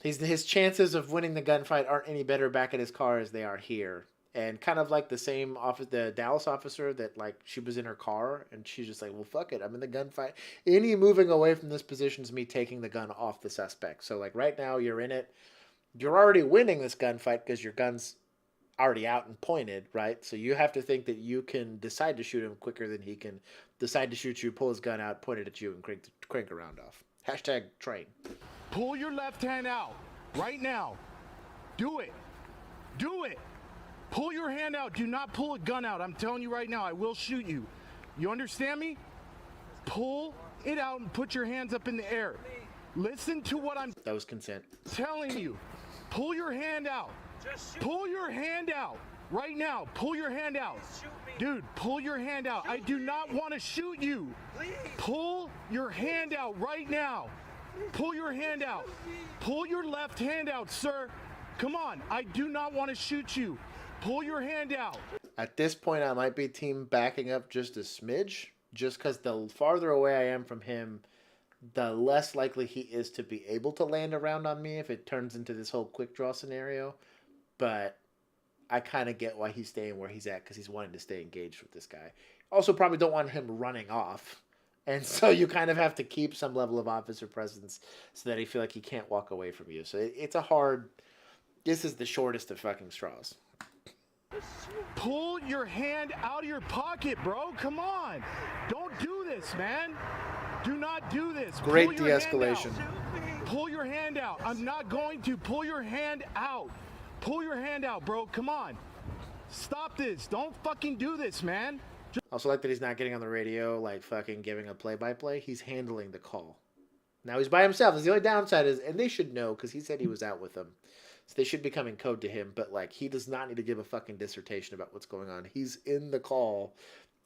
His chances of winning the gunfight aren't any better back at his car as they are here. And kind of like the Dallas officer that, like, she was in her car and she's just like, well, fuck it, I'm in the gunfight. Any moving away from this position is me taking the gun off the suspect. So, like, right now you're in it. You're already winning this gunfight because your gun's already out and pointed, right? So you have to think that you can decide to shoot him quicker than he can decide to shoot you, pull his gun out, point it at you, and crank a round off. Hashtag train. Pull your left hand out right now. Do it. Do it. Pull your hand out. Do not pull a gun out. I'm telling you right now, I will shoot you. You understand me? Pull it out and put your hands up in the air. Listen to what I'm... That was consent. ...telling you. Pull your hand out. Pull your hand out. Right now. Pull your hand out. Dude, pull your hand out. I do not want to shoot you. Pull your hand out right now. Pull your hand out. Pull your left hand out, sir. Come on. I do not want to shoot you. Pull your hand out. At this point, I might be team backing up just a smidge. Just because the farther away I am from him, the less likely he is to be able to land a round on me if it turns into this whole quick draw scenario. But I kind of get why he's staying where he's at because he's wanting to stay engaged with this guy. Also, probably don't want him running off. And so you kind of have to keep some level of officer presence so that he feel like he can't walk away from you. So it's a hard... This is the shortest of fucking straws. Pull your hand out of your pocket, bro. Come on. Don't do this, man. Do not do this. Great de-escalation. Pull your hand out. I'm not going to. Pull your hand out. Pull your hand out, bro. Come on. Stop this. Don't fucking do this, man. Also like that he's not getting on the radio, like fucking giving a play-by-play. He's handling the call. Now he's by himself. The only downside is, and they should know because he said he was out with them. So they should be coming code to him, but like he does not need to give a fucking dissertation about what's going on. He's in the call,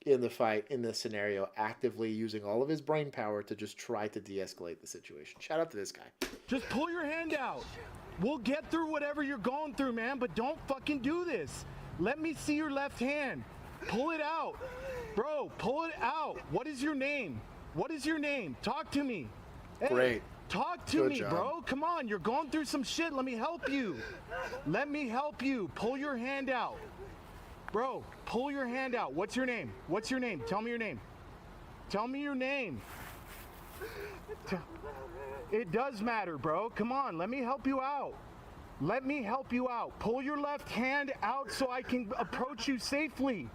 in the fight, in the scenario, actively using all of his brain power to just try to de-escalate the situation. Shout out to this guy. Just pull your hand out. We'll get through whatever you're going through, man, but don't fucking do this. Let me see your left hand. Pull it out. Bro, pull it out. What is your name? What is your name? Talk to me. Hey, great. Talk to me, bro. Come on, you're going through some shit. Let me help you. Let me help you. Pull your hand out. Bro, pull your hand out. What's your name? What's your name? Tell me your name. Tell me your name. It does matter, bro. Come on, let me help you out. Let me help you out. Pull your left hand out so I can approach you safely.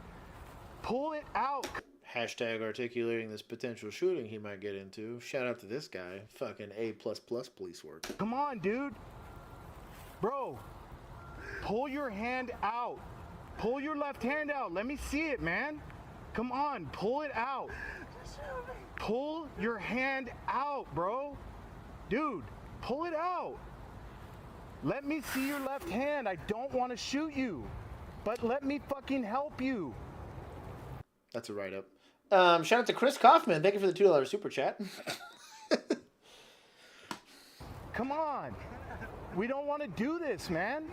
Pull it out. Hashtag articulating this potential shooting he might get into. Shout out to this guy. Fucking A++ police work. Come on, dude. Bro, pull your hand out. Pull your left hand out. Let me see it, man. Come on, pull it out. Pull your hand out, bro. Dude, pull it out. Let me see your left hand. I don't want to shoot you, but let me fucking help you. That's a write-up. Shout out to Chris Kaufman. Thank you for the $2 super chat. Come on. We don't want to do this, man.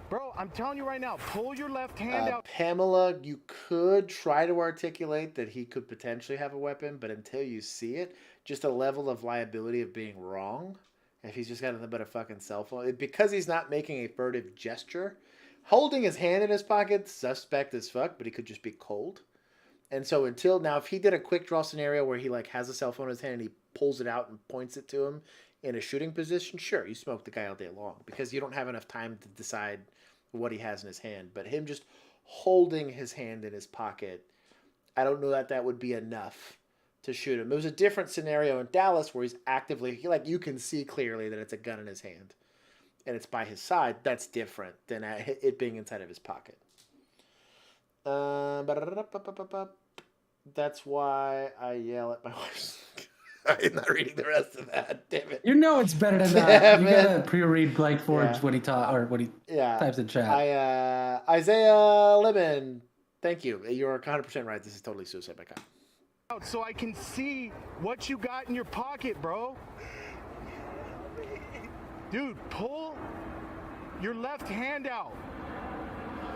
Bro, I'm telling you right now, pull your left hand out. Pamela, you could try to articulate that he could potentially have a weapon, but until you see it, just a level of liability of being wrong. If he's just got nothing but a fucking cell phone. Because he's not making a furtive gesture, holding his hand in his pocket, suspect as fuck, but he could just be cold. And so until now, if he did a quick draw scenario where he like has a cell phone in his hand and he pulls it out and points it to him in a shooting position, sure, you smoke the guy all day long because you don't have enough time to decide what he has in his hand. But him just holding his hand in his pocket, I don't know that that would be enough to shoot him. It was a different scenario in Dallas where he's actively, like you can see clearly that it's a gun in his hand and it's by his side. That's different than it being inside of his pocket. That's why I yell at my wife. I'm not reading the rest of that. Damn it. You know it's better than that. You gotta pre-read Blank Forge when he types in chat. Isaiah Lemon, thank you. You're 100% right. This is totally suicide by cop. So I can see what you got in your pocket, bro. Dude, pull your left hand out.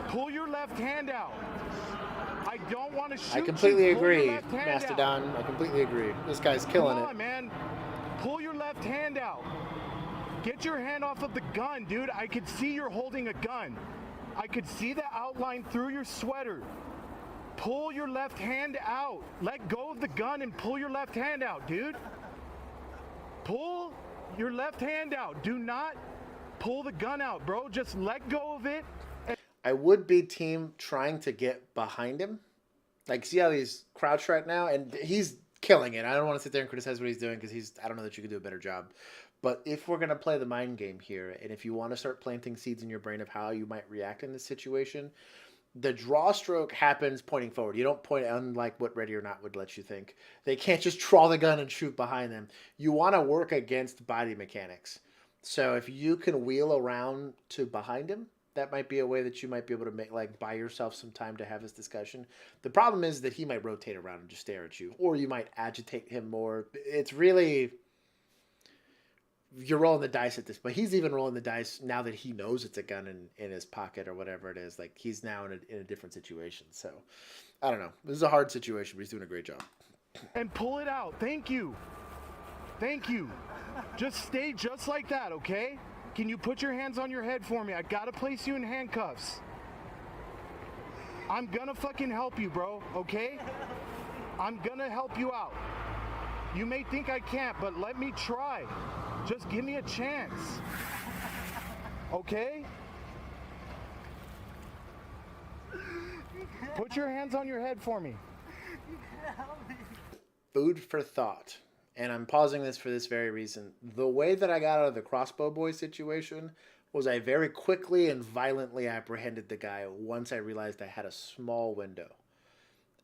Pull your left hand out. I don't want to shoot you. I completely agree, Master Mastodon. I completely agree. This guy's killing it. Come on, man. Pull your left hand out. Get your hand off of the gun, dude. I could see you're holding a gun. I could see the outline through your sweater. Pull your left hand out. Let go of the gun and pull your left hand out, dude. Pull your left hand out. Do not pull the gun out, bro. Just let go of it. I would be team trying to get behind him. Like, see how he's crouched right now? And he's killing it. I don't want to sit there and criticize what he's doing because I don't know that you could do a better job. But if we're going to play the mind game here, and if you want to start planting seeds in your brain of how you might react in this situation, the draw stroke happens pointing forward. You don't point, unlike what Ready or Not would let you think. They can't just draw the gun and shoot behind them. You want to work against body mechanics. So if you can wheel around to behind him, that might be a way that you might be able to make, like, buy yourself some time to have this discussion. The problem is that he might rotate around and just stare at you, or you might agitate him more. It's really, you're rolling the dice at this, but he's even rolling the dice now that he knows it's a gun in his pocket or whatever it is. Like, he's now in a different situation. So, I don't know. This is a hard situation, but he's doing a great job. And pull it out. Thank you. Thank you. Just stay just like that, okay? Can you put your hands on your head for me? I gotta place you in handcuffs. I'm gonna fucking help you, bro, okay? I'm gonna help you out. You may think I can't, but let me try. Just give me a chance. Okay? Put your hands on your head for me. Food for thought. And I'm pausing this for this very reason. The way that I got out of the crossbow boy situation was I very quickly and violently apprehended the guy once I realized I had a small window.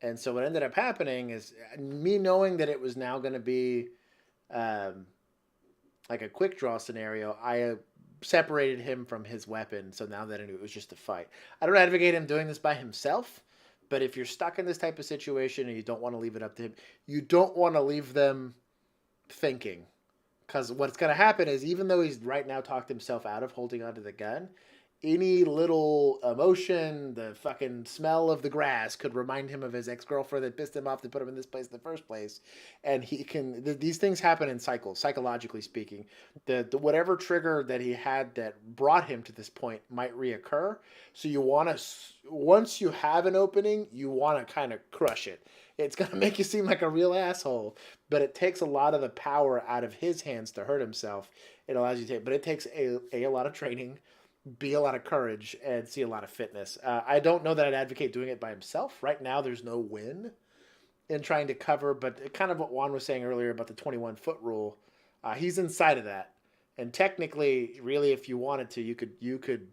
And so what ended up happening is me knowing that it was now going to be like a quick draw scenario, I separated him from his weapon. So now that I knew it was just a fight. I don't advocate him doing this by himself. But if you're stuck in this type of situation and you don't want to leave it up to him, you don't want to leave them thinking, because what's going to happen is, even though he's right now talked himself out of holding onto the gun, any little emotion, the fucking smell of the grass could remind him of his ex-girlfriend that pissed him off to put him in this place in the first place. And he can, these things happen in cycles, psychologically speaking. The whatever trigger that he had that brought him to this point might reoccur. So you want to, once you have an opening, you want to kind of crush it. It's going to make you seem like a real asshole, but it takes a lot of the power out of his hands to hurt himself. It allows you to take, but it takes a lot of training, B, a lot of courage, and C, a lot of fitness. I don't know that I'd advocate doing it by himself. Right now, there's no win in trying to cover, but kind of what Juan was saying earlier about the 21-foot rule, he's inside of that. And technically, really, if you wanted to, you could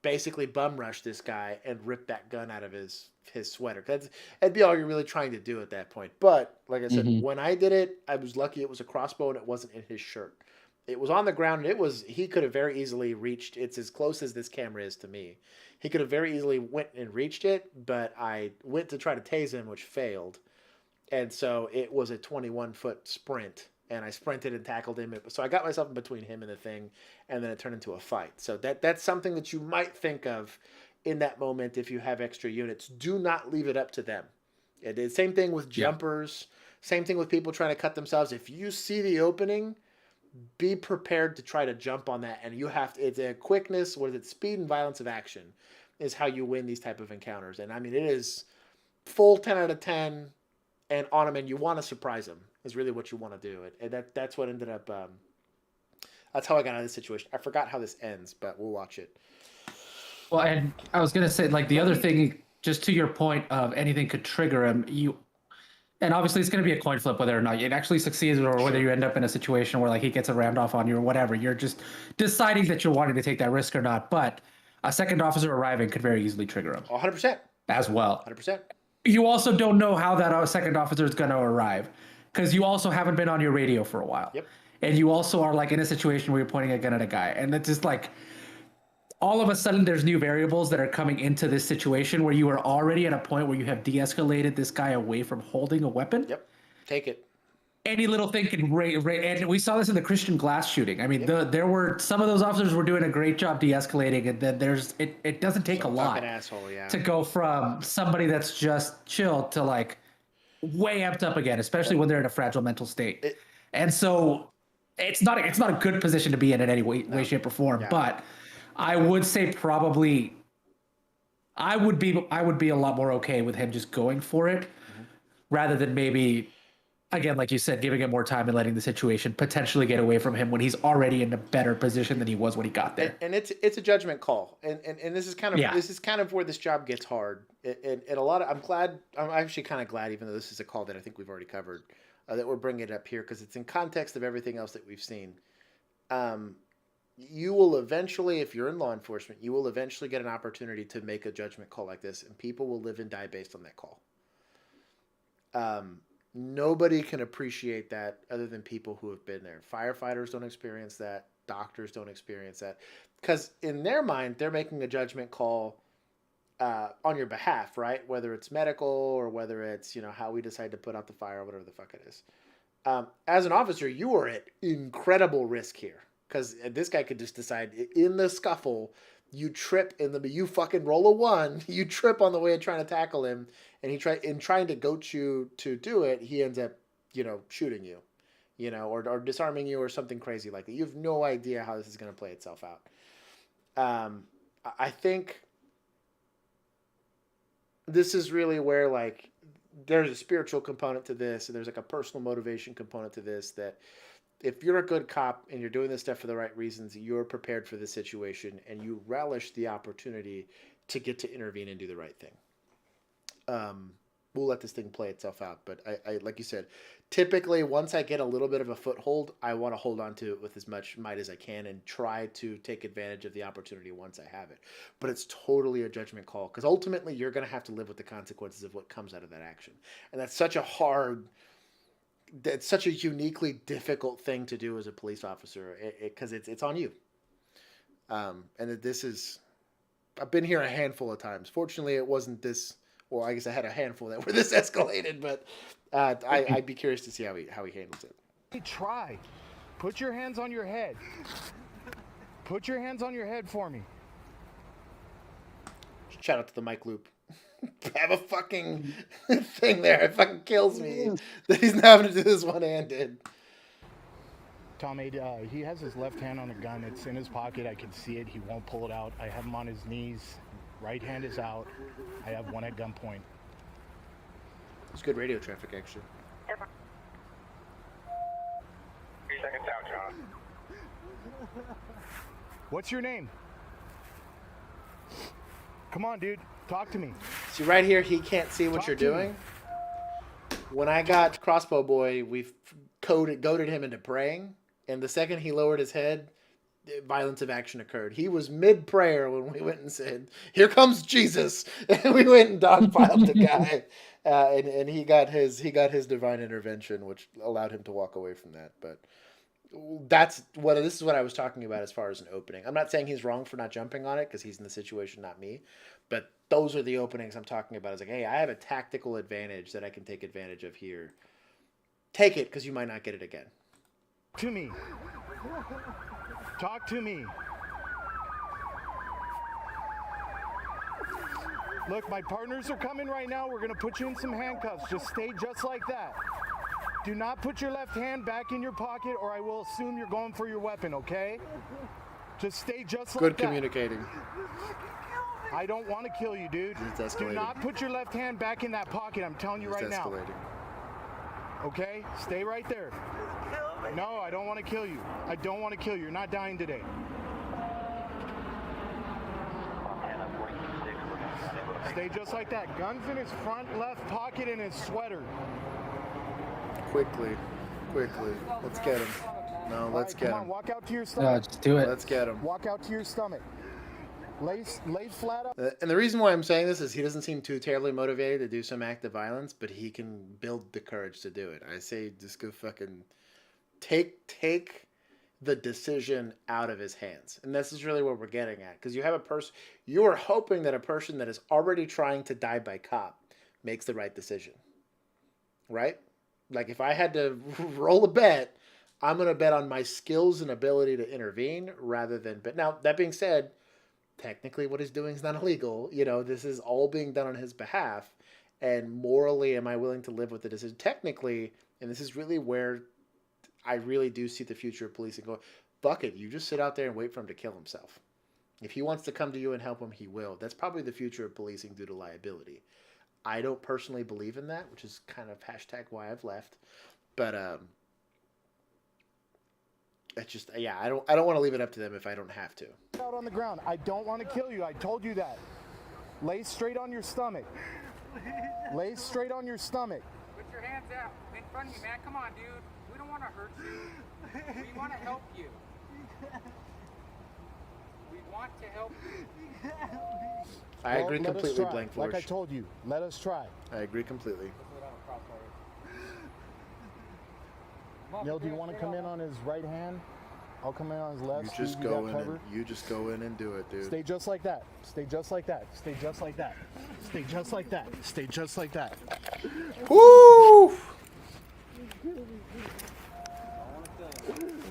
basically bum rush this guy and rip that gun out of his sweater. That'd be all you're really trying to do at that point. But like I said, when I did it, I was lucky it was a crossbow and it wasn't in his shirt. It was on the ground, and he could have very easily reached. It's as close as this camera is to me. He could have very easily went and reached it, but I went to try to tase him, which failed. And so it was a 21-foot sprint, and I sprinted and tackled him. So I got myself in between him and the thing, and then it turned into a fight. So that's something that you might think of in that moment if you have extra units. Do not leave it up to them. Same thing with jumpers. Same thing with people trying to cut themselves. If you see the opening, be prepared to try to jump on that. And you have to, it's a quickness, speed and violence of action is how you win these type of encounters. And I mean, it is full 10 out of 10 and on him, and you want to surprise him is really what you want to do. And that's what ended up, that's how I got out of this situation. I forgot how this ends, but we'll watch it. Well, and I was going to say, like, the other thing, just to your point of anything could trigger him, and obviously it's going to be a coin flip whether or not it actually succeeds or whether you end up in a situation where, like, he gets a round off on you or whatever. You're just deciding that you're wanting to take that risk or not. But a second officer arriving could very easily trigger him. 100%. As well. 100%. You also don't know how that second officer is going to arrive because you also haven't been on your radio for a while. Yep. And you also are, like, in a situation where you're pointing a gun at a guy. And it's just like, all of a sudden there's new variables that are coming into this situation where you are already at a point where you have de-escalated this guy away from holding a weapon. Yep. Take it. Any little thing can and we saw this in the Christian Glass shooting. I mean, there were some of those officers were doing a great job de-escalating, and then it doesn't take a lot to go from somebody that's just chill to, like, way amped up again, especially when they're in a fragile mental state. And so it's not a good position to be in any way, shape, or form. Yeah. But I would say probably I would be a lot more okay with him just going for it rather than maybe, again, like you said, giving him more time and letting the situation potentially get away from him when he's already in a better position than he was when he got there. And it's a judgment call, and this is kind of where this job gets hard. And a lot of I'm actually kind of glad, even though this is a call that I think we've already covered, that we're bringing it up here because it's in context of everything else that we've seen. You will eventually, if you're in law enforcement, you will eventually get an opportunity to make a judgment call like this, and people will live and die based on that call. Nobody can appreciate that other than people who have been there. Firefighters don't experience that. Doctors don't experience that. Because in their mind, they're making a judgment call on your behalf, right? Whether it's medical or whether it's, how we decide to put out the fire or whatever the fuck it is. As an officer, you are at incredible risk here. Because this guy could just decide in the scuffle, you trip you fucking roll a 1, you trip on the way of trying to tackle him, and trying to goat you to do it, he ends up, shooting you, or disarming you or something crazy like that. You have no idea how this is going to play itself out. I think this is really where, like, there's a spiritual component to this, and there's, like, a personal motivation component to this, that if you're a good cop and you're doing this stuff for the right reasons, you're prepared for the situation and you relish the opportunity to get to intervene and do the right thing. We'll let this thing play itself out. But I like you said, typically once I get a little bit of a foothold, I want to hold on to it with as much might as I can and try to take advantage of the opportunity once I have it. But it's totally a judgment call because ultimately you're going to have to live with the consequences of what comes out of that action. And that's such a uniquely difficult thing to do as a police officer because it's on you. And I've been here a handful of times. Fortunately, it wasn't this. Well, I guess I had a handful that were this escalated, but I'd be curious to see how he handles it. Try. Put your hands on your head. Put your hands on your head for me. Shout out to the mic loop. Have a fucking thing there. It fucking kills me that he's not having to do this one-handed. Tommy, he has his left hand on the gun. It's in his pocket. I can see it. He won't pull it out. I have him on his knees. Right hand is out. I have one at gunpoint. It's good radio traffic, actually. 3 seconds out, John. What's your name? Come on, dude. Talk to me. See, right here, he can't see what you're doing. When I got Crossbow Boy, we've goaded him into praying. And the second he lowered his head, violence of action occurred. He was mid-prayer when we went and said, "Here comes Jesus." And we went and dogpiled the guy. And he got his divine intervention, which allowed him to walk away from that. But this is what I was talking about as far as an opening. I'm not saying he's wrong for not jumping on it because he's in the situation, not me. But those are the openings I'm talking about. It's like, hey, I have a tactical advantage that I can take advantage of here. Take it because you might not get it again. To me. Talk to me. Look, my partners are coming right now. We're going to put you in some handcuffs. Just stay just like that. Do not put your left hand back in your pocket or I will assume you're going for your weapon, okay? Just stay just like that. Good communicating. I don't want to kill you, dude. Do not put your left hand back in that pocket. I'm telling you right now. Okay? Stay right there. No, I don't want to kill you. I don't want to kill you. You're not dying today. Stay just like that. Gun's in his front left pocket in his sweater. Quickly. Let's get him. No, let's get him. Walk out to your stomach. Just do it. Let's get him. Walk out to your stomach. Lay flat up. And the reason why I'm saying this is he doesn't seem too terribly motivated to do some act of violence, but he can build the courage to do it. I say just go fucking take the decision out of his hands. And this is really what we're getting at. Because you have a person, you are hoping that a person that is already trying to die by cop makes the right decision. Right? Like if I had to roll a bet, I'm going to bet on my skills and ability to intervene rather than... But now, that being said, technically what he's doing is not illegal. You know, this is all being done on his behalf. And morally, am I willing to live with the decision? Technically, and this is really where I really do see the future of policing go, fuck it, you just sit out there and wait for him to kill himself. If he wants to come to you and help him, he will. That's probably the future of policing due to liability. I don't personally believe in that, which is kind of hashtag why I've left. But it's just, yeah, I don't want to leave it up to them if I don't have to. Out on the ground. I don't want to kill you. I told you that. Lay straight on your stomach. Lay straight on your stomach. Put your hands out in front of you, man. Come on, dude. We don't want to hurt you. We want to help you. We want to help you. I agree completely, Blank Forge. Like I told you, let us try. I agree completely. Neil, do you want to come in on his right hand? I'll come in on his left. You just go in and you just go in and do it, dude. Stay just like that. Stay just like that. Stay just like that. Stay just like that. Stay just like that. Woo!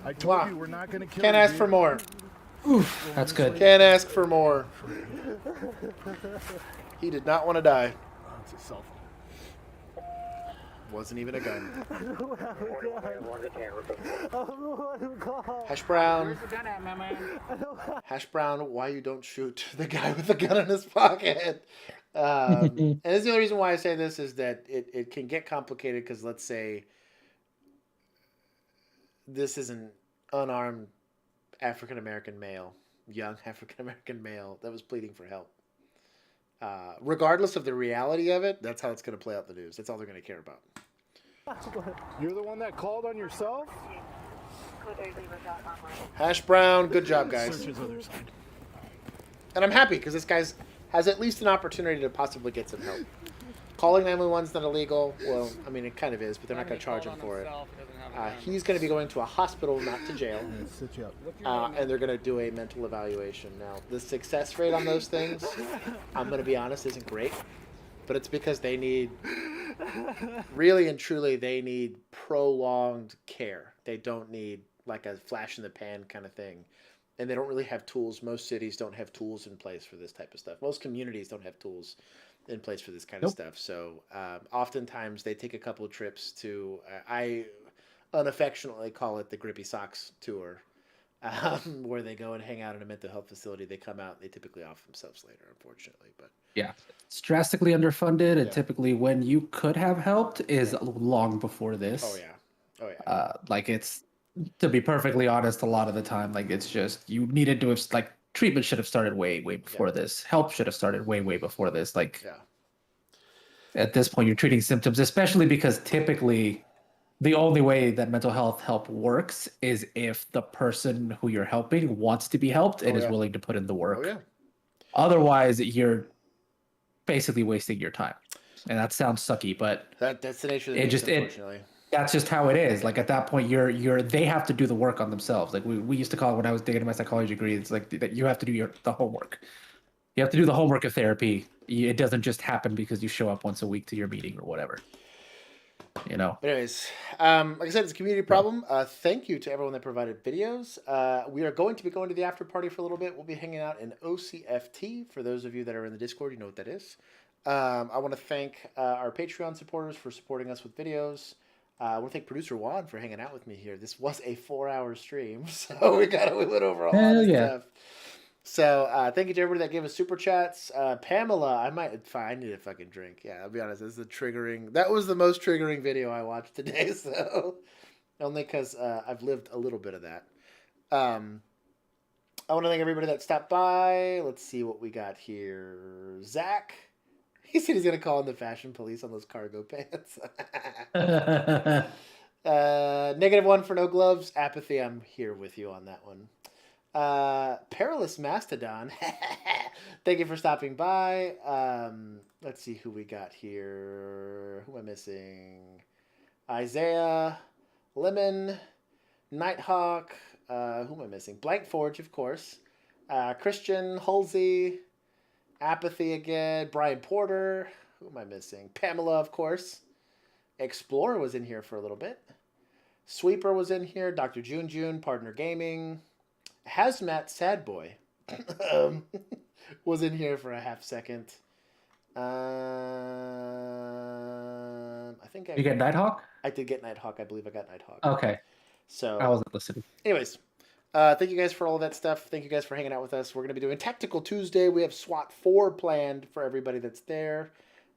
I told you we're not going to kill Can't ask for more. Oof, that's good. Can't ask for more. He did not want to die. It's a cell phone. Wasn't even a gun. Hash Where's Brown. the gun at, my man? Hash Brown, why you don't shoot the guy with the gun in his pocket? And this is the only reason why I say this is that it can get complicated because let's say this is an unarmed African-American male, young African-American male that was pleading for help. Regardless of the reality of it, that's how it's going to play out the news. That's all they're going to care about. You're the one that called on yourself? Hash Brown, good job, guys. Search his other side. And I'm happy because this guy's has at least an opportunity to possibly get some help. Calling 911 is not illegal. Well, I mean, it kind of is, but they're not going to charge him for it. He's going to be going to a hospital, not to jail. And they're going to do a mental evaluation. Now, the success rate on those things, I'm going to be honest, isn't great. But it's because they need, really and truly, they need prolonged care. They don't need like a flash in the pan kind of thing. And they don't really have tools. Most cities don't have tools in place for this type of stuff. Most communities don't have tools in place for this kind of stuff. So oftentimes they take a couple of trips to, I unaffectionately call it the Grippy Socks tour, where they go and hang out in a mental health facility. They come out and they typically off themselves later, unfortunately. But yeah, it's drastically underfunded. And typically when you could have helped is long before this. Oh, yeah. Oh, yeah. Like it's, to be perfectly honest, a lot of the time, like it's just, you needed to have, like, treatment should have started way before this. Help should have started way before this. Like, at this point, you're treating symptoms, especially because typically the only way that mental health help works is if the person who you're helping wants to be helped and is willing to put in the work. Oh, yeah. Otherwise, you're basically wasting your time. And that sounds sucky, but that's the nature of the beast, unfortunately. That's just how it is. Like at that point, they have to do the work on themselves. Like we used to call it when I was digging my psychology degree. It's like that you have to do the homework. You have to do the homework of therapy. It doesn't just happen because you show up once a week to your meeting or whatever. You know. Anyways, like I said, it's a community problem. Thank you to everyone that provided videos. We are going to be going to the after party for a little bit. We'll be hanging out in OCFT. For those of you that are in the Discord, you know what that is. I want to thank our Patreon supporters for supporting us with videos. I want to thank producer Juan for hanging out with me here. This was a 4-hour stream, so we went over a lot of stuff. So thank you to everybody that gave us super chats. Pamela, I need a fucking drink. Yeah, I'll be honest. This is the triggering. That was the most triggering video I watched today. So only because I've lived a little bit of that. I want to thank everybody that stopped by. Let's see what we got here. Zach, he said he's gonna call in the fashion police on those cargo pants. -1 for no gloves. Apathy, I'm here with you on that one. Perilous Mastodon. Thank you for stopping by. Let's see who we got here. Who am I missing? Isaiah, Lemon, Nighthawk. Who am I missing? Blank Forge, of course. Christian, Halsey, Apathy again. Brian Porter. Who am I missing? Pamela, of course. Explorer was in here for a little bit. Sweeper was in here. Dr. June, Partner Gaming. Hazmat Sad Boy was in here for a half second. I think You get Nighthawk? I did get Nighthawk. I believe I got Nighthawk. Okay. So I wasn't listening. Anyways, thank you guys for all of that stuff. Thank you guys for hanging out with us. We're going to be doing Tactical Tuesday. We have SWAT 4 planned for everybody that's there.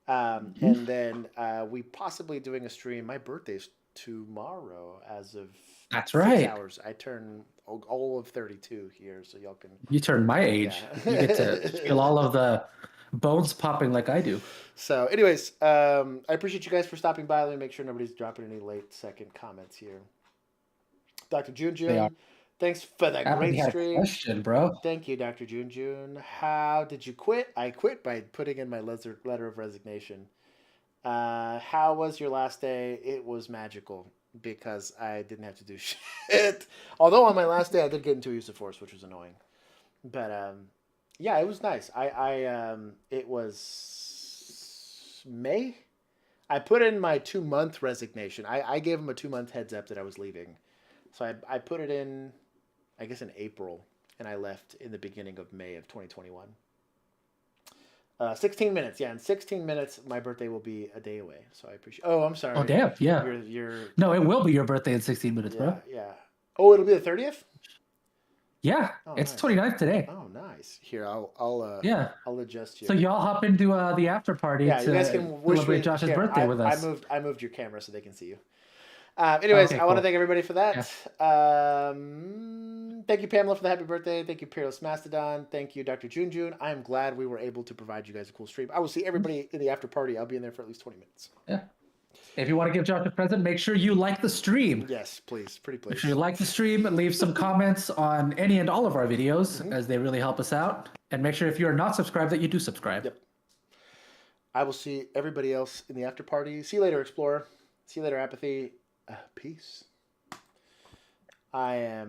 And then we possibly doing a stream. My birthday's tomorrow as of That's 6 right. hours. I turn all of 32 here, so y'all can... You turn my age. Yeah. You get to feel all of the bones popping like I do. So anyways, I appreciate you guys for stopping by. Let me make sure nobody's dropping any late second comments here. Dr. June, thanks for that great stream. Question, bro. Thank you, Dr. June. How did you quit? I quit by putting in my letter of resignation. How was your last day? It was magical because I didn't have to do shit. Although on my last day I did get into use of force, which was annoying. But yeah, it was nice. It was May. I put in my 2-month resignation. I gave him a 2-month heads up that I was leaving. So I put it in, I guess in April, and I left in the beginning of May of 2021. 16 minutes. Yeah, in 16 minutes, my birthday will be a day away. So I appreciate... Oh, I'm sorry. Oh, damn. Yeah. No, it will be your birthday in 16 minutes, bro. Yeah. Oh, it'll be the 30th? Yeah. Oh, it's nice. 29th today. Oh, nice. Here, I'll adjust you. So y'all hop into the after party Yeah, to you guys can wish celebrate me Josh's here, birthday with us. I moved your camera so they can see you. Anyways, Okay, I want to cool. thank everybody for that. Yeah. Thank you, Pamela, for the happy birthday. Thank you, Peerless Mastodon. Thank you, Dr. June. I am glad we were able to provide you guys a cool stream. I will see everybody in the after party. I'll be in there for at least 20 minutes. Yeah. If you want to give Josh a present, make sure you like the stream. Yes, please. Pretty please. Make sure you like the stream and leave some comments on any and all of our videos, as they really help us out. And make sure if you are not subscribed that you do subscribe. Yep. I will see everybody else in the after party. See you later, Explorer. See you later, Apathy. Peace. I am